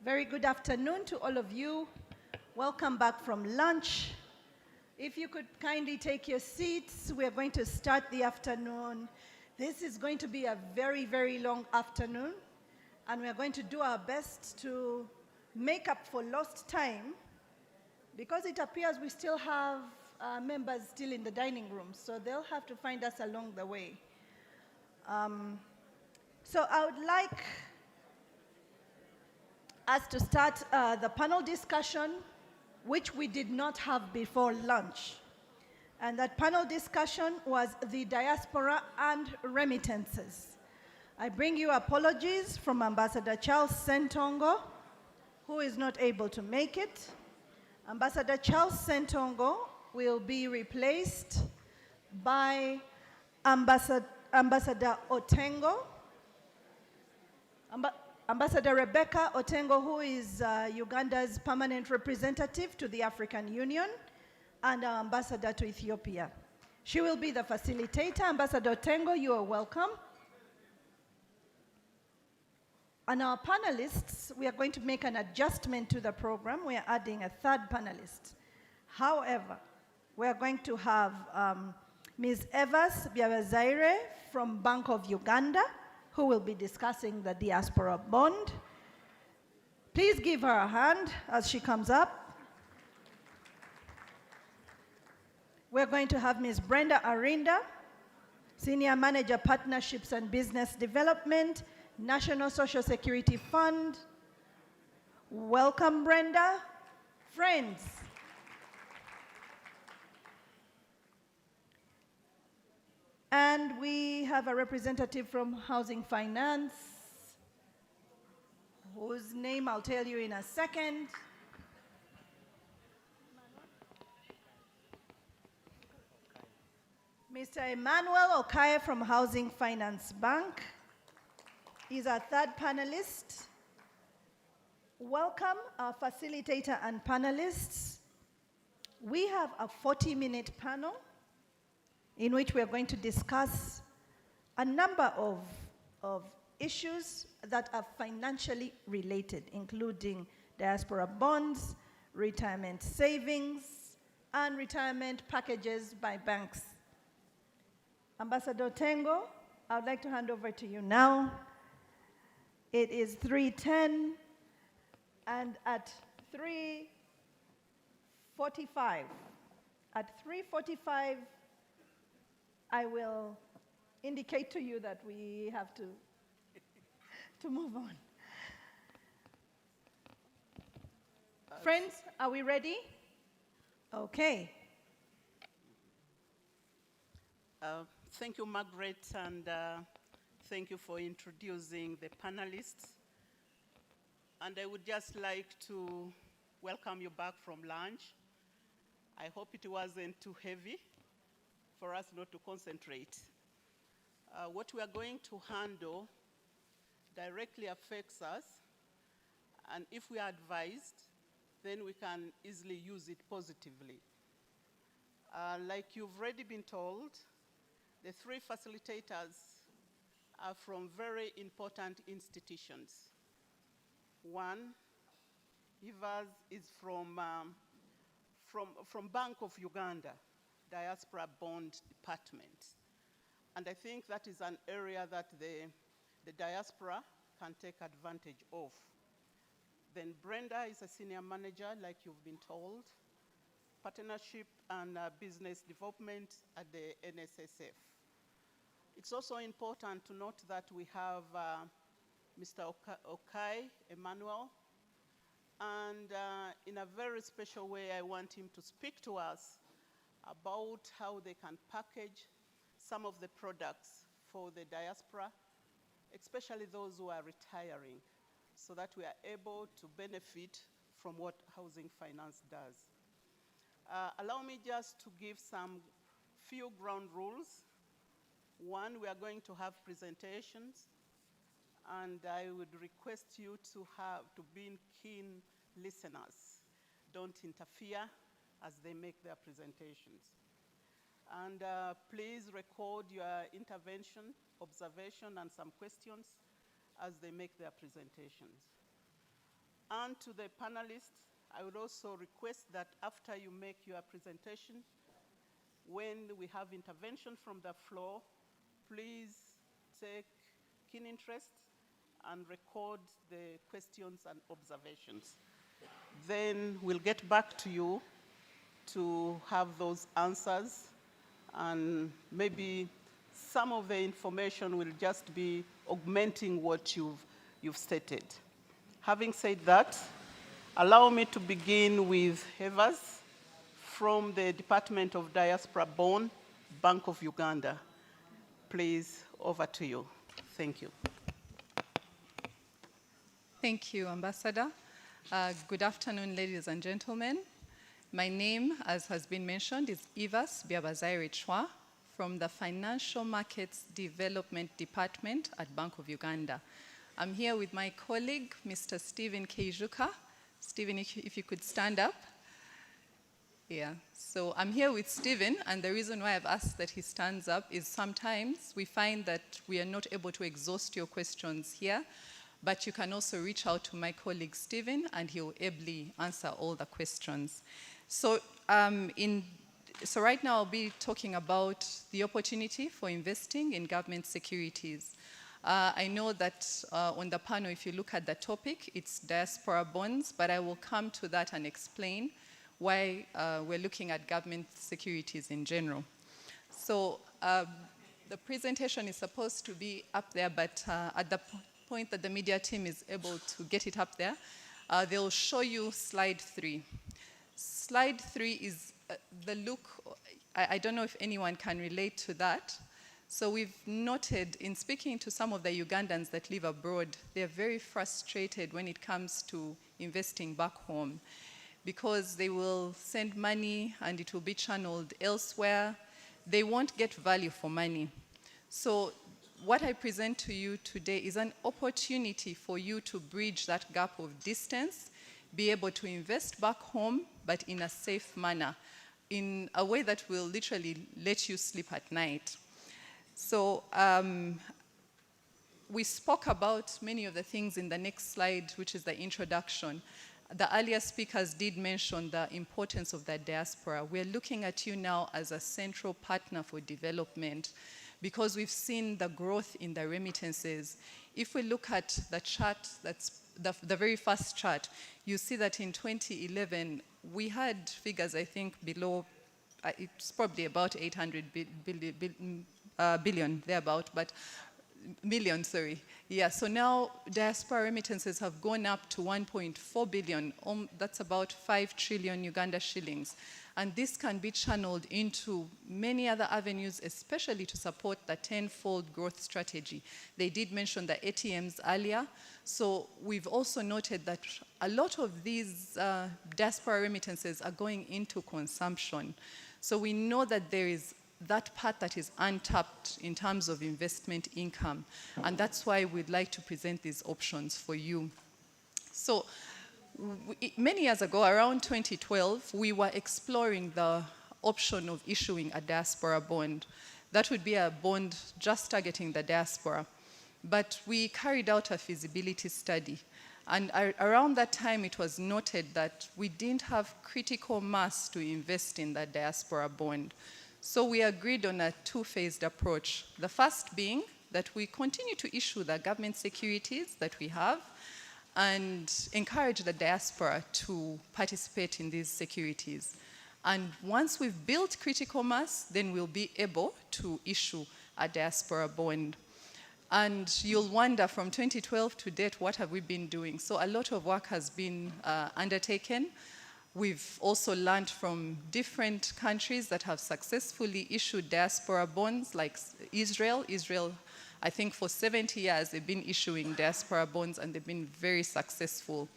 Very good afternoon to all of you. Welcome back from lunch. If you could kindly take your seats, we are going to start the afternoon. This is going to be a very, very long afternoon, and we are going to do our best to make up for lost time, because it appears we still have members still in the dining room, so they'll have to find us along the way. So I would like us to start the panel discussion, which we did not have before lunch. And that panel discussion was the diaspora and remittances. I bring you apologies from Ambassador Charles Sentongo, who is not able to make it. Ambassador Charles Sentongo will be replaced by Ambassador Otengo, Ambassador Rebecca Otengo, who is Uganda's permanent representative to the African Union and our ambassador to Ethiopia. She will be the facilitator. Ambassador Otengo, you are welcome. And our panelists, we are going to make an adjustment to the program. We are adding a third panelist. However, we are going to have Ms. Evas Biabazaire from Bank of Uganda, who will be discussing the diaspora bond. Please give her a hand as she comes up. We're going to have Ms. Brenda Arinda, Senior Manager, Partnerships and Business Development, National Social Security Fund. Welcome, Brenda. Friends. And we have a representative from Housing Finance, whose name I'll tell you in a second. Mr. Emmanuel Okaye from Housing Finance Bank is our third panelist. Welcome, our facilitator and panelists. We have a 40-minute panel in which we are going to discuss a number of issues that are financially related, including diaspora bonds, retirement savings, and retirement packages by banks. Ambassador Otengo, I would like to hand over to you now. It is 3:10, and at 3:45, I will indicate to you that we have to move on. Friends, are we ready? Okay. Thank you, Margaret, and thank you for introducing the panelists. And I would just like to welcome you back from lunch. I hope it wasn't too heavy for us not to concentrate. What we are going to handle directly affects us, and if we are advised, then we can easily use it positively. Like you've already been told, the three facilitators are from very important institutions. One, Evas, is from Bank of Uganda, Diaspora Bond Department. And I think that is an area that the diaspora can take advantage of. Then Brenda is a senior manager, like you've been told, partnership and business development at the NSSF. It's also important to note that we have Mr. Okaye Emmanuel, and in a very special way, I want him to speak to us about how they can package some of the products for the diaspora, especially those who are retiring, so that we are able to benefit from what housing finance does. Allow me just to give some few ground rules. One, we are going to have presentations, and I would request you to be keen listeners. Don't interfere as they make their presentations. And please record your intervention, observation, and some questions as they make their presentations. And to the panelists, I would also request that after you make your presentation, when we have intervention from the floor, please take keen interest and record the questions and observations. Then we'll get back to you to have those answers, and maybe some of the information will just be augmenting what you've stated. Having said that, allow me to begin with Evers from the Department of Diaspora, Bonn, Bank of Uganda. Please, over to you. Thank you. Thank you, Ambassador. Good afternoon, ladies and gentlemen. My name, as has been mentioned, is Evers Biabazaire-Chwa from the Financial Markets Development Department at Bank of Uganda. I'm here with my colleague, Mr. Stephen Keijuka. Stephen, if you could stand up. Yeah, so I'm here with Stephen, and the reason why I've asked that he stands up is sometimes we find that we are not able to exhaust your questions here, but you can also reach out to my colleague Stephen, and he'll ably answer all the questions. So, so right now I'll be talking about the opportunity for investing in government securities. I know that on the panel, if you look at the topic, it's diaspora bonds, but I will come to that and explain why we're looking at government securities in general. So the presentation is supposed to be up there, but at the point that the media team is able to get it up there, they'll show you slide 3. Slide 3 is the look, I don't know if anyone can relate to that. So we've noted in speaking to some of the Ugandans that live abroad, they're very frustrated when it comes to investing back home, because they will send money and it will be channeled elsewhere. They won't get value for money. So what I present to you today is an opportunity for you to bridge that gap of distance, be able to invest back home, but in a safe manner, in a way that will literally let you sleep at night. So we spoke about many of the things in the next slide, which is the introduction. The earlier speakers did mention the importance of the diaspora. We're looking at you now as a central partner for development, because we've seen the growth in the remittances. If we look at the chart, that's the very first chart, you see that in 2011, we had figures, I think, below, it's probably about 800 billion, thereabout, but million, sorry. Yeah, so now diaspora remittances have gone up to 1.4 billion. That's about 5 trillion Uganda shillings. And this can be channeled into many other avenues, especially to support the 10-fold growth strategy. They did mention the ATMs earlier. So we've also noted that a lot of these diaspora remittances are going into consumption. So we know that there is that part that is untapped in terms of investment income. And that's why we'd like to present these options for you. So many years ago, around 2012, we were exploring the option of issuing a diaspora bond. That would be a bond just targeting the diaspora. But we carried out a feasibility study. And around that time, it was noted that we didn't have critical mass to invest in the diaspora bond. So we agreed on a two-phased approach. The first being that we continue to issue the government securities that we have and encourage the diaspora to participate in these securities. And once we've built critical mass, then we'll be able to issue a diaspora bond. And you'll wonder, from 2012 to date, what have we been doing? So a lot of work has been undertaken. We've also learned from different countries that have successfully issued diaspora bonds, like Israel. Israel, I think for 70 years, they've been issuing diaspora bonds, and they've been very successful.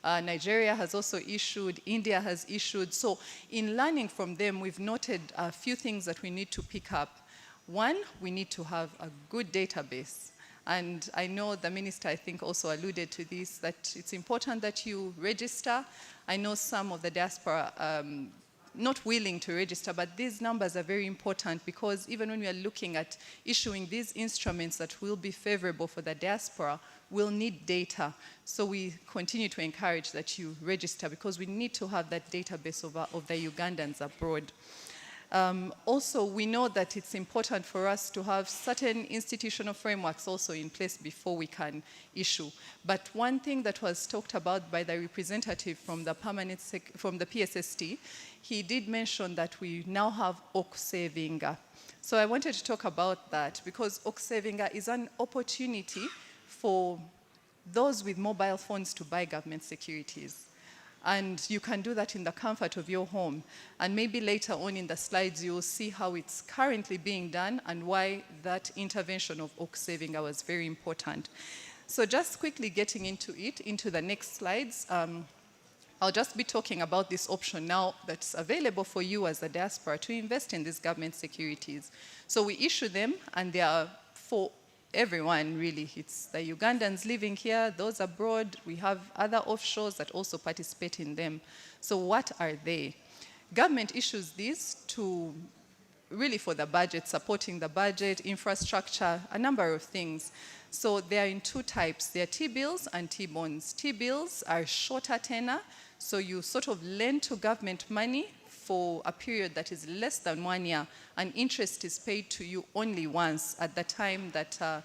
Nigeria has also issued, India has issued. So in learning from them, we've noted a few things that we need to pick up. One, we need to have a good database. And I know the minister, I think, also alluded to this, that it's important that you register. I know some of the diaspora not willing to register, but these numbers are very important, because even when we are looking at issuing these instruments that will be favorable for the diaspora, will need data. So we continue to encourage that you register because we need to have that database of the Ugandans abroad. Also, we know that it's important for us to have certain institutional frameworks also in place before we can issue. But one thing that was talked about by the representative from the from the PSST, he did mention that we now have Okusevinga. So I wanted to talk about that because Okusevinga is an opportunity for those with mobile phones to buy government securities. And you can do that in the comfort of your home. And maybe later on in the slides, you'll see how it's currently being done and why that intervention of Okusevinga was very important. So just quickly getting into it, into the next slides, I'll just be talking about this option now that's available for you as a diaspora to invest in these government securities. So we issue them, and they are for everyone, really. It's the Ugandans living here, those abroad. We have other offshores that also participate in them. So what are they? Government issues these to really for the budget, supporting the budget, infrastructure, a number of things. So they are in two types. They are T-bills and T-bonds. T-bills are shorter tenor, so you sort of lend to government money for a period that is less than 1 year, and interest is paid to you only once at the time that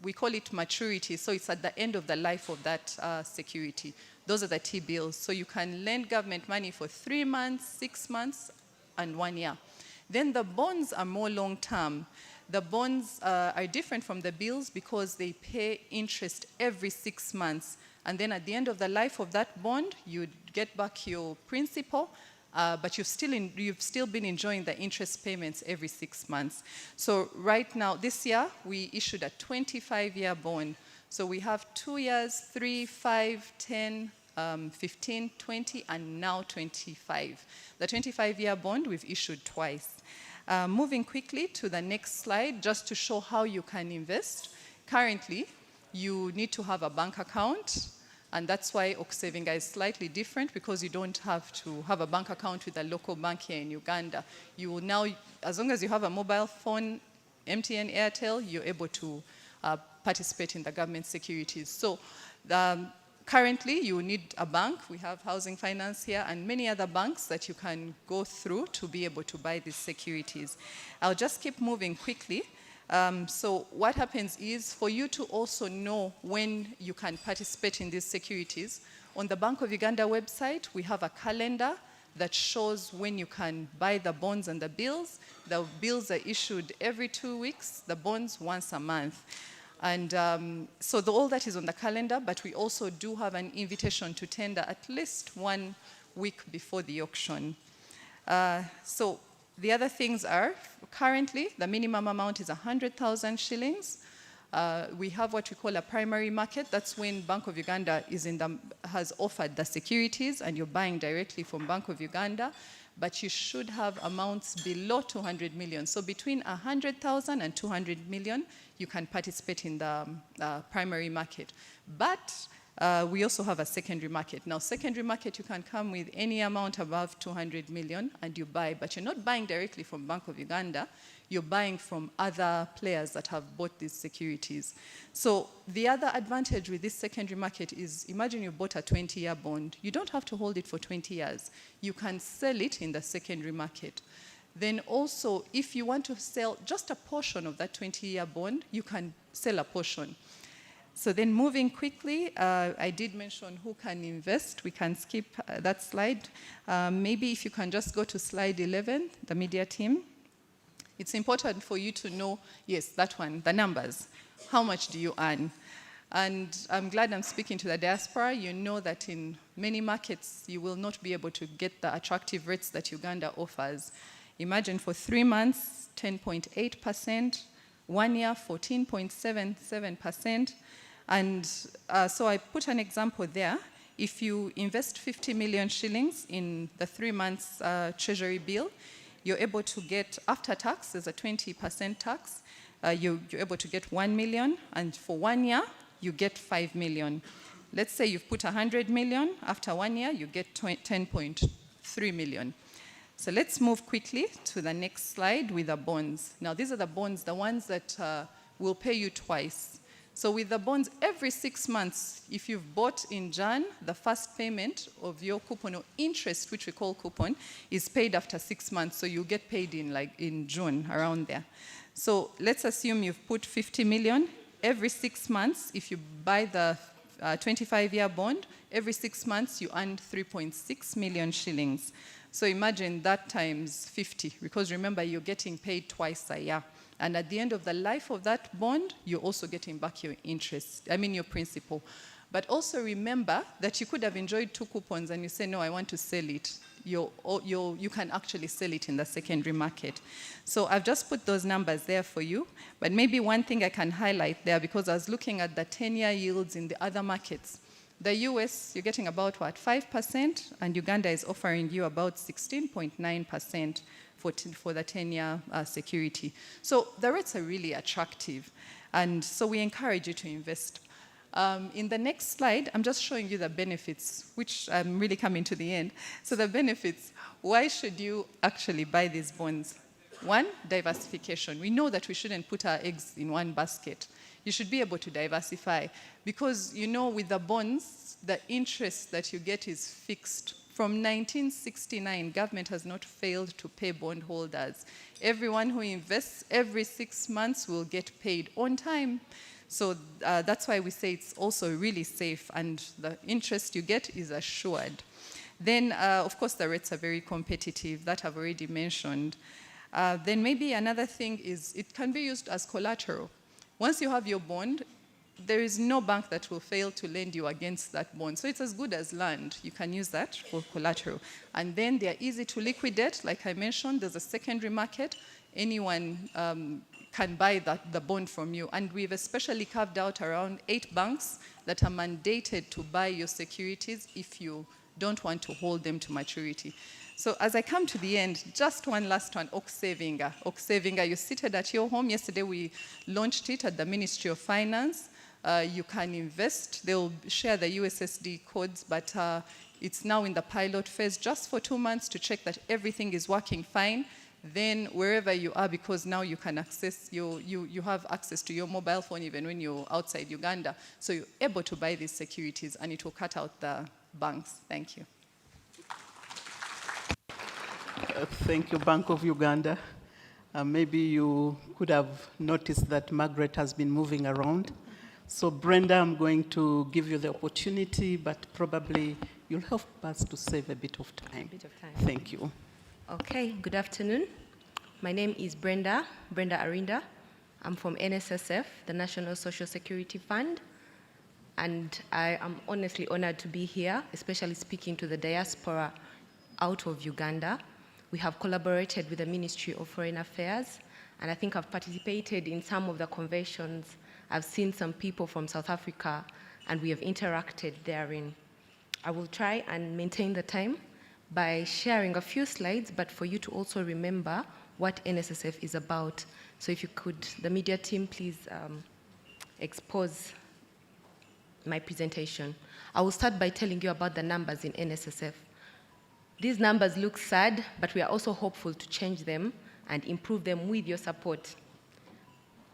we call it maturity. So it's at the end of the life of that security. Those are the T-bills. So you can lend government money for 3 months, 6 months, and 1 year. Then the bonds are more long-term. The bonds are different from the bills because they pay interest every 6 months. And then at the end of the life of that bond, you get back your principal, but you've still been enjoying the interest payments every 6 months. So right now, this year, we issued a 25-year bond. So we have 2 years, 3, 5, 10, 15, 20, and now 25. The 25-year bond we've issued twice. Moving quickly to the next slide, just to show how you can invest. Currently, you need to have a bank account, and that's why Okusevinga is slightly different, because you don't have to have a bank account with a local bank here in Uganda. You will now, as long as you have a mobile phone, MTN, Airtel, you're able to participate in the government securities. So currently, you need a bank. We have Housing Finance here and many other banks that you can go through to be able to buy these securities. I'll just keep moving quickly. So what happens is, for you to also know when you can participate in these securities, on the Bank of Uganda website, we have a calendar that shows when you can buy the bonds and the bills. The bills are issued every 2 weeks, the bonds once a month. And so all that is on the calendar, but we also do have an invitation to tender at least 1 week before the auction. So the other things are, currently, the minimum amount is 100,000 shillings. We have what we call a primary market. That's when Bank of Uganda has offered the securities and you're buying directly from Bank of Uganda, but you should have amounts below 200 million. So between 100,000 and 200 million, you can participate in the primary market. But we also have a secondary market. Now, secondary market, you can come with any amount above 200 million and you buy, but you're not buying directly from Bank of Uganda. You're buying from other players that have bought these securities. So the other advantage with this secondary market is, imagine you bought a 20-year bond. You don't have to hold it for 20 years. You can sell it in the secondary market. Then also, if you want to sell just a portion of that 20-year bond, you can sell a portion. So then moving quickly, I did mention who can invest. We can skip that slide. Maybe if you can just go to slide 11, the media team. It's important for you to know, yes, that one, the numbers. How much do you earn? And I'm glad I'm speaking to the diaspora. You know that in many markets, you will not be able to get the attractive rates that Uganda offers. Imagine for 3 months, 10.8%, 1 year, 14.77%. And so I put an example there. If you invest 50 million shillings in the 3 months treasury bill, you're able to get, after tax, there's a 20% tax, you're able to get 1 million, and for 1 year, you get 5 million. Let's say you've put 100 million, after 1 year, you get 10.3 million. So let's move quickly to the next slide with the bonds. Now, these are the bonds, the ones that will pay you twice. So with the bonds, every 6 months, if you've bought in Jan, the first payment of your coupon or interest, which we call coupon, is paid after 6 months. So you get paid in June, around there. So let's assume you've put 50 million. Every 6 months, if you buy the 25-year bond, every 6 months you earn 3.6 million shillings. So imagine that times 50, because remember, you're getting paid twice a year. And at the end of the life of that bond, you're also getting back your interest, your principal. But also remember that you could have enjoyed 2 coupons and you say, no, I want to sell it. You can actually sell it in the secondary market. So I've just put those numbers there for you. But maybe one thing I can highlight there, because I was looking at the 10-year yields in the other markets. The US, you're getting about, 5%, and Uganda is offering you about 16.9% for the 10-year security. So the rates are really attractive, and so we encourage you to invest. In the next slide, I'm just showing you the benefits, which I'm really coming to the end. So the benefits, why should you actually buy these bonds? One, diversification. We know that we shouldn't put our eggs in one basket. You should be able to diversify, because with the bonds, the interest that you get is fixed. From 1969, government has not failed to pay bondholders. Everyone who invests every 6 months will get paid on time. So that's why we say it's also really safe, and the interest you get is assured. Then, of course, the rates are very competitive, that I've already mentioned. Then maybe another thing is it can be used as collateral. Once you have your bond, there is no bank that will fail to lend you against that bond. So it's as good as land. You can use that for collateral. And then they're easy to liquidate. Like I mentioned, there's a secondary market. Anyone can buy the bond from you. And we've especially carved out around 8 banks that are mandated to buy your securities if you don't want to hold them to maturity. So as I come to the end, just one last one, Oksevinga. Oksevinga, you're seated at your home. Yesterday we launched it at the Ministry of Finance. You can invest. They'll share the USSD codes, but it's now in the pilot phase just for 2 months to check that everything is working fine. Then wherever you are, because now you can access, you have access to your mobile phone even when you're outside Uganda. So you're able to buy these securities, and it will cut out the banks. Thank you. Thank you, Bank of Uganda. Maybe you could have noticed that Margaret has been moving around. So Brenda, I'm going to give you the opportunity, but probably you'll help us to save a bit of time. Thank you. Okay, good afternoon. My name is Brenda Arinda. I'm from NSSF, the National Social Security Fund, and I am honestly honored to be here, especially speaking to the diaspora out of Uganda. We have collaborated with the Ministry of Foreign Affairs, and I think I've participated in some of the conventions. I've seen some people from South Africa, and we have interacted therein. I will try and maintain the time by sharing a few slides, but for you to also remember what NSSF is about. So if you could, the media team, please expose my presentation. I will start by telling you about the numbers in NSSF. These numbers look sad, but we are also hopeful to change them and improve them with your support.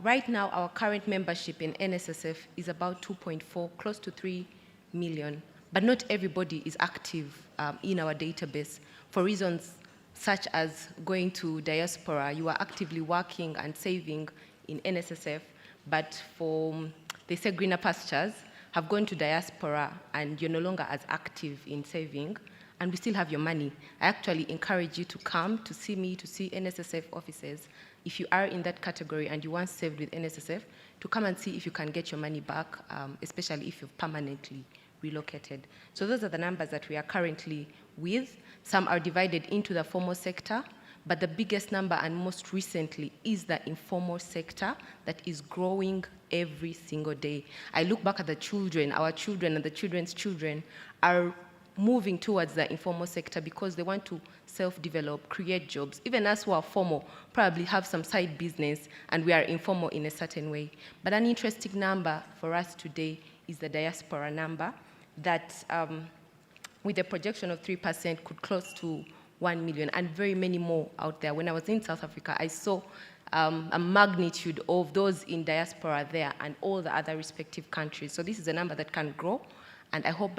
Right now, our current membership in NSSF is about 2.4, close to 3 million. But not everybody is active in our database for reasons such as going to Diaspora. You are actively working and saving in NSSF, but for, they say, greener pastures, have gone to Diaspora and you're no longer as active in saving, and we still have your money. I actually encourage you to come to see me, to see NSSF offices. If you are in that category and you once saved with NSSF, to come and see if you can get your money back, especially if you've permanently relocated. So those are the numbers that we are currently with. Some are divided into the formal sector, but the biggest number and most recently is the informal sector that is growing every single day. I look back at the children, our children and the children's children are moving towards the informal sector because they want to self-develop, create jobs. Even us who are formal probably have some side business and we are informal in a certain way. But an interesting number for us today is the diaspora number that with a projection of 3% could close to 1 million and very many more out there. When I was in South Africa, I saw a magnitude of those in diaspora there and all the other respective countries. So this is a number that can grow, and I hope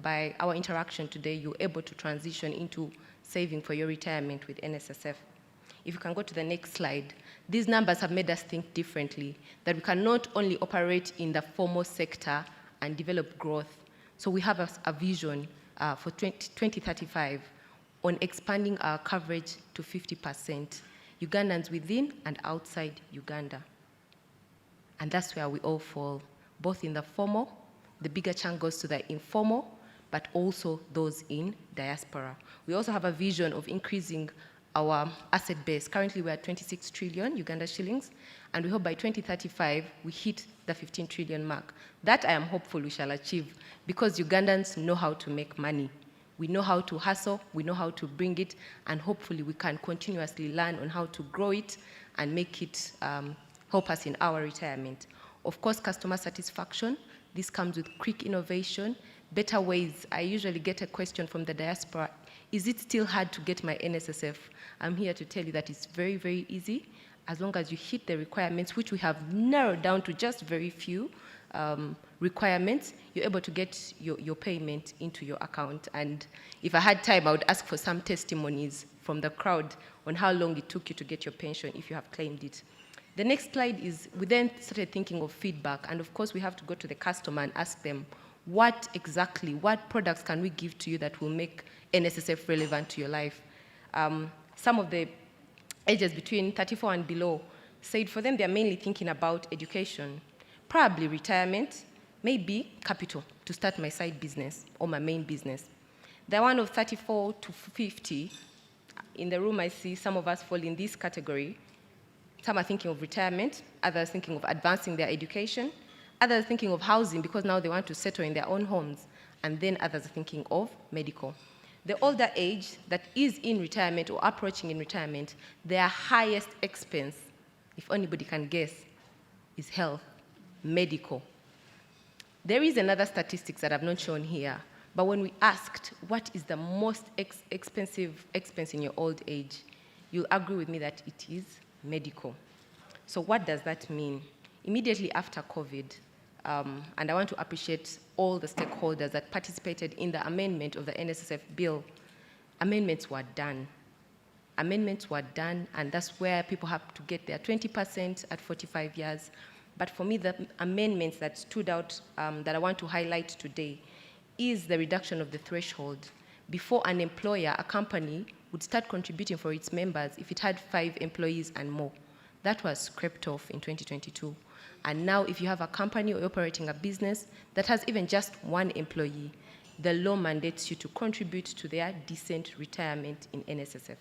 by our interaction today, you're able to transition into saving for your retirement with NSSF. If you can go to the next slide, these numbers have made us think differently, that we can not only operate in the formal sector and develop growth. So we have a vision for 2035 on expanding our coverage to 50%, Ugandans within and outside Uganda. And that's where we all fall, both in the formal, the bigger chunk goes to the informal, but also those in diaspora. We also have a vision of increasing our asset base. Currently, we're at 26 trillion Uganda shillings, and we hope by 2035, we hit the 15 trillion mark. That I am hopeful we shall achieve, because Ugandans know how to make money. We know how to hustle, we know how to bring it, and hopefully we can continuously learn on how to grow it and make it help us in our retirement. Of course, customer satisfaction. This comes with quick innovation, better ways. I usually get a question from the diaspora, is it still hard to get my NSSF? I'm here to tell you that it's very, very easy. As long as you hit the requirements, which we have narrowed down to just very few requirements, you're able to get your payment into your account. And if I had time, I would ask for some testimonies from the crowd on how long it took you to get your pension if you have claimed it. The next slide is, we then started thinking of feedback, and of course we have to go to the customer and ask them, what products can we give to you that will make NSSF relevant to your life? Some of the ages between 34 and below said for them they're mainly thinking about education, probably retirement, maybe capital to start my side business or my main business. The one of 34 to 50, in the room I see some of us fall in this category. Some are thinking of retirement, others thinking of advancing their education, others thinking of housing because now they want to settle in their own homes, and then others are thinking of medical. The older age that is in retirement or approaching in retirement, their highest expense, if anybody can guess, is health, medical. There is another statistics that I've not shown here, but when we asked what is the most expensive expense in your old age, you'll agree with me that it is medical. So what does that mean? Immediately after COVID, and I want to appreciate all the stakeholders that participated in the amendment of the NSSF bill. Amendments were done. Amendments were done, and that's where people have to get their 20% at 45 years. But for me, the amendments that stood out that I want to highlight today is the reduction of the threshold. Before an employer, a company, would start contributing for its members if it had 5 employees and more. That was scraped off in 2022. And now if you have a company or operating a business that has even just 1 employee, the law mandates you to contribute to their decent retirement in NSSF.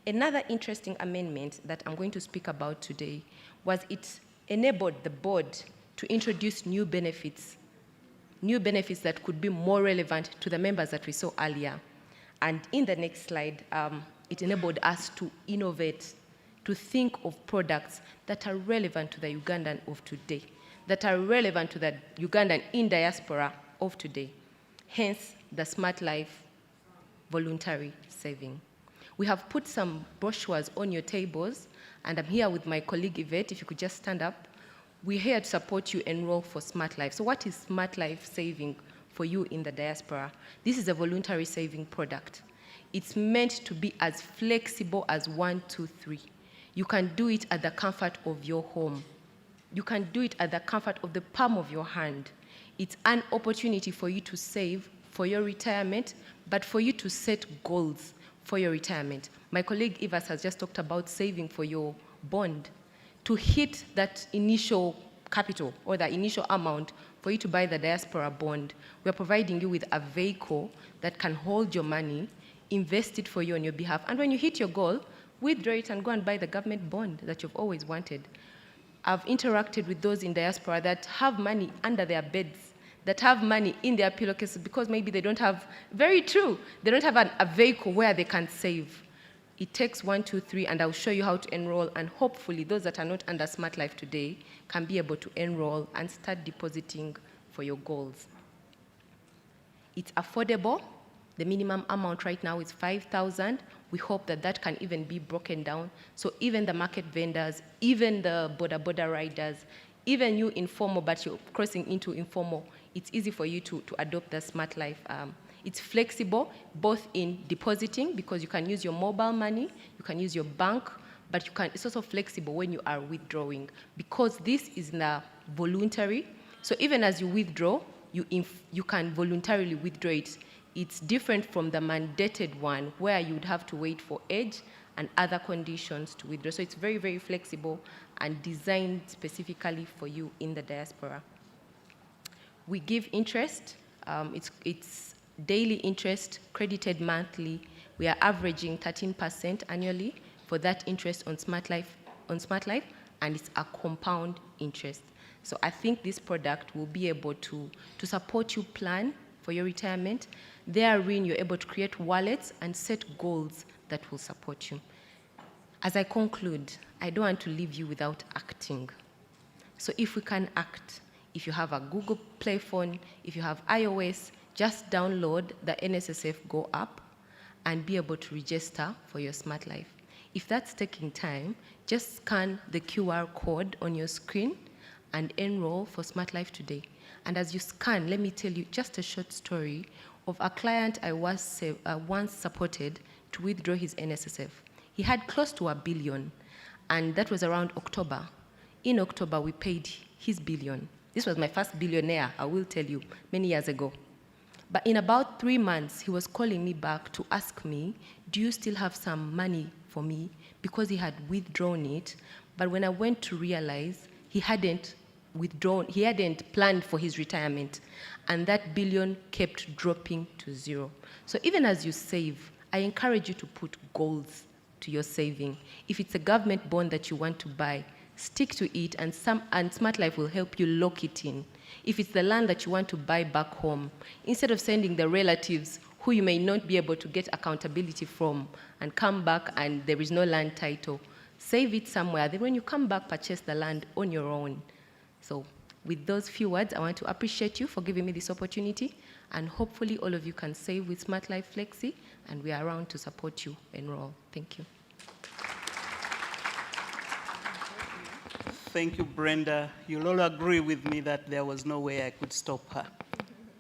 Another interesting amendment that I'm going to speak about today was it enabled the board to introduce new benefits that could be more relevant to the members that we saw earlier. And in the next slide, it enabled us to innovate, to think of products that are relevant to the Ugandan of today, that are relevant to the Ugandan in diaspora of today. Hence, the Smart Life voluntary saving. We have put some brochures on your tables, and I'm here with my colleague Yvette. If you could just stand up. We're here to support you enroll for Smart Life. So what is Smart Life saving for you in the diaspora? This is a voluntary saving product. It's meant to be as flexible as 1, 2, 3. You can do it at the comfort of your home. You can do it at the comfort of the palm of your hand. It's an opportunity for you to save for your retirement, but for you to set goals for your retirement. My colleague Ivas has just talked about saving for your bond. To hit that initial capital or the initial amount for you to buy the diaspora bond, we're providing you with a vehicle that can hold your money, invest it for you on your behalf, and when you hit your goal, withdraw it and go and buy the government bond that you've always wanted. I've interacted with those in diaspora that have money under their beds, that have money in their pillowcases because maybe they don't have, very true, they don't have a vehicle where they can save. It takes 1, 2, 3, and I'll show you how to enroll, and hopefully those that are not under Smart Life today can be able to enroll and start depositing for your goals. It's affordable, The minimum amount right now is 5,000. We hope that that can even be broken down. So even the market vendors, even the border riders, even you informal, but you're crossing into informal, it's easy for you to adopt the Smart Life. It's flexible, both in depositing, because you can use your mobile money, you can use your bank, but it's also flexible when you are withdrawing, because this is now voluntary. So even as you withdraw, you can voluntarily withdraw it. It's different from the mandated one, where you would have to wait for age and other conditions to withdraw. So it's very, very flexible and designed specifically for you in the diaspora. We give interest. It's daily interest, credited monthly. We are averaging 13% annually for that interest on Smart Life, and it's a compound interest. So I think this product will be able to support you plan for your retirement. Therein, you're able to create wallets and set goals that will support you. As I conclude, I don't want to leave you without acting. So if we can act, if you have a Google Play phone, if you have iOS, just download the NSSF Go app and be able to register for your Smart Life. If that's taking time, just scan the QR code on your screen and enroll for Smart Life today. And as you scan, let me tell you just a short story of a client I was once supported to withdraw his NSSF. He had close to $1 billion, and that was around October. In October, we paid his billion. This was my first billionaire, I will tell you, many years ago. But in about 3 months, he was calling me back to ask me, do you still have some money for me? Because he had withdrawn it. But when I went to realize, he hadn't withdrawn, he hadn't planned for his retirement. And that billion kept dropping to zero. So even as you save, I encourage you to put goals to your saving. If it's a government bond that you want to buy, stick to it, and Smart Life will help you lock it in. If it's the land that you want to buy back home, instead of sending the relatives who you may not be able to get accountability from and come back and there is no land title, save it somewhere. Then when you come back, purchase the land on your own. So with those few words, I want to appreciate you for giving me this opportunity, and hopefully all of you can save with Smart Life Flexi, and we are around to support you enroll. Thank you. Thank you, Brenda. You'll all agree with me that there was no way I could stop her.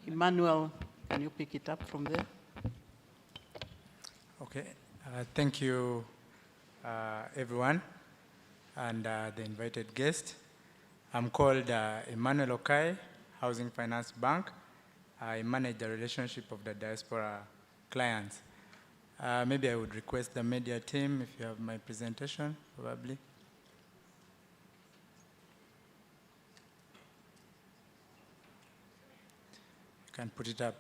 Emmanuel, can you pick it up from there? Okay. Thank you, everyone, and the invited guest. I'm called Emmanuel Okai, Housing Finance Bank. I manage the relationship of the diaspora clients. Maybe I would request the media team if you have my presentation, probably. Can put it up.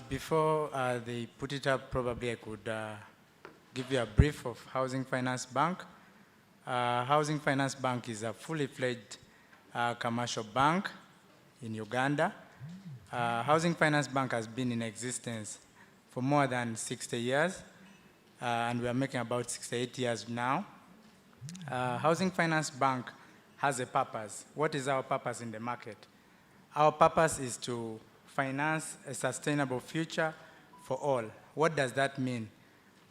Before they put it up, probably I could give you a brief of Housing Finance Bank. Housing Finance Bank is a fully fledged commercial bank in Uganda. Housing Finance Bank has been in existence for more than 60 years, and we are making about 68 years now. Housing Finance Bank has a purpose. What is our purpose in the market? Our purpose is to finance a sustainable future for all. What does that mean?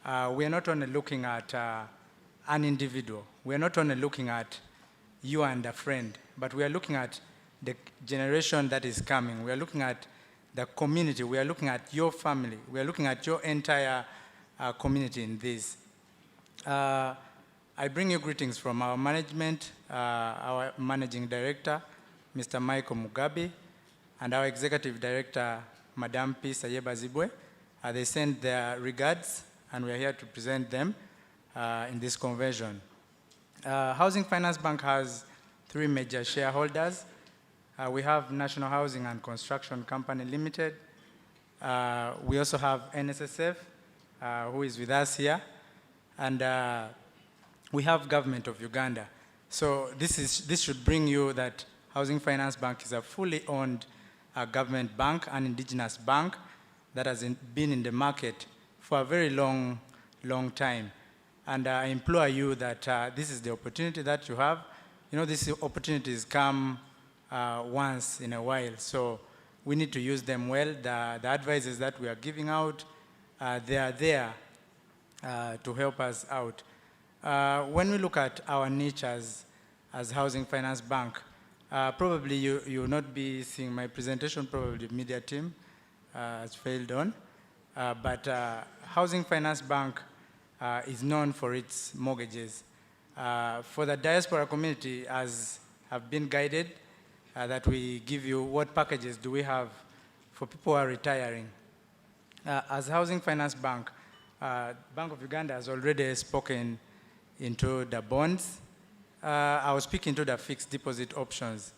We are not only looking at an individual. We are not only looking at you and a friend, but we are looking at the generation that is coming. We are looking at the community. We are looking at your family. We are looking at your entire community in this. I bring you greetings from our management, our managing director, Mr. Michael Mugabe, and our executive director, Madame P. Sayeba Zibwe. They send their regards, and we are here to present them in this convention. Housing Finance Bank has 3 major shareholders. We have National Housing and Construction Company Limited. We also have NSSF, who is with us here. And we have Government of Uganda. So this should bring you that Housing Finance Bank is a fully owned government bank, an indigenous bank that has been in the market for a very long time. And I implore you that this is the opportunity that you have. You know, these opportunities come once in a while. So we need to use them well. The advices that we are giving out, they are there to help us out. When we look at our niche as Housing Finance Bank, probably you will not be seeing my presentation, probably the media team has failed on. But Housing Finance Bank is known for its mortgages. For the diaspora community, as have been guided, that we give you what packages do we have for people who are retiring. As Housing Finance Bank, Bank of Uganda has already spoken into the bonds. I will speak into the fixed deposit options.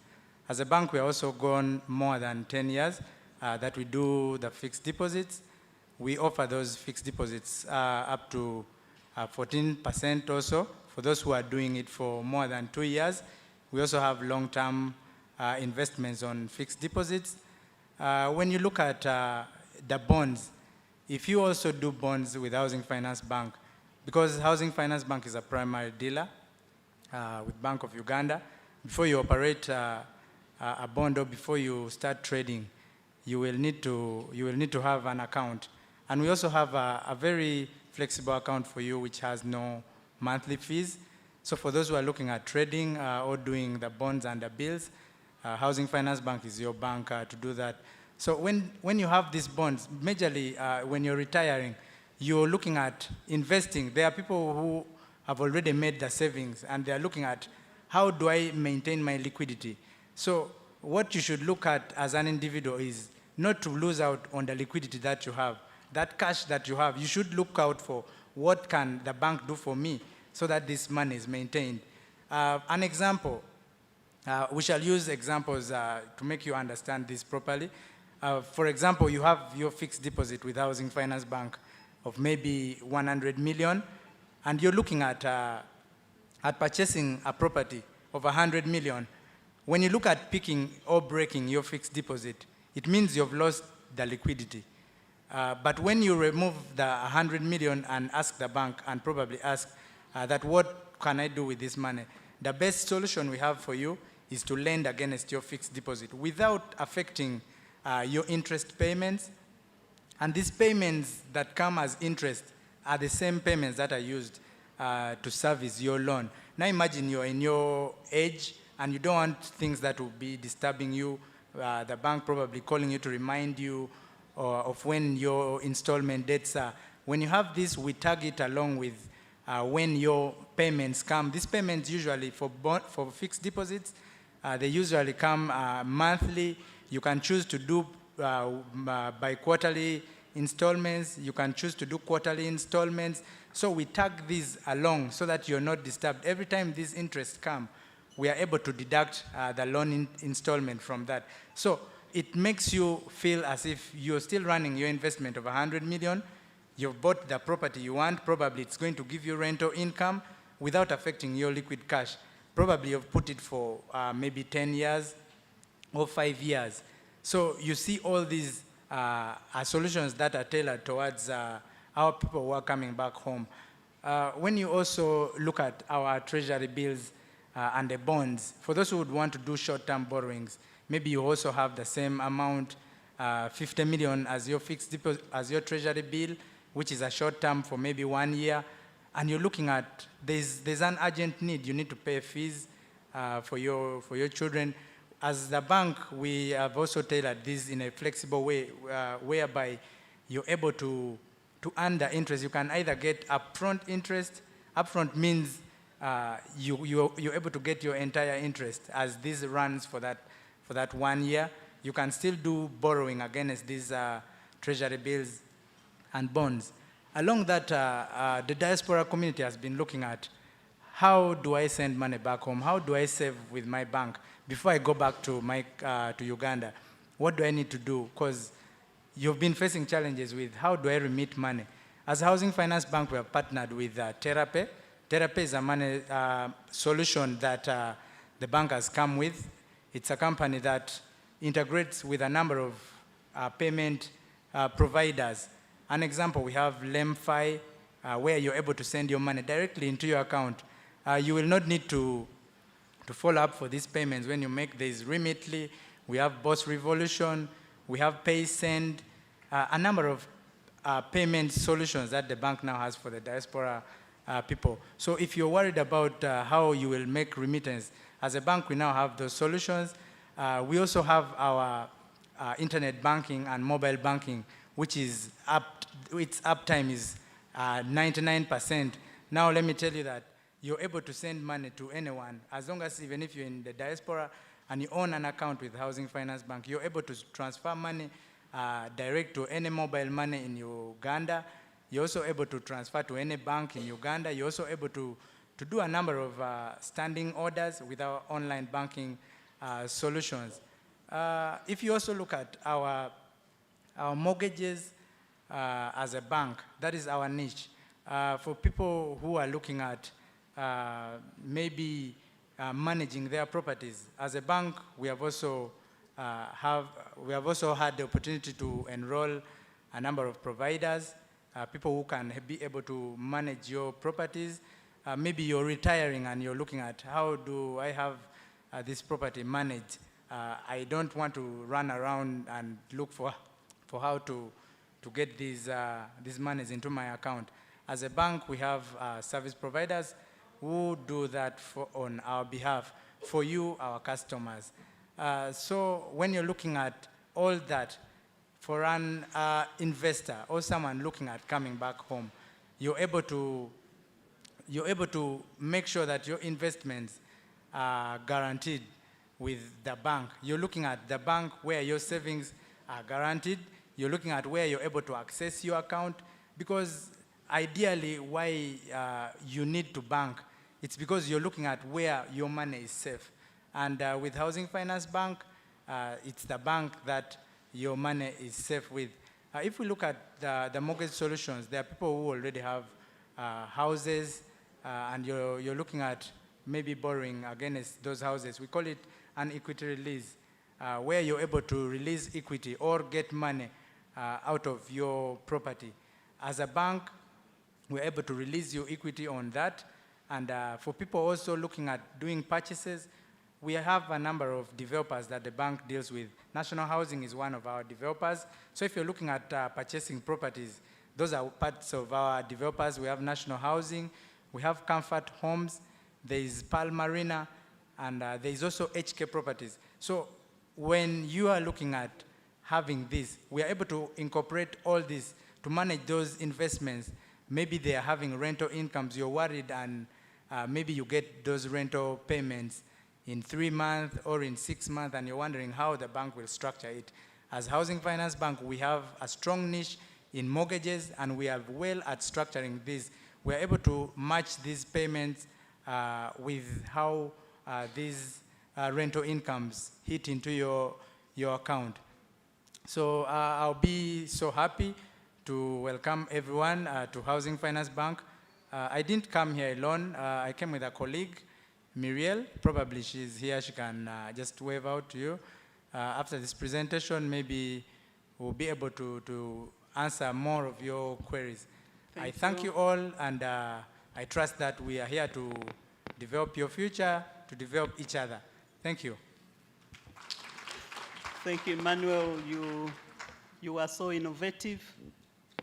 As a bank, we are also gone more than 10 years that we do the fixed deposits. We offer those fixed deposits up to 14% also for those who are doing it for more than 2 years. We also have long-term investments on fixed deposits. When you look at the bonds, if you also do bonds with Housing Finance Bank, because Housing Finance Bank is a primary dealer with Bank of Uganda, before you operate a bond or before you start trading, you will need to have an account. And we also have a very flexible account for you which has no monthly fees. So for those who are looking at trading or doing the bonds and the bills, Housing Finance Bank is your bank to do that. So when you have these bonds, majorly when you're retiring, you're looking at investing. There are people who have already made the savings and they're looking at how do I maintain my liquidity. So what you should look at as an individual is not to lose out on the liquidity that you have. That cash that you have, you should look out for what can the bank do for me so that this money is maintained. An example, we shall use examples to make you understand this properly. For example, you have your fixed deposit with Housing Finance Bank of maybe 100 million, and you're looking at purchasing a property of 100 million. When you look at picking or breaking your fixed deposit, it means you've lost the liquidity. But when you remove the 100 million and ask the bank and probably ask that what can I do with this money, the best solution we have for you is to lend against your fixed deposit without affecting your interest payments. And these payments that come as interest are the same payments that are used to service your loan. Now imagine you're in your age and you don't want things that will be disturbing you, the bank probably calling you to remind you of when your installment dates are. When you have this, we tag it along with when your payments come. These payments usually for fixed deposits, they usually come monthly. You can choose to do by quarterly installments. You can choose to do quarterly installments. So we tag these along so that you're not disturbed. Every time these interests come, we are able to deduct the loan installment from that. So it makes you feel as if you're still running your investment of 100 million. You've bought the property you want. Probably it's going to give you rental income without affecting your liquid cash. Probably you've put it for maybe 10 years or 5 years. So you see all these are solutions that are tailored towards our people who are coming back home. When you also look at our treasury bills and the bonds, for those who would want to do short-term borrowings, maybe you also have the same amount, 50 million as your fixed deposit, as your treasury bill, which is a short-term for maybe 1 year, and you're looking at, there's an urgent need. You need to pay fees for your children. As the bank, we have also tailored this in a flexible way, whereby you're able to earn the interest. You can either get upfront interest. Upfront means you're able to get your entire interest as this runs for that 1 year. You can still do borrowing against these treasury bills and bonds. Along that, the diaspora community has been looking at how do I send money back home? How do I save with my bank before I go back to Uganda? What do I need to do? Because you've been facing challenges with how do I remit money? As Housing Finance Bank, we have partnered with Therapy. Therapy is a money solution that the bank has come with. It's a company that integrates with a number of payment providers. An example, we have LEMFI, where you're able to send your money directly into your account. You will not need to follow up for these payments when you make these Remitly. We have Boss Revolution. We have Pay, Send, a number of payment solutions that the bank now has for the diaspora people. So if you're worried about how you will make remittance, as a bank, we now have those solutions. We also have our internet banking and mobile banking, which is its uptime is 99%. Now let me tell you that you're able to send money to anyone, as long as even if you're in the diaspora and you own an account with Housing Finance Bank, you're able to transfer money direct to any mobile money in Uganda. You're also able to transfer to any bank in Uganda. You're also able to do a number of standing orders with our online banking solutions. If you also look at our mortgages as a bank, that is our niche. For people who are looking at maybe managing their properties, as a bank, we have also had the opportunity to enroll a number of providers, people who can be able to manage your properties. Maybe you're retiring and you're looking at how do I have this property managed. I don't want to run around and look for how to get these monies into my account. As a bank, we have service providers who do that on our behalf for you, our customers. So when you're looking at all that, for an investor or someone looking at coming back home, you're able to make sure that your investments are guaranteed with the bank. You're looking at the bank where your savings are guaranteed. You're looking at where you're able to access your account, because ideally why you need to bank, it's because you're looking at where your money is safe. And with Housing Finance Bank, it's the bank that your money is safe with. If we look at the mortgage solutions, there are people who already have houses, and you're looking at maybe borrowing against those houses. We call it an equity release, where you're able to release equity or get money out of your property. As a bank, we're able to release your equity on that. And for people also looking at doing purchases, we have a number of developers that the bank deals with. National Housing is one of our developers. So if you're looking at purchasing properties, those are parts of our developers. We have National Housing, we have Comfort Homes, there is Pearl Marina, and there is also HK Properties. So when you are looking at having this, we are able to incorporate all this to manage those investments. Maybe they are having rental incomes, you're worried, and maybe you get those rental payments in 3 months or in 6 months, and you're wondering how the bank will structure it. As Housing Finance Bank, we have a strong niche in mortgages, and we are well at structuring this. We're able to match these payments with how these rental incomes hit into your account. So I'll be so happy to welcome everyone to Housing Finance Bank. I didn't come here alone. I came with a colleague, Muriel. Probably she's here. She can just wave out to you. After this presentation, maybe we'll be able to answer more of your queries. I thank you all, and I trust that we are here to develop your future, to develop each other. Thank you. Thank you, Emmanuel. You are so innovative.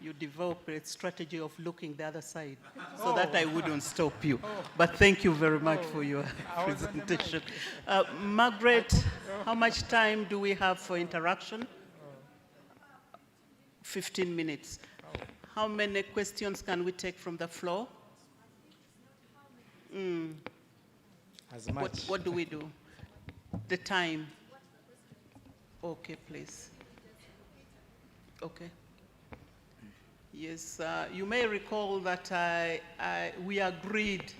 You developed a strategy of looking the other side so that I wouldn't stop you. But thank you very much for your presentation. Margaret, how much time do we have for interaction? 15 minutes. How many questions can we take from the floor? As much. What do we do? The time. Okay, please. Okay. Yes, you may recall that we agreed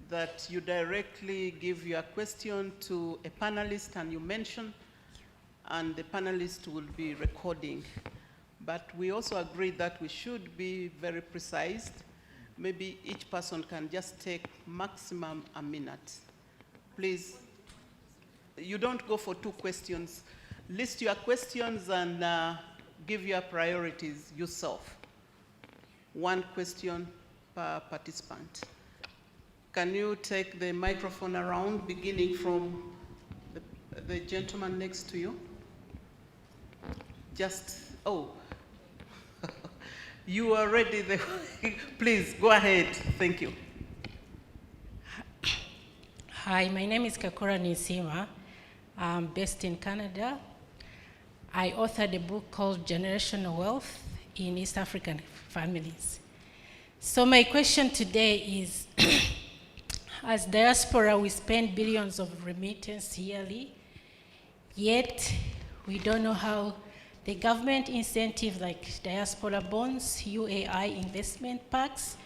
that you directly give your question to a panelist, and you mention, and the panelist will be recording. But we also agreed that we should be very precise. Maybe each person can just take maximum a minute. Please, you don't go for 2 questions. List your questions and give your priorities yourself. 1 question per participant. Can you take the microphone around, beginning from the gentleman next to you? You are ready. Please, go ahead. Thank you. Hi, my name is Kakura Nisima. I'm based in Canada. I authored a book called Generational Wealth in East African Families. So my question today is, as diaspora, we spend billions of remittance yearly, yet we don't know how the government incentives like diaspora bonds, UAI investment packs,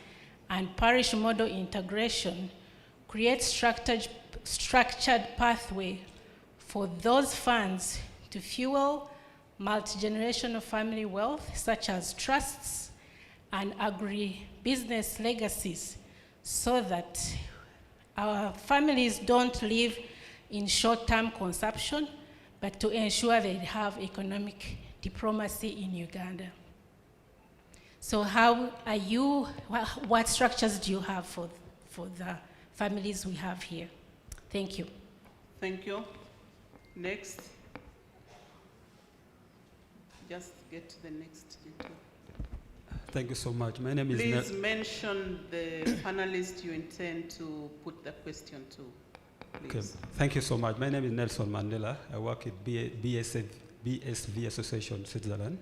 and parish model integration create structured pathway for those funds to fuel multi-generational family wealth, such as trusts and agri-business legacies, so that our families don't live in short-term consumption, but to ensure they have economic diplomacy in Uganda. So how are you, what structures do you have for the families we have here? Thank you. Thank you. Next. Just get to the next gentleman. Thank you so much. My name is Please mention the panelist you intend to put the question to. Please. Okay. Thank you so much. My name is Nelson Mandela. I work at BSV Association, Switzerland.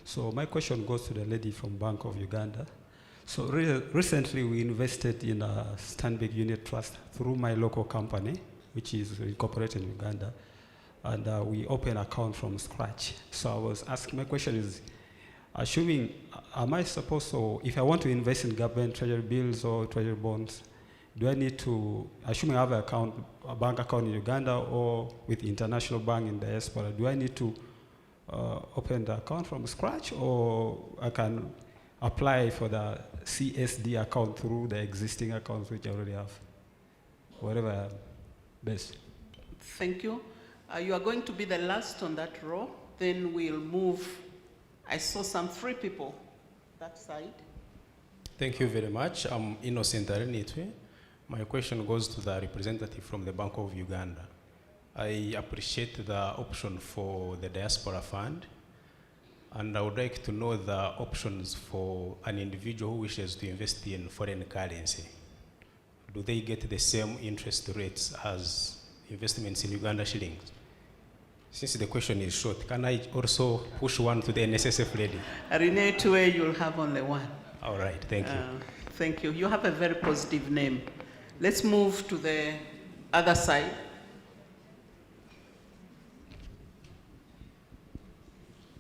So my question goes to the lady from Bank of Uganda. So recently we invested in a Stanbic Unit Trust through my local company, which is incorporated in Uganda, and we opened an account from scratch. So I was asking, my question is, assuming, am I supposed to, if I want to invest in government treasury bills or treasury bonds, do I need to, assuming I have a bank account in Uganda or with international bank in diaspora, do I need to open the account from scratch, or I can apply for the CSD account through the existing accounts which I already have? Whatever best. Thank you. You are going to be the last on that row. Then we'll move. I saw some 3 people that side. Thank you very much. I'm Innocent Arenitwe. My question goes to the representative from the Bank of Uganda. I appreciate the option for the Diaspora Fund, and I would like to know the options for an individual who wishes to invest in foreign currency. Do they get the same interest rates as investments in Uganda shillings? Since the question is short, can I also push one to the NSSF lady? Arenitwe, you'll have only one. All right, thank you. Thank you. You have a very positive name. Let's move to the other side.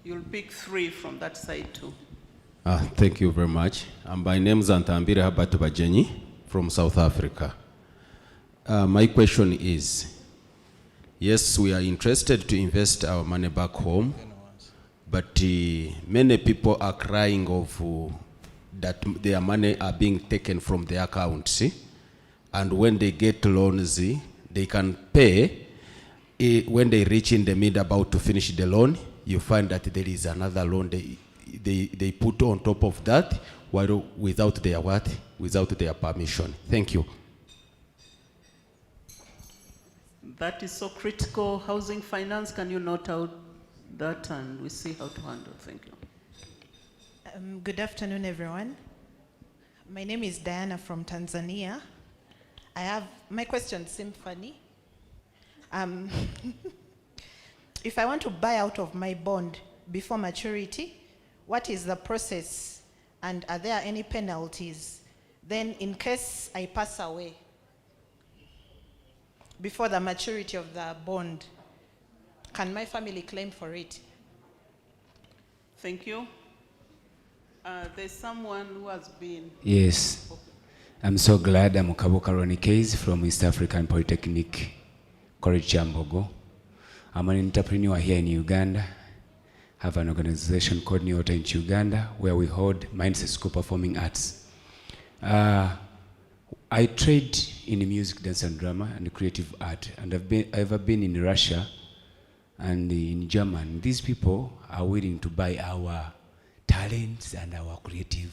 You'll pick 3 from that side too. Thank you very much. My name is Antambire Habatu Bajenyi from South Africa. My question is, yes, we are interested to invest our money back home, but many people are crying of that their money are being taken from their accounts, and when they get loans, they can pay. When they reach in the mid about to finish the loan, you find that there is another loan they put on top of that, while without their what? Without their permission. Thank you. That is so critical. Housing finance, can you note out that and we see how to handle? Thank you. Good afternoon, everyone. My name is Diana from Tanzania. My question seems funny. If I want to buy out of my bond before maturity, what is the process, and are there any penalties? Then in case I pass away before the maturity of the bond, can my family claim for it? Thank you. There's someone who has been... Yes. I'm so glad. I'm Kaboka Ronnie Case from East African Polytechnic College Chambogo. I'm an entrepreneur here in Uganda. Have an organization called New Order in Uganda, where we hold Mindset School Performing Arts. I trade in music, dance and drama and creative art, and I've been in Russia and in Germany. These people are willing to buy our talents and our creative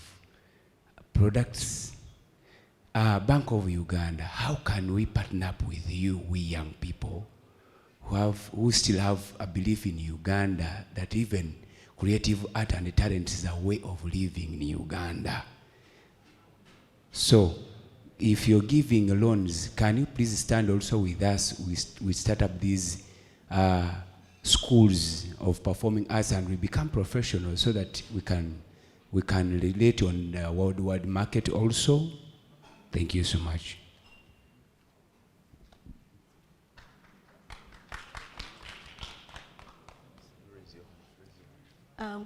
products. Bank of Uganda, how can we partner up with you, we young people, who still have a belief in Uganda, that even creative art and talent is a way of living in Uganda. So, if you're giving loans, can you please stand also with us? We start up these schools of performing arts and we become professional so that we can relate on the worldwide market also. Thank you so much.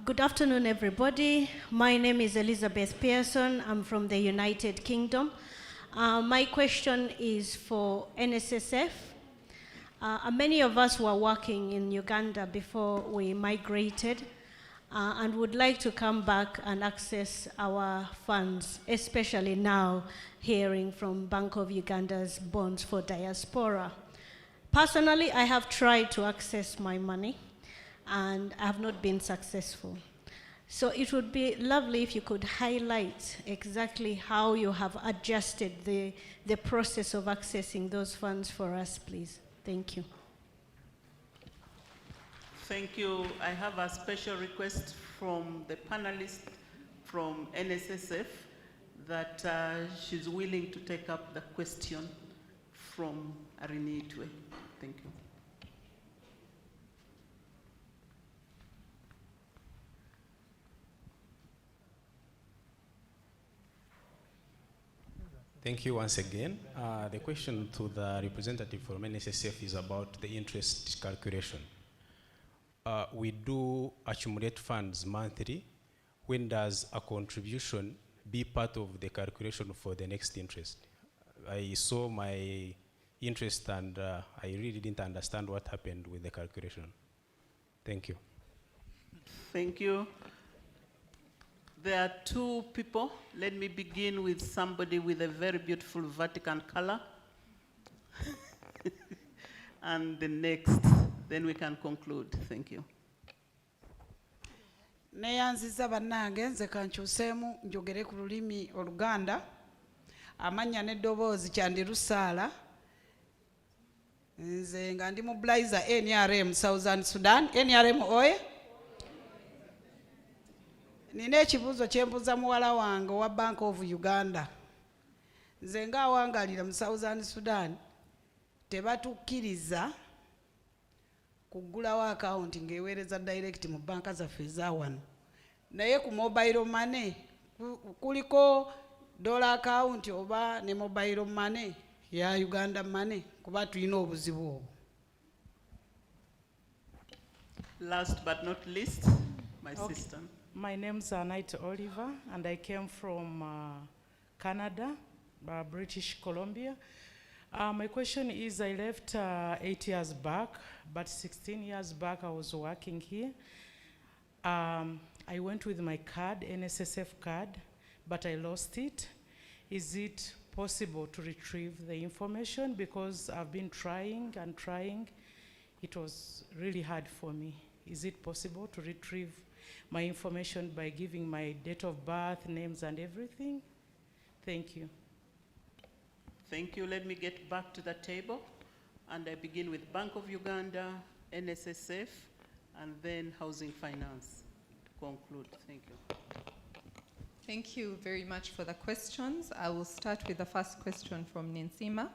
Good afternoon, everybody. My name is Elizabeth Pearson. I'm from the United Kingdom. My question is for NSSF. Many of us were working in Uganda before we migrated and would like to come back and access our funds, especially now hearing from Bank of Uganda's bonds for diaspora. Personally, I have tried to access my money and I have not been successful. So it would be lovely if you could highlight exactly how you have adjusted the process of accessing those funds for us, please. Thank you. Thank you. I have a special request from the panelist from NSSF that she's willing to take up the question from Arinitwe. Thank you. Thank you once again. The question to the representative from NSSF is about the interest calculation. We do accumulate funds monthly. When does a contribution be part of the calculation for the next interest? I saw my interest and I really didn't understand what happened with the calculation. Thank you. Thank you. There are two people. Let me begin with somebody with a very beautiful Vatican color. And the next, then we can conclude. Thank you. Neyanziza bannange nze kankyuseemu njogere ku lulimi Oluganda. Amanya n'eddoboozi Kyandi Lusaala. Nze nga ndi mobilizer NRM Southern Sudan. NRM oye? Nina ekibuuzo kyembuuza muwala wange owa Bank of Uganda. Nze ng'awangalira mu Southern Sudan tebatukkiriza kuggulawo akawunti ng'eweereza direct mu banka zaffe eza wano. Naye ku mobile money kuliko dollar account oba ne mobile money ya Uganda money kuba tulina obuzibu obwo. Last but not least, my sister. My name's Anite Oliver, and I came from Canada, British Columbia. My question is, I left 8 years back, but 16 years back I was working here. I went with my card, NSSF card, but I lost it. Is it possible to retrieve the information? Because I've been trying and trying. It was really hard for me. Is it possible to retrieve my information by giving my date of birth, names, and everything? Thank you. Thank you. Let me get back to the table. And I begin with Bank of Uganda, NSSF, and then Housing Finance. To conclude. Thank you. Thank you very much for the questions. I will start with the first question from Ninsima.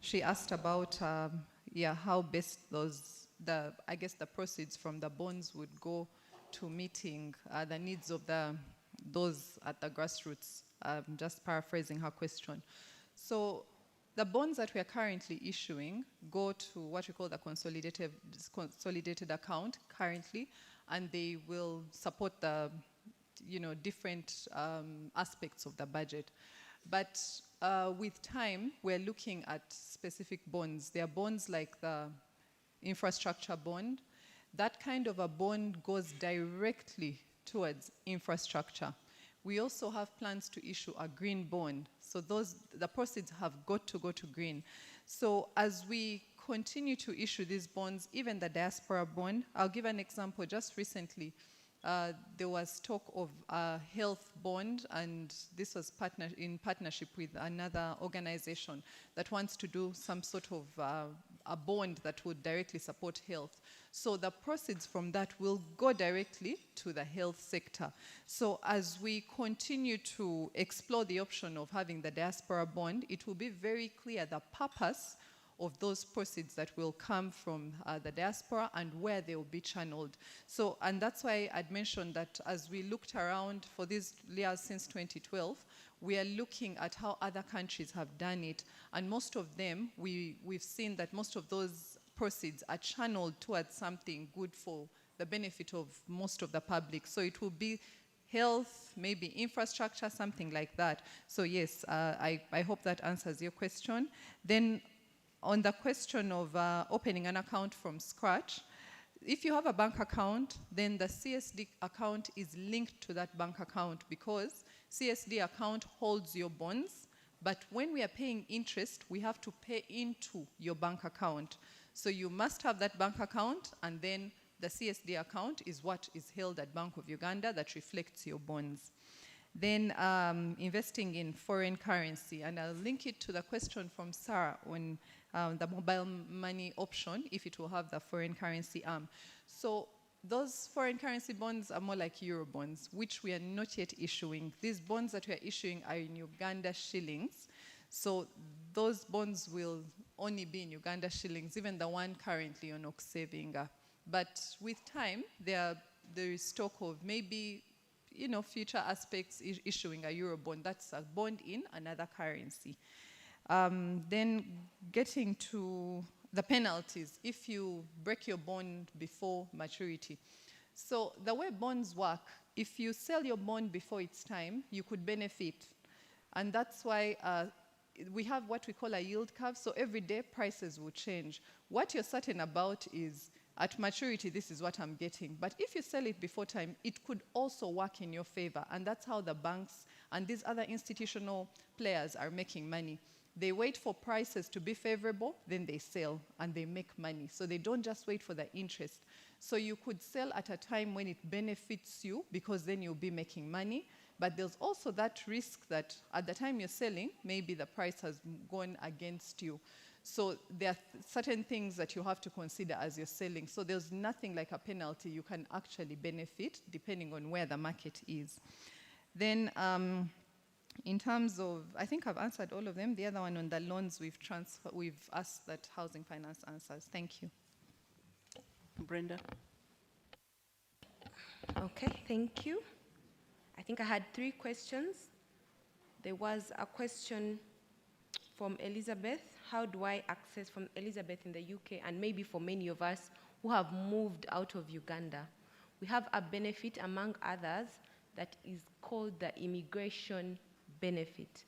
She asked about how best I guess the proceeds from the bonds would go to meeting the needs of those at the grassroots. Just paraphrasing her question. So the bonds that we are currently issuing go to what we call the consolidated account currently, and they will support the different aspects of the budget. But with time, we're looking at specific bonds. There are bonds like the infrastructure bond. That kind of a bond goes directly towards infrastructure. We also have plans to issue a green bond. So the proceeds have got to go to green. So as we continue to issue these bonds, even the diaspora bond, I'll give an example. Just recently, there was talk of a health bond, and this was in partnership with another organization that wants to do some sort of a bond that would directly support health. So the proceeds from that will go directly to the health sector. So as we continue to explore the option of having the diaspora bond, it will be very clear the purpose of those proceeds that will come from the diaspora and where they will be channeled. So, and that's why I'd mentioned that as we looked around for these years since 2012, we are looking at how other countries have done it. And most of them, we've seen that most of those proceeds are channeled towards something good for the benefit of most of the public. So it will be health, maybe infrastructure, something like that. So yes, I hope that answers your question. Then on the question of opening an account from scratch, if you have a bank account, then the CSD account is linked to that bank account because CSD account holds your bonds, but when we are paying interest, we have to pay into your bank account. So you must have that bank account, and then the CSD account is what is held at Bank of Uganda that reflects your bonds. Then investing in foreign currency, and I'll link it to the question from Sarah on the mobile money option, if it will have the foreign currency arm. So those foreign currency bonds are more like Euro bonds, which we are not yet issuing. These bonds that we are issuing are in Uganda shillings. So those bonds will only be in Uganda shillings, even the one currently on Oksevinga. But with time, there is talk of maybe, future aspects issuing a Euro bond. That's a bond in another currency. Then getting to the penalties if you break your bond before maturity. So the way bonds work, if you sell your bond before its time, you could benefit. And that's why we have what we call a yield curve. So every day prices will change. What you're certain about is at maturity, this is what I'm getting. But if you sell it before time, it could also work in your favor. And that's how the banks and these other institutional players are making money. They wait for prices to be favorable, then they sell and they make money. So they don't just wait for the interest. So you could sell at a time when it benefits you because then you'll be making money. But there's also that risk that at the time you're selling, maybe the price has gone against you. So there are certain things that you have to consider as you're selling. So there's nothing like a penalty. You can actually benefit depending on where the market is. Then in terms of, I think I've answered all of them. The other one on the loans, we've asked that Housing Finance answers. Thank you. Brenda. Okay, thank you. I think I had 3 questions. There was a question from Elizabeth. How do I access, from Elizabeth in the UK, and maybe for many of us who have moved out of Uganda, we have a benefit among others that is called the immigration benefit.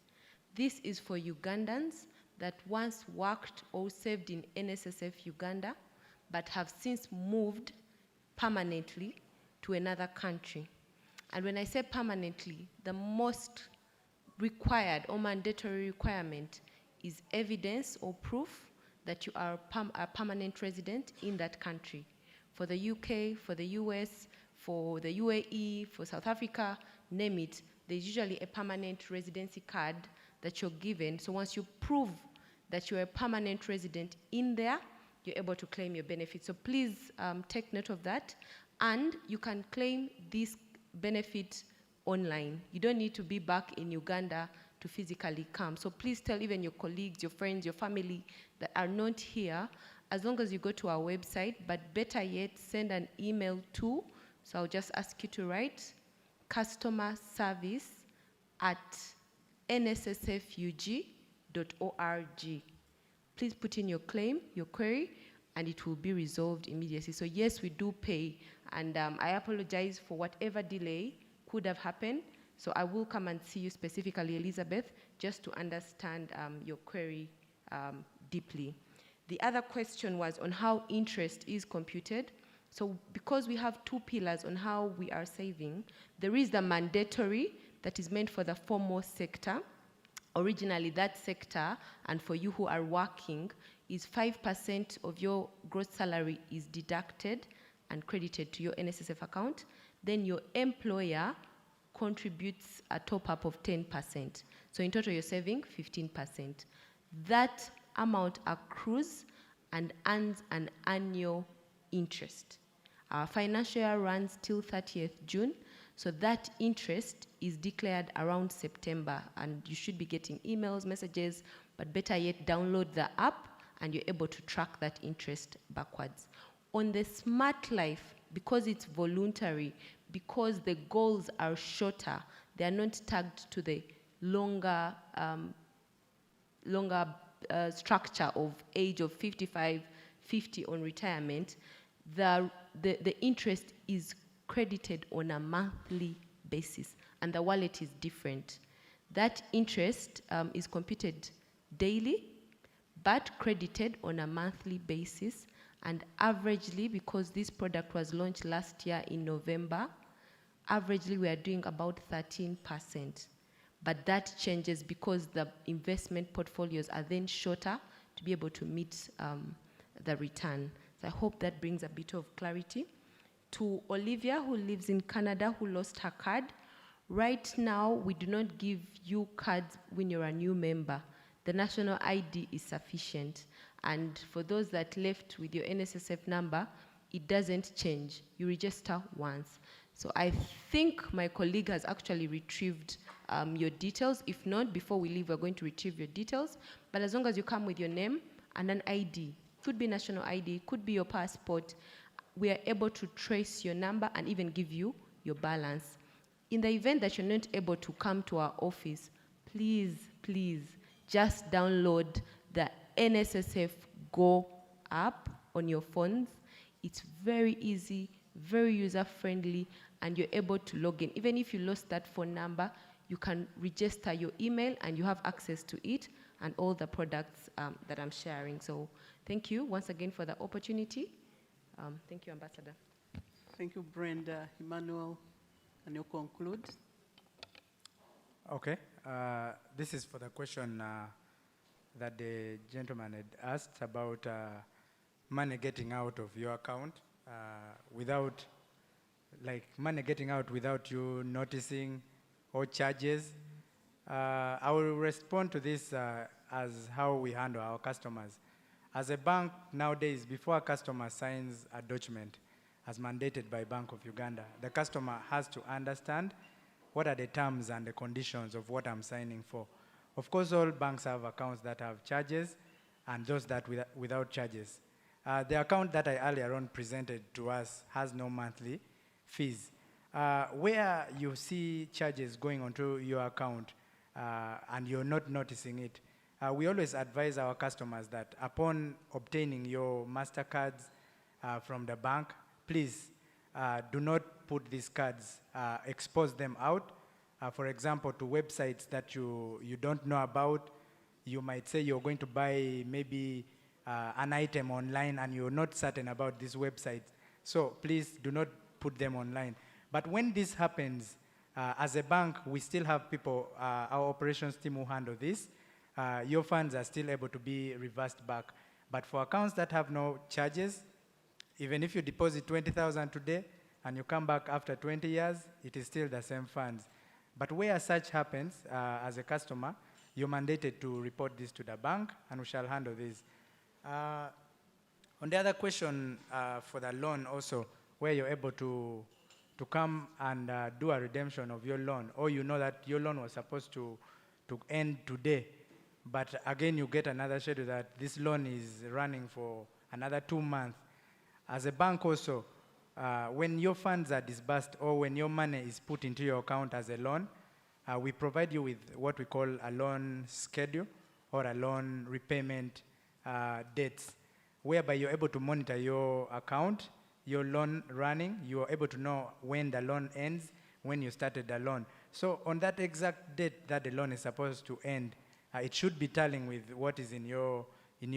This is for Ugandans that once worked or served in NSSF Uganda, but have since moved permanently to another country. And when I say permanently, the most required or mandatory requirement is evidence or proof that you are a permanent resident in that country. For the UK, for the US, for the UAE, for South Africa, name it, there's usually a permanent residency card that you're given. So once you prove that you're a permanent resident in there, you're able to claim your benefit. So please take note of that. And you can claim this benefit online. You don't need to be back in Uganda to physically come. So please tell even your colleagues, your friends, your family that are not here, as long as you go to our website, but better yet, send an email to, so I'll just ask you to write, customerservice@nssfug.org. Please put in your claim, your query, and it will be resolved immediately. So yes, we do pay, and I apologize for whatever delay could have happened. So I will come and see you specifically, Elizabeth, just to understand your query deeply. The other question was on how interest is computed. So because we have 2 pillars on how we are saving, there is the mandatory that is meant for the foremost sector. Originally, that sector, and for you who are working, is 5% of your gross salary is deducted and credited to your NSSF account. Then your employer contributes a top-up of 10%. So in total, you're saving 15%. That amount accrues and earns an annual interest. Our financial year runs till 30th June, so that interest is declared around September, and you should be getting emails, messages, but better yet, download the app and you're able to track that interest backwards. On the Smart Life, because it's voluntary, because the goals are shorter, they are not tagged to the longer structure of age of 55, 50 on retirement, the interest is credited on a monthly basis, and the wallet is different. That interest is computed daily, but credited on a monthly basis, and averagely, because this product was launched last year in November, averagely we are doing about 13%. But that changes because the investment portfolios are then shorter to be able to meet the return. So I hope that brings a bit of clarity. To Olivia, who lives in Canada, who lost her card, right now we do not give you cards when you're a new member. The national ID is sufficient. And for those that left with your NSSF number, it doesn't change. You register once. So I think my colleague has actually retrieved your details. If not, before we leave, we're going to retrieve your details. But as long as you come with your name and an ID, could be national ID, could be your passport, we are able to trace your number and even give you your balance. In the event that you're not able to come to our office, please, please, just download the NSSF Go app on your phones. It's very easy, very user-friendly, and you're able to log in. Even if you lost that phone number, you can register your email and you have access to it and all the products that I'm sharing. So thank you once again for the opportunity. Thank you, Ambassador. Thank you, Brenda. Emmanuel, can you conclude? Okay. This is for the question that the gentleman had asked about money getting out of your account without you noticing or charges. I will respond to this as how we handle our customers. As a bank nowadays, before a customer signs a document as mandated by Bank of Uganda, the customer has to understand what are the terms and the conditions of what I'm signing for. Of course, all banks have accounts that have charges and those that without charges. The account that I earlier on presented to us has no monthly fees. Where you see charges going onto your account and you're not noticing it, we always advise our customers that upon obtaining your MasterCards from the bank, please do not put these cards, expose them out. For example, to websites that you don't know about. You might say you're going to buy maybe an item online and you're not certain about this website. So please do not put them online. But when this happens, as a bank, we still have people, our operations team who handle this. Your funds are still able to be reversed back. But for accounts that have no charges, even if you deposit 20,000 today and you come back after 20 years, it is still the same funds. But where such happens, as a customer, you're mandated to report this to the bank, and we shall handle this. On the other question for the loan also, where you're able to come and do a redemption of your loan, or you know that your loan was supposed to end today, but again you get another schedule that this loan is running for another 2 months. As a bank also, when your funds are disbursed or when your money is put into your account as a loan, we provide you with what we call a loan schedule or a loan repayment dates, whereby you're able to monitor your account, your loan running. You're able to know when the loan ends, when you started the loan. So on that exact date that the loan is supposed to end, it should be tallying with what is in your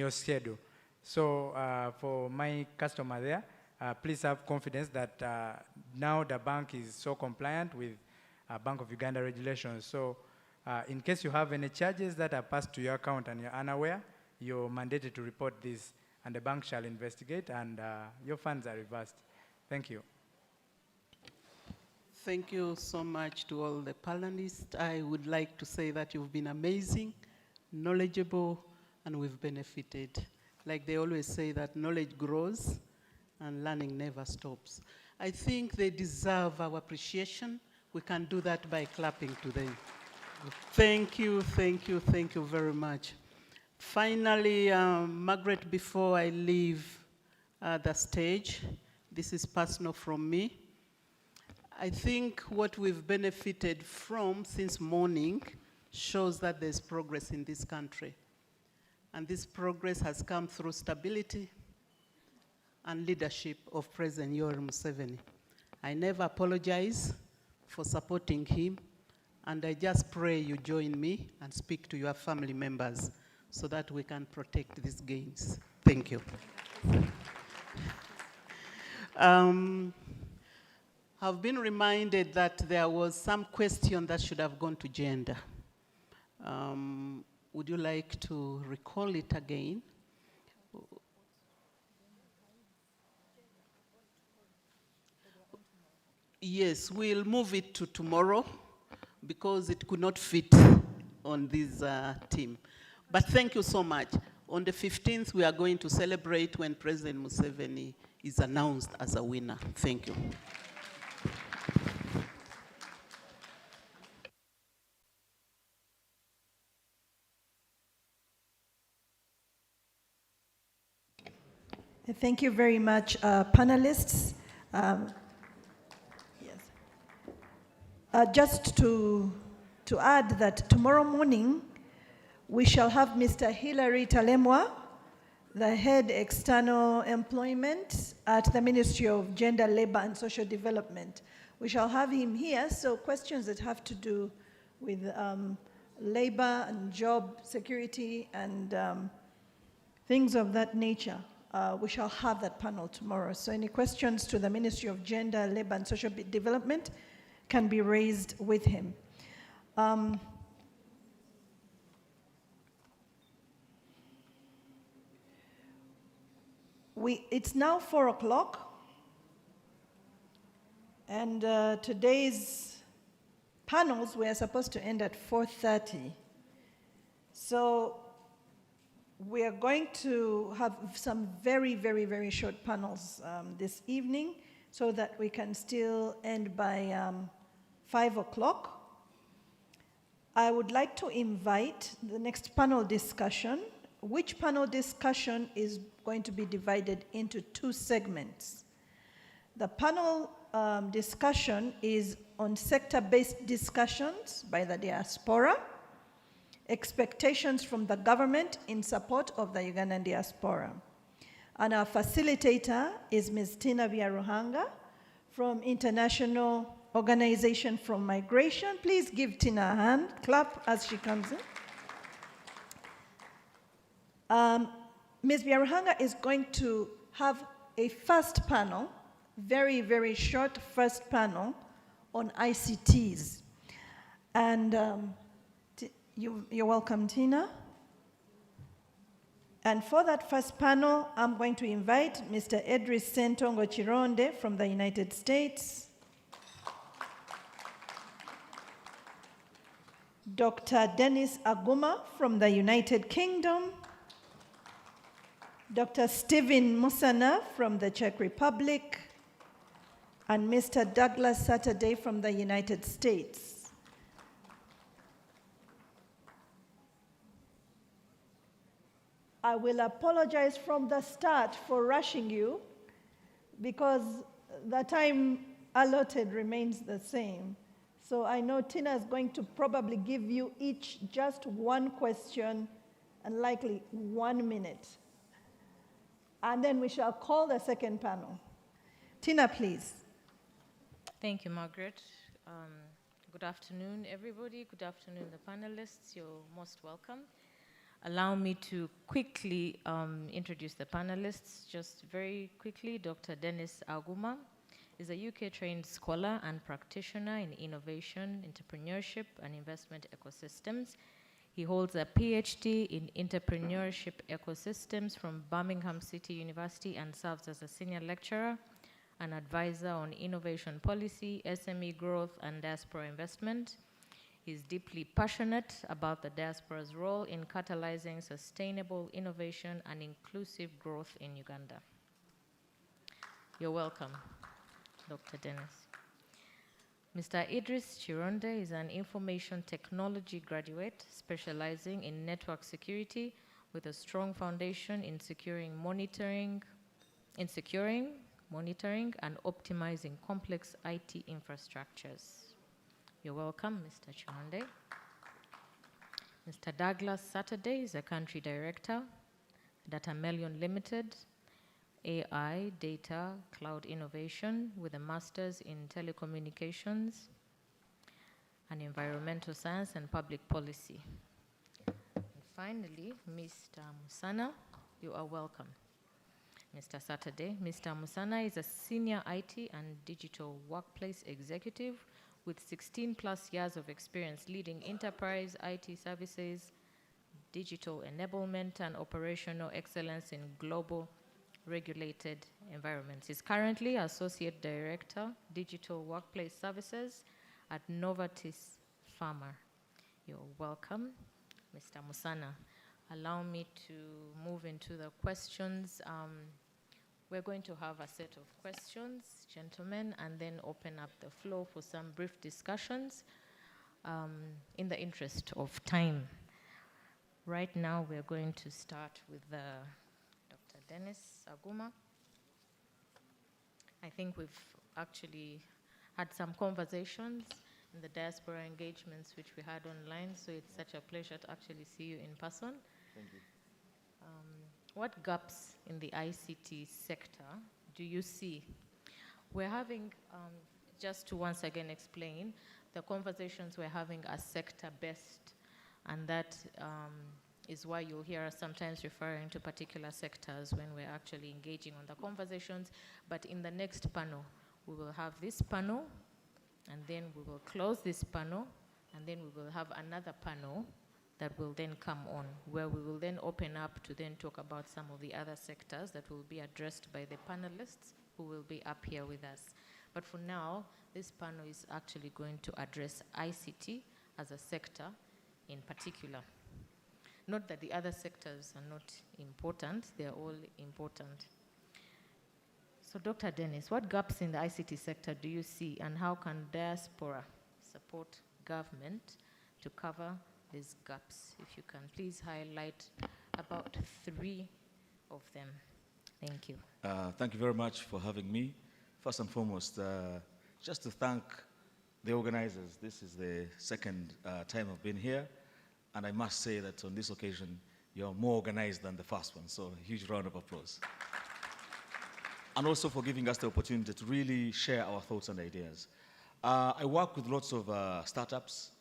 schedule. So for my customer there, please have confidence that now the bank is so compliant with Bank of Uganda regulations. So in case you have any charges that are passed to your account and you're unaware, you're mandated to report this, and the bank shall investigate, and your funds are reversed. Thank you. Thank you so much to all the panelists. I would like to say that you've been amazing, knowledgeable, and we've benefited. like they always say that knowledge grows and learning never stops. I think they deserve our appreciation. We can do that by clapping to them. Thank you, thank you, thank you very much. Finally, Margaret, before I leave the stage, this is personal from me. I think what we've benefited from since morning shows that there's progress in this country. And this progress has come through stability and leadership of President Yoweri Museveni. I never apologize for supporting him, and I just pray you join me and speak to your family members so that we can protect these gains. Thank you. I've been reminded that there was some question that should have gone to gender. Would you like to recall it again? Yes, we'll move it to tomorrow because it could not fit on this team. But thank you so much. On the 15th, we are going to celebrate when President Museveni is announced as a winner. Thank you. Thank you very much, panelists. Just to add that tomorrow morning, we shall have Mr. Hilary Talemwa, the head external employment at the Ministry of Gender, Labor and Social Development. We shall have him here, so questions that have to do with labor and job security and things of that nature. We shall have that panel tomorrow. So any questions to the Ministry of Gender, Labor and Social Development can be raised with him. It's now 4 o'clock, and today's panels were supposed to end at 4:30. So we are going to have some very, very, very short panels this evening so that we can still end by 5 o'clock. I would like to invite the next panel discussion, which panel discussion is going to be divided into 2 segments. The panel discussion is on sector-based discussions by the diaspora, expectations from the government in support of the Ugandan diaspora. And our facilitator is Ms. Tina Byaruhanga from International Organization for Migration. Please give Tina a hand, clap as she comes in. Ms. Byaruhanga is going to have a first panel, very, very short first panel on ICTs. And you're welcome, Tina. And for that first panel, I'm going to invite Mr. Edris Sentongo Chironde from the United States, Dr. Dennis Aguma from the United Kingdom, Dr. Steven Musana from the Czech Republic, and Mr. Douglas Saturday from the United States. I will apologize from the start for rushing you because the time allotted remains the same. So I know Tina is going to probably give you each just one question and likely 1 minute. And then we shall call the second panel. Tina, please. Thank you, Margaret. Good afternoon, everybody. Good afternoon, the panelists. You're most welcome. Allow me to quickly introduce the panelists. Just very quickly, Dr. Dennis Aguma is a UK-trained scholar and practitioner in innovation, entrepreneurship, and investment ecosystems. He holds a PhD in entrepreneurship ecosystems from Birmingham City University and serves as a senior lecturer and advisor on innovation policy, SME growth, and diaspora investment. He's deeply passionate about the diaspora's role in catalyzing sustainable innovation and inclusive growth in Uganda. You're welcome, Dr. Dennis. Mr. Idris Chironde is an information technology graduate specializing in network security with a strong foundation in monitoring, and optimizing complex IT infrastructures. You're welcome, Mr. Chironde. Mr. Douglas Saturday is a country director, Data Million Limited, AI, Data, Cloud Innovation with a master's in telecommunications and environmental science and public policy. And finally, Mr. Musana, you are welcome. Mr. Saturday. Mr. Musana is a senior IT and digital workplace executive with 16 plus years of experience leading enterprise IT services, digital enablement, and operational excellence in global regulated environments. He's currently Associate Director, Digital Workplace Services at Novartis Pharma. You're welcome, Mr. Musana. Allow me to move into the questions. We're going to have a set of questions, gentlemen, and then open up the floor for some brief discussions in the interest of time. Right now, we're going to start with Dr. Dennis Aguma. I think we've actually had some conversations in the diaspora engagements which we had online, so it's such a pleasure to actually see you in person. Thank you. What gaps in the ICT sector do you see? We're having, just to once again explain, the conversations we're having are sector-based, and that is why you'll hear us sometimes referring to particular sectors when we're actually engaging on the conversations. But in the next panel, we will have this panel, and then we will close this panel, and then we will have another panel that will then come on, where we will then open up to then talk about some of the other sectors that will be addressed by the panelists who will be up here with us. But for now, this panel is actually going to address ICT as a sector in particular. Not that the other sectors are not important, they're all important. So Dr. Dennis, what gaps in the ICT sector do you see, and how can diaspora support government to cover these gaps? If you can please highlight about 3 of them. Thank you. Thank you very much for having me. First and foremost, just to thank the organizers. This is the second time I've been here, and I must say that on this occasion, you're more organized than the first one, so a huge round of applause. And also for giving us the opportunity to really share our thoughts and ideas. I work with lots of startups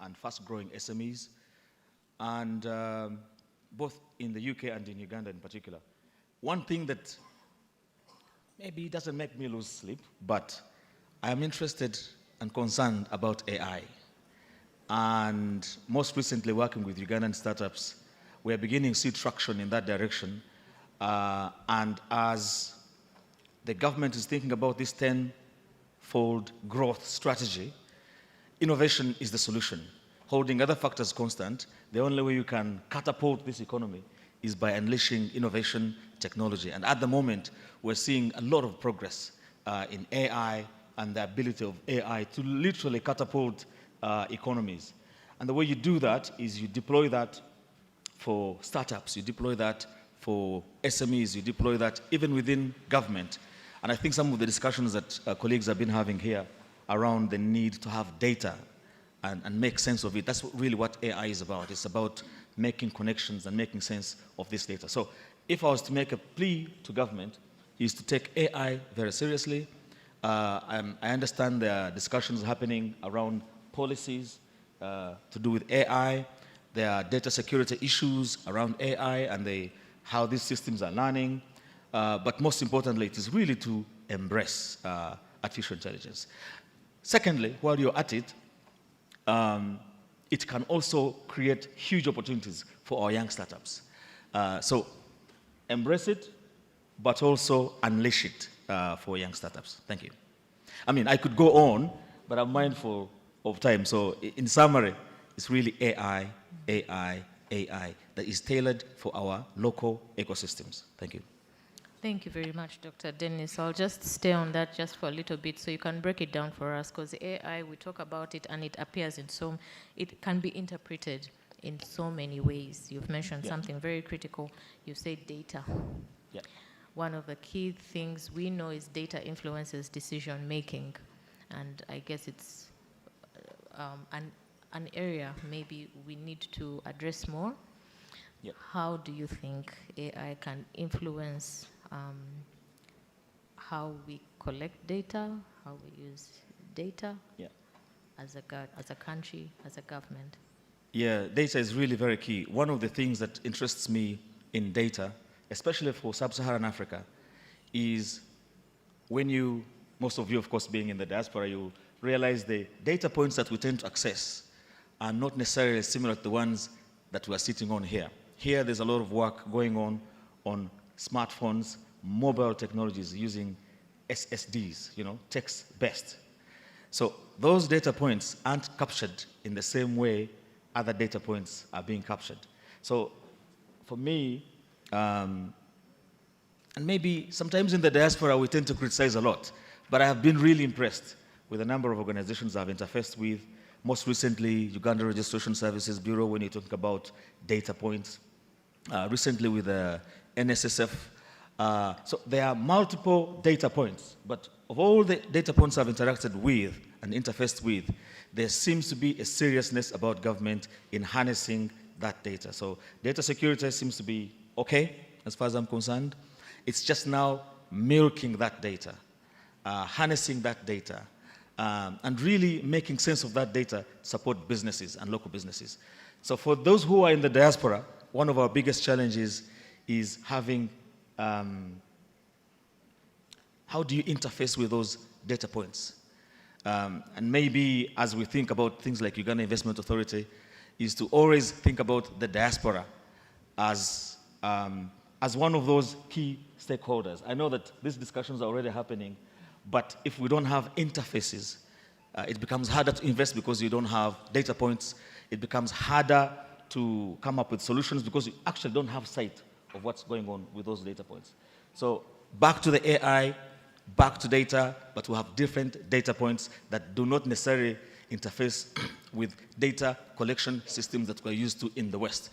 and fast-growing SMEs, and both in the UK and in Uganda in particular. One thing that maybe doesn't make me lose sleep, but I am interested and concerned about AI. And most recently working with Ugandan startups, we are beginning to see traction in that direction. And as the government is thinking about this 10-fold growth strategy, innovation is the solution. Holding other factors constant, the only way you can catapult this economy is by unleashing innovation technology. And at the moment, we're seeing a lot of progress in AI and the ability of AI to literally catapult economies. And the way you do that is you deploy that for startups, you deploy that for SMEs, you deploy that even within government. And I think some of the discussions that colleagues have been having here around the need to have data and make sense of it, that's really what AI is about. It's about making connections and making sense of this data. So if I was to make a plea to government, is to take AI very seriously. I understand there are discussions happening around policies to do with AI. There are data security issues around AI and how these systems are learning. But most importantly, it is really to embrace artificial intelligence. Secondly, while you're at it, it can also create huge opportunities for our young startups. So embrace it, but also unleash it for young startups. Thank you. I mean, I could go on, but I'm mindful of time. So in summary, it's really AI, AI, AI that is tailored for our local ecosystems. Thank you. Thank you very much, Dr. Dennis. I'll just stay on that just for a little bit so you can break it down for us, because AI, we talk about it and it appears in it can be interpreted in so many ways. You've mentioned something very critical. You said data. Yeah. One of the key things we know is data influences decision making, and I guess it's an area maybe we need to address more. Yep. How do you think AI can influence how we collect data, how we use data as a country, as a government? Yeah, data is really very key. One of the things that interests me in data, especially for sub-Saharan Africa, is when most of you, of course, being in the diaspora, you realize the data points that we tend to access are not necessarily similar to the ones that we are sitting on here. Here, there's a lot of work going on smartphones, mobile technologies using SSDs, text-based. So those data points aren't captured in the same way other data points are being captured. So for me, and maybe sometimes in the diaspora we tend to criticize a lot, but I have been really impressed with a number of organizations I've interfaced with, most recently Uganda Registration Services Bureau when you're talking about data points, recently with the NSSF. So there are multiple data points, but of all the data points I've interacted with and interfaced with, there seems to be a seriousness about government in harnessing that data. So data security seems to be okay, as far as I'm concerned. It's just now milking that data, harnessing that data, and really making sense of that data to support businesses and local businesses. So for those who are in the diaspora, one of our biggest challenges is having, how do you interface with those data points? And maybe as we think about things like Uganda Investment Authority, is to always think about the diaspora as one of those key stakeholders. I know that these discussions are already happening, but if we don't have interfaces, it becomes harder to invest because you don't have data points. It becomes harder to come up with solutions because you actually don't have sight of what's going on with those data points. So back to the AI, back to data, but we have different data points that do not necessarily interface with data collection systems that we're used to in the West.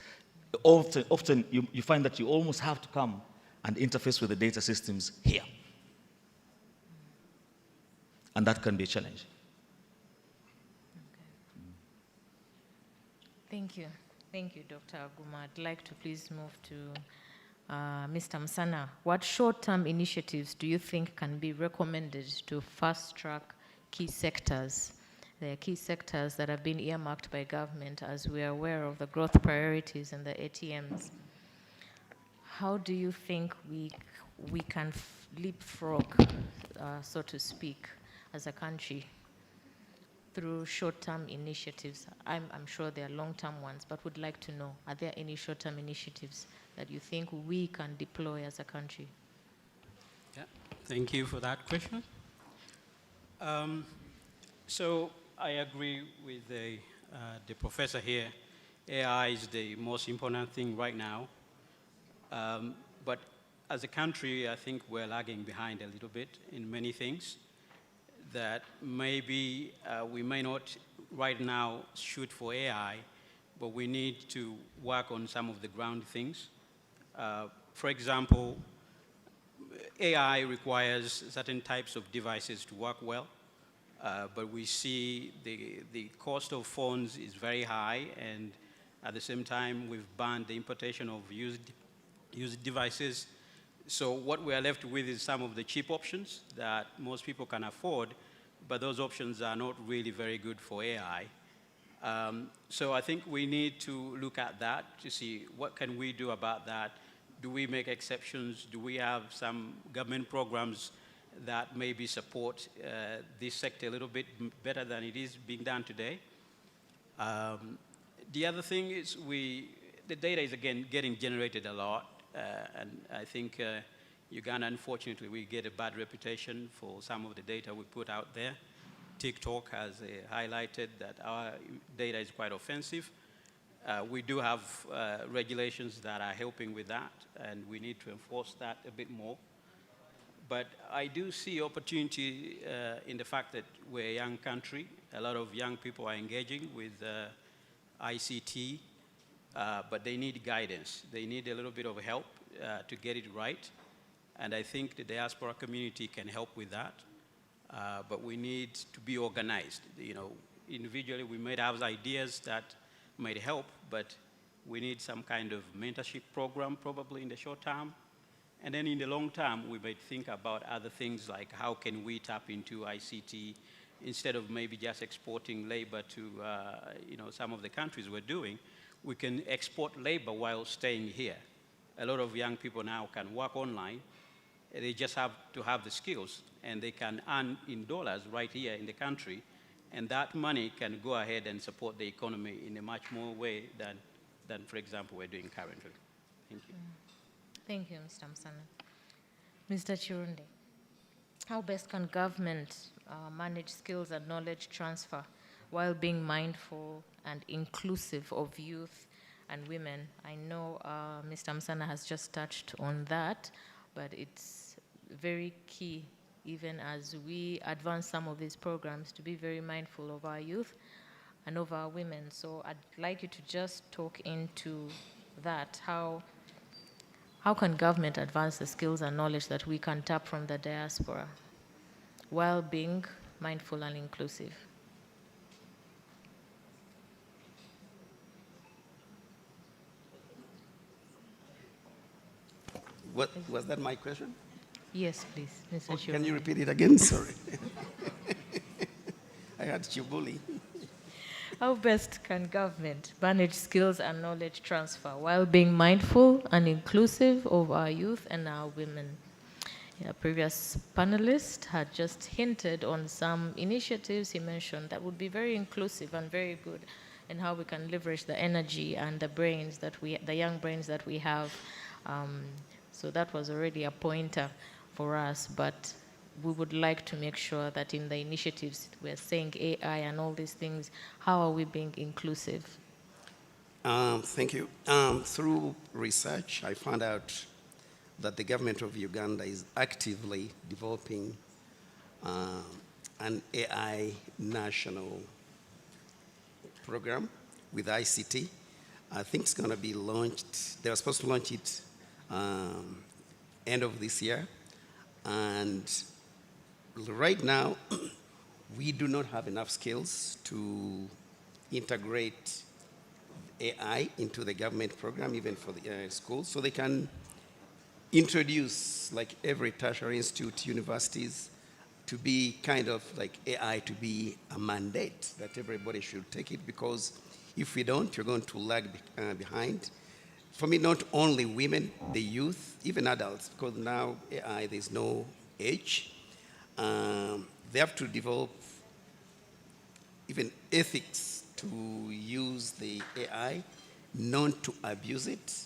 Often you find that you almost have to come and interface with the data systems here. And that can be a challenge. Thank you. Thank you, Dr. Aguma. I'd like to please move to Mr. Msana. What short-term initiatives do you think can be recommended to fast-track key sectors? There are key sectors that have been earmarked by government as we are aware of the growth priorities and the ATMs. How do you think we can leapfrog, so to speak, as a country through short-term initiatives? I'm sure there are long-term ones, but would like to know, are there any short-term initiatives that you think we can deploy as a country? Yeah, thank you for that question. So I agree with the professor here. AI is the most important thing right now. But as a country, I think we're lagging behind a little bit in many things that maybe we may not right now shoot for AI, but we need to work on some of the ground things. For example, AI requires certain types of devices to work well, but we see the cost of phones is very high, and at the same time, we've banned the importation of used devices. So what we are left with is some of the cheap options that most people can afford, but those options are not really very good for AI. So I think we need to look at that to see what can we do about that. Do we make exceptions? Do we have some government programs that maybe support this sector a little bit better than it is being done today? The other thing is the data is again getting generated a lot. And I think Uganda, unfortunately, we get a bad reputation for some of the data we put out there. TikTok has highlighted that our data is quite offensive. We do have regulations that are helping with that, and we need to enforce that a bit more. But I do see opportunity in the fact that we're a young country. A lot of young people are engaging with ICT, but they need guidance. They need a little bit of help to get it right. And I think the diaspora community can help with that. But we need to be organized. You know, individually we might have ideas that might help, but we need some kind of mentorship program probably in the short term. And then in the long term, we might think about other things like how can we tap into ICT instead of maybe just exporting labor to you know, some of the countries we're doing. We can export labor while staying here. A lot of young people now can work online. They just have to have the skills, and they can earn in dollars right here in the country, and that money can go ahead and support the economy in a much more way than for example, we're doing currently. Thank you. Thank you, Mr. Msana. Mr. Chirundi, how best can government manage skills and knowledge transfer while being mindful and inclusive of youth and women? I know Mr. Msana has just touched on that, but it's very key, even as we advance some of these programs, to be very mindful of our youth and of our women. So I'd like you to just talk into that. How can government advance the skills and knowledge that we can tap from the diaspora while being mindful and inclusive? What, was that my question? Yes, please, Mr. Oh, Chirundi. can you repeat it again? Sorry. I had Chibuli. How best can government manage skills and knowledge transfer while being mindful and inclusive of our youth and our women? A previous panelist had just hinted on some initiatives he mentioned that would be very inclusive and very good, and how we can leverage the energy and the brains that the young brains that we have. So that was already a pointer for us, but we would like to make sure that in the initiatives we're saying AI and all these things, how are we being inclusive? Thank you. Through research, I found out that the government of Uganda is actively developing an AI national program with ICT. I think it's going to be launched. They were supposed to launch it end of this year. And right now, we do not have enough skills to integrate AI into the government program, even for the schools, so they can introduce, like every tertiary institute, universities, to be kind of like AI to be a mandate that everybody should take it, because if we don't, you're going to lag behind. For me, not only women, the youth, even adults, because now AI, there's no age. They have to develop even ethics to use the AI, not to abuse it.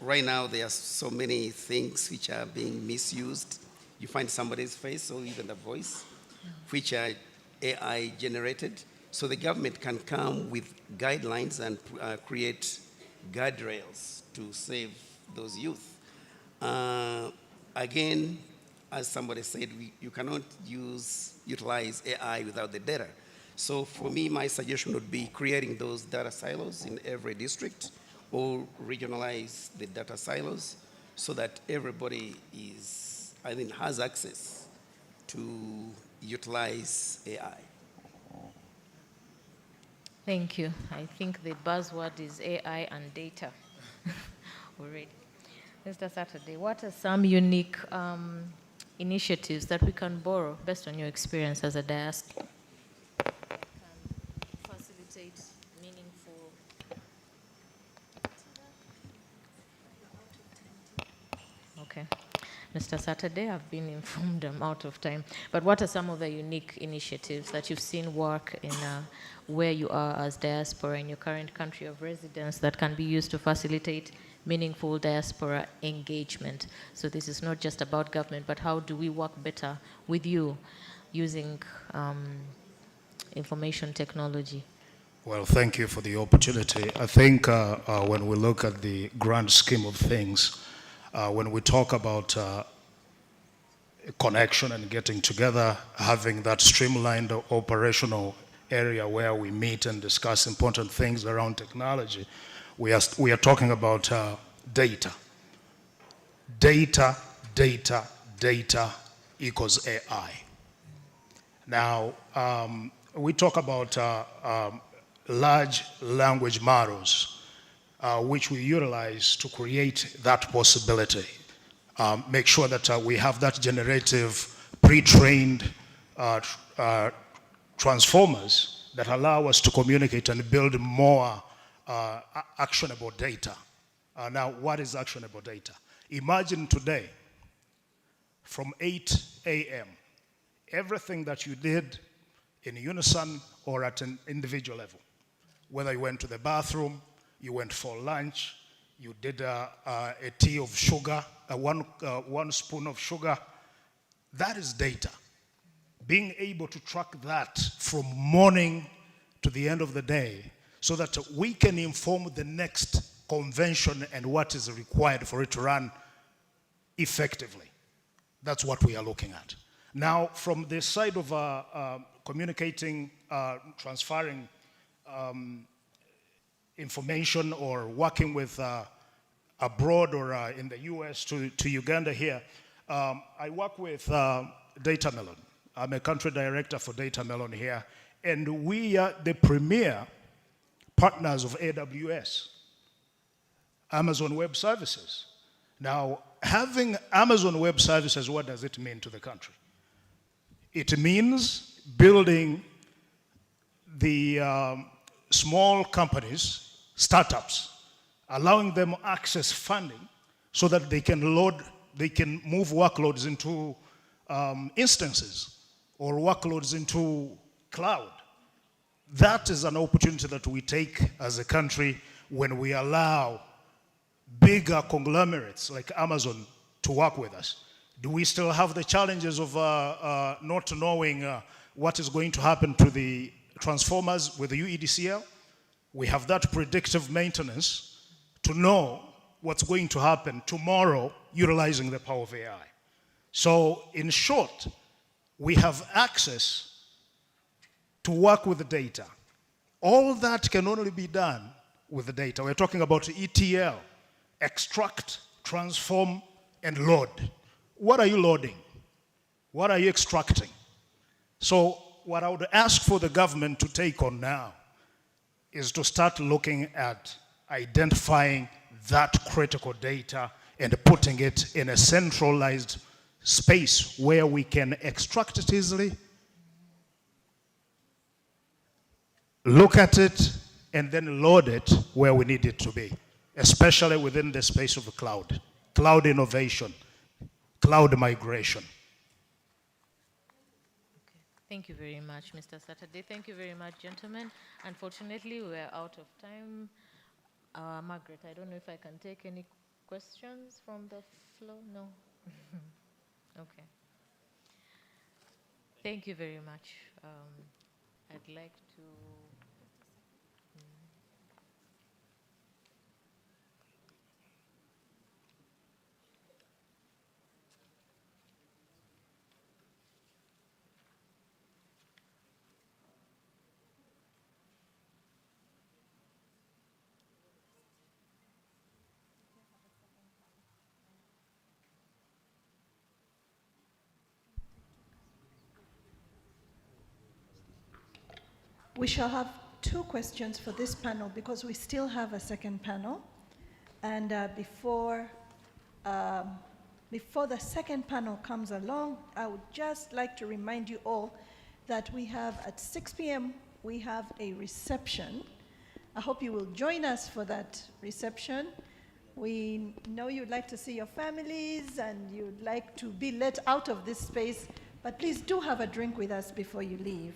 Right now, there are so many things which are being misused. You find somebody's face or even the voice, which are AI generated. So the government can come with guidelines and create guardrails to save those youth. Again, as somebody said, you cannot utilize AI without the data. So for me, my suggestion would be creating those data silos in every district, or regionalize the data silos so that everybody has access to utilize AI. Thank you. I think the buzzword is AI and data already. Mr. Saturday, what are some unique initiatives that we can borrow based on your experience as a diaspora that can facilitate meaningful? Okay. Mr. Saturday, I've been informed I'm out of time. But what are some of the unique initiatives that you've seen work in where you are as diaspora in your current country of residence that can be used to facilitate meaningful diaspora engagement? So this is not just about government, but how do we work better with you using information technology? Well, thank you for the opportunity. I think when we look at the grand scheme of things, when we talk about connection and getting together, having that streamlined operational area where we meet and discuss important things around technology, we are talking about data. Data, data, data equals AI. Now, we talk about large language models, which we utilize to create that possibility. Make sure that we have that generative, pre-trained transformers that allow us to communicate and build more actionable data. Now, what is actionable data? Imagine today, from 8 a.m., everything that you did in unison or at an individual level, whether you went to the bathroom, you went for lunch, you did a tea of sugar, one spoon of sugar, that is data. Being able to track that from morning to the end of the day so that we can inform the next convention and what is required for it to run effectively. That's what we are looking at. Now, from the side of communicating, transferring information or working with abroad or in the US to Uganda here, I work with Data Melon. I'm a country director for Data Melon here, and we are the premier partners of AWS, Amazon Web Services. Now, having Amazon Web Services, what does it mean to the country? It means building the small companies, startups, allowing them access funding so that they can move workloads into instances or workloads into cloud. That is an opportunity that we take as a country when we allow bigger conglomerates like Amazon to work with us. Do we still have the challenges of not knowing what is going to happen to the transformers with the UEDCL? We have that predictive maintenance to know what's going to happen tomorrow utilizing the power of AI. So in short, we have access to work with the data. All that can only be done with the data. We're talking about ETL, extract, transform, and load. What are you loading? What are you extracting? So what I would ask for the government to take on now is to start looking at identifying that critical data and putting it in a centralized space where we can extract it easily, look at it, and then load it where we need it to be, especially within the space of the cloud innovation, cloud migration. Thank you very much, Mr. Saturday. Thank you very much, gentlemen. Unfortunately, we're out of time. Margaret, I don't know if I can take any questions from the floor. No? Okay. Thank you very much. I'd like to... We shall have 2 questions for this panel because we still have a second panel. And before the second panel comes along, I would just like to remind you all that we have at 6 p.m. we have a reception. I hope you will join us for that reception. We know you'd like to see your families and you'd like to be let out of this space, but please do have a drink with us before you leave.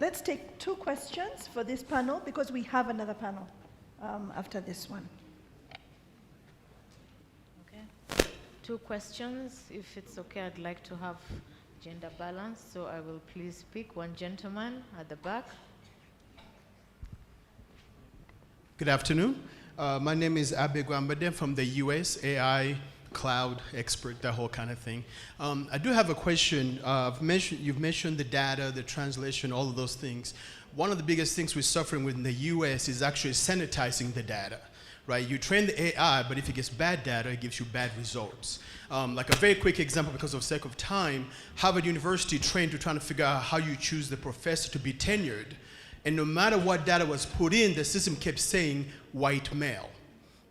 Let's take 2 questions for this panel because we have another panel after this one. Okay. 2 questions. If it's okay, I'd like to have gender balance, so I will please pick one gentleman at the back. Good afternoon. My name is Abe Gwambade from the US, AI, cloud expert, that whole kind of thing. I do have a question. You've mentioned the data, the translation, all of those things. One of the biggest things we're suffering with in the US is actually sanitizing the data, right? You train the AI, but if it gets bad data, it gives you bad results. Like a very quick example, because of sake of time, Harvard University trained to trying to figure out how you choose the professor to be tenured. And no matter what data was put in, the system kept saying white male,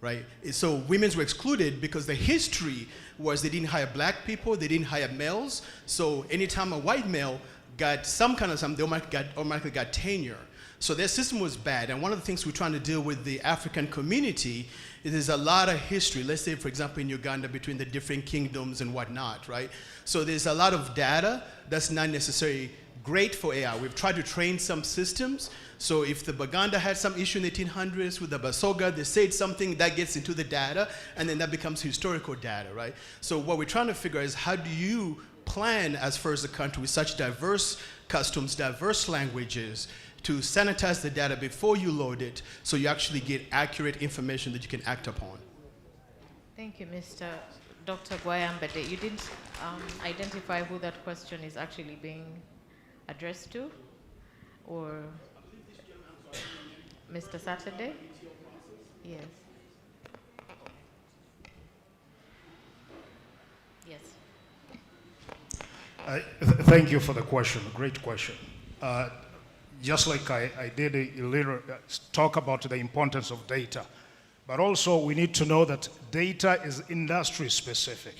right? So women were excluded because the history was they didn't hire black people, they didn't hire males. So anytime a white male got some kind of something, they automatically got tenure. So their system was bad. And one of the things we're trying to deal with the African community is there's a lot of history. Let's say, for example, in Uganda, between the different kingdoms and whatnot, right? So there's a lot of data that's not necessarily great for AI. We've tried to train some systems. So if the Baganda had some issue in the 1800s with the Basoga, they said something that gets into the data, and then that becomes historical data, right? So what we're trying to figure out is how do you plan as far as a country with such diverse customs, diverse languages, to sanitize the data before you load it so you actually get accurate information that you can act upon. Thank you, Dr. Gwayambade. You didn't identify who that question is actually being addressed to, or Mr. Saturday? Yes. Yes. Thank you for the question, great question. Just like I did a little talk about the importance of data, but also we need to know that data is industry specific.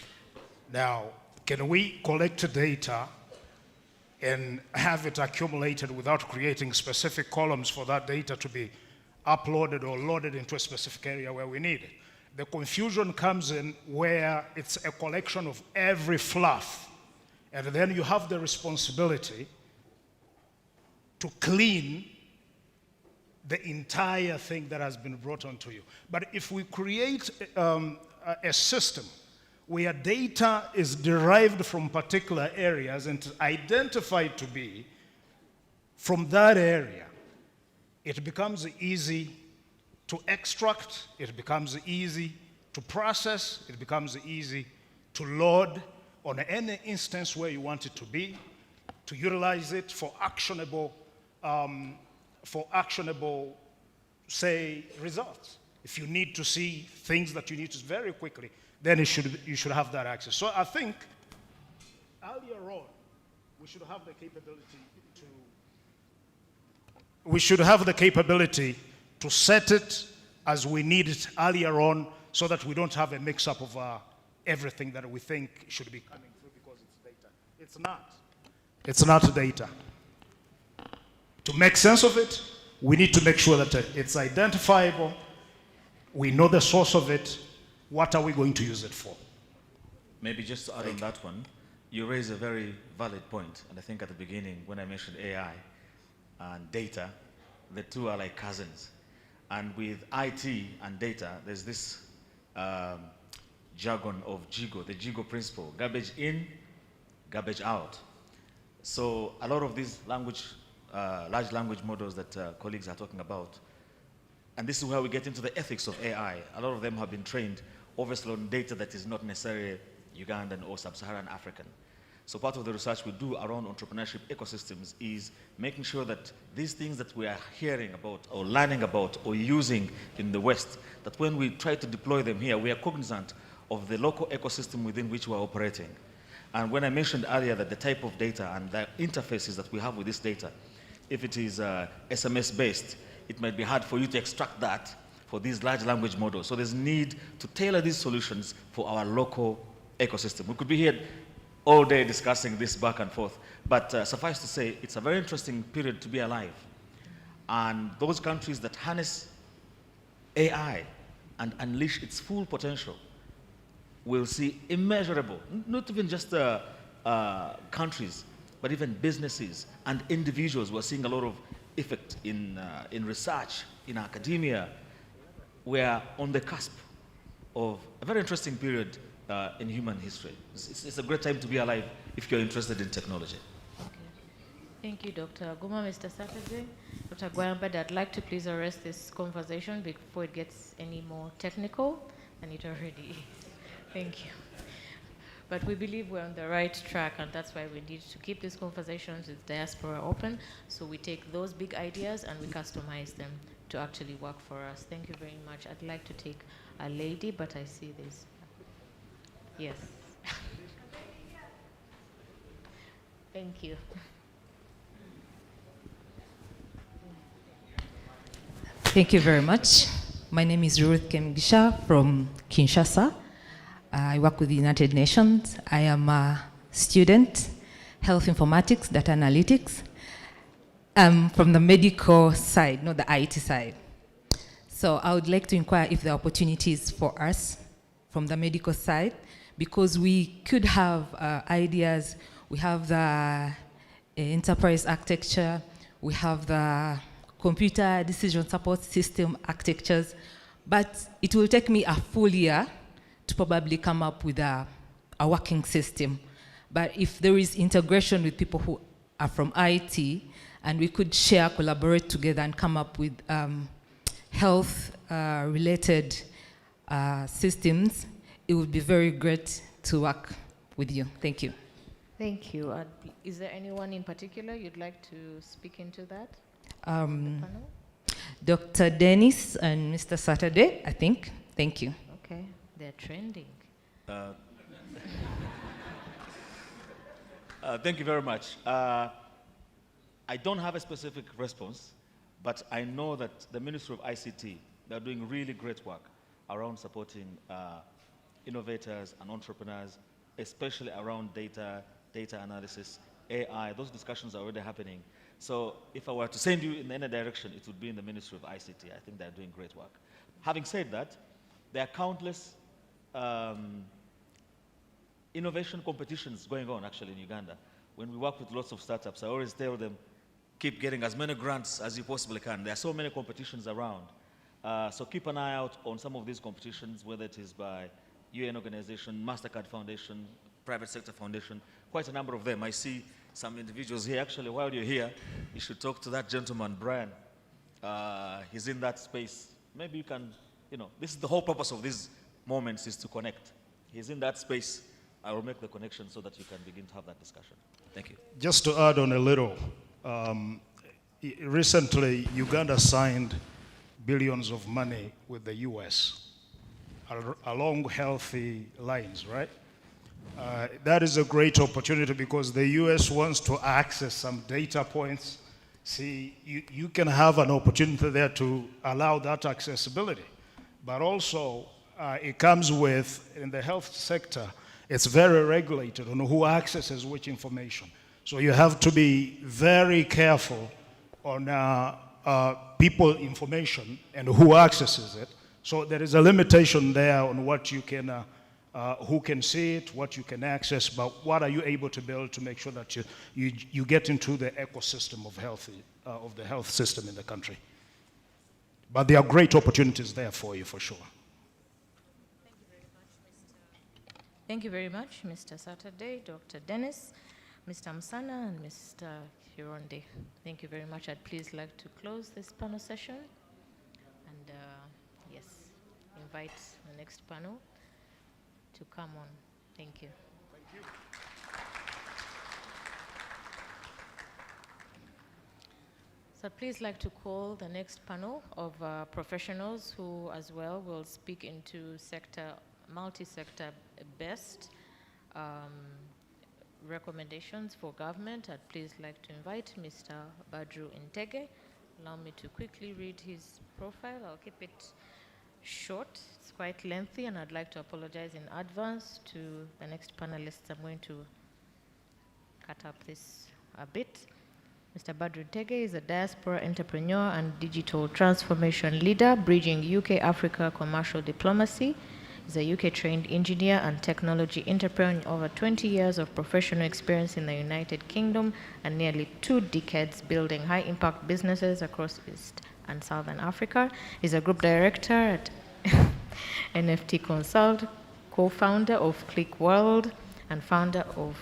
Now, can we collect data and have it accumulated without creating specific columns for that data to be uploaded or loaded into a specific area where we need it? The confusion comes in where it's a collection of every fluff, and then you have the responsibility to clean the entire thing that has been brought onto you. But if we create a system where data is derived from particular areas and identified to be from that area, it becomes easy to extract, it becomes easy to process, it becomes easy to load on any instance where you want it to be, to utilize it for actionable, say, results. If you need to see things that you need to very quickly, then you should have that access. So I think earlier on, we should have the capability to set it as we need it earlier on, so that we don't have a mix-up of everything that we think should be coming through because it's data. It's not. It's not data. To make sense of it, we need to make sure that it's identifiable, we know the source of it, what are we going to use it for? Maybe just to add on that one, you raise a very valid point, and I think at the beginning when I mentioned AI and data, the two are like cousins. And with IT and data, there's this jargon of JIGO, the JIGO principle, garbage in, garbage out. So a lot of these large language models that colleagues are talking about, and this is where we get into the ethics of AI. A lot of them have been trained obviously on data that is not necessarily Ugandan or sub-Saharan African. So part of the research we do around entrepreneurship ecosystems is making sure that these things that we are hearing about or learning about or using in the West, that when we try to deploy them here, we are cognizant of the local ecosystem within which we are operating. And when I mentioned earlier that the type of data and the interfaces that we have with this data, if it is SMS-based, it might be hard for you to extract that for these large language models. So there's need to tailor these solutions for our local ecosystem. We could be here all day discussing this back and forth, but suffice to say, it's a very interesting period to be alive. And those countries that harness AI and unleash its full potential will see immeasurable, not even just countries, but even businesses and individuals. We're seeing a lot of effect in research, in academia. We're on the cusp of a very interesting period in human history. It's a great time to be alive if you're interested in technology. Thank you, Dr. Guma. Mr. Saturday. Dr. Gwayambad, I'd like to please arrest this conversation before it gets any more technical than it already is. Thank you. But we believe we're on the right track, and that's why we need to keep these conversations with Diaspora open, so we take those big ideas and we customize them to actually work for us. Thank you very much. I'd like to take a lady, but I see this. Yes. Thank you. Thank you very much. My name is Ruth Kemgisha from Kinshasa. I work with the United Nations. I am a student, health informatics, data analytics, from the medical side, not the IT side. So I would like to inquire if there are opportunities for us from the medical side, because we could have ideas. We have the enterprise architecture, we have the computer decision support system architectures, but it will take me a full year to probably come up with a working system. But if there is integration with people who are from IT, and we could share, collaborate together and come up with health-related systems, it would be very great to work with you. Thank you. Thank you. Is there anyone in particular you'd like to speak into that? Dr. Dennis and Mr. Saturday, I think. Thank you. Okay, they're trending. Thank you very much. I don't have a specific response, but I know that the Ministry of ICT, they're doing really great work around supporting innovators and entrepreneurs, especially around data analysis, AI. Those discussions are already happening. So if I were to send you in any direction, it would be in the Ministry of ICT. I think they're doing great work. Having said that, there are countless innovation competitions going on actually in Uganda. When we work with lots of startups, I always tell them, keep getting as many grants as you possibly can. There are so many competitions around. So keep an eye out on some of these competitions, whether it is by UN organization, MasterCard Foundation, Private Sector Foundation, quite a number of them. I see some individuals here. Actually, while you're here, you should talk to that gentleman, Brian. He's in that space. Maybe you can, this is the whole purpose of these moments, is to connect. He's in that space. I will make the connection so that you can begin to have that discussion. Thank you. Just to add on a little, recently Uganda signed billions of money with the US along healthy lines, right? That is a great opportunity because the US wants to access some data points. See, you can have an opportunity there to allow that accessibility. But also, it comes with, in the health sector, it's very regulated on who accesses which information. So you have to be very careful on people information and who accesses it. So there is a limitation there on what you can, who can see it, what you can access, but what are you able to build to make sure that you get into the ecosystem of the health system in the country. But there are great opportunities there for you, for sure. Thank you very much, Mr. Saturday, Dr. Dennis, Mr. Msana, and Mr. Hironde. Thank you very much. I'd please like to close this panel session and yes, invite the next panel to come on. Thank you. Thank you. So I'd please like to call the next panel of professionals who as well will speak into multi-sector best recommendations for government. I'd please like to invite Mr. Badru Ntege. Allow me to quickly read his profile. I'll keep it short. It's quite lengthy, and I'd like to apologize in advance to the next panelists. I'm going to cut up this a bit. Mr. Badru Ntege is a diaspora entrepreneur and digital transformation leader, bridging UK-Africa commercial diplomacy. He's a UK-trained engineer and technology entrepreneur, over 20 years of professional experience in the United Kingdom and nearly 2 decades building high-impact businesses across East and Southern Africa. He's a group director at NFT Consult, co-founder of Click World and founder of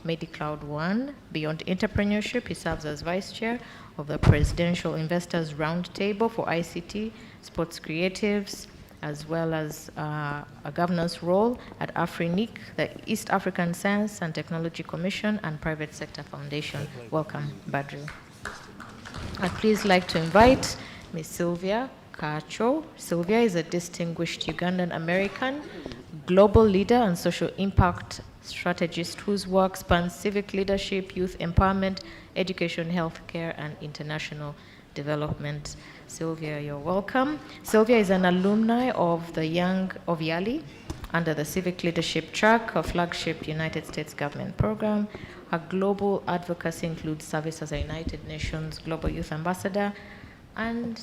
MediCloud One. Beyond entrepreneurship, he serves as vice chair of the Presidential Investors Roundtable for ICT, sports creatives, as well as a governance role at AfriNIC, the East African Science and Technology Commission and Private Sector Foundation. Welcome, Badru. I'd please like to invite Ms. Sylvia Kacho. Sylvia is a distinguished Ugandan American, global leader and social impact strategist whose work spans civic leadership, youth empowerment, education, healthcare, and international development. Sylvia, you're welcome. Sylvia is an alumni of the Young of Yali under the Civic Leadership Track, a flagship United States government program. Her global advocacy includes service as a United Nations Global Youth Ambassador, and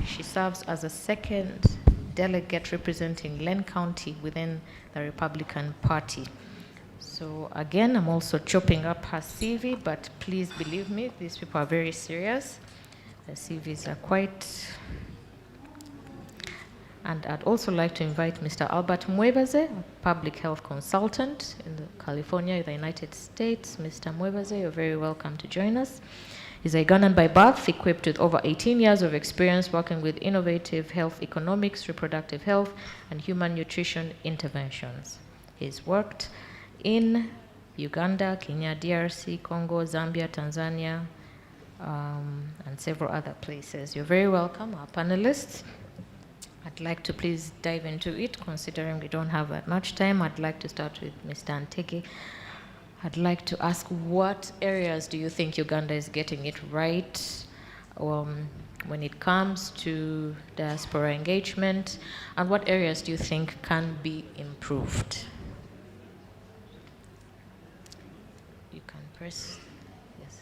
she serves as a second delegate representing Len County within the Republican Party. So again, I'm also chopping up her CV, but please believe me, these people are very serious. The CVs are quite... And I'd also like to invite Mr. Albert Mwebaze, a public health consultant in California, the United States. Mr. Mwebaze, you're very welcome to join us. He's a Ugandan by birth, equipped with over 18 years of experience working with innovative health economics, reproductive health, and human nutrition interventions. He's worked in Uganda, Kenya, DRC, Congo, Zambia, Tanzania, and several other places. You're very welcome, our panelists. I'd like to please dive into it, considering we don't have that much time. I'd like to start with Mr. Antege. I'd like to ask, what areas do you think Uganda is getting it right when it comes to diaspora engagement, and what areas do you think can be improved? You can press, yes.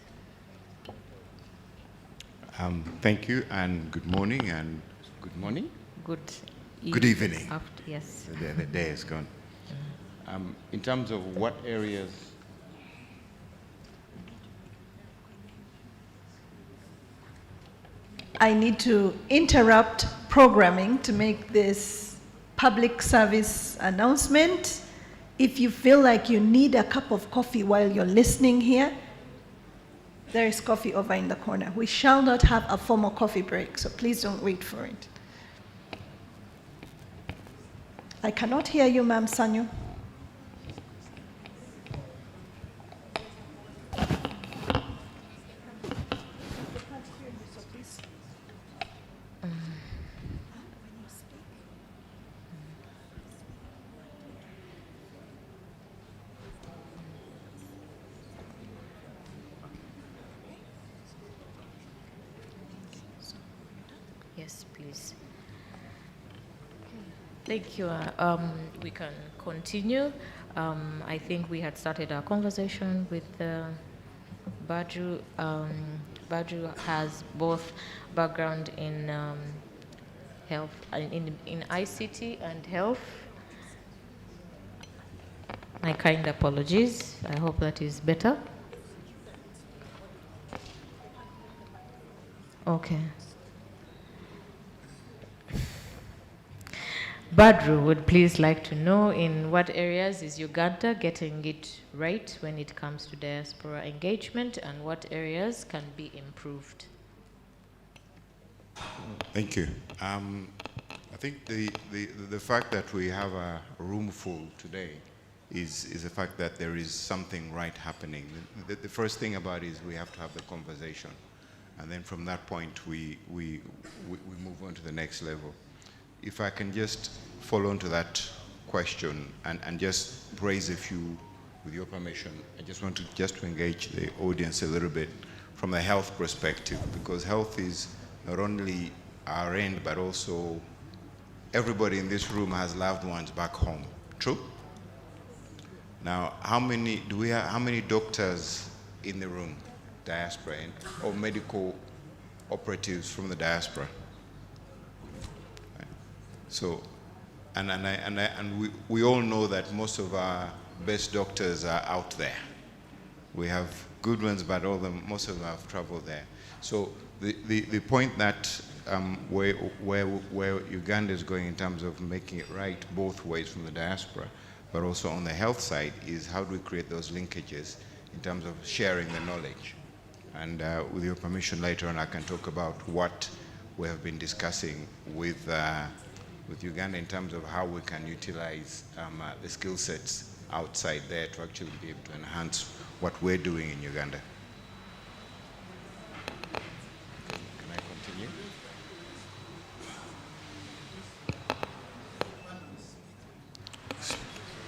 Thank you, and good morning, and good morning? Good evening. After, yes. The day is gone. In terms of what areas... I need to interrupt programming to make this public service announcement. If you feel like you need a cup of coffee while you're listening here, there is coffee over in the corner. We shall not have a formal coffee break, so please don't wait for it. I cannot hear you, Ma'am Sanyu. Yes, please. Thank you. We can continue. I think we had started our conversation with Badru. Badru has both background in health, in ICT and health. My kind apologies. I hope that is better. Okay. Badru would please like to know, in what areas is Uganda getting it right when it comes to diaspora engagement, and what areas can be improved? Thank you. I think the fact that we have a room full today is the fact that there is something right happening. The first thing about it is we have to have the conversation, and then from that point we move on to the next level. If I can just follow on to that question and just raise a few, with your permission, I just want to engage the audience a little bit from the health perspective, because health is not only our end, but also everybody in this room has loved ones back home. True? Now, how many doctors in the room, diaspora, or medical operatives from the diaspora? So, and we all know that most of our best doctors are out there. We have good ones, but most of them have traveled there. So the point that where Uganda is going in terms of making it right both ways from the diaspora, but also on the health side is how do we create those linkages in terms of sharing the knowledge. And with your permission later on, I can talk about what we have been discussing with Uganda in terms of how we can utilize the skill sets outside there to actually be able to enhance what we're doing in Uganda. Can I continue?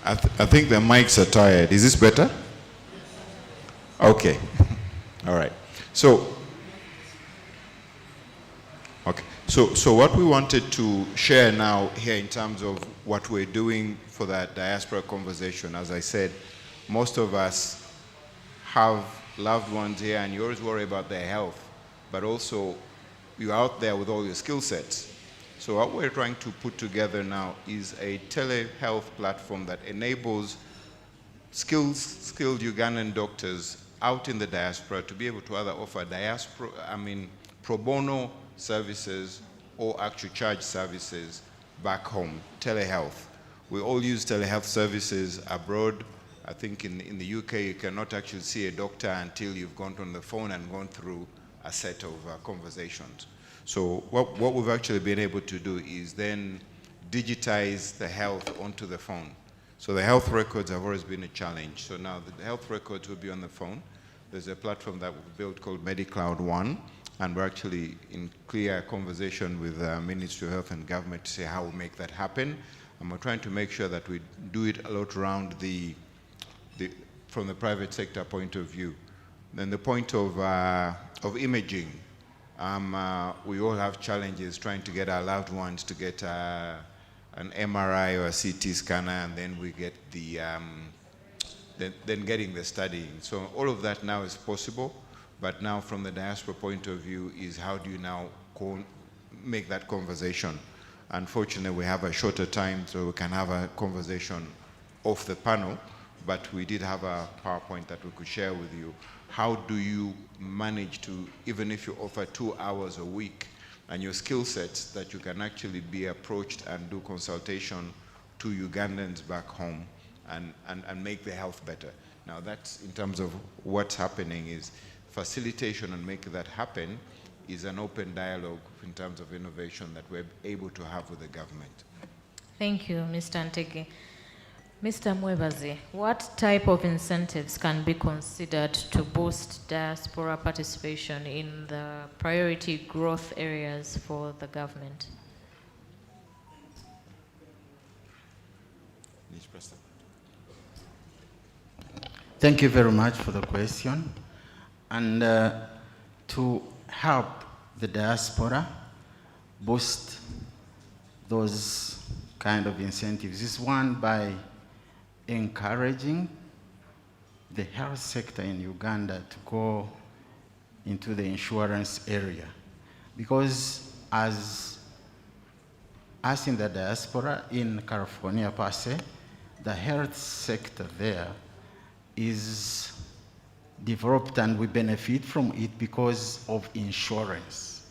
I think the mics are tired. Is this better? Okay. All right. So what we wanted to share now here in terms of what we're doing for that diaspora conversation, as I said, most of us have loved ones here and you always worry about their health, but also you're out there with all your skill sets. So what we're trying to put together now is a telehealth platform that enables skilled Ugandan doctors out in the diaspora to be able to either offer pro bono services or actually charge services back home, telehealth. We all use telehealth services abroad. I think in the UK you cannot actually see a doctor until you've gone on the phone and gone through a set of conversations. So what we've actually been able to do is then digitize the health onto the phone. So the health records have always been a challenge. So now the health records will be on the phone. There's a platform that we've built called MediCloud One, and we're actually in clear conversation with the Ministry of Health and Government to say how we make that happen. And we're trying to make sure that we do it a lot around from the private sector point of view. Then the point of imaging, we all have challenges trying to get our loved ones to get an MRI or a CT scanner, and then we get then getting the studying. So all of that now is possible, but now from the diaspora point of view is how do you now make that conversation? Unfortunately, we have a shorter time, so we can have a conversation off the panel, but we did have a PowerPoint that we could share with you. How do you manage to, even if you offer 2 hours a week, and your skill sets that you can actually be approached and do consultation to Ugandans back home and make their health better. Now that's in terms of what's happening is facilitation and making that happen is an open dialogue in terms of innovation that we're able to have with the government. Thank you, Mr. Ntege. Mr. Mwebazi, what type of incentives can be considered to boost diaspora participation in the priority growth areas for the government? Thank you very much for the question. And to help the diaspora boost those kind of incentives is one by encouraging the health sector in Uganda to go into the insurance area. Because as us in the diaspora in California per se, the health sector there is developed and we benefit from it because of insurance.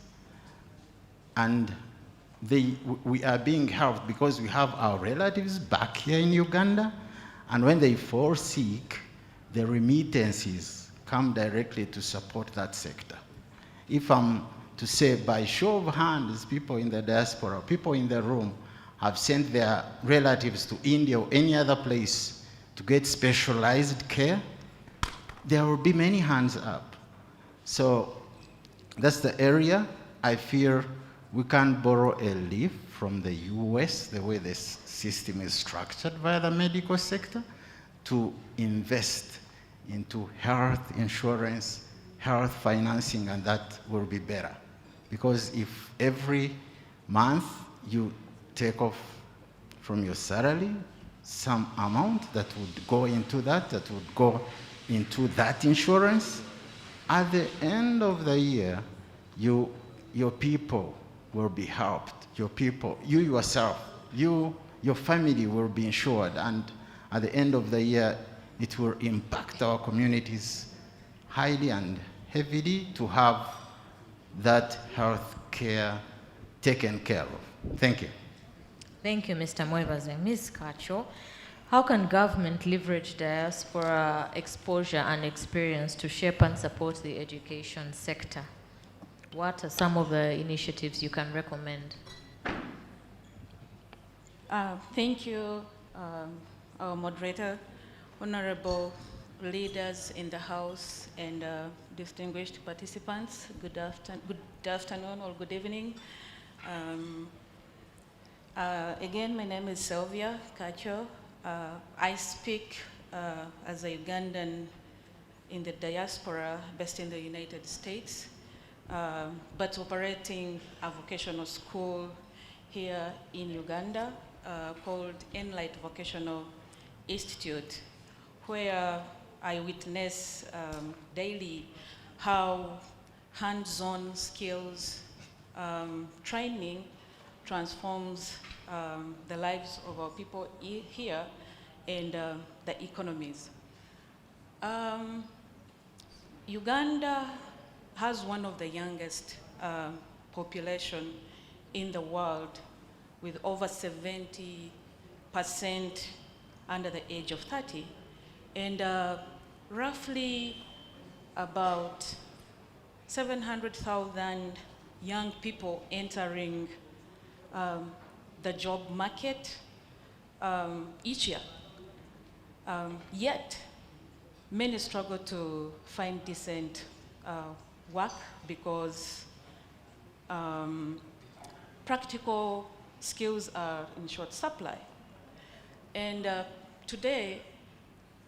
And we are being helped because we have our relatives back here in Uganda, and when they fall sick, the remittances come directly to support that sector. If I'm to say by show of hands, people in the diaspora, people in the room have sent their relatives to India or any other place to get specialized care, there will be many hands up. So that's the area I fear we can borrow a leaf from the US, the way this system is structured via the medical sector, to invest into health insurance, health financing, and that will be better. Because if every month you take off from your salary some amount that would go into that would go into that insurance, at the end of the year, your people will be helped. Your people, you yourself, your family will be insured, and at the end of the year, it will impact our communities highly and heavily to have that health care taken care of. Thank you. Thank you, Mr. Mwebaze. Ms. Kacho, how can government leverage diaspora exposure and experience to shape and support the education sector? What are some of the initiatives you can recommend? Thank you, our moderator, honorable leaders in the House, and distinguished participants. Good afternoon or good evening. Again, my name is Sylvia Kacho. I speak as a Ugandan in the diaspora based in the United States, but operating a vocational school here in Uganda called Enlight Vocational Institute, where I witness daily how hands-on skills training transforms the lives of our people here and the economies. Uganda has one of the youngest population in the world, with over 70% under the age of 30, and roughly about 700,000 young people entering the job market each year. Yet, many struggle to find decent work because practical skills are in short supply. And today,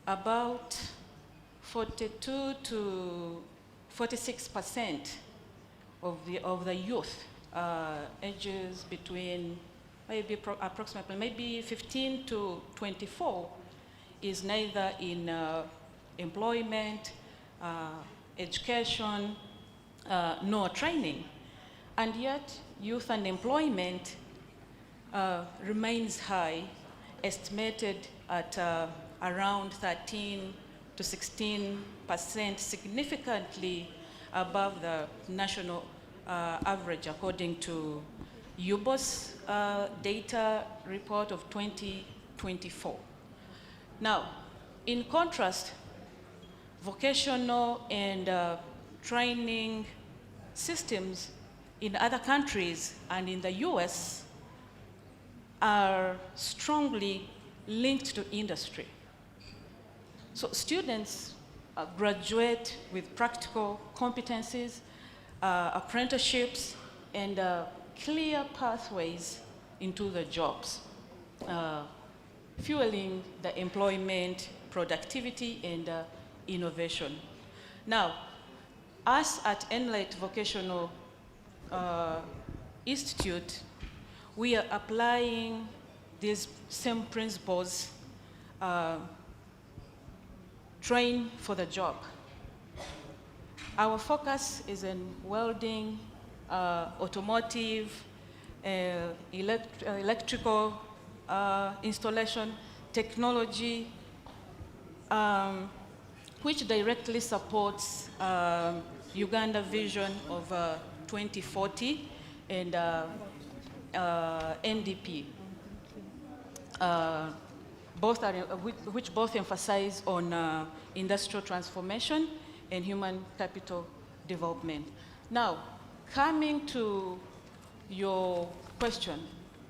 about 42 to 46% of the youth ages between approximately maybe 15 to 24 is neither in employment, education, nor training. And yet, youth unemployment remains high, estimated at around 13 to 16%, significantly above the national average, according to UBOS data report of 2024. Now, in contrast, vocational and training systems in other countries and in the US are strongly linked to industry. So students graduate with practical competencies, apprenticeships, and clear pathways into the jobs, fueling the employment, productivity, and innovation. Now, us at Enlight Vocational Institute, we are applying these same principles, train for the job. Our focus is in welding, automotive, electrical installation, technology, which directly supports Uganda vision of 2040 and NDP, which both emphasize on industrial transformation and human capital development. Now, coming to your question,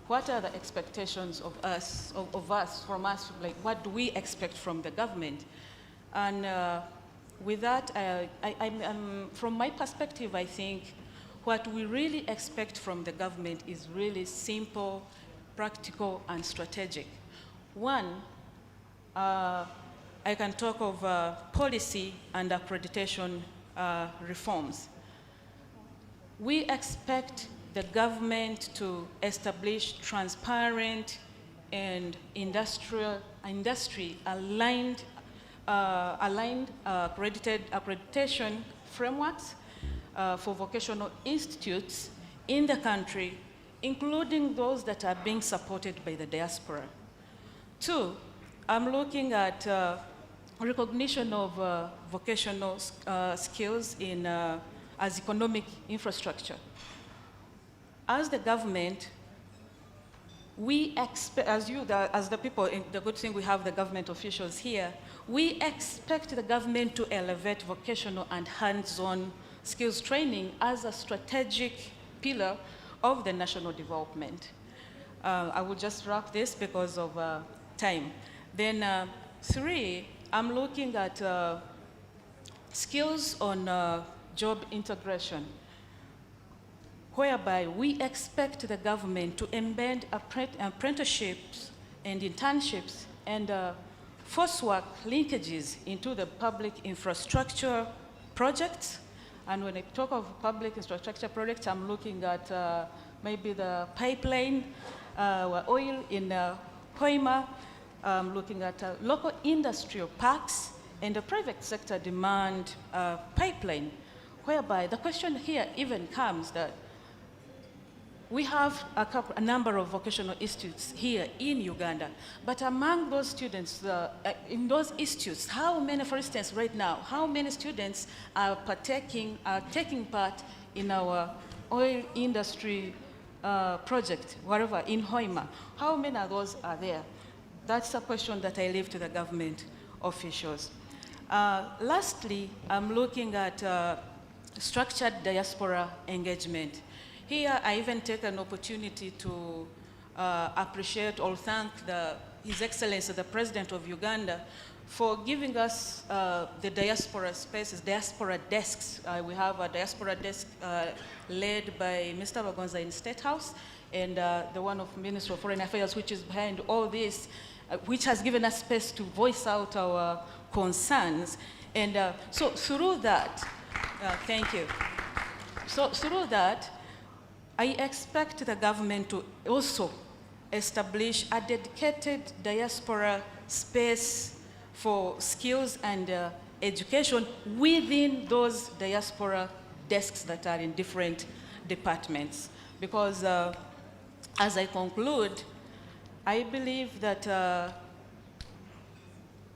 what are the expectations of us, from us, like what do we expect from the government? And with that, from my perspective, I think what we really expect from the government is really simple, practical, and strategic. One, I can talk of policy and accreditation reforms. We expect the government to establish transparent and industry-aligned accreditation frameworks for vocational institutes in the country, including those that are being supported by the diaspora. Two, I'm looking at recognition of vocational skills as economic infrastructure. as the government, we expect, as the people, the good thing we have the government officials here, we expect the government to elevate vocational and hands-on skills training as a strategic pillar of the national development. I will just wrap this because of time. Then 3, I'm looking at skills on job integration, whereby we expect the government to embed apprenticeships and internships and force work linkages into the public infrastructure projects. And when I talk of public infrastructure projects, I'm looking at maybe the pipeline, oil in Hoima, looking at local industrial parks and the private sector demand pipeline, whereby the question here even comes that we have a number of vocational institutes here in Uganda, but among those students, in those institutes, how many, for instance, right now, how many students are taking part in our oil industry project, whatever, in Hoima? How many of those are there? That's a question that I leave to the government officials. Lastly, I'm looking at structured diaspora engagement. Here, I even take an opportunity to appreciate or thank His Excellency, the President of Uganda, for giving us the diaspora spaces, diaspora desks. We have a diaspora desk led by Mr. Bagonza in State House, and the one of Ministry of Foreign Affairs, which is behind all this, which has given us space to voice out our concerns. And so through that, thank you. So through that, I expect the government to also establish a dedicated diaspora space for skills and education within those diaspora desks that are in different departments. Because as I conclude, I believe that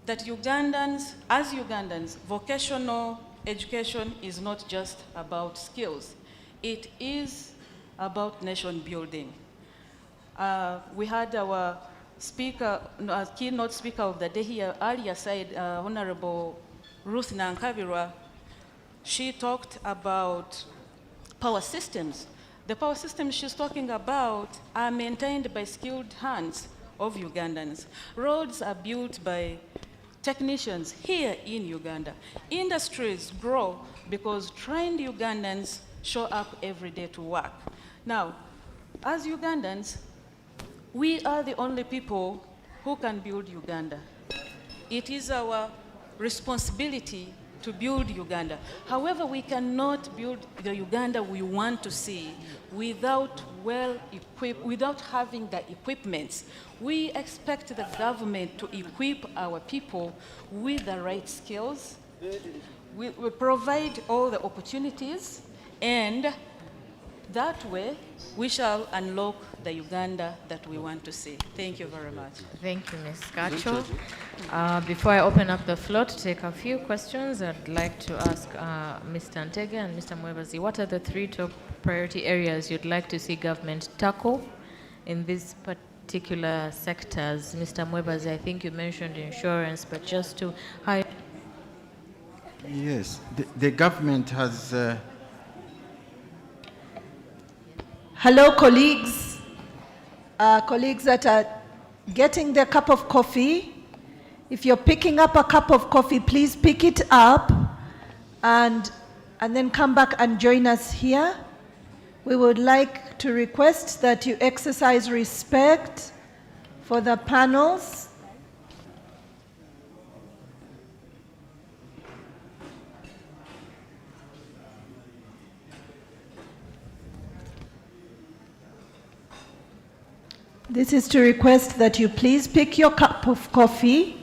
that Ugandans, as Ugandans, vocational education is not just about skills. It is about nation building. We had our speaker, keynote speaker of the day here earlier said, Honorable Ruth Nankabirwa. She talked about power systems. The power systems she's talking about are maintained by skilled hands of Ugandans. Roads are built by technicians here in Uganda. Industries grow because trained Ugandans show up every day to work. Now, as Ugandans, we are the only people who can build Uganda. It is our responsibility to build Uganda. However, we cannot build the Uganda we want to see without without having the equipments. We expect the government to equip our people with the right skills. We provide all the opportunities, and that way, we shall unlock the Uganda that we want to see. Thank you very much. Thank you, Ms. Gacho. Before I open up the floor to take a few questions, I'd like to ask Mr. Ntege and Mr. Mwebazi, what are the 3 top priority areas you'd like to see government tackle in these particular sectors? Mr. Mwebazi, I think you mentioned insurance, but just to highlight. Yes, the government has... Hello, colleagues. Colleagues that are getting their cup of coffee. If you're picking up a cup of coffee, please pick it up and then come back and join us here. We would like to request that you exercise respect for the panels. This is to request that you please pick your cup of coffee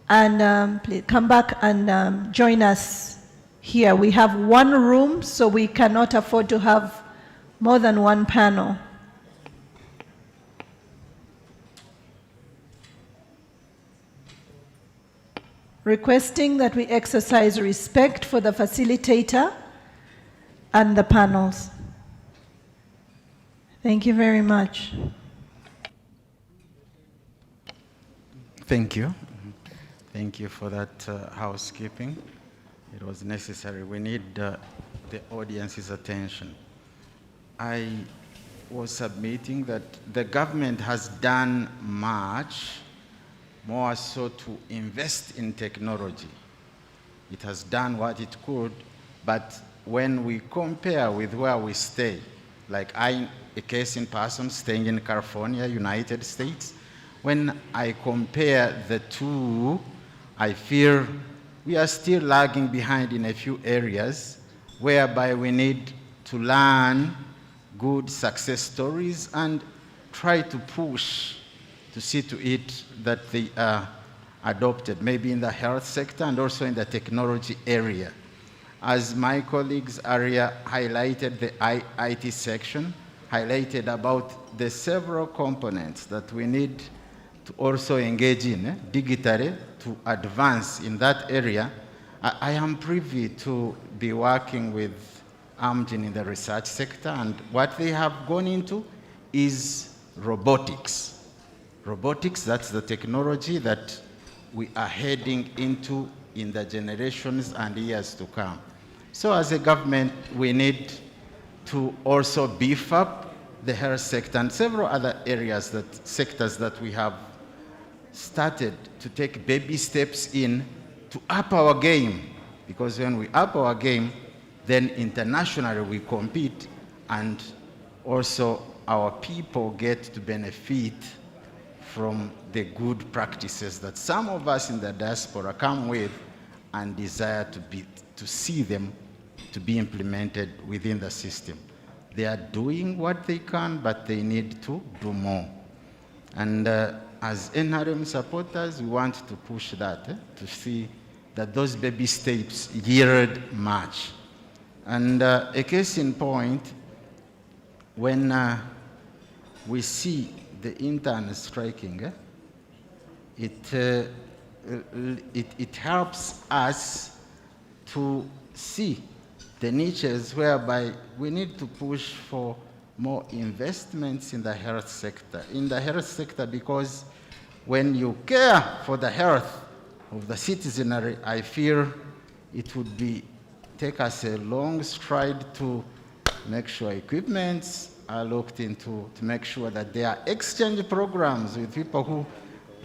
and please come back and join us here. We have 1 room, so we cannot afford to have more than 1 panel. Requesting that we exercise respect for the facilitator and the panels. Thank you very much. Thank you. Thank you for that housekeeping. It was necessary. We need the audience's attention. I was submitting that the government has done much, more so to invest in technology. It has done what it could, but when we compare with where we stay, like a case in person staying in California, United States, when I compare the two, I feel we are still lagging behind in a few areas whereby we need to learn good success stories and try to push to see to it that they are adopted, maybe in the health sector and also in the technology area. As my colleagues earlier highlighted, the IT section highlighted about the several components that we need to also engage in digitally to advance in that area. I am privy to be working with Amgen in the research sector, and what they have gone into is robotics. Robotics, that's the technology that we are heading into in the generations and years to come. So as a government, we need to also beef up the health sector and several other areas, sectors that we have started to take baby steps in to up our game. Because when we up our game, then internationally we compete, and also our people get to benefit from the good practices that some of us in the diaspora come with and desire to see them to be implemented within the system. They are doing what they can, but they need to do more. And as NRM supporters, we want to push that, to see that those baby steps yield much. And a case in point, when we see the interns striking, it helps us to see the niches whereby we need to push for more investments in the health sector. In the health sector, because when you care for the health of the citizenry, I feel it would take us a long stride to make sure equipments are looked into, to make sure that there are exchange programs with people who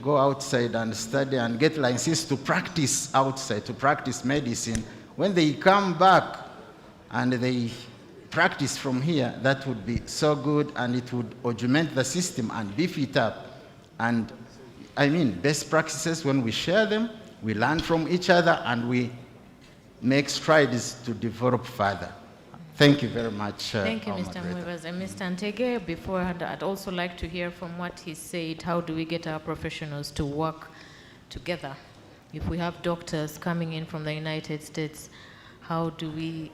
go outside and study and get licenses to practice outside, to practice medicine. When they come back and they practice from here, that would be so good, and it would augment the system and beef it up. And I mean, best practices, when we share them, we learn from each other and we make strides to develop further. Thank you very much. Thank you, Mr. Mwebas. And Mr. Ntege, beforehand, I'd also like to hear from what he said. How do we get our professionals to work together? If we have doctors coming in from the United States, how do we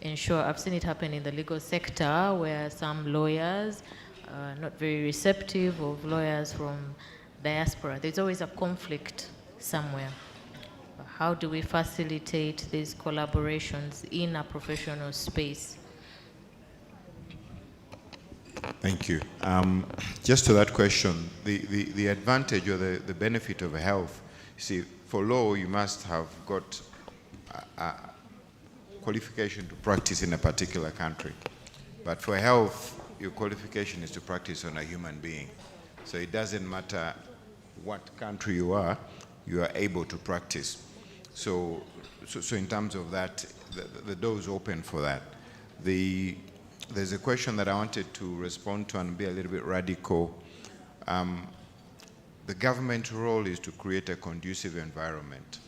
ensure? I've seen it happen in the legal sector where some lawyers are not very receptive of lawyers from diaspora. There's always a conflict somewhere. How do we facilitate these collaborations in a professional space? Thank you. Just to that question, the advantage or the benefit of health, you see, for law, you must have got a qualification to practice in a particular country. But for health, your qualification is to practice on a human being. So it doesn't matter what country you are able to practice. So in terms of that, the door is open for that. There's a question that I wanted to respond to and be a little bit radical. The government role is to create a conducive environment.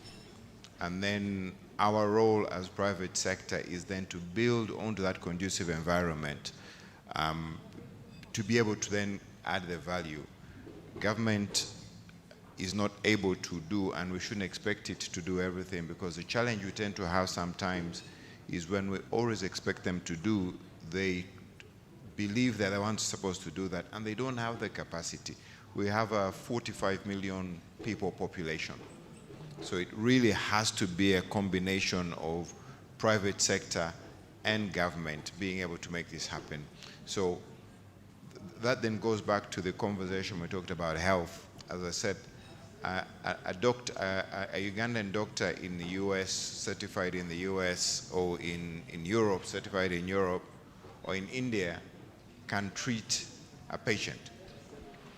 And then our role as private sector is then to build onto that conducive environment to be able to then add the value. Government is not able to do, and we shouldn't expect it to do everything, because the challenge we tend to have sometimes is when we always expect them to do, they believe they're the ones supposed to do that, and they don't have the capacity. We have a 45 million people population. So it really has to be a combination of private sector and government being able to make this happen. So that then goes back to the conversation we talked about health. As I said, a Ugandan doctor in the US, certified in the US, or in Europe, certified in Europe, or in India, can treat a patient,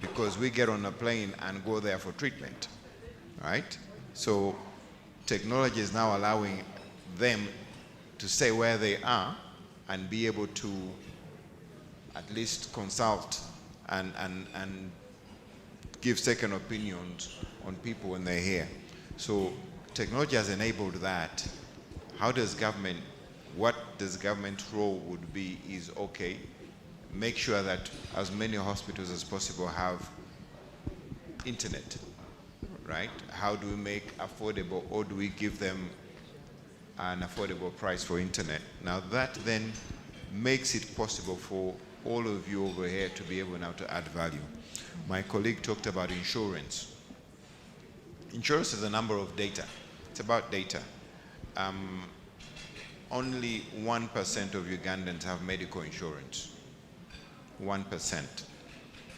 because we get on a plane and go there for treatment, right? So technology is now allowing them to stay where they are and be able to at least consult and give second opinions on people when they're here. So technology has enabled that. How does government, what does government's role would be is, okay, make sure that as many hospitals as possible have internet, right? How do we make affordable, or do we give them an affordable price for internet? Now that then makes it possible for all of you over here to be able now to add value. My colleague talked about insurance. Insurance is a number of data. It's about data. Only 1% of Ugandans have medical insurance. 1%.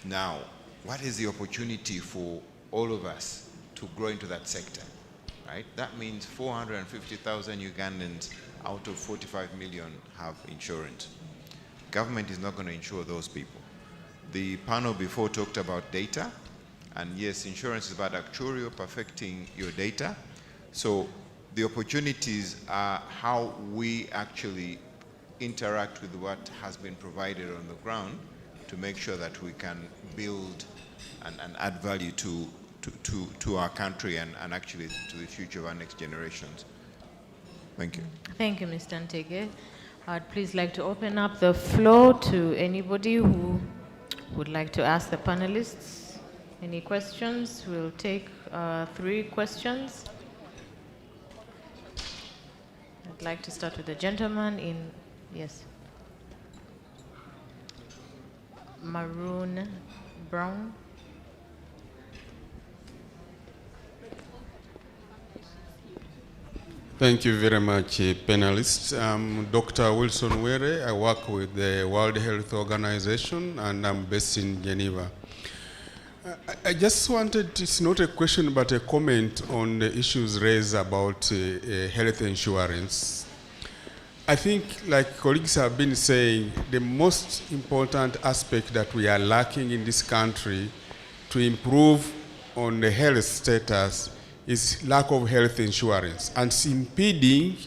Now, what is the opportunity for all of us to grow into that sector, right? That means 450,000 Ugandans out of 45 million have insurance. Government is not going to insure those people. The panel before talked about data, and yes, insurance is about actuarial, perfecting your data. So the opportunities are how we actually interact with what has been provided on the ground to make sure that we can build and add value to our country and actually to the future of our next generations. Thank you. Thank you, Mr. Ntege. I'd please like to open up the floor to anybody who would like to ask the panelists any questions. We'll take 3 questions. I'd like to start with the gentleman in, yes. Maroon brown. Thank you very much, panelists. I'm Dr. Wilson Were. I work with the World Health Organization, and I'm based in Geneva. I just wanted, it's not a question but a comment on the issues raised about health insurance. I think, like colleagues have been saying, the most important aspect that we are lacking in this country to improve on the health status is lack of health insurance, and it's impeding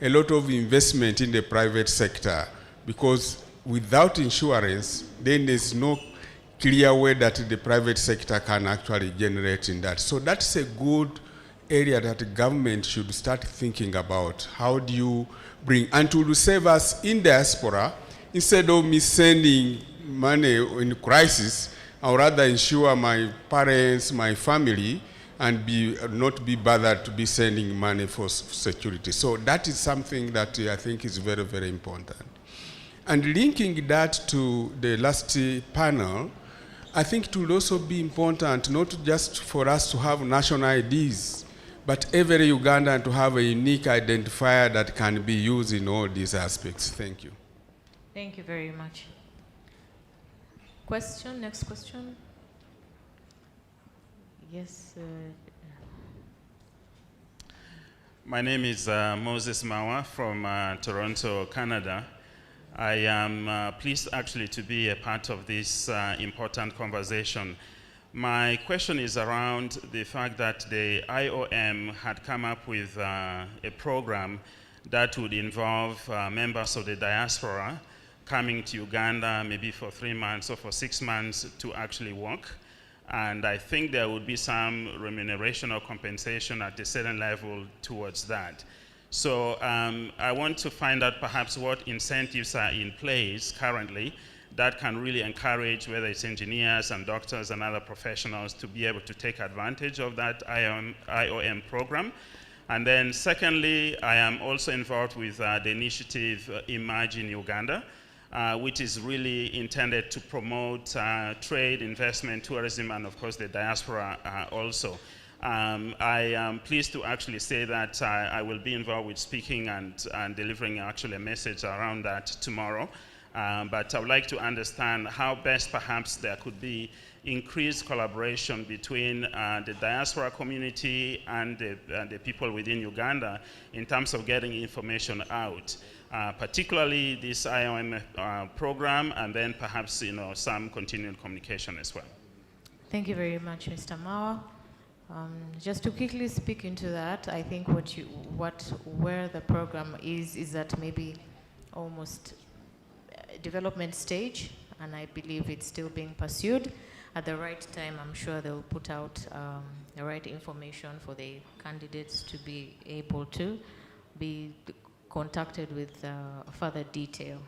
a lot of investment in the private sector, because without insurance, then there's no clear way that the private sector can actually generate in that. So that's a good area that the government should start thinking about. How do you bring, and to save us in diaspora, instead of me sending money in crisis, I would rather insure my parents, my family, and not be bothered to be sending money for security. So that is something that I think is very, very important. And linking that to the last panel, I think it will also be important not just for us to have national IDs, but every Ugandan to have a unique identifier that can be used in all these aspects. Thank you. Thank you very much. Question, next question. Yes. My name is Moses Mawa from Toronto, Canada. I am pleased actually to be a part of this important conversation. My question is around the fact that the IOM had come up with a program that would involve members of the diaspora coming to Uganda maybe for 3 months or for 6 months to actually work. And I think there would be some remuneration or compensation at a certain level towards that. So I want to find out perhaps what incentives are in place currently that can really encourage whether it's engineers and doctors and other professionals to be able to take advantage of that IOM program. And then secondly, I am also involved with the initiative Imagine Uganda, which is really intended to promote trade, investment, tourism, and of course the diaspora also. I am pleased to actually say that I will be involved with speaking and delivering actually a message around that tomorrow. But I would like to understand how best perhaps there could be increased collaboration between the diaspora community and the people within Uganda in terms of getting information out, particularly this IOM program, and then perhaps some continued communication as well. Thank you very much, Mr. Mawa. Just to quickly speak into that, I think where the program is at maybe almost development stage, and I believe it's still being pursued. At the right time, I'm sure they'll put out the right information for the candidates to be able to be contacted with further detail.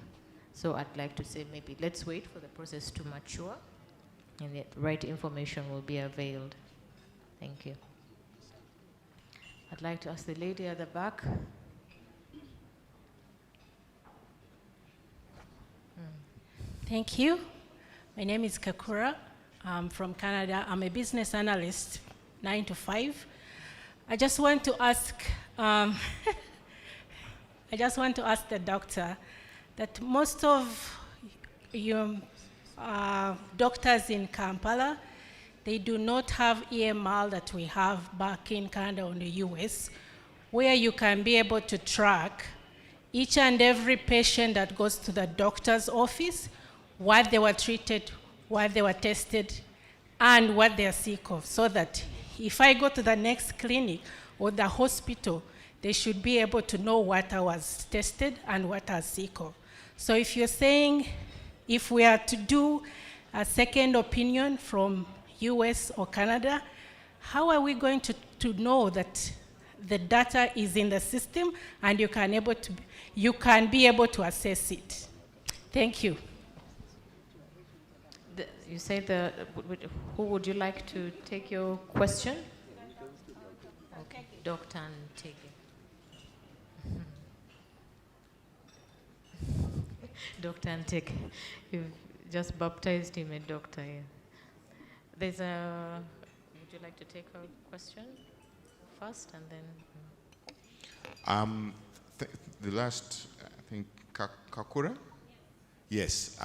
So I'd like to say maybe let's wait for the process to mature, and the right information will be availed. Thank you. I'd like to ask the lady at the back. Thank you. My name is Kakura. I'm from Canada. I'm a business analyst, 9 to 5. I just want to ask, the doctor that most of your doctors in Kampala, they do not have EMR that we have back in Canada or the US, where you can be able to track each and every patient that goes to the doctor's office, what they were treated, what they were tested, and what they are sick of, so that if I go to the next clinic or the hospital, they should be able to know what I was tested and what I was sick of. So if you're saying, if we are to do a second opinion from US or Canada, how are we going to know that the data is in the system and you can be able to assess it? Thank you. You say who would you like to take your question? Okay, Dr. Ntege. Dr. Ntege, you've just baptized him a doctor here. Would you like to take a question first and then? The last, I think, Kakura? Yes.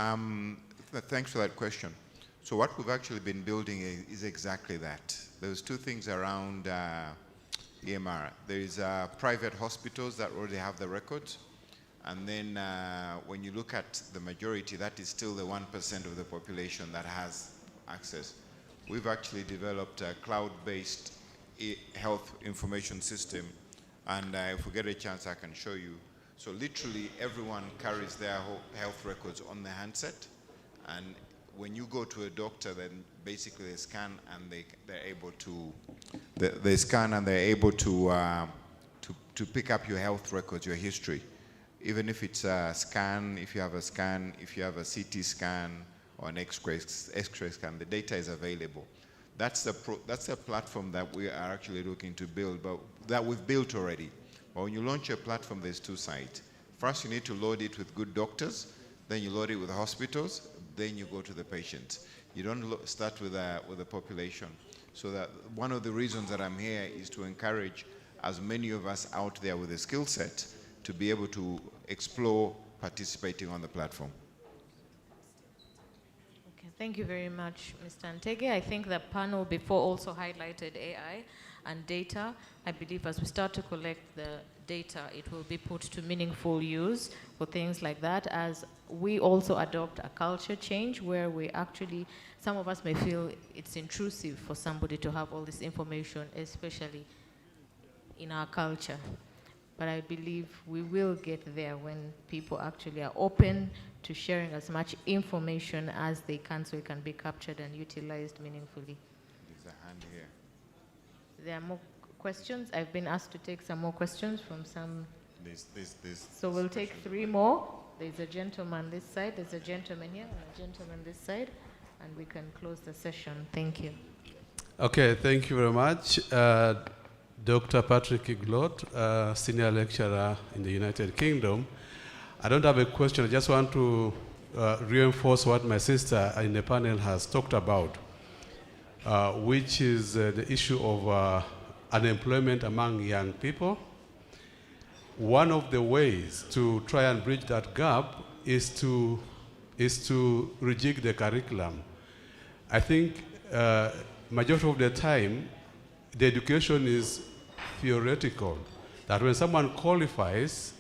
Thanks for that question. So what we've actually been building is exactly that. There's two things around EMR. There is private hospitals that already have the records. And then when you look at the majority, that is still the 1% of the population that has access. We've actually developed a cloud-based health information system. And if we get a chance, I can show you. So literally everyone carries their health records on the handset. And when you go to a doctor, then basically they scan and they're able to pick up your health records, your history. Even if it's a scan, if you have a scan, if you have a CT scan or an X-ray scan, the data is available. That's the platform that we are actually looking to build, but that we've built already. But when you launch a platform, there's two sides. First, you need to load it with good doctors. Then you load it with hospitals. Then you go to the patients. You don't start with the population. So that one of the reasons that I'm here is to encourage as many of us out there with a skill set to be able to explore participating on the platform. Okay, thank you very much, Mr. Ntege. I think the panel before also highlighted AI and data. I believe as we start to collect the data, it will be put to meaningful use for things like that, as we also adopt a culture change where we actually, some of us may feel it's intrusive for somebody to have all this information, especially in our culture. But I believe we will get there when people actually are open to sharing as much information as they can so it can be captured and utilized meaningfully. There's a hand here. There are more questions. I've been asked to take some more questions from some. So we'll take 3 more. There's a gentleman this side, there's a gentleman here, and a gentleman this side, and we can close the session. Thank you. Okay, thank you very much. Dr. Patrick Iglot, Senior Lecturer in the United Kingdom. I don't have a question, I just want to reinforce what my sister in the panel has talked about, which is the issue of unemployment among young people. One of the ways to try and bridge that gap is to rejig the curriculum. I think majority of the time, the education is theoretical. That when someone qualifies,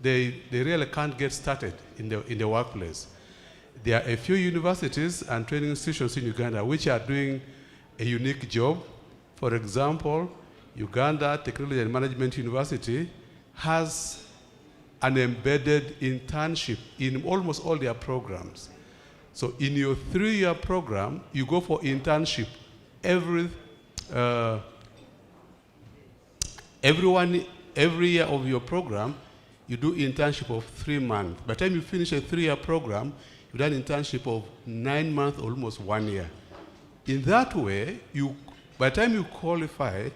they really can't get started in the workplace. There are a few universities and training institutions in Uganda which are doing a unique job. For example, Uganda Technology and Management University has an embedded internship in almost all their programs. So in your 3-year program, you go for internship every year of your program. You do internship of 3 months. By the time you finish a 3-year program, you do an internship of 9 months, almost 1 year. In that way, by the time you qualify,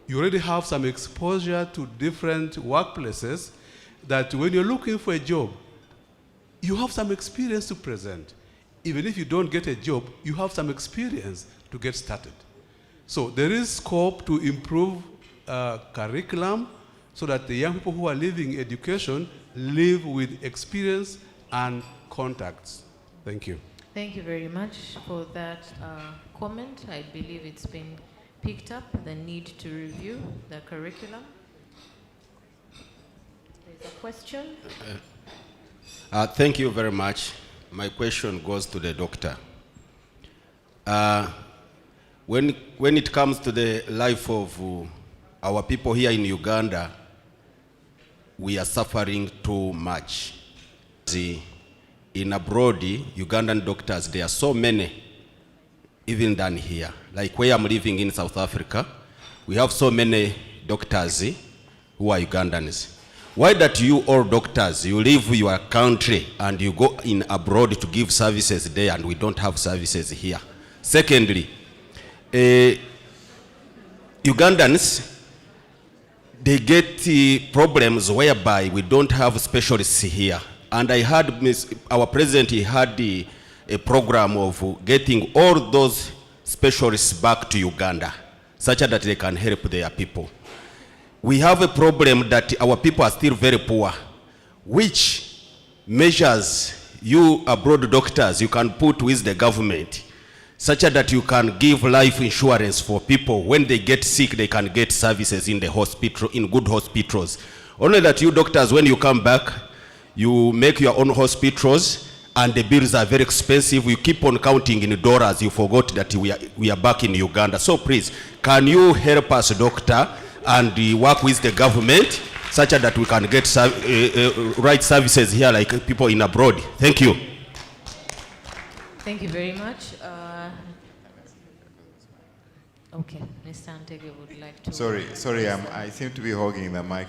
you already have some exposure to different workplaces that when you're looking for a job, you have some experience to present. Even if you don't get a job, you have some experience to get started. So there is scope to improve curriculum so that the young people who are leaving education live with experience and contacts. Thank you. Thank you very much for that comment. I believe it's been picked up, the need to review the curriculum. There's a question. Thank you very much. My question goes to the doctor. When it comes to the life of our people here in Uganda, we are suffering too much. In abroad, Ugandan doctors, there are so many, even than here. Like where I'm living in South Africa, we have so many doctors who are Ugandans. Why that you all doctors, you leave your country and you go in abroad to give services there and we don't have services here? Secondly, Ugandans, they get problems whereby we don't have specialists here. And I heard our president, he had a program of getting all those specialists back to Uganda, such that they can help their people. We have a problem that our people are still very poor. Which measures you abroad doctors you can put with the government such that you can give life insurance for people when they get sick, they can get services in the hospital, in good hospitals. Only that you doctors, when you come back, you make your own hospitals and the bills are very expensive. You keep on counting in dollars. You forgot that we are back in Uganda. So please, can you help us, doctor, and work with the government such that we can get right services here like people in abroad? Thank you. Thank you very much. Okay, Mr. Antege would like to... Sorry, I seem to be hogging the mic,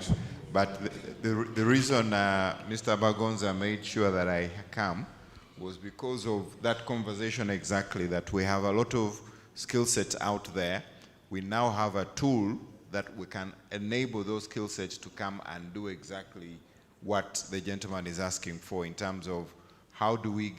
but the reason Mr. Bagonza made sure that I come was because of that conversation exactly, that we have a lot of skill sets out there. We now have a tool that we can enable those skill sets to come and do exactly what the gentleman is asking for in terms of how do you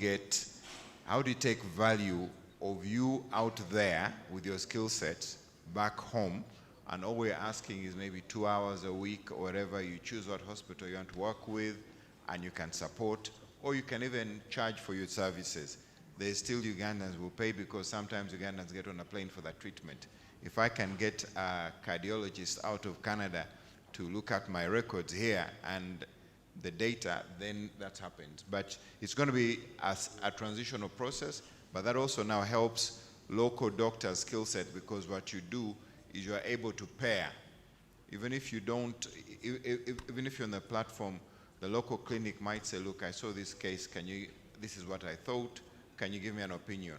take value of you out there with your skill sets back home, and all we're asking is maybe 2 hours a week or whatever. You choose what hospital you want to work with and you can support, or you can even charge for your services. There's still Ugandans will pay because sometimes Ugandans get on a plane for that treatment. If I can get a cardiologist out of Canada to look at my records here and the data, then that happens. But it's going to be a transitional process, but that also now helps local doctors' skill set, because what you do is you are able to pair. Even if you don't, even if you're on the platform, the local clinic might say, look, I saw this case, this is what I thought, can you give me an opinion?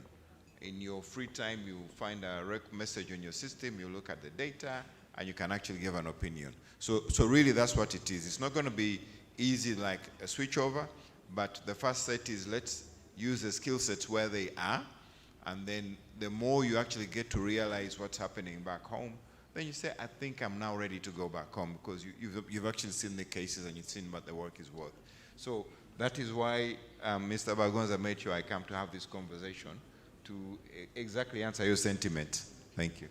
In your free time, you find a message on your system, you look at the data, and you can actually give an opinion. So really that's what it is. It's not going to be easy like a switchover, but the first set is let's use the skill sets where they are, and then the more you actually get to realize what's happening back home, then you say, I think I'm now ready to go back home, because you've actually seen the cases and you've seen what the work is worth. So that is why Mr. Bagonza made sure I come to have this conversation to exactly answer your sentiment. Thank you.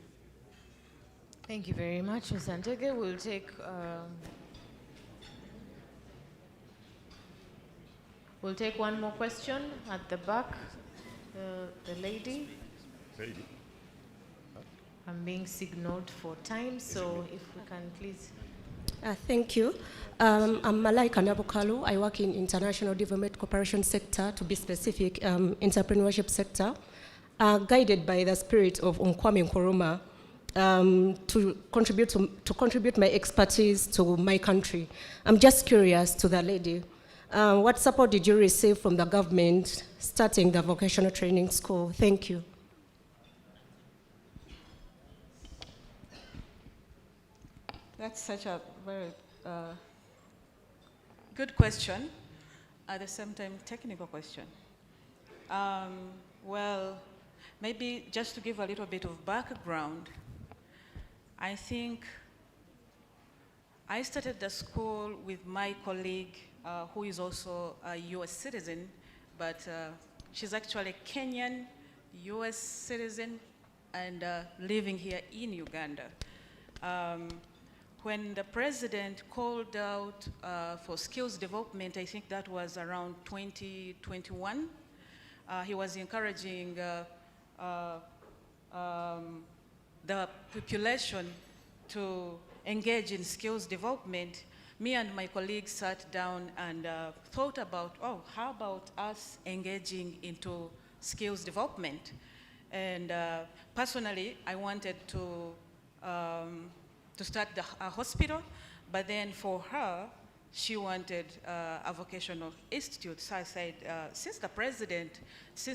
Thank you very much, Mr. Antege. We'll take... We'll take one more question at the back. The lady. I'm being signaled for time, so if we can please. Thank you. I'm Malaika Nabukalu. I work in international development cooperation sector, to be specific, entrepreneurship sector, guided by the spirit of Nkwame Nkrumah, to contribute my expertise to my country. I'm just curious to the lady. What support did you receive from the government starting the vocational training school? Thank you. That's such a very good question, at the same time technical question. Well, maybe just to give a little bit of background, I think I started the school with my colleague who is also a US citizen, but she's actually Kenyan, US citizen, and living here in Uganda. When the president called out for skills development, I think that was around 2021, he was encouraging the population to engage in skills development. Me and my colleagues sat down and thought about, oh, how about us engaging into skills development? And personally, I wanted to start a hospital, but then for her, she wanted a vocational institute. So I said, since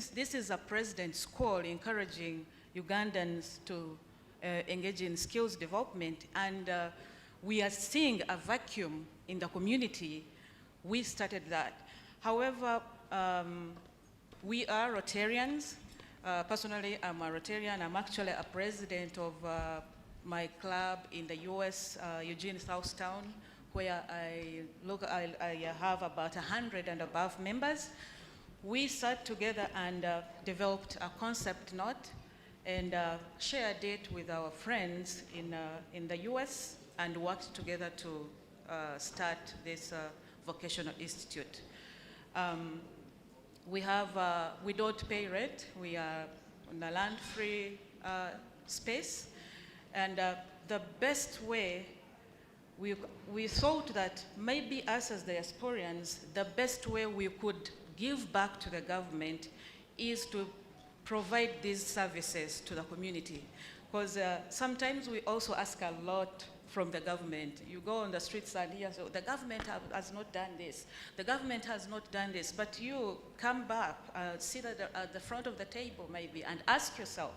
this is a president's call encouraging Ugandans to engage in skills development, and we are seeing a vacuum in the community, we started that. However, we are Rotarians. Personally, I'm a Rotarian. I'm actually a president of my club in the US, Eugene Southtown, where I have about 100 and above members. We sat together and developed a concept note and shared it with our friends in the US and worked together to start this vocational institute. We don't pay rent. We are on a land-free space. And the best way, we thought that maybe us as diasporians, the best way we could give back to the government is to provide these services to the community. Because sometimes we also ask a lot from the government. You go on the streets and hear, so the government has not done this. The government has not done this. But you come back, sit at the front of the table maybe, and ask yourself,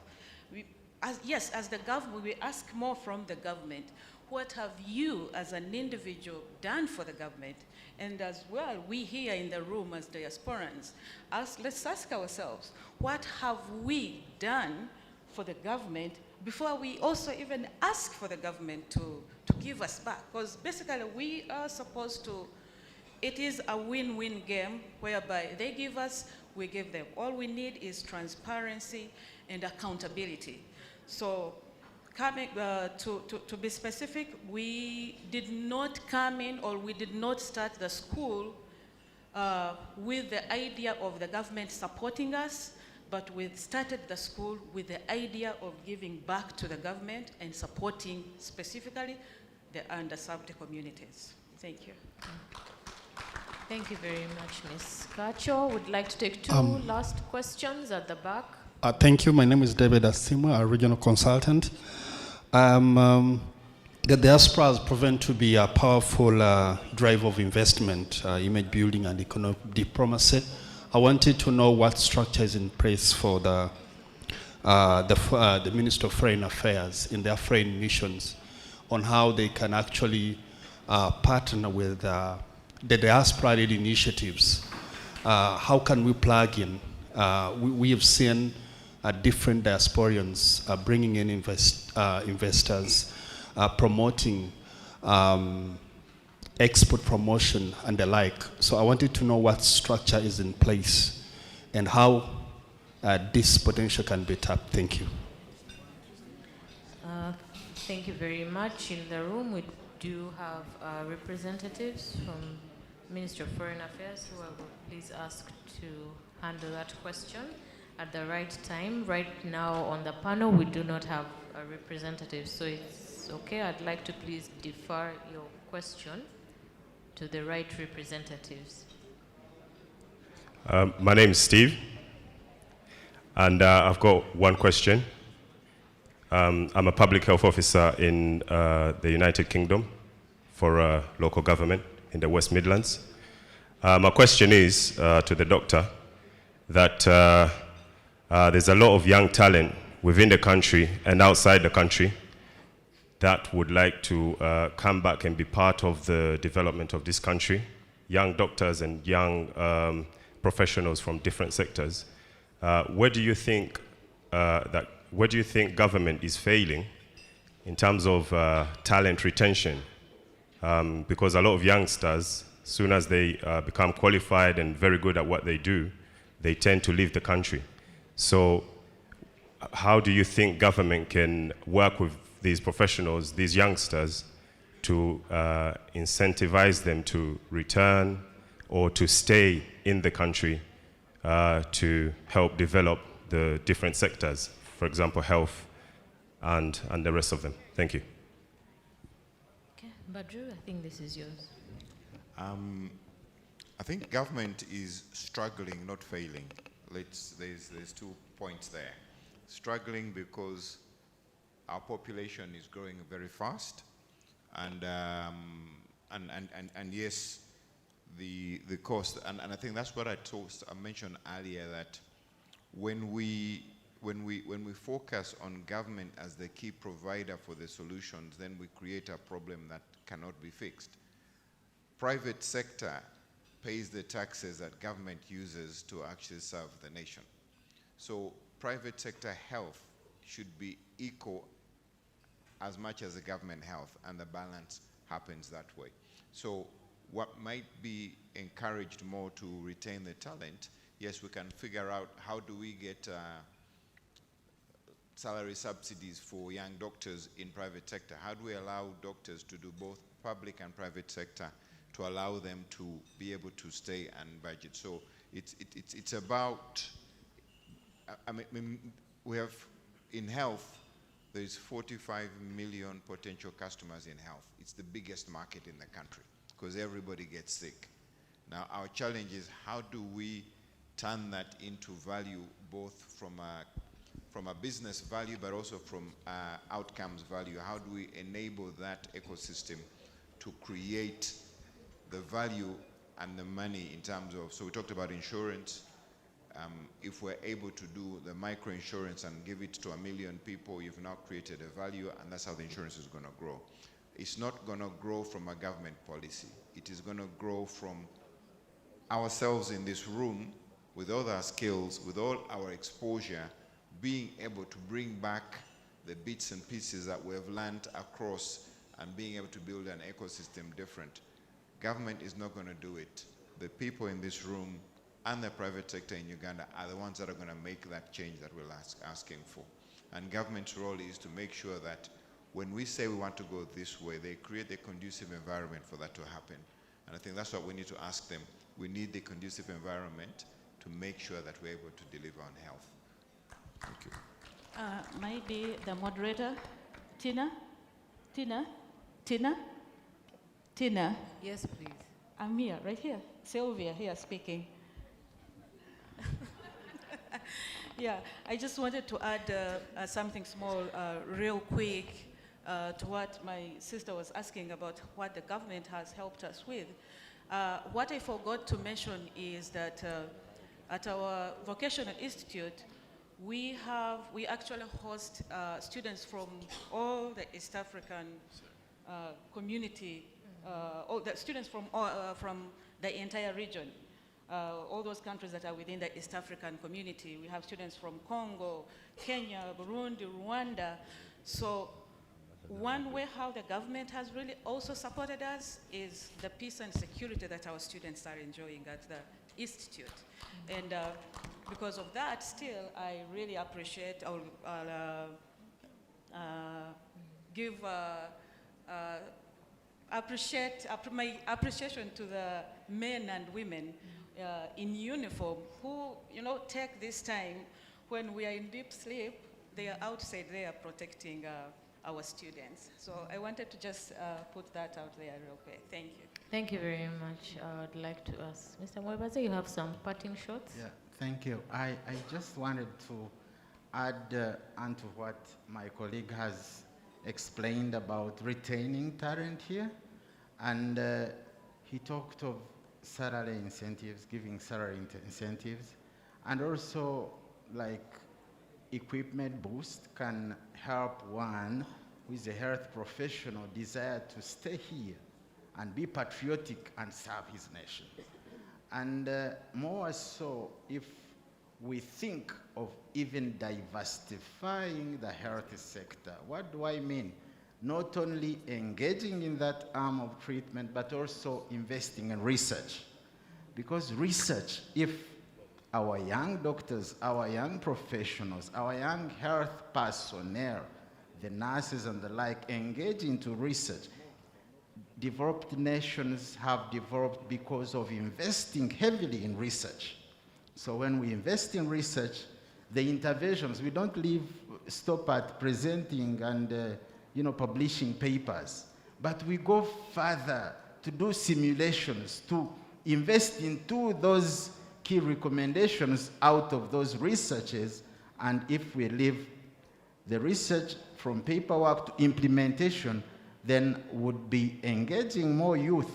as the government, we ask more from the government. What have you as an individual done for the government? And as well, we here in the room as diasporans, let's ask ourselves, what have we done for the government before we also even ask for the government to give us back? Because basically we are supposed to, it is a win-win game whereby they give us, we give them. All we need is transparency and accountability. So coming to be specific, we did not come in, or we did not start the school with the idea of the government supporting us, but we started the school with the idea of giving back to the government and supporting specifically the underserved communities. Thank you. Thank you very much, Ms. Kacho. Would like to take two last questions at the back. Thank you. My name is David Asima, a regional consultant. The diaspora has proven to be a powerful drive of investment, image building, and economic diplomacy. I wanted to know what structure is in place for the Minister of Foreign Affairs in their foreign missions, on how they can actually partner with the diaspora-led initiatives. How can we plug in? We have seen different diasporians bringing in investors, promoting export promotion and the like. So I wanted to know what structure is in place and how this potential can be tapped. Thank you. Thank you very much. In the room, we do have representatives from Minister of Foreign Affairs, who I will please ask to handle that question at the right time. Right now on the panel, we do not have a representative, so it's okay. I'd like to please defer your question to the right representatives. My name is Steve, and I've got one question. I'm a public health officer in the United Kingdom for a local government in the West Midlands. My question is to the doctor that there's a lot of young talent within the country and outside the country that would like to come back and be part of the development of this country, young doctors and young professionals from different sectors. Where do you think government is failing in terms of talent retention? Because a lot of youngsters, as soon as they become qualified and very good at what they do, they tend to leave the country. So how do you think government can work with these professionals, these youngsters, to incentivize them to return or to stay in the country to help develop the different sectors, for example, health and the rest of them? Thank you. Okay, Badru, I think this is yours. I think government is struggling, not failing. There's 2 points there. Struggling because our population is growing very fast, and yes, the cost, and I think that's what I mentioned earlier, that when we focus on government as the key provider for the solutions, then we create a problem that cannot be fixed. Private sector pays the taxes that government uses to actually serve the nation. So private sector health should be equal as much as the government health, and the balance happens that way. So what might be encouraged more to retain the talent, yes, we can figure out how do we get salary subsidies for young doctors in private sector? How do we allow doctors to do both public and private sector to allow them to be able to stay and budget? So it's about, I mean, we have, in health, there's 45 million potential customers in health. It's the biggest market in the country because everybody gets sick. Now our challenge is how do we turn that into value, both from a business value but also from outcomes value? How do we enable that ecosystem to create the value and the money in terms of, so we talked about insurance. If we're able to do the micro insurance and give it to 1 million people, you've now created a value, and that's how the insurance is going to grow. It's not going to grow from a government policy. It is going to grow from ourselves in this room with all our skills, with all our exposure, being able to bring back the bits and pieces that we have learned across and being able to build an ecosystem different. Government is not going to do it. The people in this room and the private sector in Uganda are the ones that are going to make that change that we're asking for. And government's role is to make sure that when we say we want to go this way, they create a conducive environment for that to happen. And I think that's what we need to ask them. We need the conducive environment to make sure that we're able to deliver on health. Thank you. Maybe the moderator, Tina? Yes, please. I'm here, right here. Sylvia here speaking. Yeah, I just wanted to add something small, real quick, to what my sister was asking about what the government has helped us with. What I forgot to mention is that at our vocational institute, we actually host students from all the East African community, all the students from the entire region. All those countries that are within the East African community. We have students from Congo, Kenya, Burundi, Rwanda. So one way how the government has really also supported us is the peace and security that our students are enjoying at the institute. And because of that, still, I really appreciate, I'll give my appreciation to the men and women in uniform who, take this time when we are in deep sleep, they are outside there protecting our students. So I wanted to just put that out there real quick. Thank you. Thank you very much. I would like to ask Mr. Mwebaze, you have some parting shots? Yeah, thank you. I just wanted to add onto what my colleague has explained about retaining talent here. And he talked of salary incentives, giving salary incentives, and also like equipment boost can help one who is a health professional desire to stay here and be patriotic and serve his nation. And more so, if we think of even diversifying the health sector. What do I mean? Not only engaging in that arm of treatment, but also investing in research. Because research, if our young doctors, our young professionals, our young health personnel, the nurses and the like, engage into research, developed nations have developed because of investing heavily in research. So when we invest in research, the interventions, we don't stop at presenting and publishing papers, but we go further to do simulations, to invest into those key recommendations out of those researches. And if we leave the research from paperwork to implementation, then would be engaging more youth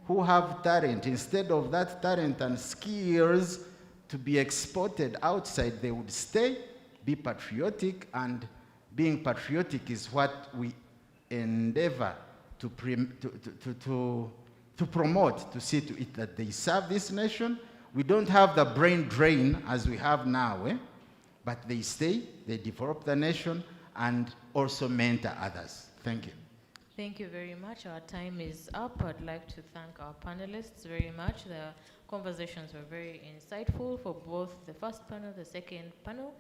who have talent. Instead of that talent and skills to be exported outside, they would stay, be patriotic, and being patriotic is what we endeavor to promote, to see to it that they serve this nation. We don't have the brain drain as we have now, but they stay, they develop the nation, and also mentor others. Thank you. Thank you very much. Our time is up. I'd like to thank our panelists very much. The conversations were very insightful for both the first panel, the second panel.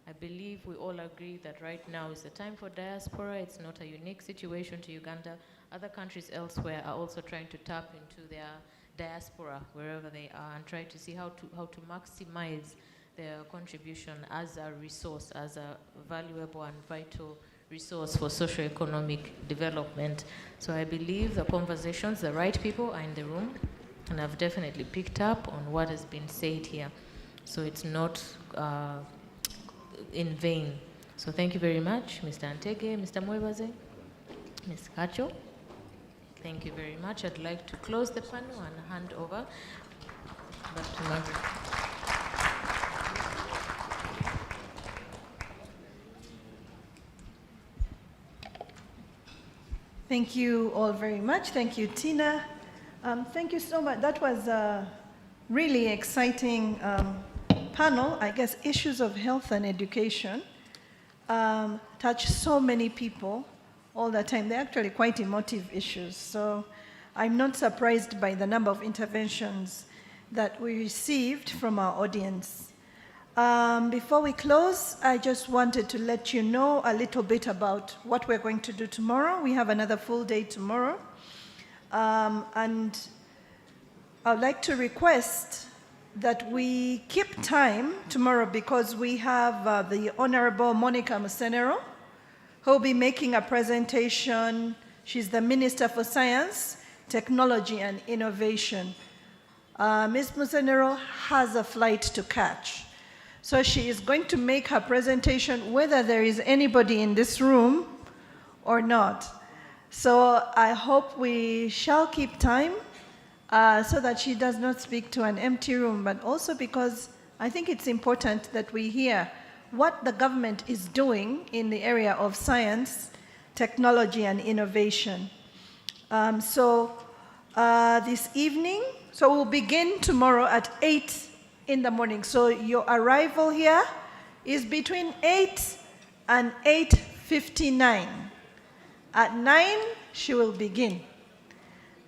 I believe we all agree that right now is the time for diaspora. It's not a unique situation to Uganda. Other countries elsewhere are also trying to tap into their diaspora wherever they are and try to see how to maximize their contribution as a resource, as a valuable and vital resource for socio-economic development. So I believe the conversations, the right people are in the room, and I've definitely picked up on what has been said here. So it's not in vain. So thank you very much, Mr. Antege, Mr. Mwebaze, Ms. Kacho. Thank you very much. I'd like to close the panel and hand over back to Margaret. Thank you all very much. Thank you, Tina. Thank you so much. That was a really exciting panel. I guess issues of health and education touch so many people all the time. They're actually quite emotive issues. So I'm not surprised by the number of interventions that we received from our audience. Before we close, I just wanted to let you know a little bit about what we're going to do tomorrow. We have another full day tomorrow. And I'd like to request that we keep time tomorrow because we have the Honorable Monica Musenero, who will be making a presentation. She's the Minister for Science, Technology, and Innovation. Ms. Musenero has a flight to catch. So she is going to make her presentation whether there is anybody in this room or not. So I hope we shall keep time so that she does not speak to an empty room, but also because I think it's important that we hear what the government is doing in the area of science, technology, and innovation. This evening, so we'll begin tomorrow at 8 in the morning. So your arrival here is between 8 and 8:59. At 9, she will begin.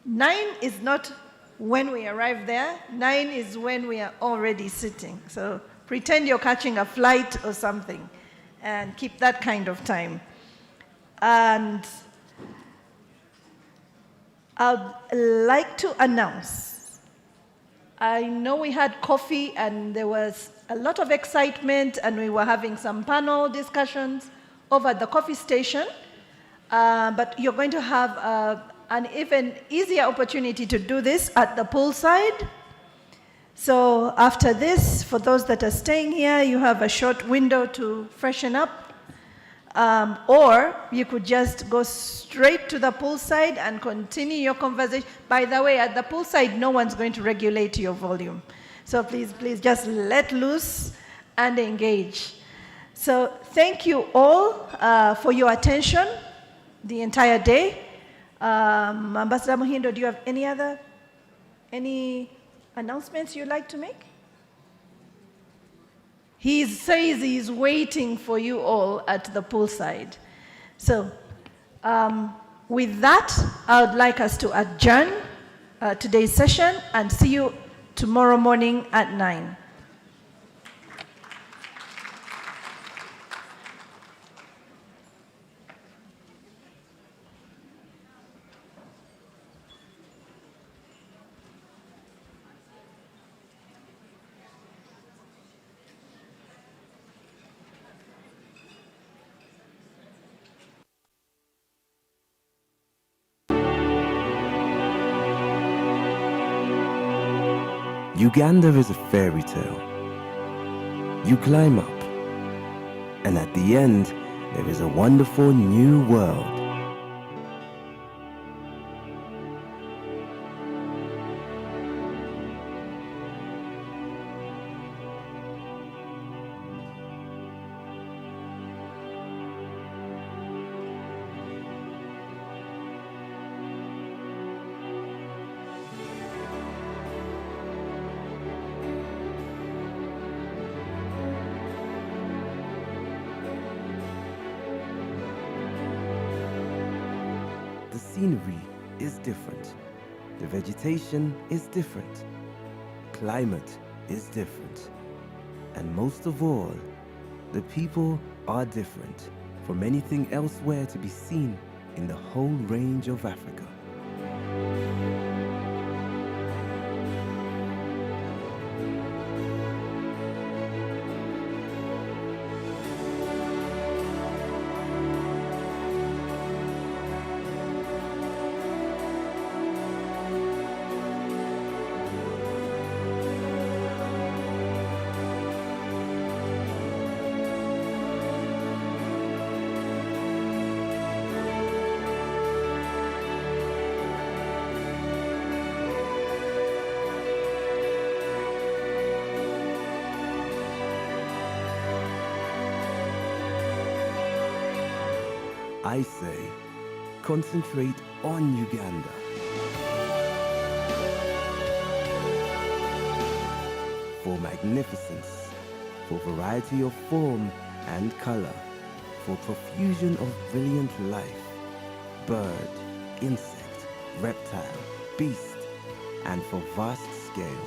9 is not when we arrive there. 9 is when we are already sitting. So pretend you're catching a flight or something and keep that kind of time. And I'd like to announce I know we had coffee and there was a lot of excitement and we were having some panel discussions over at the coffee station. But you're going to have an even easier opportunity to do this at the poolside. So after this, for those that are staying here, you have a short window to freshen up. Or you could just go straight to the poolside and continue your conversation. By the way, at the poolside, no one's going to regulate your volume. So please just let loose and engage. So thank you all for your attention the entire day. Ambassador Muhindo, do you have any announcements you'd like to make? He says he's waiting for you all at the poolside. So with that, I would like us to adjourn today's session and see you tomorrow morning at 9. Uganda is a fairy tale. You climb up, and at the end, there is a wonderful new world. The scenery is different. The vegetation is different. Climate is different. And most of all, the people are different from anything elsewhere to be seen in the whole range of Africa. I say, concentrate on Uganda. For magnificence, for variety of form and color, for profusion of brilliant life, bird, insect, reptile, beast, and for vast scale.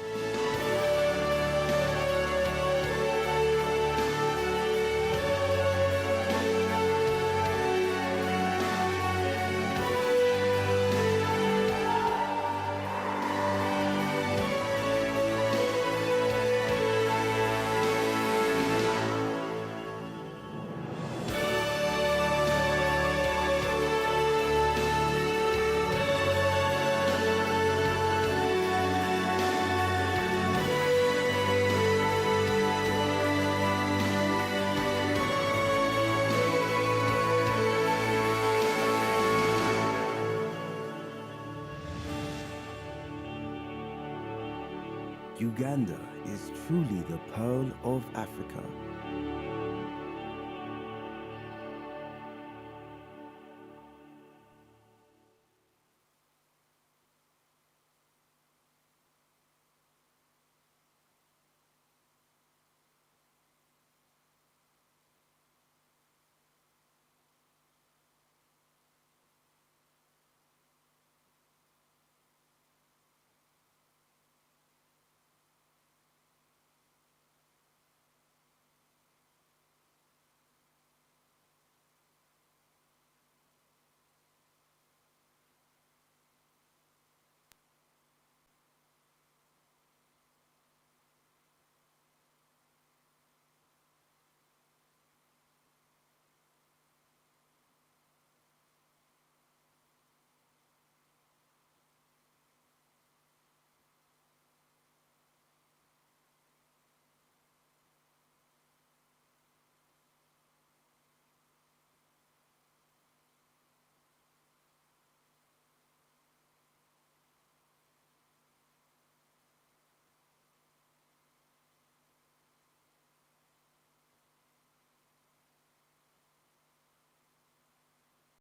Uganda is truly the pearl of Africa.